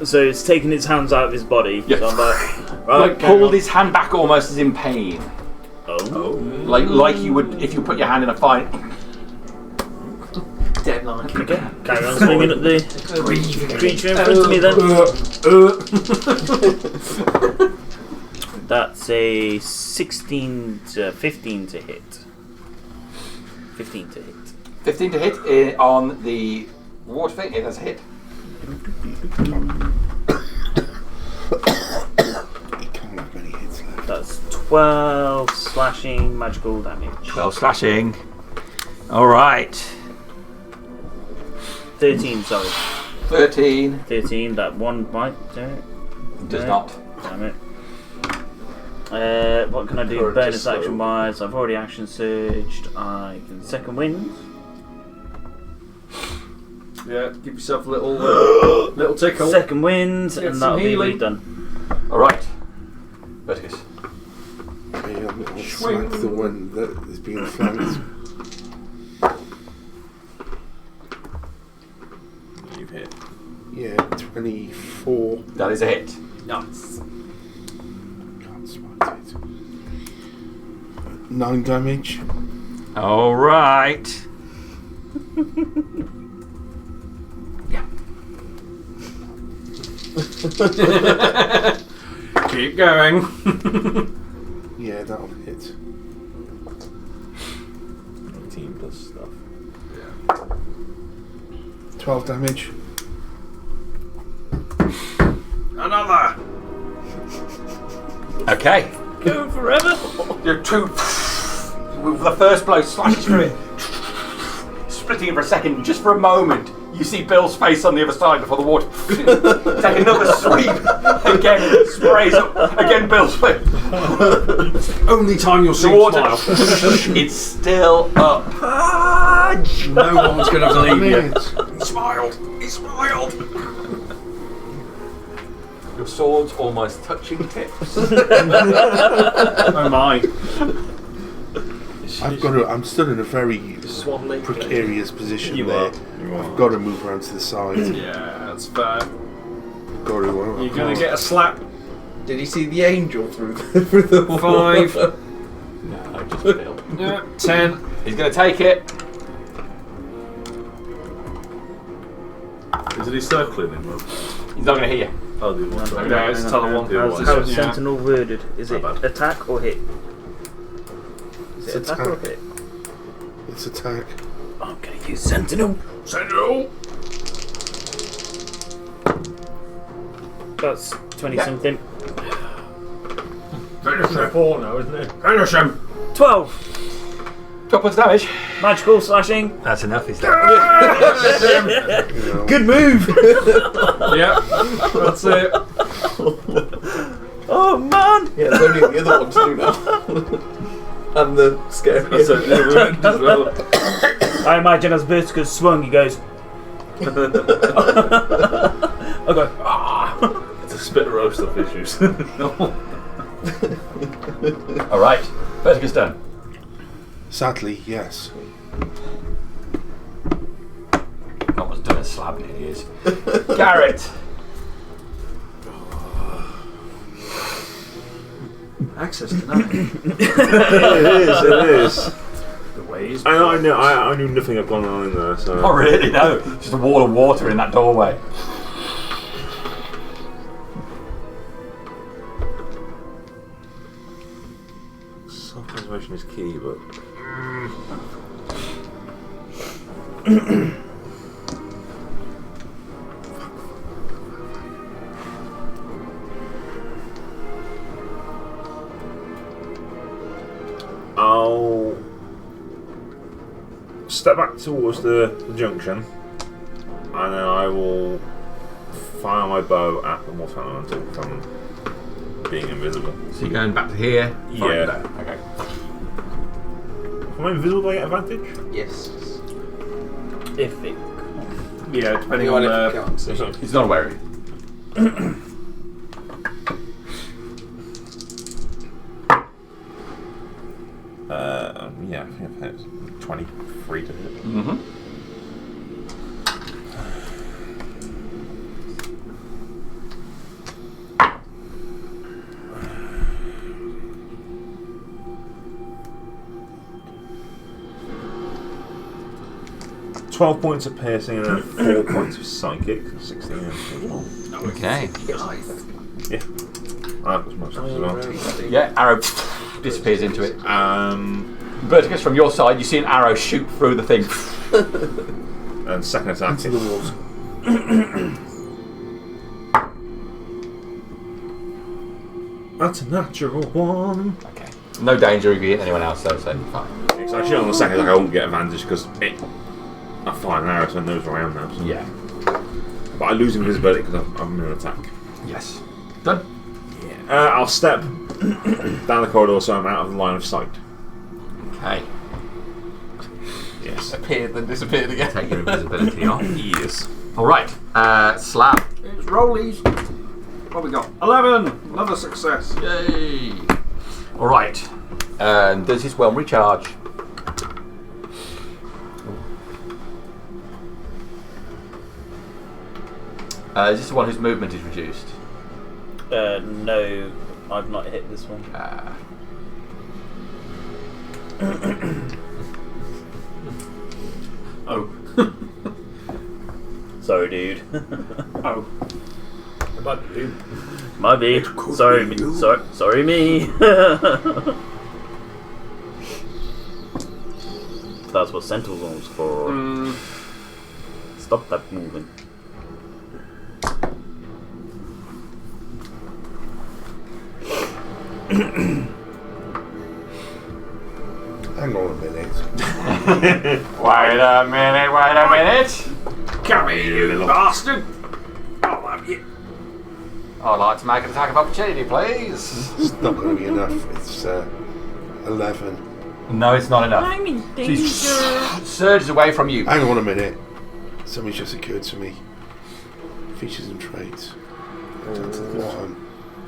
D: So it's taking its hands out of his body.
A: Yeah.
D: So I'm like, right,
A: Like pulled his hand back almost as in pain.
D: Oh.
A: Like you would if you put your hand in a fight.
C: Dead like.
D: Okay. Carry on swinging at the creature in front of me then. That's a 16 to 15 to hit. 15 to hit.
A: 15 to hit on the water thing. That's a hit.
F: He can't have many hits left.
D: That's 12 slashing magical damage.
A: 12 slashing. All right.
D: 13, sorry.
A: 13
D: 13, that one might do it.
A: does
D: No.
A: not.
D: Damn it. What can I do
C: Courage
D: bonus
C: is slow.
D: action wise? I've already action surged. I can second wind.
E: yeah, give yourself a little tickle.
D: Second wind,
E: Get
D: and
E: some
D: that'll be
E: healing.
D: done.
A: All right. Verticus.
F: I'll smack the one that is being flanked.
B: You've hit.
F: Yeah, 24.
A: That is a hit.
C: Nice.
F: Can't smite it. 9 damage.
A: All right.
E: Keep going.
F: Yeah, that'll hit.
D: stuff.
F: 12 damage.
E: Another!
A: Okay.
L: Go forever.
A: You're two. The first blow slashes through it, splitting it for a second. Just for a moment, you see Bill's face on the other side before the water. Take another sweep. Again, sprays up. Again, Bill's face.
E: Only time you'll see
A: The water.
E: smile.
A: It's still up.
E: No one's going to believe you.
F: Damn
E: He smiled. He smiled.
A: Your sword's almost touching tips.
E: Oh my.
F: I'm still in a very
D: Swan Lake.
F: precarious position
D: You
F: there.
D: are.
F: I've got to move around to the side.
E: Yeah, that's fair.
F: Got to.
E: You're going to get a slap.
C: Did he see the angel through the wall?
E: 5.
A: No, just Bill.
E: Yeah, 10.
A: He's going to take it.
J: Isn't he circling him?
A: He's not going to hit you.
J: Oh, the one. Sorry.
E: Yeah, it's tell one.
J: The other one.
D: How's
E: Yeah.
D: Sentinel worded? Is it
J: Not bad.
D: attack or hit? Is it
F: It's
D: attack or
F: attack.
D: hit?
F: It's attack.
L: I'm gonna use Sentinel.
E: Sentinel!
D: That's 20 something.
E: Finish him.
H: 4 now, isn't it?
E: Finish him.
D: 12!
A: 12 points of damage.
D: Magical slashing.
A: That's enough, is that?
F: You know.
D: Good move!
E: Yeah, that's it.
D: Oh man!
C: Yeah, there's only the other one to do now. And the scary.
J: That's it, yeah, we went as well.
D: I imagine as Vertigus swung, he goes. I go, ah!
J: It's a spit roast of issues.
A: Alright. Vertigus done.
F: Sadly, yes.
A: That was done as slabbing it is. Garrett.
I: Access to nothing.
G: It is.
H: The ways.
G: I knew nothing had gone on in there, so.
A: Not really, no. Just a wall of water in that doorway.
G: Self-preservation is key, but. I'll step back towards the junction, and then I will fire my bow at the mortal elemental from being invisible.
A: So you're going back to here?
G: Yeah.
A: There. Okay.
G: Am I invisible? Do I get advantage?
C: Yes.
D: If it.
E: Yeah, depending on the.
A: He's not aware of you.
G: Yeah, I think it's 23 to hit.
A: Mm-hmm.
G: $12 points of piercing and then 4 points of psychic. 16 and
A: Okay.
G: yeah. I've got most as well.
A: Yeah, arrow disappears into it. Vertigus, from your side, you see an arrow shoot through the thing.
G: And second attack.
F: Into the walls.
G: That's a natural one.
A: Okay. No danger if you hit anyone else, though, so fine.
G: It's actually on the second attack I won't get advantage because I fired an arrow, so it knows where I am now. So.
A: Yeah.
G: But I lose invisibility because I'm in an attack.
A: Yes. Done.
G: I'll step down the corridor so I'm out of the line of sight.
A: Okay.
G: Yes.
C: Appeared, then disappeared again.
A: Take your invisibility off.
G: Yes.
A: Alright. Slab.
E: It's rollies. What we got? 11. Another success.
A: Yay. Alright. And does his whelm recharge? Is this the one whose movement is reduced?
L: No, I've not hit this one.
H: Oh.
L: Sorry, dude.
H: Oh. About to do.
L: My bad. Sorry, me. Sorry, me. that's what Sentinel's was for. Stop that moving.
F: Hang on a minute.
A: Wait a minute.
I: Come here, you bastard! I'll have you.
A: I'd like to make an attack of opportunity, please.
F: It's not going to be enough. It's 11.
A: No, it's not enough.
M: I'm in
A: She
M: danger.
A: surges away from you.
F: Hang on a minute. Something's just occurred to me. Features and traits. Down to the bottom.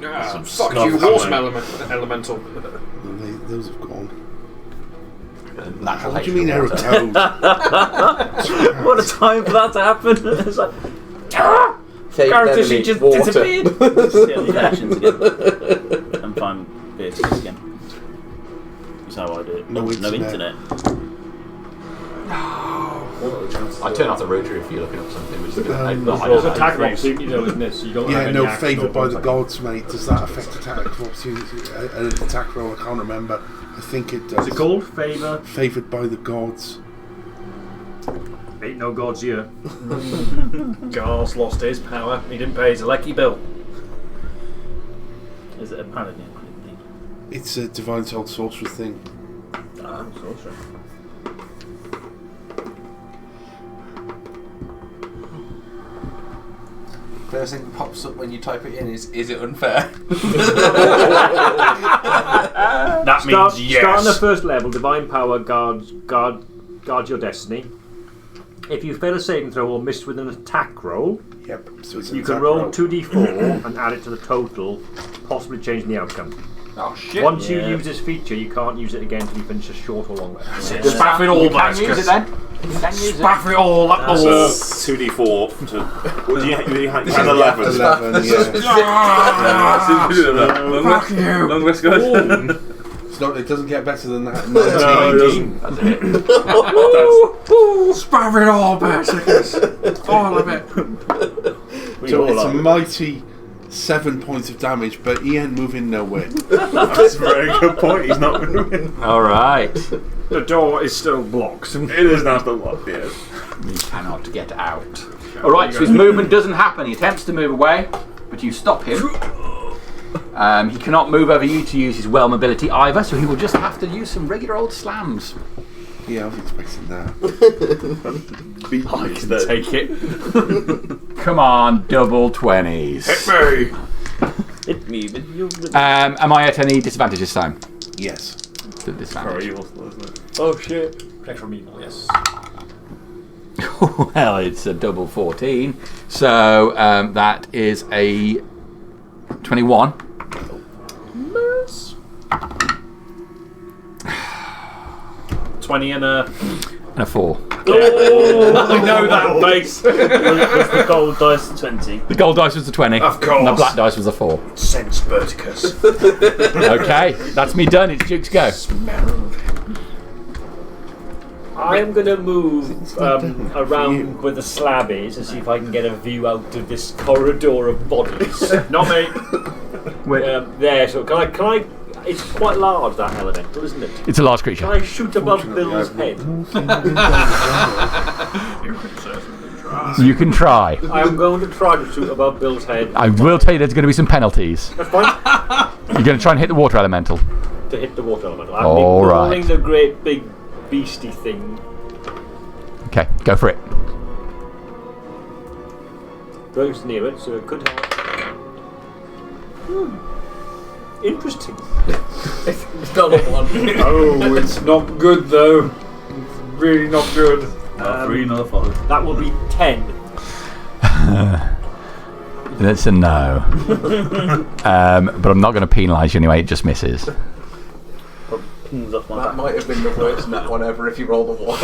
E: Fuck
G: snuff
E: you, horse
G: coming.
E: elemental.
F: Those have gone.
A: Natural
F: What do you
A: hatred
F: mean
A: of
F: error
A: water.
F: code?
L: What a time for that to happen! It's like,
C: Favorite
L: character, she
C: enemy,
L: just
C: water.
L: disappeared! Yeah, the actions again. And find Beatrice again. That's how I do it.
F: No internet.
L: internet.
A: I turn off the rotary if you're looking up something, which is going to take
H: There's
A: the
H: attack of opportunity though, isn't it? So you don't have any
F: Yeah, no,
H: action
F: favoured
H: or
F: by the
H: bonus
F: gods, mate. Does that affect attack of opportunity? An attack roll? I can't remember. I think it does.
H: What's it called? Favour?
F: Favoured by the gods.
H: Ain't no gods here.
E: Gar's lost his power. He didn't pay his lecky bill.
L: Is it a paladin?
F: It's a divine soul sorcerer thing.
H: Ah, sorcerer.
C: First thing that pops up when you type it in is it unfair?
E: That means yes.
H: Start on the first level. Divine power guards your destiny. If you fail a saving throw or miss with an attack roll,
F: Yep. So it's an
H: you can
F: attack
H: roll 2d4 and add it to the total, possibly changing the outcome.
A: Oh shit.
H: Once you use this feature, you can't use it again until you finish a short or long rest.
E: Spaff it all,
A: You can use it then. You can use it.
E: Spaff it all up the
G: So
E: wall.
G: 2d4 to. What do you had 11.
F: 11, yeah.
E: Fuck you!
J: Long rest, guys.
F: It's not, it doesn't get better than that.
G: No, it doesn't.
A: That's it.
E: Spaff it all, Berserkers! All of it.
F: So it's a mighty 7 points of damage, but he ain't moving nowhere.
G: That's a very good point. He's not moving.
A: Alright.
E: The door is still blocked.
G: It is now still locked, yes.
A: He cannot get out. Alright, so his movement doesn't happen. He attempts to move away, but you stop him. He cannot move over you to use his well mobility either, so he will just have to use some regular old slams.
F: Yeah, I was expecting that.
G: I can
E: Take it.
A: Come on, double 20s.
L: Hit me, but you.
A: Am I at any disadvantage this time?
F: Yes.
A: Disadvantage.
G: evil, isn't it?
H: Oh shit. Protect from evil, yes.
A: Well, it's a double 14. So that is a 21.
E: Miss. 20 and a
A: 4.
E: I know that face.
L: Was the gold dice 20?
A: The gold dice was the 20.
E: Of course.
A: And the black dice was the 4.
E: Sense Berticus.
A: Okay, that's me done. It's Duke's go.
H: I am going to move around where the slab is to see if I can get a view out of this corridor of bodies.
E: Not me.
H: There, so can I? It's quite large, that elemental, isn't it?
A: It's a large
H: Can
A: creature.
H: I shoot above Bill's head?
A: You can try.
H: I am going to try to shoot above Bill's head.
A: I will tell you there's going to be some penalties.
H: That's fine.
A: You're going to try and hit the water elemental.
H: To hit the water elemental. I'm
A: All right.
H: ignoring the great big beastie thing.
A: Okay, go for it.
H: Going near it, so it could help. Interesting.
C: It's not a one.
E: Oh, it's not good though. Really not good.
J: Three, another 5.
H: That will be 10.
A: That's a no. But I'm not going to penalise you anyway, it just misses.
L: Pins off my
C: That
L: back.
C: might have been the worst net one ever if you rolled a 1.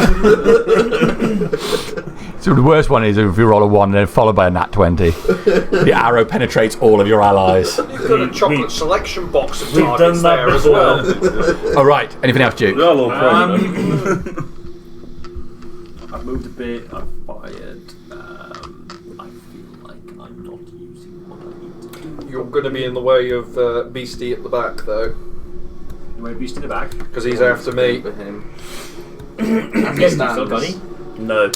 A: So the worst one is if you roll a 1 and then followed by a nat 20. The arrow penetrates all of your allies.
E: You've got a chocolate selection box of
D: We've
E: targets
D: done that
E: there as
D: before.
E: well.
A: Alright, anything else, Duke?
J: Yeah, Lord
H: I've moved a bit, I've fired. I feel like I'm not using what I need to do.
E: You're going to be in the way of Beastie at the back though,
H: You want a beast in the back?
E: because he's after me.
C: For him. As it stands.
L: No,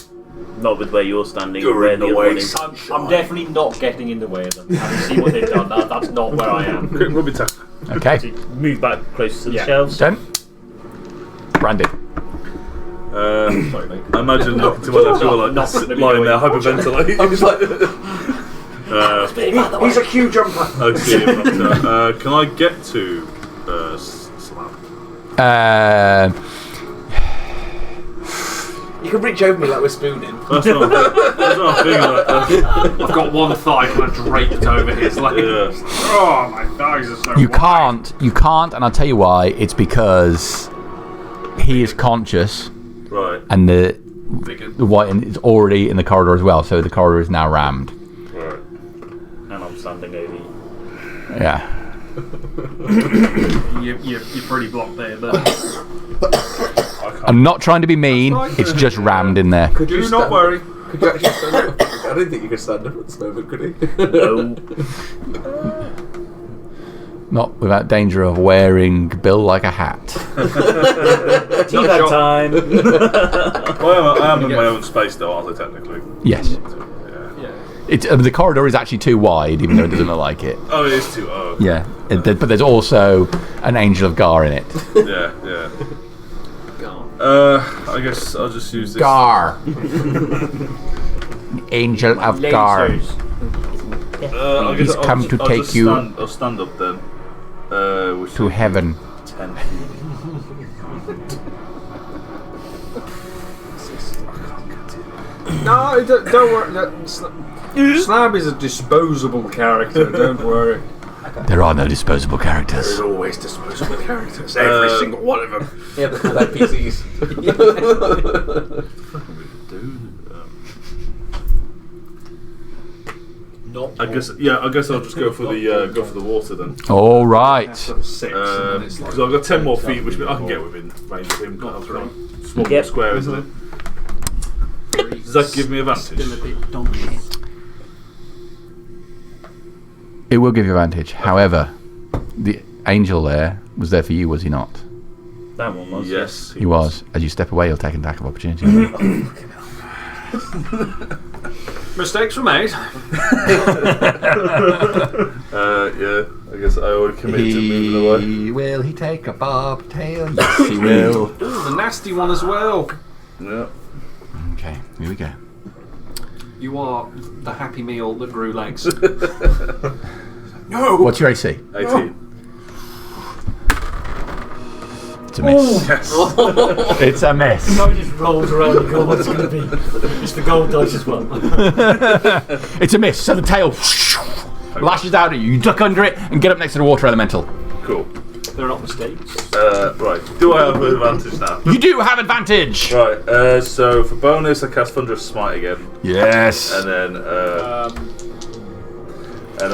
L: not with where you're standing.
I: You're
L: where
I: in the
L: other
I: way,
L: one is.
I: sunshine.
H: I'm definitely not getting in the way of them. Having seen what they've done, that's not where I am.
J: Quick rub attack.
A: Okay.
D: So move back closer to the
H: Yeah.
D: shelves.
A: Done. Branded.
H: Sorry, mate.
J: I imagine looking to my left, you're like
H: Not gonna be
J: lying there
H: going-
J: hyperventilating.
C: I was like,
E: He's a queue jumper.
J: I see him up there. Can I get to Slab?
C: you can reach over me like we're spooning.
J: That's not a thing like that.
E: I've got one thigh kind of draped over his leg.
J: Yeah.
E: Oh, my thighs are so
A: You
E: wide.
A: can't, and I'll tell you why. It's because he is conscious,
J: Right.
A: and the white is already in the corridor as well. So the corridor is now rammed.
J: Right.
D: And I'm standing over you.
A: Yeah.
E: You're pretty blocked there, but
A: I'm not trying to be mean. It's just rammed in there.
C: Could you
E: do not
C: stand-
E: worry.
C: Could you actually stand up? I didn't think you could stand up at this moment, could he?
D: No.
A: Not without danger of wearing Bill like a hat.
D: Teabag time.
J: Well, I am in my own space though, aren't I, technically?
A: Yes. It's the corridor is actually too wide, even though it doesn't look like it.
J: Oh, it is too. Oh.
A: Yeah, but there's also an Angel of Gar in it.
J: Yeah, yeah. I guess I'll just use this.
A: Gar. Angel of Gar.
J: I guess
A: He's come to take
J: just
A: you
J: I'll stand up then. Which
A: to heaven.
J: 10.
E: No, don't worry. Slab is a disposable character. Don't worry.
A: There are no disposable characters.
I: There's always disposable characters. Every single one of them.
C: Yeah, they're called NPCs.
J: I guess I'll just go for the water then.
A: All right.
E: Six.
J: Because I've got 10 more feet, which means I can get within range of him. Kind of small
D: Yep.
J: square, isn't it? Does that give me advantage?
A: It will give you advantage. However, the angel there was there for you, was he not?
D: That one was.
J: Yes,
A: He was. As you step away, you'll take an attack of opportunity.
E: Mistakes were made.
J: Yeah, I guess I already committed to moving away.
A: Will he take a bobtail? Yes, he will.
E: Ooh, the nasty one as well.
J: Yeah.
A: Okay, here we go.
E: You are the happy meal that grew legs.
A: No. What's your AC?
J: 18.
A: It's a miss.
J: Yes.
A: It's a miss.
H: No, he just rolls around and goes, what's it going to be? It's the gold dice as well.
A: It's a miss. So the tail lashes out at you. You duck under it and get up next to the water elemental.
J: Cool.
H: There are not mistakes.
J: Right. Do I have an advantage now?
A: You do have advantage.
J: Right. So for bonus, I cast Thunderous Smite again.
A: Yes.
J: And then.
D: Is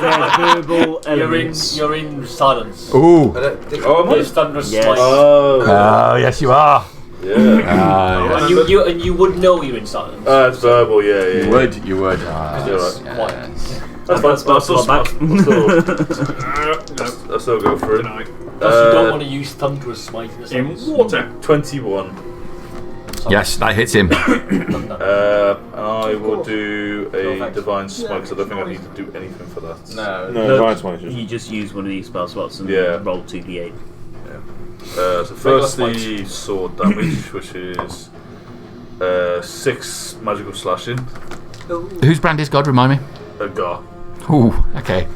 D: there verbal elements?
H: You're in silence.
A: Ooh.
C: I don't think
J: Oh, am I?
H: There's thunderous
D: Yes.
H: smite.
A: Oh, yes, you are.
J: Yeah.
H: And you would know you're in silence.
J: It's verbal. Yeah.
A: You would. You would.
H: It's
J: right.
H: quiet.
J: That's fine. I'll still go for it.
H: Plus, you don't want to use thunderous smite in the silence.
E: Water.
J: 21.
A: Yes, that hits him.
J: I will do a Divine Smoke, so I don't think I need to do anything for that.
C: No.
B: No, Divine Smite is
D: You just use one of these spell slots and
J: Yeah.
D: roll 2d8.
J: So first the sword damage, which is 6 magical slashing.
A: Whose brand is God? Remind me.
J: Gar.
A: Ooh. Okay.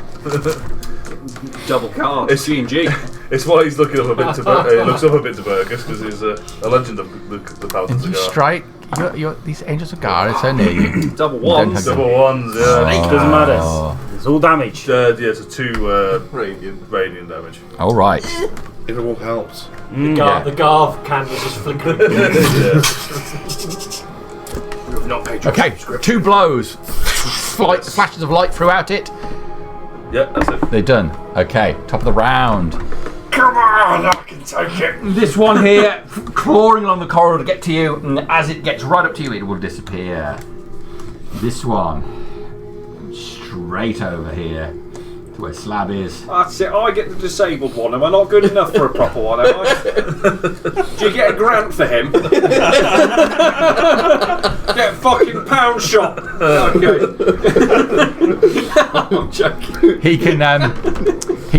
E: Double cards.
J: It's
E: G&G.
J: It's why he's looking up a bit to he looks up a bit to Burgess because he's a legend of the Paladins of
A: You
J: Gar.
A: strike. These angels of Gar are so near you.
E: Double
A: You don't
E: ones.
A: have
J: Double ones, yeah.
D: Doesn't matter.
A: Oh.
D: It's all damage.
J: Yeah, so 2 radiant damage.
A: All right.
F: It all helps.
H: The Garv canvas is flickering.
E: Not paid.
A: Okay. 2 blows. Flashes of light throughout it.
J: Yeah, that's it.
A: They're done. Okay. Top of the round.
I: Come on, I can take it.
A: This one here, clawing along the corridor to get to you, and as it gets right up to you, it will disappear. This one, straight over here, To where Slab is.
E: That's it. I get the disabled one. Am I not good enough for a proper one? Am I? Do you get a grant for him? Get fucking pound shot. Okay. I'm joking.
A: He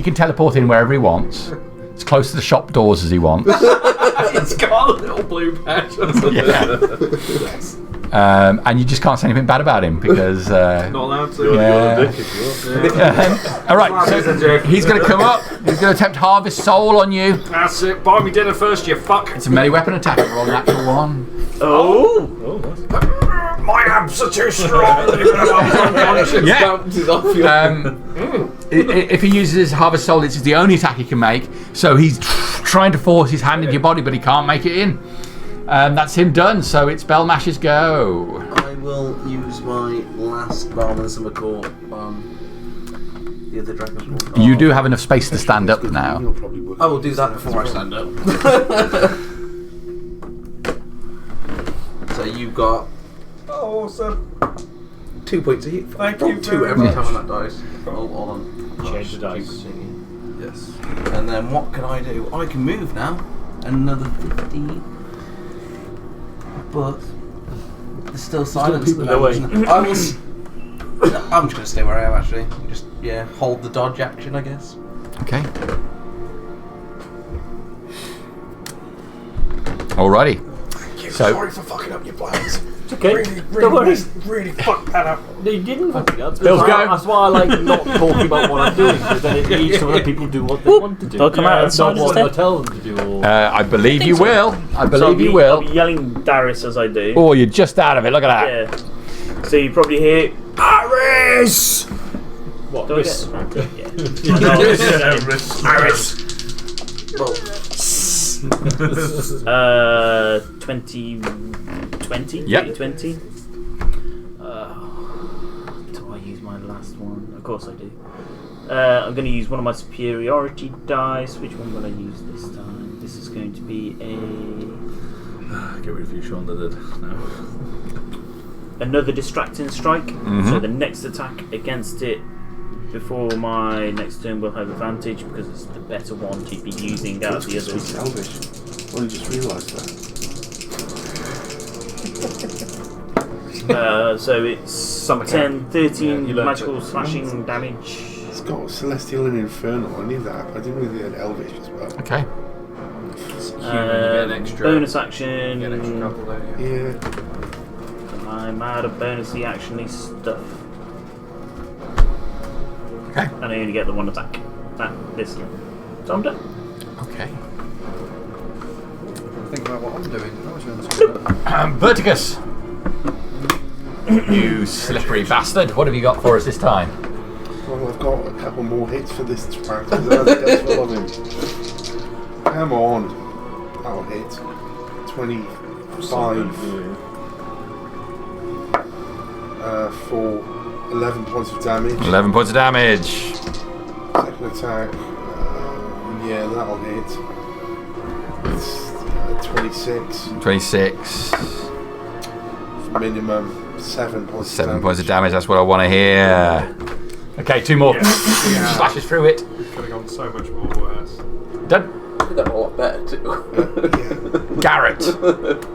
A: can teleport in wherever he wants. As close to the shop doors as he wants.
E: It's got a little blue patch.
A: Yeah. And you just can't say anything bad about him because.
E: Not allowed to.
A: All right, so he's going to come up. He's going to attempt Harvest Soul on you.
E: That's it. Buy me dinner first, you fuck.
A: It's a melee weapon attack. Roll natural 1.
D: Oh!
E: My abs are too strong.
A: Yeah. If he uses his Harvest Soul, it's the only attack he can make. So he's trying to force his hand into your body, but he can't make it in. That's him done. So it's Belmash's go.
C: I will use my last Balm and Summer Core on the other dragon.
A: You do have enough space to stand up now.
C: I will do that before I stand up. So you've got.
E: Oh, awesome.
C: 2 points of hit.
E: Thank you.
C: 2 every time on that dice. Hold on.
H: Change the dice.
C: Yes. And then what can I do? I can move now. Another 50. But there's still silence.
H: Still people
C: I will. I'm just going to stay where I am actually. Just hold the dodge action, I guess.
A: Okay. Alrighty. So,
F: sorry for fucking up your plans.
H: It's okay.
E: Don't worry. Really fucked that up.
H: No, you didn't fuck it up.
A: Bill's go.
H: That's why I like not talking about what I'm doing, because then it leaves so that people do what they want to do.
L: They'll come out outside
H: not what I
L: instead.
H: tell them to do. Or...
A: I believe you will. I
D: So
A: believe you
D: I'll
A: will.
D: be yelling Darius as I do.
A: Oh, you're just out of it. Look at that.
D: Yeah. So you probably hear Aris!
H: What?
D: Do I
H: Miss?
D: get
F: Aris.
D: 20.
A: Yep.
D: 20. Do I use my last one? Of course I do. I'm going to use one of my superiority dice. Which one will I use this time? This is going to be
J: Get rid of you, Sean. That did. No.
D: another distracting strike. So the next attack against it before my next turn will have advantage because it's the better one to be using out of the others.
F: Elvish. Only just realised that.
D: So it's 10, 13
H: you learnt
D: magical
H: it.
D: slashing damage.
F: It's got Celestial and Infernal. I knew that. I didn't really get Elvish as well.
A: Okay.
E: You get an extra.
D: Bonus
E: You
D: action.
E: get an extra couple, don't you?
F: Yeah.
D: I'm out of bonusy actiony stuff.
A: Okay.
D: And I only get the one attack. This one. So I'm done.
A: Okay.
I: Think about what I'm doing.
A: Verticus. You slippery bastard. What have you got for us this time?
F: Well, I've got a couple more hits for this track because I think that's full of him. Come on. That'll hit. 25 for 11 points of damage.
A: 11 points of damage.
F: Second attack. Yeah, that'll hit. It's 26.
A: 26.
F: Minimum 7 points.
A: 7 points of damage. That's what I want to hear. Okay, 2 more. Slashes through it.
E: Could have gone so much more worse.
A: Done.
C: Could have a lot better too.
A: Garrett.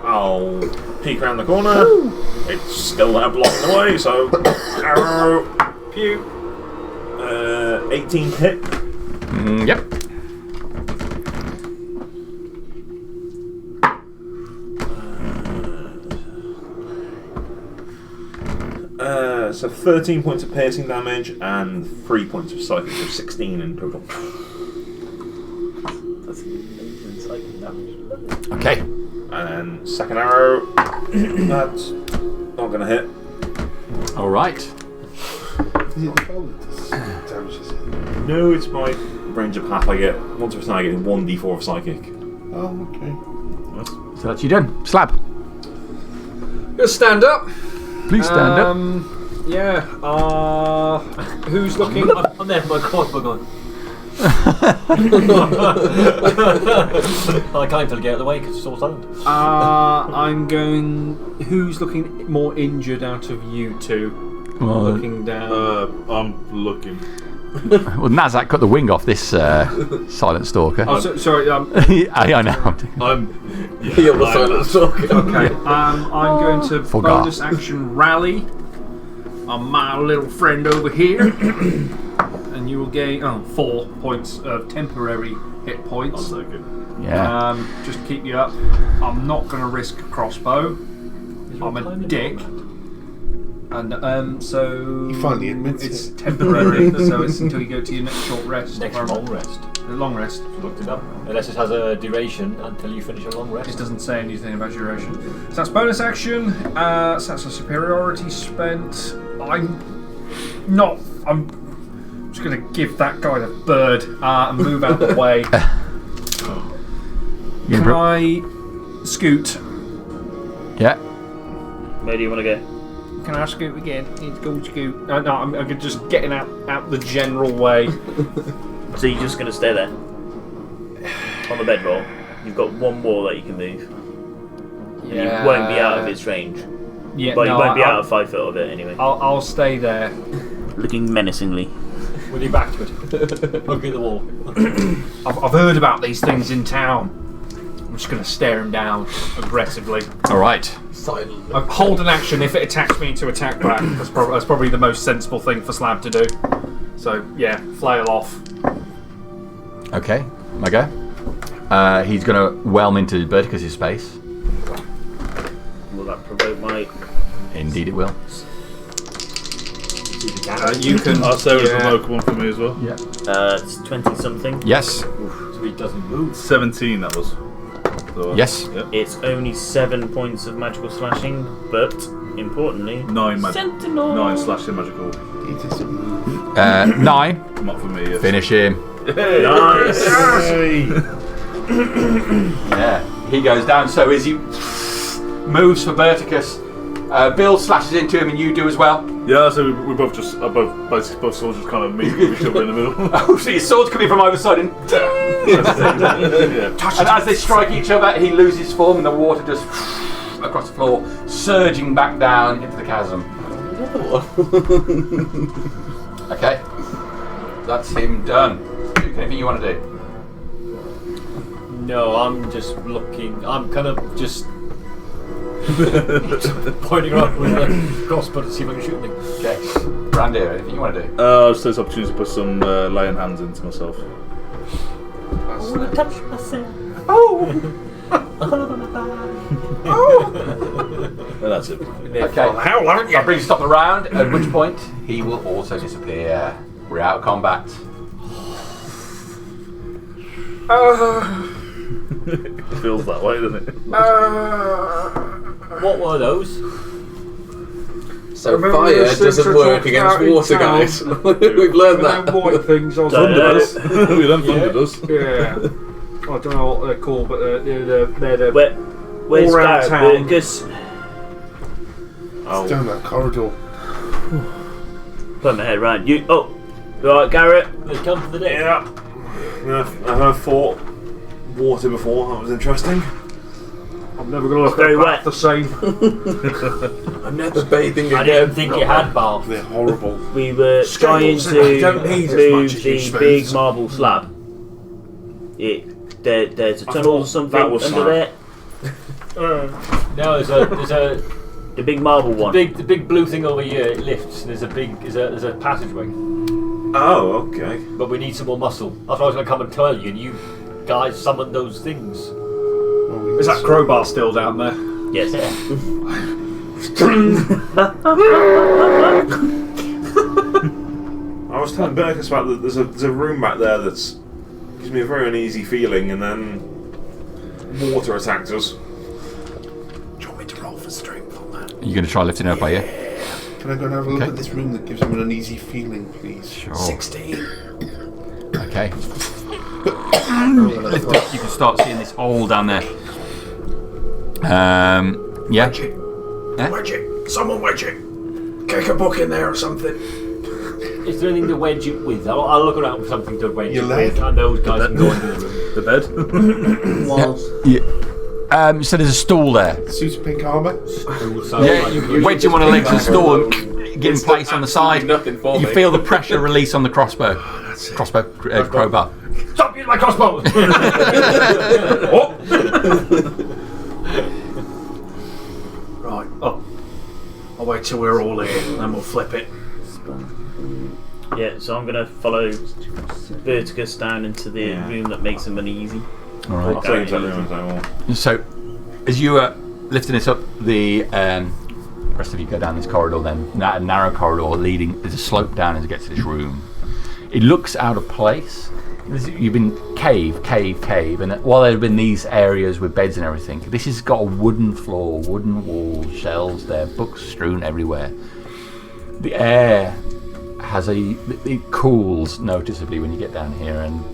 G: I'll peek around the corner. It's still there blocking the way, so arrow.
E: Pew.
G: 18 hit.
A: Yep.
G: So 13 points of piercing damage and 3 points of psychic, so 16 in total.
D: That's amazing psychic damage.
A: Okay.
G: And second arrow. That's not going to hit.
A: All right.
F: Is it the bow that damages it?
G: No, it's my range of half I get. Once per turn I get 1d4 of psychic.
F: Oh, okay.
A: So that's you done. Slab.
E: Gonna stand up.
A: Please stand up.
E: Yeah. Who's looking?
H: I'm there for my god, my god. I can't even get out of the way because it's all silent.
E: I'm going. Who's looking more injured out of you two? Looking down.
J: I'm looking.
A: Well, Nazak cut the wing off this silent stalker.
E: Oh, sorry.
A: I know.
C: You're the silent stalker.
E: Okay. I'm going to
A: Forgot.
E: bonus action rally on my little friend over here, and you will gain 4 points of temporary hit points.
A: Yeah.
E: Just to keep you up. I'm not going to risk a crossbow. I'm a dick. And so
F: He finally admits
E: it's
F: it.
E: temporary, so it's until you go to your next short rest.
H: Next long rest.
E: Long rest.
H: Looked it up. Unless it has a duration until you finish a long rest.
E: It doesn't say anything about duration. So that's bonus action. So that's a superiority spent. I'm just going to give that guy the bird and move out the way. Can I scoot?
A: Yeah.
D: Where do you want to go?
E: Can I scoot again? Need to go scoot. No, I'm just getting out the general way.
D: So you're just going to stay there? On the bedroll? You've got one more that you can move. And you won't be out of its range.
E: Yeah,
D: but you won't be out of 5 foot of it anyway.
E: I'll stay there.
L: Looking menacingly.
H: With your back to it. Looking at the wall.
E: I've heard about these things in town. I'm just going to stare him down aggressively.
A: Alright.
E: Hold an action if it attacks me to attack back. That's probably the most sensible thing for Slab to do. So, yeah, flail off.
A: Okay, my go. He's going to whelm into Verticus' space.
D: Will that provoke my...
A: Indeed it will.
E: You can...
J: I'll say it's a provoke one for me as well.
A: Yeah.
D: It's 20 something.
A: Yes.
H: So he doesn't move.
J: 17 that was. So,
A: yes.
J: Yep.
D: It's only 7 points of magical slashing, but importantly...
J: 9
D: Sentinel!
J: 9 slashing magical.
A: 9.
J: Not for me, yes.
A: Finish him.
J: Hey.
D: Nice!
A: Yeah. He goes down, so as he moves for Verticus, Bill slashes into him and you do as well.
J: Yeah, so we both just, both swords just kind of meet each other in the middle.
A: Oh, so your sword's coming from either side and...
J: Yeah.
A: And as they strike each other, he loses form and the water just across the floor, surging back down into the chasm. Okay. That's him done. Duke, anything you want to do?
H: No, I'm just looking. I'm kind of just pointing around with a crossbow to see if I can shoot anything.
A: Okay. Brandir, anything you want to do?
J: I'll just take this opportunity to put some laying hands into myself.
D: I want to touch myself.
J: And that's it.
A: Okay. That brings stop the round, at which point he will also disappear. We're out of combat.
J: It feels that way, doesn't it?
H: What were those?
C: So fire doesn't work against water, guys. We've learned that.
E: White things.
J: Thunder does. We learned thunder does.
E: Yeah. I don't know what they're called, but they're the
D: Where's
E: all-round town.
D: Verticus?
F: It's down that corridor.
D: Put my head round. You. Oh, right, Garrett.
H: They come for the day.
G: Yeah. I've fought water before. That was interesting.
E: I'm never going to look
D: Very
E: at
D: wet.
E: the same.
C: I'm never bathing
H: I
C: again.
H: didn't think it had bath.
F: They're horrible.
D: We were trying
C: Scales,
D: to
C: you don't need as
D: move
C: much as you
D: the
C: suppose.
D: big marble slab. There's a tunnel or something
G: that was
D: under
G: slab.
D: there.
H: No, there's a
D: The big marble one.
H: the big blue thing over here. It lifts. And there's a passageway.
G: Oh, okay.
H: But we need some more muscle. That's what I was going to come and tell you, and you guys summoned those things.
E: Is that crowbar still down there?
D: Yes.
G: I was telling Berkus about that. There's a room back there that's gives me a very uneasy feeling, and then water attacked us.
F: Do you want me to roll for strength on that?
A: Are you going to try lifting it up, are you?
F: Can I go and have a look
A: Okay.
F: at this room that gives him an uneasy feeling, please?
A: Sure.
F: 16.
A: Okay. Lift it. You can start seeing this hole down there. Yeah.
I: Wedge it. Wedge it. Someone wedge it. Kick a book in there or something.
H: Is there anything to wedge it with? I'll look around for something to wedge
F: Your
H: it
F: leg.
H: with, and those guys can go into the room.
J: The bed.
A: So there's a stool there.
F: Suit of pink armour.
H: So
A: Yeah, you wedge in one of the legs of the stool and get in place on the side.
C: Nothing for
A: You
C: me.
A: feel the pressure release on the crossbow. Crowbar.
H: Stop using my crossbow!
I: Right. Oh. I'll wait till we're all here, and then we'll flip it.
D: Yeah, so I'm going to follow Vertigus down into the room that makes him uneasy.
A: All right.
G: I'll take that room and say,
A: So, as you are lifting this up, the rest of you go down this corridor. Then a narrow corridor leading. There's a slope down as you get to this room. It looks out of place. You've been cave, and while there have been these areas with beds and everything, this has got a wooden floor, wooden walls, shelves there, books strewn everywhere. The air has it cools noticeably when you get down here, and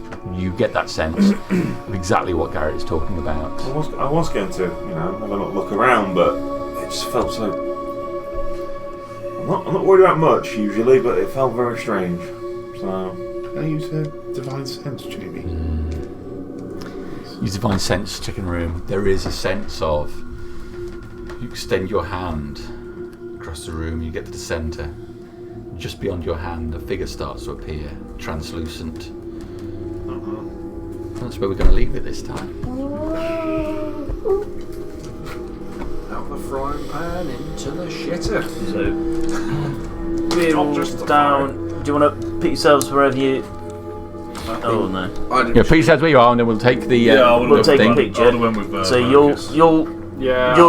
A: you get that sense of exactly what Garrett is talking about.
G: I was going to, have a look around, but it just felt so. I'm not worried about much usually, but it felt very strange. So.
F: Can I use a divine sense, Jamie?
A: Use divine sense, chicken room. There is a sense of. You extend your hand across the room, you get to the centre. Just beyond your hand, a figure starts to appear, translucent. That's where we're going to leave it this time.
I: Out the frying pan into the shitter.
D: So, we're down. Do you want to put yourselves wherever you... Oh, no.
A: Yeah, please says where you are, and then we'll take the
D: we'll take
A: thing.
D: a picture. So you'll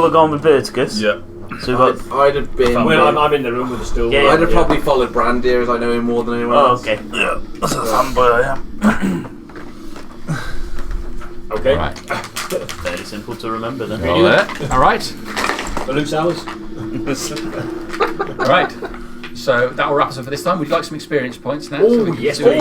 D: have gone with Vertigus.
J: Yeah.
D: So we've got...
C: I'd have been...
H: Well, I'm in the room with the stool.
C: I'd have probably followed Brandir, as I know him more than anyone
D: Oh,
C: else.
D: okay.
J: Yeah. That's a fanboy I am.
H: Okay.
A: Right.
D: Fairly simple to remember then.
A: All there. All right.
H: The loose hours.
A: All right. So that will wrap us up for this time. Would you like some experience points now?
H: Oh, yes, please.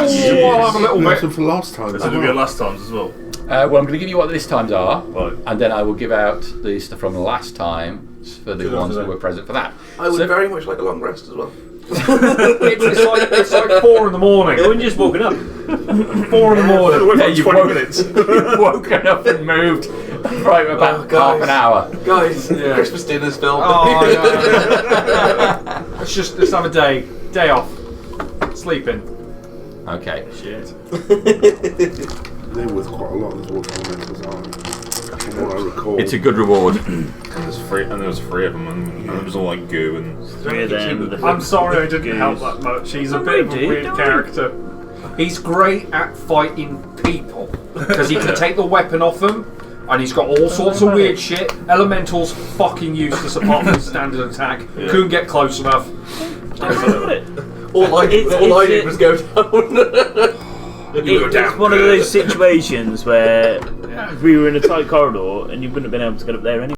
E: I'll have a little bit.
F: For last time.
J: So did we get last times as well?
A: Well, I'm going to give you what this times are,
J: Right.
A: and then I will give out the stuff from the last time for the ones who were present for that.
C: I would very much like a long rest as well.
E: It's like 4 in the morning.
H: You're just woken up.
E: 4 in the morning.
A: Yeah, you've woken up and moved for about half an hour.
C: Guys, Christmas dinner's filmed.
E: Let's have a day off. Sleeping.
A: Okay.
E: Shit.
F: They're worth quite a lot, those water elementals, aren't they? From what I recall.
A: It's a good reward.
G: There was 3 of them, and it was all like goo and.
D: 3 of them.
E: I'm sorry I didn't help that much. He's a bit of a weird character. He's great at fighting people because he can take the weapon off them, and he's got all sorts of weird shit. Elemental's fucking useless apart from standard attack. Couldn't get close enough.
C: All I did was go down.
D: It's one of those situations where we were in a tight corridor and you wouldn't have been able to get up there anyway.